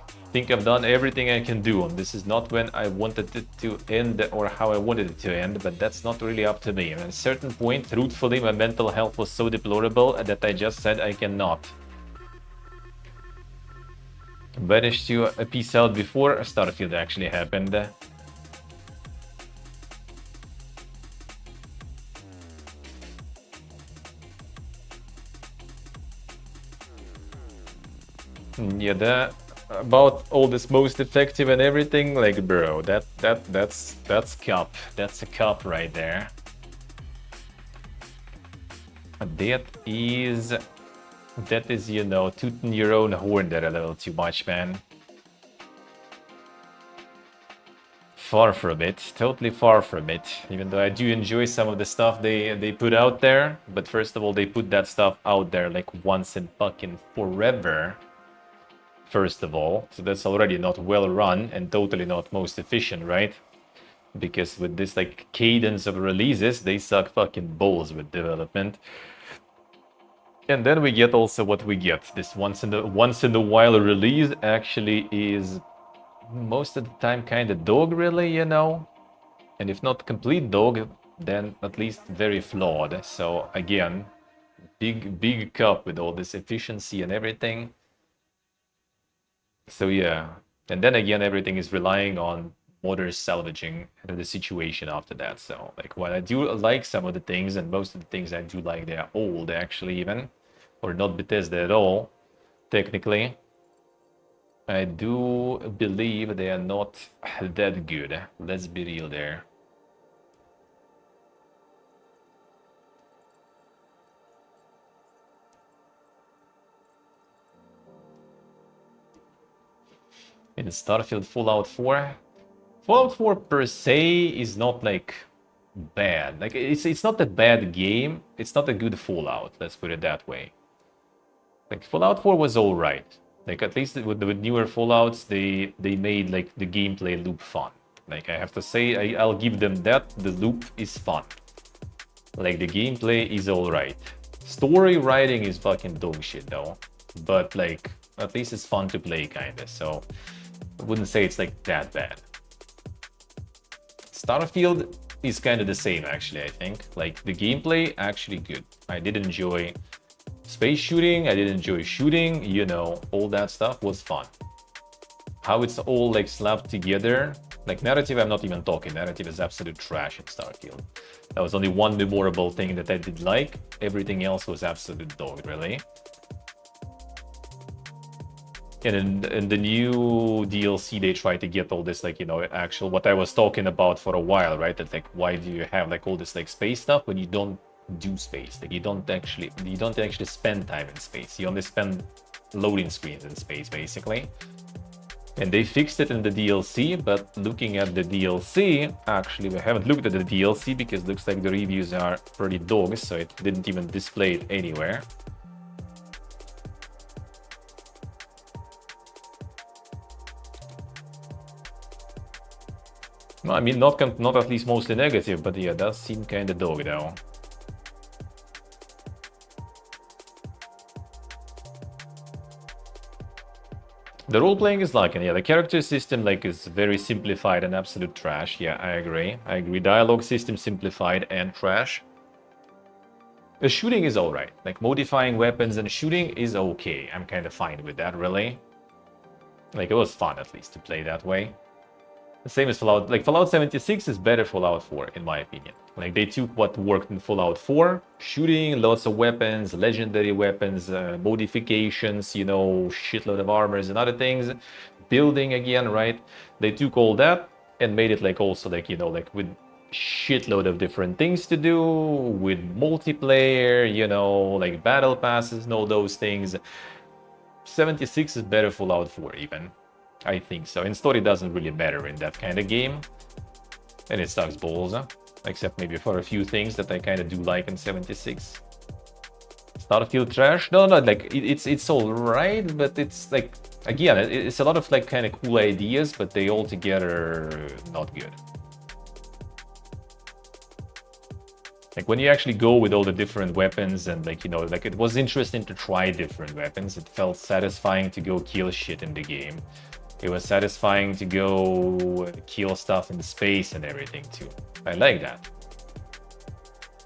B: I think I've done everything I can do. This is not when I wanted it to end or how I wanted it to end, but that's not really up to me. At a certain point, truthfully, my mental health was so deplorable that I just said I cannot. Managed to peace out before Starfield actually happened. Yeah, about all this most effective and everything, like, bro, that's cup. That's a cup right there. That is, you know, tooting your own horn there a little too much, man. Far from it, totally far from it. Even though I do enjoy some of the stuff they put out there, but first of all, they put that stuff out there like once in fucking forever. First of all, so that's already not well run and totally not most efficient, right? Because with this like cadence of releases, they suck fucking balls with development. And then we get also what we get. This once in a while release actually is most of the time kind of dog, really, you know. And if not complete dog, then at least very flawed. So again, big cup with all this efficiency and everything. So yeah, and then again, everything is relying on modders salvaging the situation after that. So like, while I do like some of the things, and most of the things I do like, they are old actually, even, or not Bethesda at all, technically. I do believe they are not that good. Let's be real there. In Starfield, Fallout 4. Fallout 4 per se is not like bad. Like it's not a bad game. It's not a good Fallout. Let's put it that way. Like Fallout 4 was all right. Like at least with newer Fallouts, they made like the gameplay loop fun. Like I have to say, I'll give them that. The loop is fun. Like the gameplay is all right. Story writing is fucking dog shit though. But like at least it's fun to play kinda. So I wouldn't say it's like that bad. Starfield is kind of the same actually, I think. Like the gameplay actually good. I did enjoy space shooting, I did enjoy shooting, you know, all that stuff was fun. How it's all like slapped together, like narrative, I'm not even talking. Narrative is absolute trash in Starfield. That was only one memorable thing that I did like. Everything else was absolute dog, really. And in the new DLC, they try to get all this, like, you know, actual, what I was talking about for a while, right? That like, why do you have like all this like space stuff when you don't do space? Like you don't actually spend time in space. You only spend loading screens in space, basically. And they fixed it in the DLC, but looking at the DLC, actually we haven't looked at the DLC because it looks like the reviews are pretty dogs, so it didn't even display it anywhere. No, I mean, not at least mostly negative, but yeah, does seem kind of dog though. The role-playing is lacking, yeah. The character system like is very simplified and absolute trash. Yeah, I agree. I agree. Dialogue system simplified and trash. The shooting is alright. Like modifying weapons and shooting is okay. I'm kind of fine with that, really. Like it was fun at least to play that way. The same as Fallout. Like Fallout 76 is better Fallout 4 in my opinion. Like they took what worked in Fallout 4, shooting, lots of weapons, legendary weapons, modifications, you know, shitload of armors and other things, building again, right? They took all that and made it like also like, you know, like with shitload of different things to do, with multiplayer, you know, like battle passes and all those things. 76 is better Fallout 4 even. I think so. And story doesn't really matter in that kind of game. And it sucks balls, huh? Except maybe for a few things that I kind of do like in 76. Starfield trash? No, like it's all right, but it's like, again, it's a lot of like kind of cool ideas, but they all together not good. Like when you actually go with all the different weapons and like, you know, like it was interesting to try different weapons. It felt satisfying to go kill shit in the game. It was satisfying to go kill stuff in space and everything too. I like that.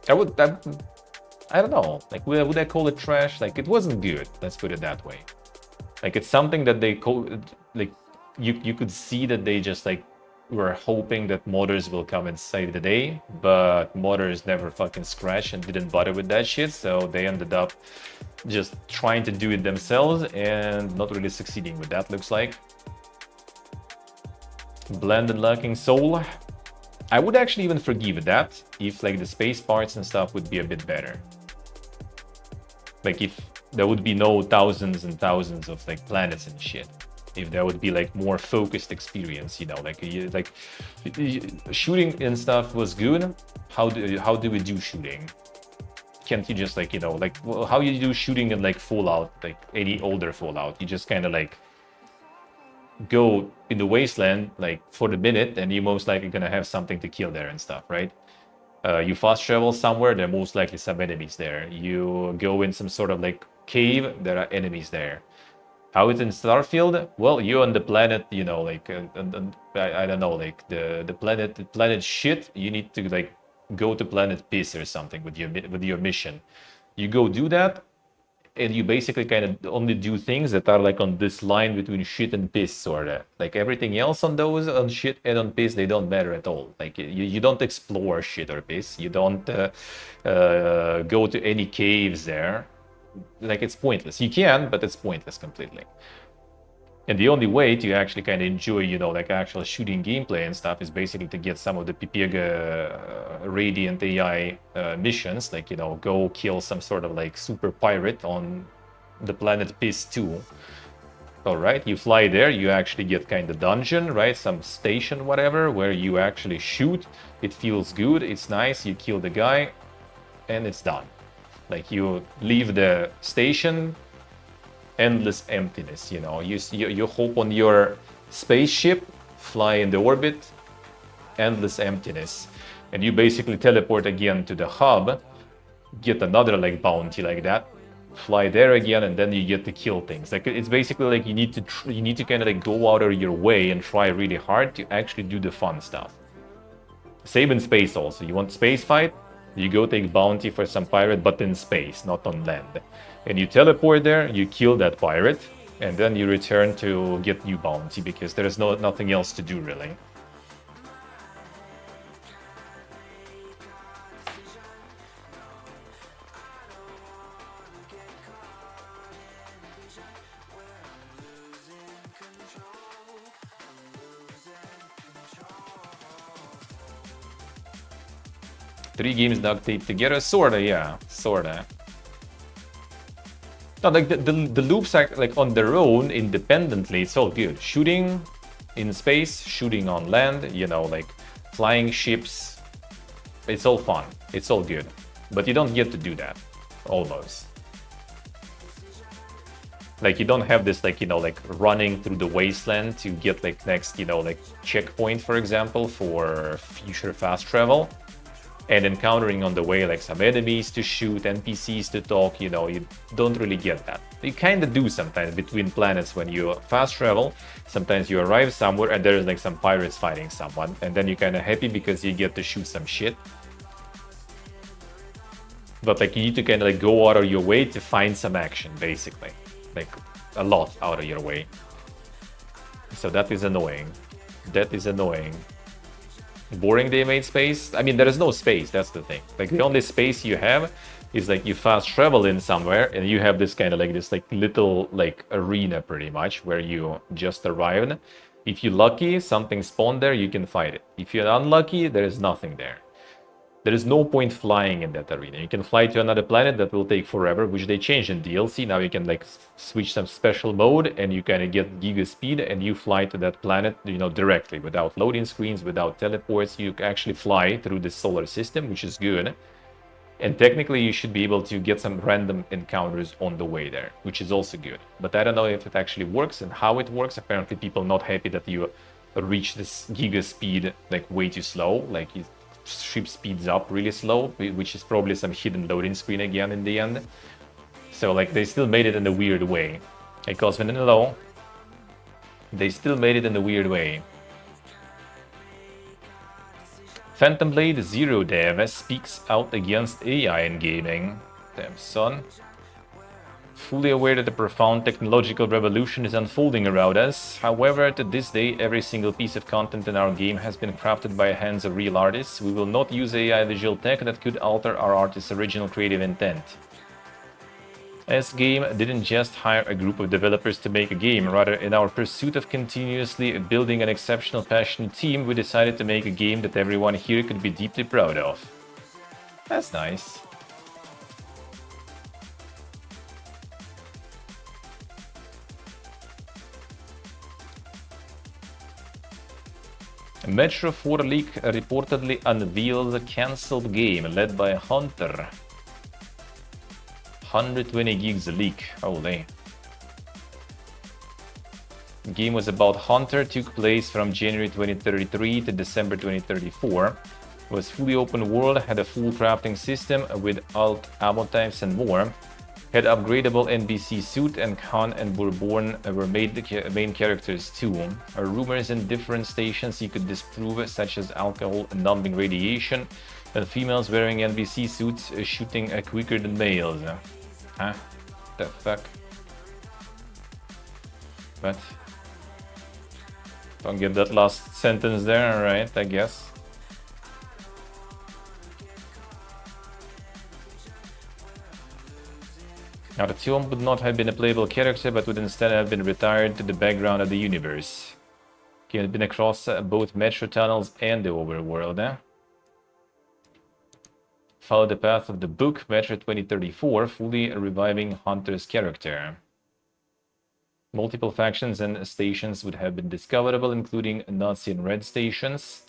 B: I don't know. Like, would I call it trash? Like, it wasn't good. Let's put it that way. Like, it's something that they like, you could see that they just like were hoping that modders will come and save the day, but modders never fucking scratched and didn't bother with that shit. So they ended up just trying to do it themselves and not really succeeding with that. Looks like. Blended lacking soul. I would actually even forgive that if like the space parts and stuff would be a bit better. Like if there would be no thousands and thousands of like planets and shit. If there would be like more focused experience, you know, like shooting and stuff was good. How do we do shooting? Can't you just like, you know, like how you do shooting in like Fallout, like any older Fallout? You just kind of like go in the wasteland like for the minute and you're most likely gonna have something to kill there and stuff, right? You fast travel somewhere, there are most likely some enemies there. You go in some sort of like cave, there are enemies there. How it's in Starfield? Well, you're on the planet, you know, like I don't know, like the planet shit. You need to like go to planet Piss or something with your mission. You go do that, and you basically kind of only do things that are like on this line between shit and piss, sort of. Like everything else on those, on shit and on piss, they don't matter at all. Like you don't explore shit or piss. You don't go to any caves there. Like it's pointless. You can, but it's pointless completely. And the only way to actually kind of enjoy, you know, like actual shooting gameplay and stuff is basically to get some of the Pipega Radiant AI missions, like, you know, go kill some sort of like super pirate on the planet Piss 2. All right, you fly there, you actually get kind of dungeon, right? Some station, whatever, where you actually shoot. It feels good, it's nice, you kill the guy, and it's done. Like you leave the station, endless emptiness, you know. You hop on your spaceship, fly in the orbit, endless emptiness, and you basically teleport again to the hub, get another like bounty like that, fly there again, and then you get to kill things. Like it's basically like you need to kind of like go out of your way and try really hard to actually do the fun stuff. Same in space also. You want space fight? You go take bounty for some pirate, but in space, not on land. And you teleport there, you kill that pirate, and then you return to get new bounty because there is nothing else to do really. Three games duct taped together, sorta, yeah, sorta. No, like the loops are like on their own, independently, it's all good. Shooting in space, shooting on land, you know, like flying ships, it's all fun, it's all good. But you don't get to do that, almost. Like you don't have this like, you know, like running through the wasteland to get like next, you know, like checkpoint, for example, for future fast travel. And encountering on the way like some enemies to shoot, NPCs to talk, you know, you don't really get that. You kind of do sometimes between planets when you fast travel. Sometimes you arrive somewhere and there's like some pirates fighting someone, and then you're kind of happy because you get to shoot some shit. But like you need to kind of like go out of your way to find some action, basically. Like a lot out of your way. So that is annoying. That is annoying. Boring they made space. I mean, there is no space, that's the thing. Like the only space you have is like you fast travel in somewhere and you have this kind of like this like little like arena pretty much where you just arrived. If you're lucky, something spawned there, you can fight it. If you're unlucky, there is nothing there. There is no point flying in that arena. You can fly to another planet, that will take forever, which they changed in DLC. Now you can like switch some special mode and you kind of get giga speed and you fly to that planet, you know, directly without loading screens, without teleports. You actually fly through the solar system, which is good. And technically you should be able to get some random encounters on the way there, which is also good. But I don't know if it actually works and how it works. Apparently people not happy that you reach this giga speed like way too slow. Like ship speeds up really slow, which is probably some hidden loading screen again in the end. So like they still made it in a weird way. Hey Cosmin and hello. They still made it in a weird way. Phantom Blade Zero Dev speaks out against AI in gaming. Damn son. Fully aware that a profound technological revolution is unfolding around us. However, to this day, every single piece of content in our game has been crafted by hands of real artists. We will not use AI visual tech that could alter our artist's original creative intent. S-Game didn't just hire a group of developers to make a game. Rather, in our pursuit of continuously building an exceptional, passionate team, we decided to make a game that everyone here could be deeply proud of. That's nice. Metro 4 leak reportedly unveils a cancelled game led by Hunter. 120 gigs a leak, holy. The game was about Hunter, took place from January 2033 to December 2034. It was fully open world, had a full crafting system with alt ammo types and more. Had upgradable NPC suit, and Khan and Bourbon were made the main characters too. Rumors in different stations you could disprove, such as alcohol and numbing radiation, and females wearing NPC suits shooting quicker than males. Huh? The fuck? What? Don't get that last sentence there, alright, I guess. Now, the Tuol would not have been a playable character, but would instead have been retired to the background of the universe. He had been across both metro tunnels and the overworld. Follow the path of the book, Metro 2034, fully reviving Hunter's character. Multiple factions and stations would have been discoverable, including Nazi and Red stations.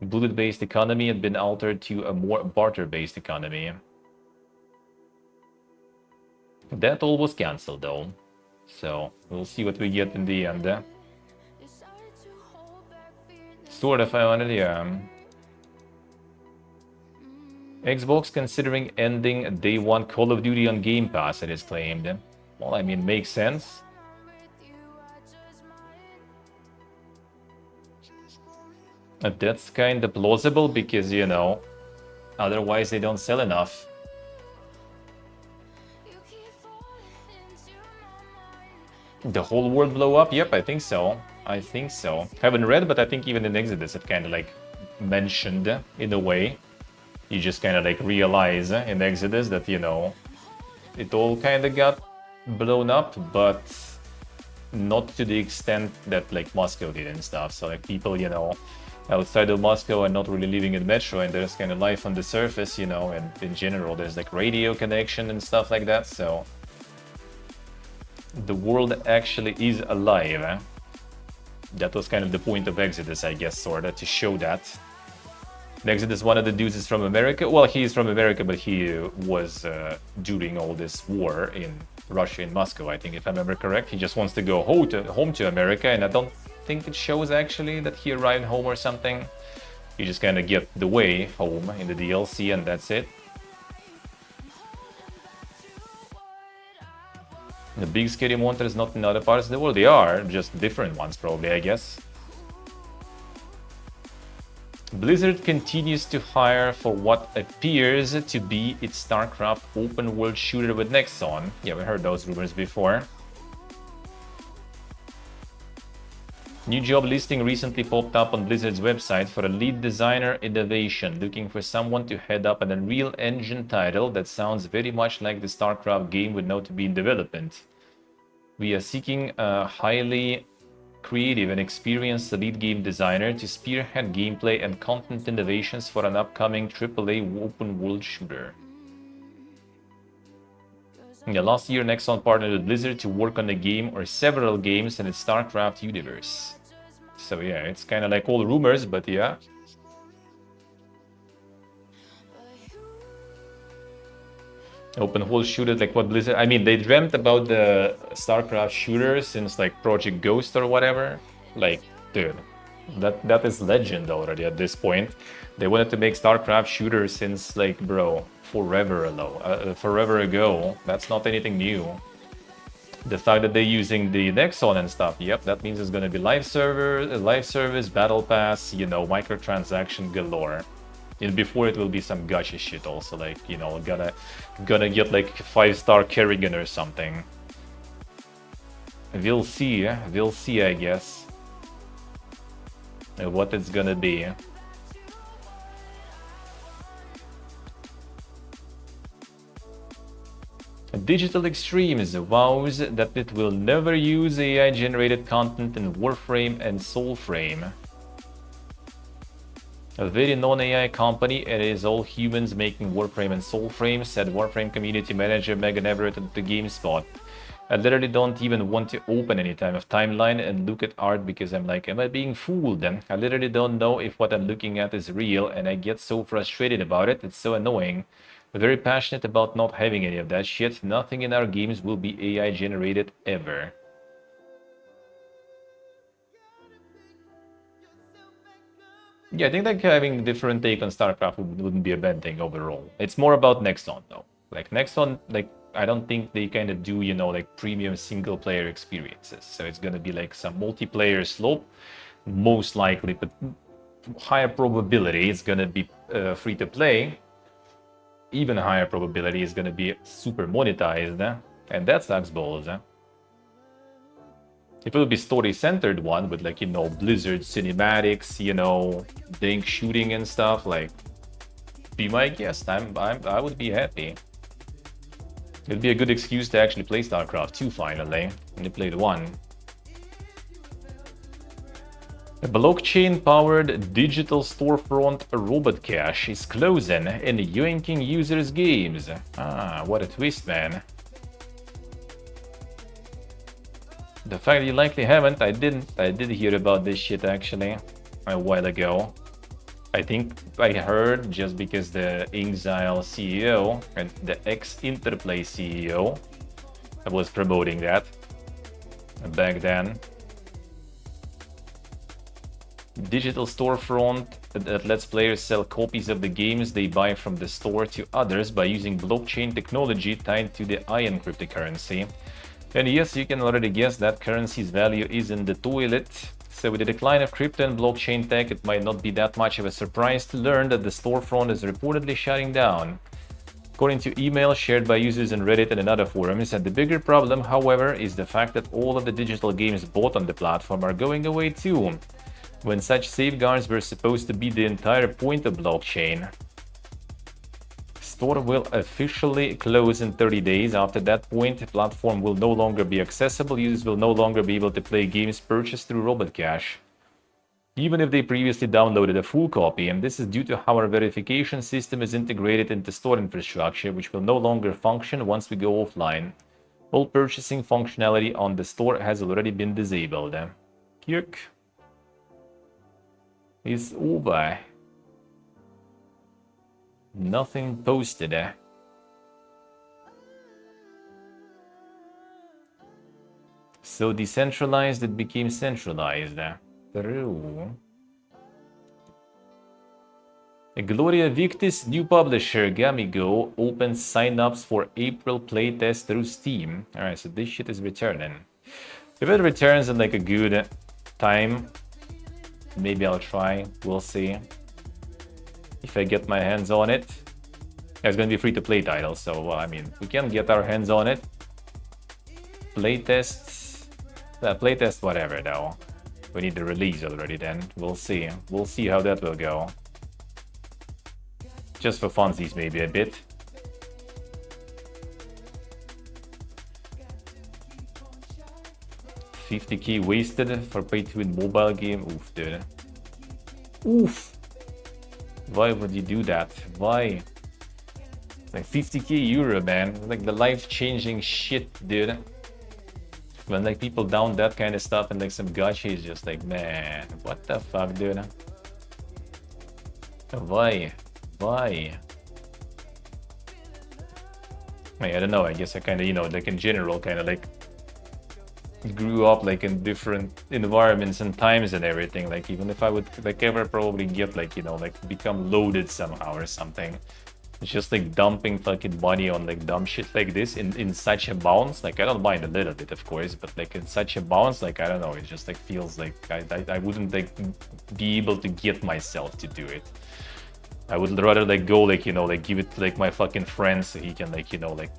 B: Bullet-based economy had been altered to a more barter-based economy. That all was cancelled though, so we'll see what we get in the end. Sort of, I wanted, yeah. Xbox considering ending Day 1 Call of Duty on Game Pass, it is claimed. Well, I mean, makes sense. That's kind of plausible because, you know, otherwise they don't sell enough. The whole world blow up? Yep, I think so. I think so. Haven't read, but I think even in Exodus it kind of like mentioned in a way. You just kind of like realize in Exodus that, you know, it all kind of got blown up, but not to the extent that like Moscow did and stuff. So like people, you know, outside of Moscow are not really living in Metro, and there's kind of life on the surface, you know, and in general there's like radio connection and stuff like that. So the world actually is alive. That was kind of the point of Exodus, I guess, sorta, to show that. Exodus, one of the dudes is from America. Well, he is from America, but he was during all this war in Russia, in Moscow, I think, if I remember correct. He just wants to go home to America, and I don't think it shows actually that he arrived home or something. You just kind of get the way home in the DLC, and that's it. The big scary monsters not in other parts of the world. They are, just different ones probably, I guess. Blizzard continues to hire for what appears to be its StarCraft open world shooter with Nexon. Yeah, we heard those rumors before. New job listing recently popped up on Blizzard's website for a lead designer innovation, looking for someone to head up an Unreal Engine title that sounds very much like the StarCraft game would know to be in development. We are seeking a highly creative and experienced lead game designer to spearhead gameplay and content innovations for an upcoming AAA open world shooter. Yeah, last year, Nexon partnered with Blizzard to work on a game or several games in its StarCraft universe. So yeah, it's kind of like all rumors, but yeah. Open world shooter, like what Blizzard... I mean, they dreamt about the StarCraft shooter since like Project Ghost or whatever. Like, dude, that is legend already at this point. They wanted to make StarCraft shooters since like, bro, forever ago. That's not anything new. The fact that they're using the Nexon and stuff, yep, that means it's gonna be live service, battle pass, you know, microtransaction galore. And before it will be some gacha shit also, like, you know, gonna get like 5-star Kerrigan or something. We'll see, I guess, what it's gonna be. Digital Extremes vows that it will never use AI-generated content in Warframe and Soulframe. A very non-AI company, and it is all humans making Warframe and Soulframe, said Warframe community manager Megan Everett at the GameSpot. I literally don't even want to open any type of timeline and look at art because I'm like, am I being fooled? I literally don't know if what I'm looking at is real, and I get so frustrated about it. It's so annoying. I'm very passionate about not having any of that shit. Nothing in our games will be AI generated ever. Yeah, I think like having a different take on StarCraft wouldn't be a bad thing overall. It's more about Nexon though. Like Nexon, like I don't think they kind of do, you know, like premium single player experiences. So it's gonna be like some multiplayer slope, most likely, but higher probability it's gonna be free to play. Even higher probability is gonna be super monetized, and that sucks balls. If it would be story-centered one with like, you know, Blizzard cinematics, you know, dank shooting and stuff, like, be my guest. I would be happy. It'd be a good excuse to actually play StarCraft 2 finally. Only played 1. A blockchain-powered digital storefront robot cache is closing and yoinking users' games. Ah, what a twist, man. The fact that you likely haven't, I did hear about this shit actually a while ago. I think I heard just because the Exile CEO and the ex-Interplay CEO was promoting that back then. Digital storefront that lets players sell copies of the games they buy from the store to others by using blockchain technology tied to the Ion cryptocurrency. And yes, you can already guess that currency's value is in the toilet. So with the decline of crypto and blockchain tech, it might not be that much of a surprise to learn that the storefront is reportedly shutting down. According to emails shared by users on Reddit and in other forums, and the bigger problem, however, is the fact that all of the digital games bought on the platform are going away too, when such safeguards were supposed to be the entire point of blockchain. Store will officially close in 30 days. After that point, the platform will no longer be accessible. Users will no longer be able to play games purchased through Robot Cash, even if they previously downloaded a full copy. And this is due to how our verification system is integrated into store infrastructure, which will no longer function once we go offline. All purchasing functionality on the store has already been disabled. Yuck. It's over. Nothing posted. So decentralized, it became centralized. True. Gloria Victis, new publisher, Gamigo, opens signups for April playtest through Steam. Alright, so this shit is returning. If it returns in like a good time, maybe I'll try. We'll see. If I get my hands on it. It's gonna be free to play title, so I mean, we can get our hands on it. Playtests. Playtest, whatever though. We need the release already then. We'll see. We'll see how that will go. Just for funsies, maybe a bit. $50k wasted for pay-to-win mobile game. Oof, dude. Oof. Why would you do that? Why? It's like 50k euro, man. Like the life-changing shit, dude. When like people down that kind of stuff and like some gacha is just like, man, what the fuck, dude? Why? Why? I don't know, I guess I kind of, you know, like in general, kind of like grew up like in different environments and times and everything. Like even if I would like ever probably get like, you know, like become loaded somehow or something, it's just like dumping fucking money on like dumb shit like this in such amounts. Like I don't mind a little bit, of course, but like in such amounts, like I don't know, it just like feels like I wouldn't like be able to get myself to do it. I would rather like go like, you know, like give it to like my fucking friend so he can like, you know, like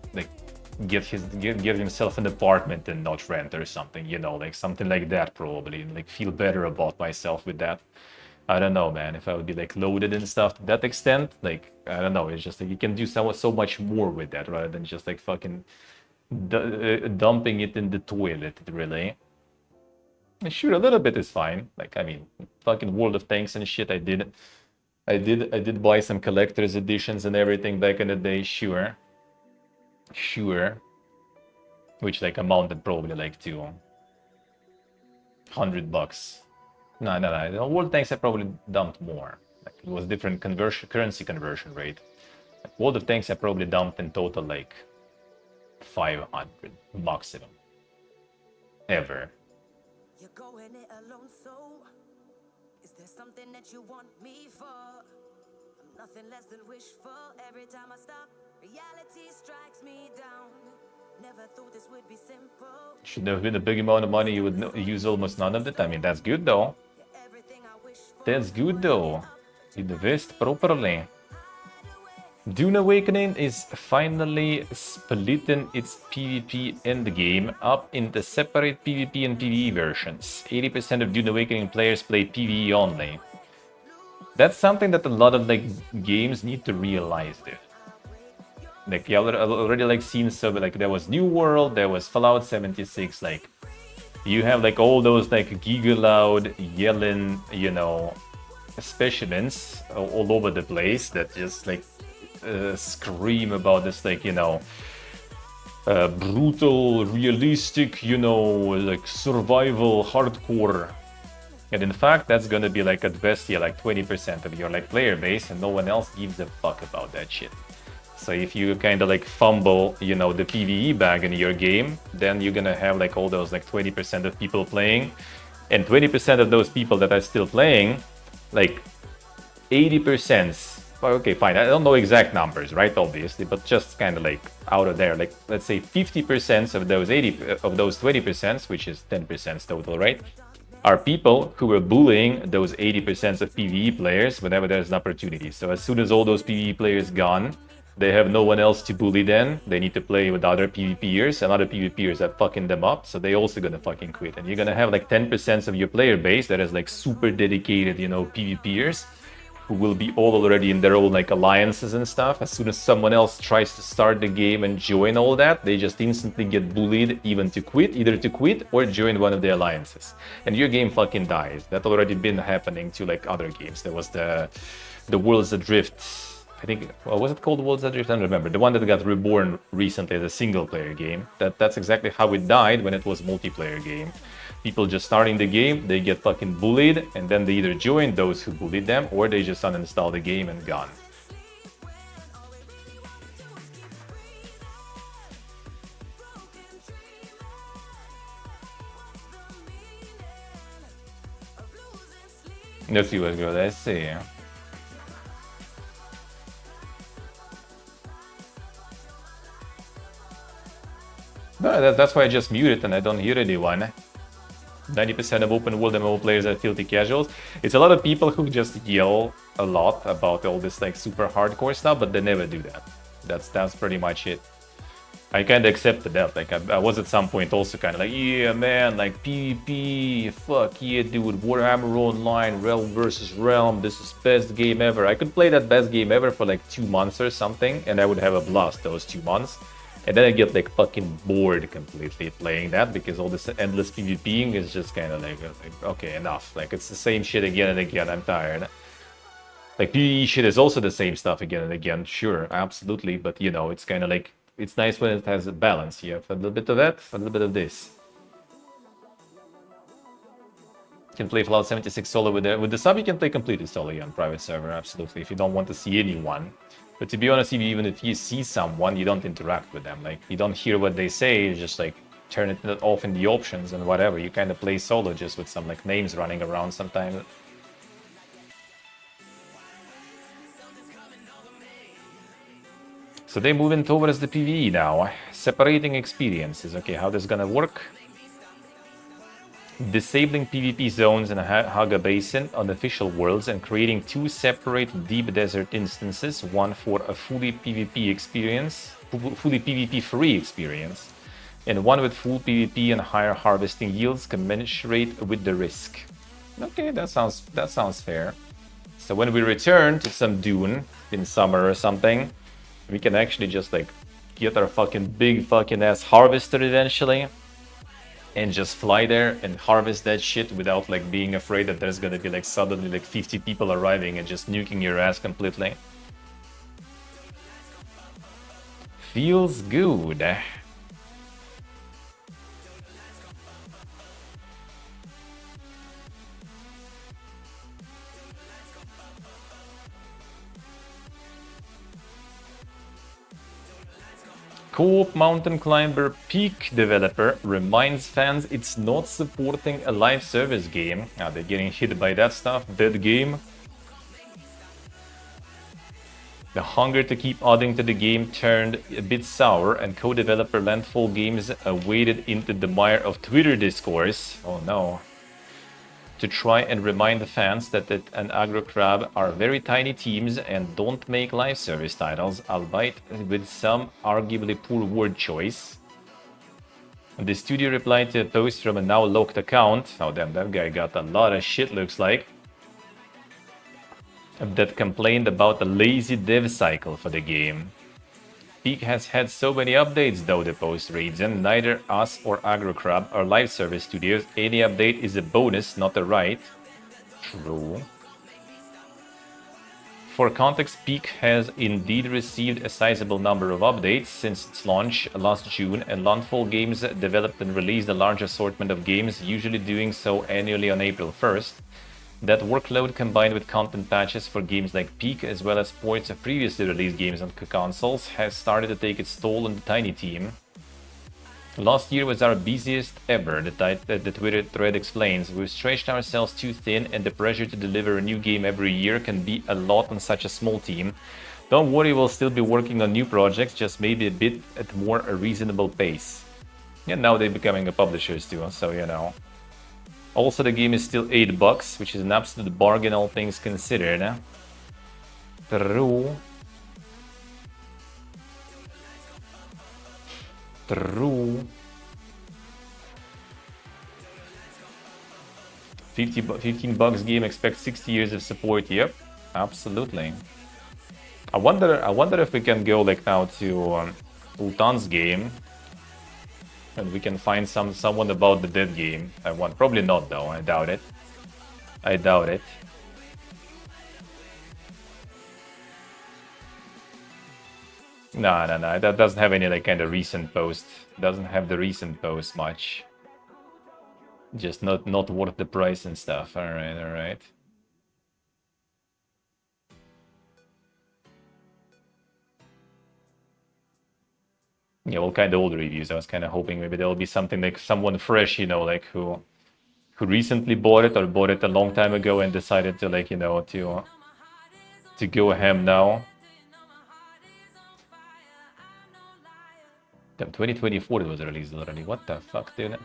B: get himself an apartment and not rent or something, you know, like something like that probably, and like feel better about myself with that. I don't know, man, if I would be like loaded and stuff to that extent, like I don't know, it's just like you can do so much more with that rather than just like fucking dumping it in the toilet, really. Sure, a little bit is fine. Like I mean, fucking World of Tanks and shit, I did buy some collector's editions and everything back in the day, sure. Which like amounted probably like to $100. No. World Tanks I probably dumped more. Like it was different currency conversion rate. Like World of Tanks I probably dumped in total like 500 maximum. Ever.
G: You're going it alone, so is there something that you want me for? I'm nothing less than wishful. Every time I stop, reality strikes me down. Never thought this would be simple.
B: Should have been a big amount of money, you would use almost none of it. I mean, that's good though. That's good though. Invest properly. Dune Awakening is finally splitting its PvP endgame up into separate PvP and PvE versions. 80% of Dune Awakening players play PvE only. That's something that a lot of like games need to realize, dude. Like you already like seen, so like there was New World, there was Fallout 76, like you have like all those like giga loud yelling, you know, specimens all over the place that just like scream about this, like, you know, brutal, realistic, you know, like survival hardcore. And in fact, that's gonna be like at best, yeah, like 20% of your like player base, and no one else gives a fuck about that shit. So if you kind of like fumble, you know, the PvE bag in your game, then you're gonna have like all those like 20% of people playing, and 20% of those people that are still playing, like 80%. Okay, fine. I don't know exact numbers, right? Obviously, but just kind of like out of there, like let's say 50% of those 20%, which is 10% total, right? Are people who are bullying those 80% of PvE players whenever there's an opportunity. So as soon as all those PvE players gone, they have no one else to bully then. They need to play with other PvPers, and other PvPers are fucking them up, so they also gonna fucking quit. And you're gonna have like 10% of your player base that is like super dedicated, you know, PvPers, who will be all already in their own like alliances and stuff. As soon as someone else tries to start the game and join all that, they just instantly get bullied either to quit or join one of the alliances. And your game fucking dies. That already been happening to like other games. There was the Worlds Adrift. I think, well, was it called Worlds Adrift? I don't remember. The one that got reborn recently as a single player game. That's exactly how it died when it was multiplayer game. People just starting the game, they get fucking bullied, and then they either join those who bullied them, or they just uninstall the game and gone. Let's see what's good. Let's see. No, that's why I just muted and I don't hear anyone. 90% of open world MMO players are filthy casuals. It's a lot of people who just yell a lot about all this like super hardcore stuff, but they never do that. That's pretty much it. I kind of accepted that. Like I was at some point also kind of like, yeah, man, like PvP, fuck yeah, dude, Warhammer Online, Realm versus Realm, this is best game ever. I could play that best game ever for like 2 months or something, and I would have a blast those 2 months. And then I get like fucking bored completely playing that because all this endless PvPing is just kind of like, okay, enough. Like it's the same shit again and again. I'm tired. Like PvE shit is also the same stuff again and again. Sure, absolutely, but you know, it's kind of like it's nice when it has a balance. You have a little bit of that, a little bit of this. You can play Fallout 76 solo with the sub. You can play completely solo on private server. Absolutely, if you don't want to see anyone. But to be honest, even if you see someone, you don't interact with them. Like, you don't hear what they say, you just, like, turn it off in the options and whatever. You kind of play solo just with some, like, names running around sometimes. So they're moving towards the PvE now. Separating experiences. Okay, how this gonna work? Disabling PvP zones in a Haga Basin on official worlds and creating 2 separate deep desert instances, one for a fully PvP experience, fully PvP free experience, and one with full PvP and higher harvesting yields commensurate with the risk. Okay, that sounds fair. So when we return to some dune in summer or something, we can actually just like get our fucking big fucking ass harvester eventually. And just fly there and harvest that shit without like being afraid that there's gonna be like suddenly like 50 people arriving and just nuking your ass completely. Feels good. Co-op mountain climber Peak developer reminds fans it's not supporting a live service game. Ah, they're getting hit by that stuff. Dead game. The hunger to keep adding to the game turned a bit sour, and co-developer Landfall Games waded into the mire of Twitter discourse. Oh no. To try and remind the fans that it and AgroCrab are very tiny teams and don't make live service titles, albeit with some arguably poor word choice. The studio replied to a post from a now locked account, oh damn, that guy got a lot of shit looks like, that complained about the lazy dev cycle for the game. Peak has had so many updates though, the post reads, and neither us or AgroCrab are live service studios. Any update is a bonus, not a right. True. For context, Peak has indeed received a sizable number of updates since its launch last June, and Landfall Games developed and released a large assortment of games, usually doing so annually on April 1st. That workload, combined with content patches for games like Peak, as well as ports of previously released games on consoles, has started to take its toll on the tiny team. Last year was our busiest ever, the Twitter thread explains. We've stretched ourselves too thin, and the pressure to deliver a new game every year can be a lot on such a small team. Don't worry, we'll still be working on new projects, just maybe a bit at more a reasonable pace. And now they're becoming a publishers too, so you know. Also, the game is still $8, which is an absolute bargain, all things considered. True. 15 bucks game, expect 60 years of support. Yep, absolutely. I wonder if we can go like now to Ultan's game. And we can find someone about the dead game. Probably not though. I doubt it. I doubt it. No. That doesn't have any like kind of recent post. Doesn't have the recent post much. Just not worth the price and stuff. All right. Yeah, all kind of old reviews. I was kind of hoping maybe there'll be something like someone fresh, you know, like who who recently bought it or bought it a long time ago and decided to, like, you know, to go ham now. Damn, 2024 it was released already. What the fuck, dude?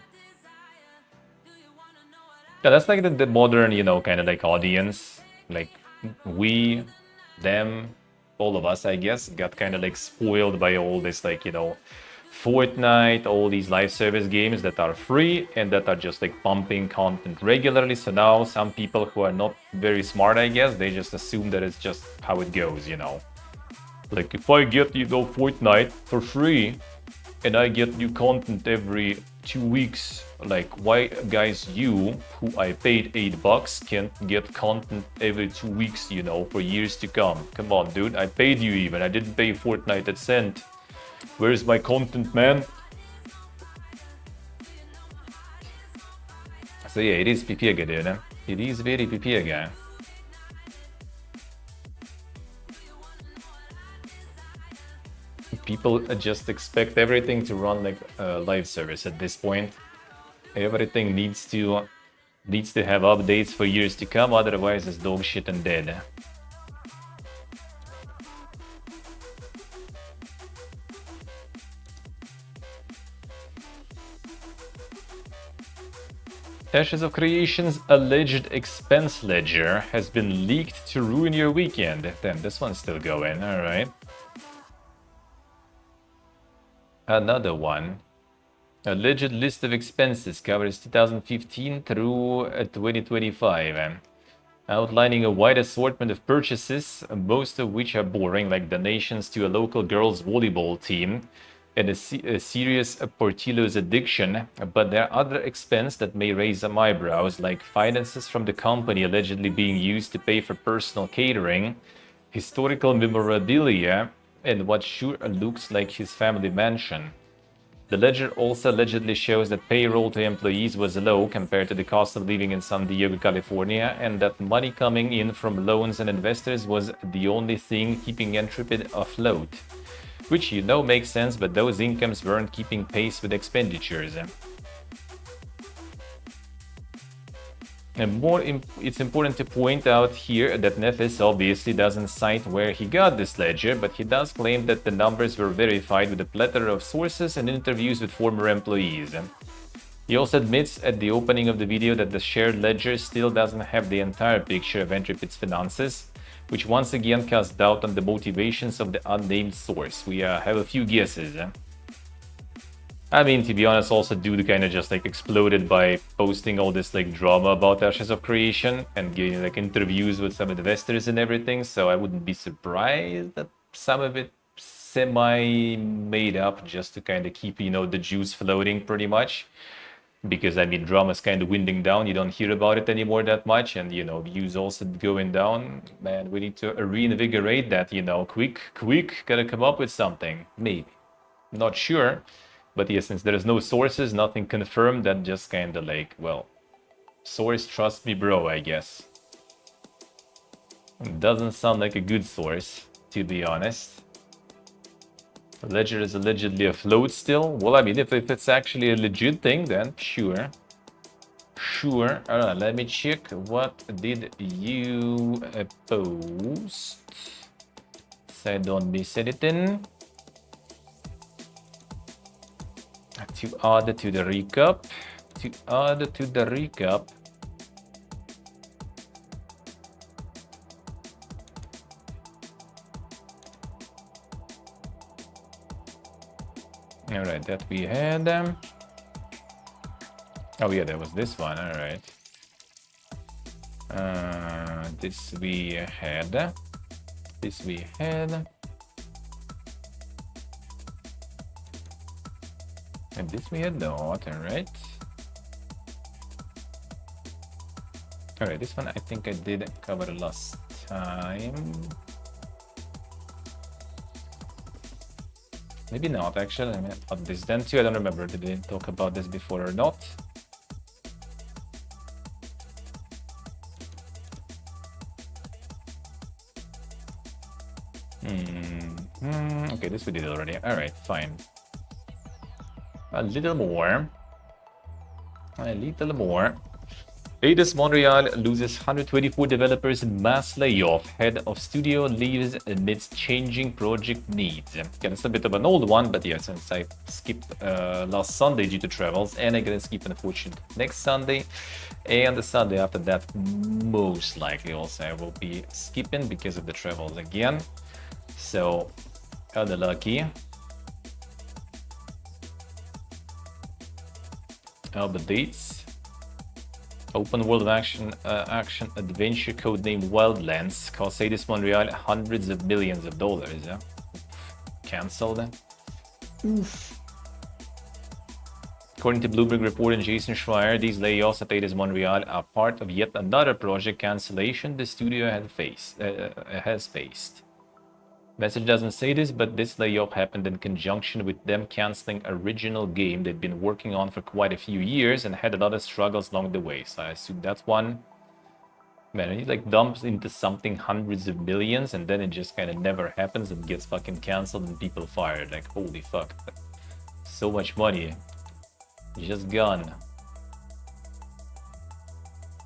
B: Yeah, that's like the modern, you know, kind of like audience. Like, we, them, all of us, I guess, got kind of like spoiled by all this, like, you know, Fortnite, all these live service games that are free and that are just like pumping content regularly. So now some people who are not very smart, I guess, they just assume that it's just how it goes, you know. Like, if I get, you know, Fortnite for free and I get new content every 2 weeks, like, why, guys, you, who I paid $8, can't get content every 2 weeks, you know, for years to come? Come on, dude, I paid you even. I didn't pay Fortnite a cent. Where's my content, man? So yeah, it is pipiega, dude. It is very pipiega. People just expect everything to run like a live service at this point. Everything needs to have updates for years to come, otherwise it's dog shit and dead. Ashes of Creation's alleged expense ledger has been leaked to ruin your weekend. Damn, this one's still going, alright. Another one. Alleged list of expenses covers 2015 through 2025, outlining a wide assortment of purchases, most of which are boring, like donations to a local girls' volleyball team and a serious Portillo's addiction. But there are other expenses that may raise some eyebrows, like finances from the company allegedly being used to pay for personal catering, historical memorabilia, and what sure looks like his family mansion. The ledger also allegedly shows that payroll to employees was low compared to the cost of living in San Diego, California, and that money coming in from loans and investors was the only thing keeping Intrepid afloat. Which, you know, makes sense, but those incomes weren't keeping pace with expenditures. And it's important to point out here that Nefis obviously doesn't cite where he got this ledger, but he does claim that the numbers were verified with a plethora of sources and interviews with former employees. He also admits at the opening of the video that the shared ledger still doesn't have the entire picture of Intrepid's finances, which once again casts doubt on the motivations of the unnamed source. We have a few guesses. I mean, to be honest, also dude kind of just like exploded by posting all this like drama about Ashes of Creation and getting like interviews with some investors and everything, so I wouldn't be surprised that some of it semi-made up just to kind of keep, you know, the juice floating pretty much. Because, I mean, drama's kind of winding down, you don't hear about it anymore that much, and, you know, views also going down. Man, we need to reinvigorate that, you know, quick, gotta come up with something, maybe. Not sure. But yeah, since there is no sources, nothing confirmed, that just kind of like, well, source trust me bro, I guess. It doesn't sound like a good source, to be honest. The ledger is allegedly afloat still. Well, I mean, if it's actually a legit thing, then sure. Sure. Alright, let me check. What did you post? So I don't miss anything. To add to the recap. All right, that we had. Oh yeah, there was this one. All right. This we had. And this we had not, alright. Alright, this one I think I did cover last time. Maybe not, actually. I mean, about this then too. I don't remember. Did we talk about this before or not? Okay, this we did already. Alright, fine. A little more. Eidos Montreal loses 124 developers in mass layoff. Head of studio leaves amidst changing project needs. Yeah, it's a bit of an old one, but yeah, since I skipped last Sunday due to travels, and I'm gonna skip unfortunately next Sunday, and the Sunday after that, most likely also I will be skipping because of the travels again. So, kinda lucky. The dates. Open world action adventure codenamed Wildlands cost Eidos Montreal hundreds of millions of dollars. Yeah? Cancelled. Oof. According to Bloomberg report and Jason Schreier, these layoffs at Eidos Montreal are part of yet another project cancellation the studio has faced. Message doesn't say this, but this layoff happened in conjunction with them cancelling original game they'd been working on for quite a few years and had a lot of struggles along the way. So I assume that's one. Man, it like dumps into something hundreds of millions and then it just kind of never happens and gets fucking cancelled and people fired. Like, holy fuck. So much money. Just gone.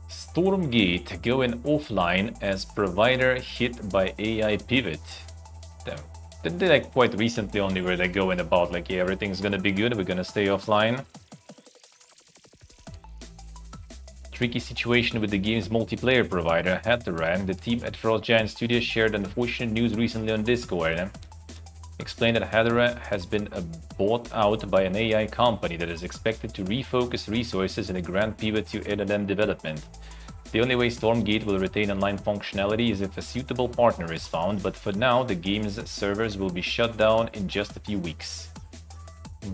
B: Stormgate going offline as provider hit by AI pivot. They like quite recently only were they going about like, yeah, everything's gonna be good, we're gonna stay offline. Tricky situation with the game's multiplayer provider, Hatteran. The team at Frost Giant Studios shared unfortunate news recently on Discord. Explained that Hatteran has been bought out by an AI company that is expected to refocus resources in a grand pivot to LLM development. The only way Stormgate will retain online functionality is if a suitable partner is found, but for now, the game's servers will be shut down in just a few weeks.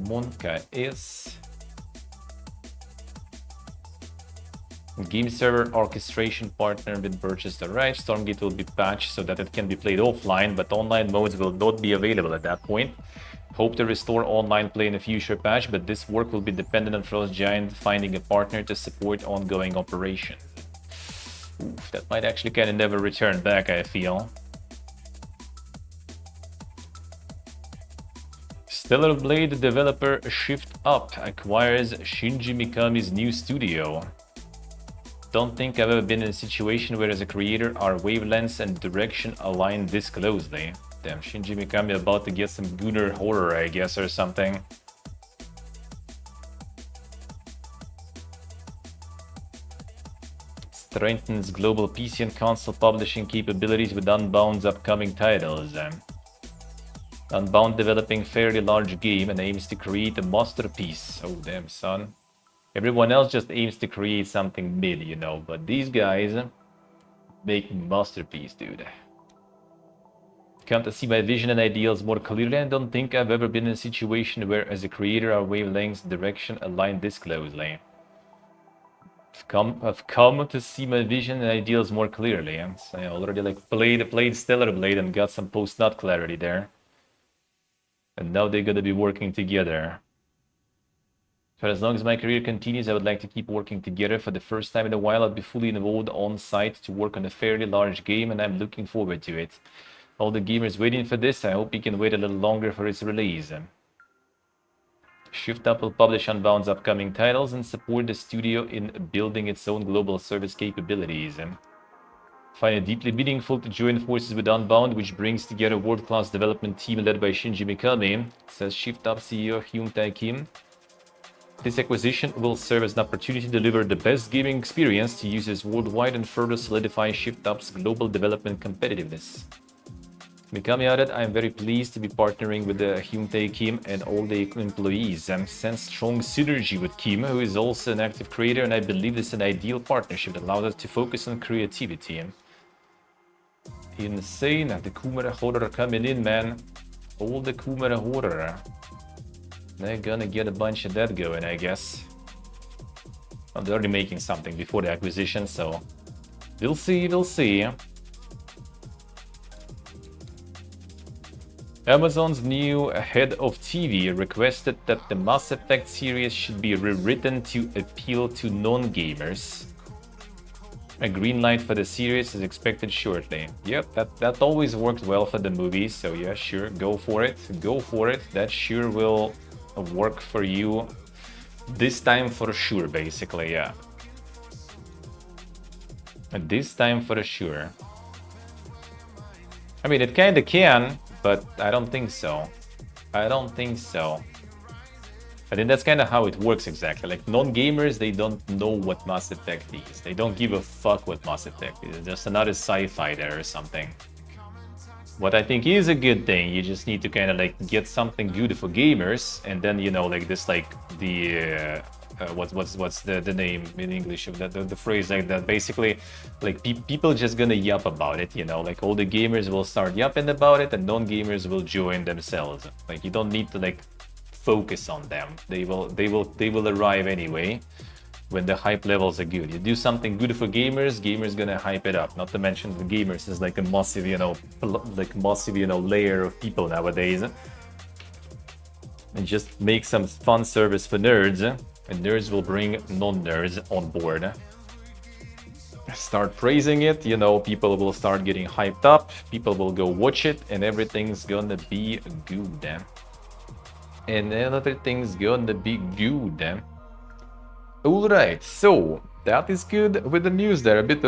B: Monka is... Game server orchestration partner been purchased. Alright, Stormgate will be patched so that it can be played offline, but online modes will not be available at that point. Hope to restore online play in a future patch, but this work will be dependent on Frost Giant finding a partner to support ongoing operation. Oof, that might actually kind of never return back, I feel. Stellar Blade developer Shift Up acquires Shinji Mikami's new studio. Don't think I've ever been in a situation where as a creator our wavelengths and direction align this closely. Damn, Shinji Mikami about to get some gooner horror, I guess, or something. Strengthens global PC and console publishing capabilities with Unbound's upcoming titles. Unbound developing fairly large game and aims to create a masterpiece. Oh damn, son. Everyone else just aims to create something mid, you know, but these guys make masterpiece, dude. Come to see my vision and ideals more clearly. I don't think I've ever been in a situation where as a creator our wavelengths direction align this closely. I've come to see my vision and ideals more clearly. So I already like played Stellar Blade and got some post-nut clarity there. And now they're gonna be working together. For as long as my career continues, I would like to keep working together. For the first time in a while, I'll be fully involved on site to work on a fairly large game, and I'm looking forward to it. All the gamers waiting for this, I hope you can wait a little longer for its release. Shift Up will publish Unbound's upcoming titles and support the studio in building its own global service capabilities. Find it deeply meaningful to join forces with Unbound, which brings together a world-class development team led by Shinji Mikami, says Shift Up CEO Hyun Tae Kim. This acquisition will serve as an opportunity to deliver the best gaming experience to users worldwide and further solidify Shift Up's global development competitiveness. Mikami added, I am very pleased to be partnering with Hyun Tae Kim and all the employees. I sense strong synergy with Kim, who is also an active creator, and I believe this is an ideal partnership that allows us to focus on creativity. Insane, the Kumara horror coming in, man. All the Kumara horror. They're gonna get a bunch of that going, I guess. Well, they're already making something before the acquisition, so we'll see, we'll see. Amazon's new head of TV requested that the Mass Effect series should be rewritten to appeal to non-gamers. A green light for the series is expected shortly. Yep, that always worked well for the movies, so yeah, sure, go for it. Go for it. That sure will work for you this time for sure, basically, yeah. And this time for sure. I mean, it kinda can, but I don't think so. I don't think so. I think that's kind of how it works exactly. Like, non-gamers, they don't know what Mass Effect is. They don't give a fuck what Mass Effect is. It's just another sci-fi there or something. What I think is a good thing, you just need to kind of like get something good for gamers, and then, you know, like this, like the what's the name in English of that, the phrase like that, basically like people just gonna yap about it, you know, like all the gamers will start yapping about it and non-gamers will join themselves. Like, you don't need to like focus on them. They will arrive anyway when the hype levels are good. You do something good for gamers gonna hype it up. Not to mention the gamers is like a massive, you know, layer of people nowadays. And just make some fun service for nerds, and nerds will bring non-nerds on board. Start praising it, you know, people will start getting hyped up, people will go watch it, and everything's gonna be good. And another thing's gonna be good. Alright, so that is good with the news there a bit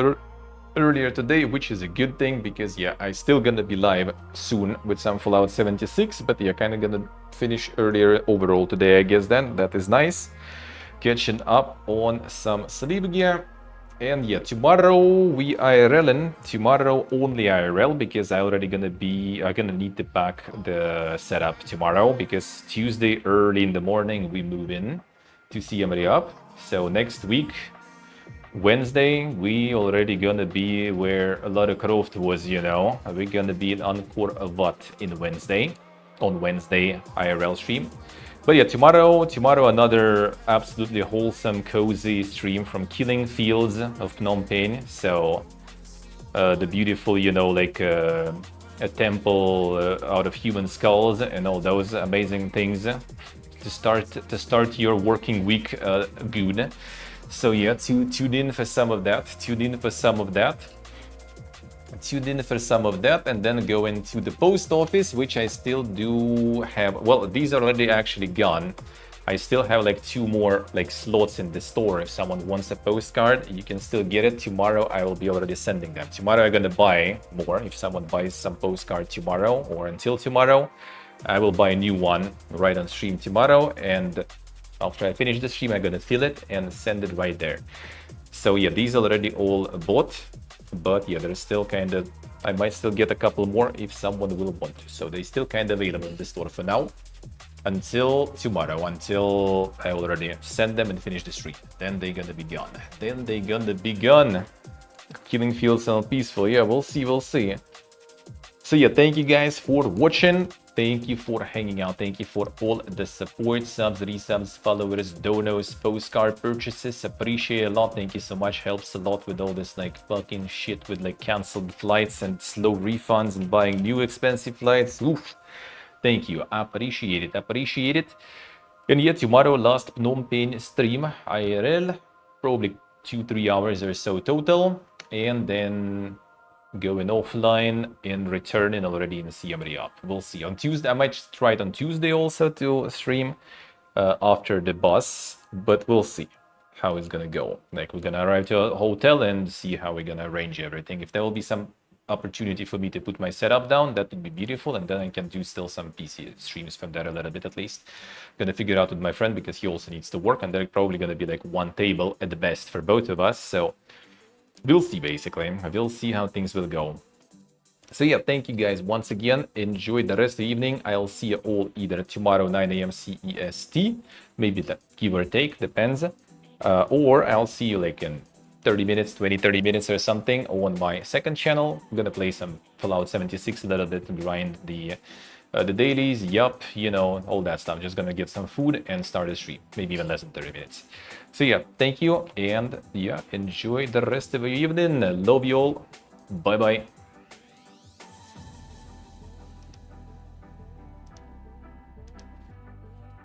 B: earlier today, which is a good thing because, yeah, I still gonna be live soon with some Fallout 76, but yeah, kinda gonna finish earlier overall today, I guess. Then that is nice. Catching up on some sleep gear. And yeah, tomorrow we IRLing. Tomorrow only IRL because I already gonna need to pack the setup tomorrow because Tuesday early in the morning we move in to Siem Reap. So next week, Wednesday, we already gonna be where a lot of Croft was, you know. We're gonna be in Angkor Wat on Wednesday IRL stream. But yeah, tomorrow another absolutely wholesome, cozy stream from Killing Fields of Phnom Penh. So the beautiful, you know, like a temple out of human skulls and all those amazing things to start your working week good. So yeah, tune in for some of that. Tune in for some of that, and then go into the post office, which I still do have. Well, these are already actually gone. I still have like 2 more like slots in the store. If someone wants a postcard, you can still get it. Tomorrow I will be already sending them. Tomorrow I'm gonna buy more. If someone buys some postcard tomorrow or until tomorrow, I will buy a new one right on stream tomorrow, and after I finish the stream I'm gonna fill it and send it right there. So yeah, these are already all bought, but yeah, there's still kind of, I might still get a couple more if someone will want to. So they still kind of available in the store for now until tomorrow, until I already send them and finish the stream. Then they're gonna be gone. Killing Fields sound peaceful. Yeah, we'll see. So yeah, thank you guys for watching. Thank you for hanging out. Thank you for all the support, subs, resubs, followers, donos, postcard purchases. Appreciate a lot. Thank you so much. Helps a lot with all this like fucking shit with like canceled flights and slow refunds and buying new expensive flights. Oof. Thank you. Appreciate it. And yet tomorrow, last Phnom Penh stream, IRL, probably 2-3 hours or so total, and then going offline and returning already in Siem Reap. We'll see. On Tuesday, I might try it on Tuesday also to stream after the bus, but we'll see how it's gonna go. Like, we're gonna arrive to a hotel and see how we're gonna arrange everything. If there will be some opportunity for me to put my setup down, that would be beautiful, and then I can do still some PC streams from there a little bit at least. Gonna figure out with my friend because he also needs to work, and there's probably gonna be like one table at the best for both of us, so we'll see. Basically, we'll see how things will go. So yeah, thank you guys once again. Enjoy the rest of the evening. I'll see you all either tomorrow 9 a.m. CEST, maybe that give or take, depends, or I'll see you like in 30 minutes, 20-30 minutes or something on my second channel. I'm gonna play some Fallout 76 a little bit to grind the dailies, yup, you know, all that stuff. Just gonna get some food and start the stream, maybe even less than 30 minutes. So yeah, thank you, and yeah, enjoy the rest of your evening. Love you all. Bye bye.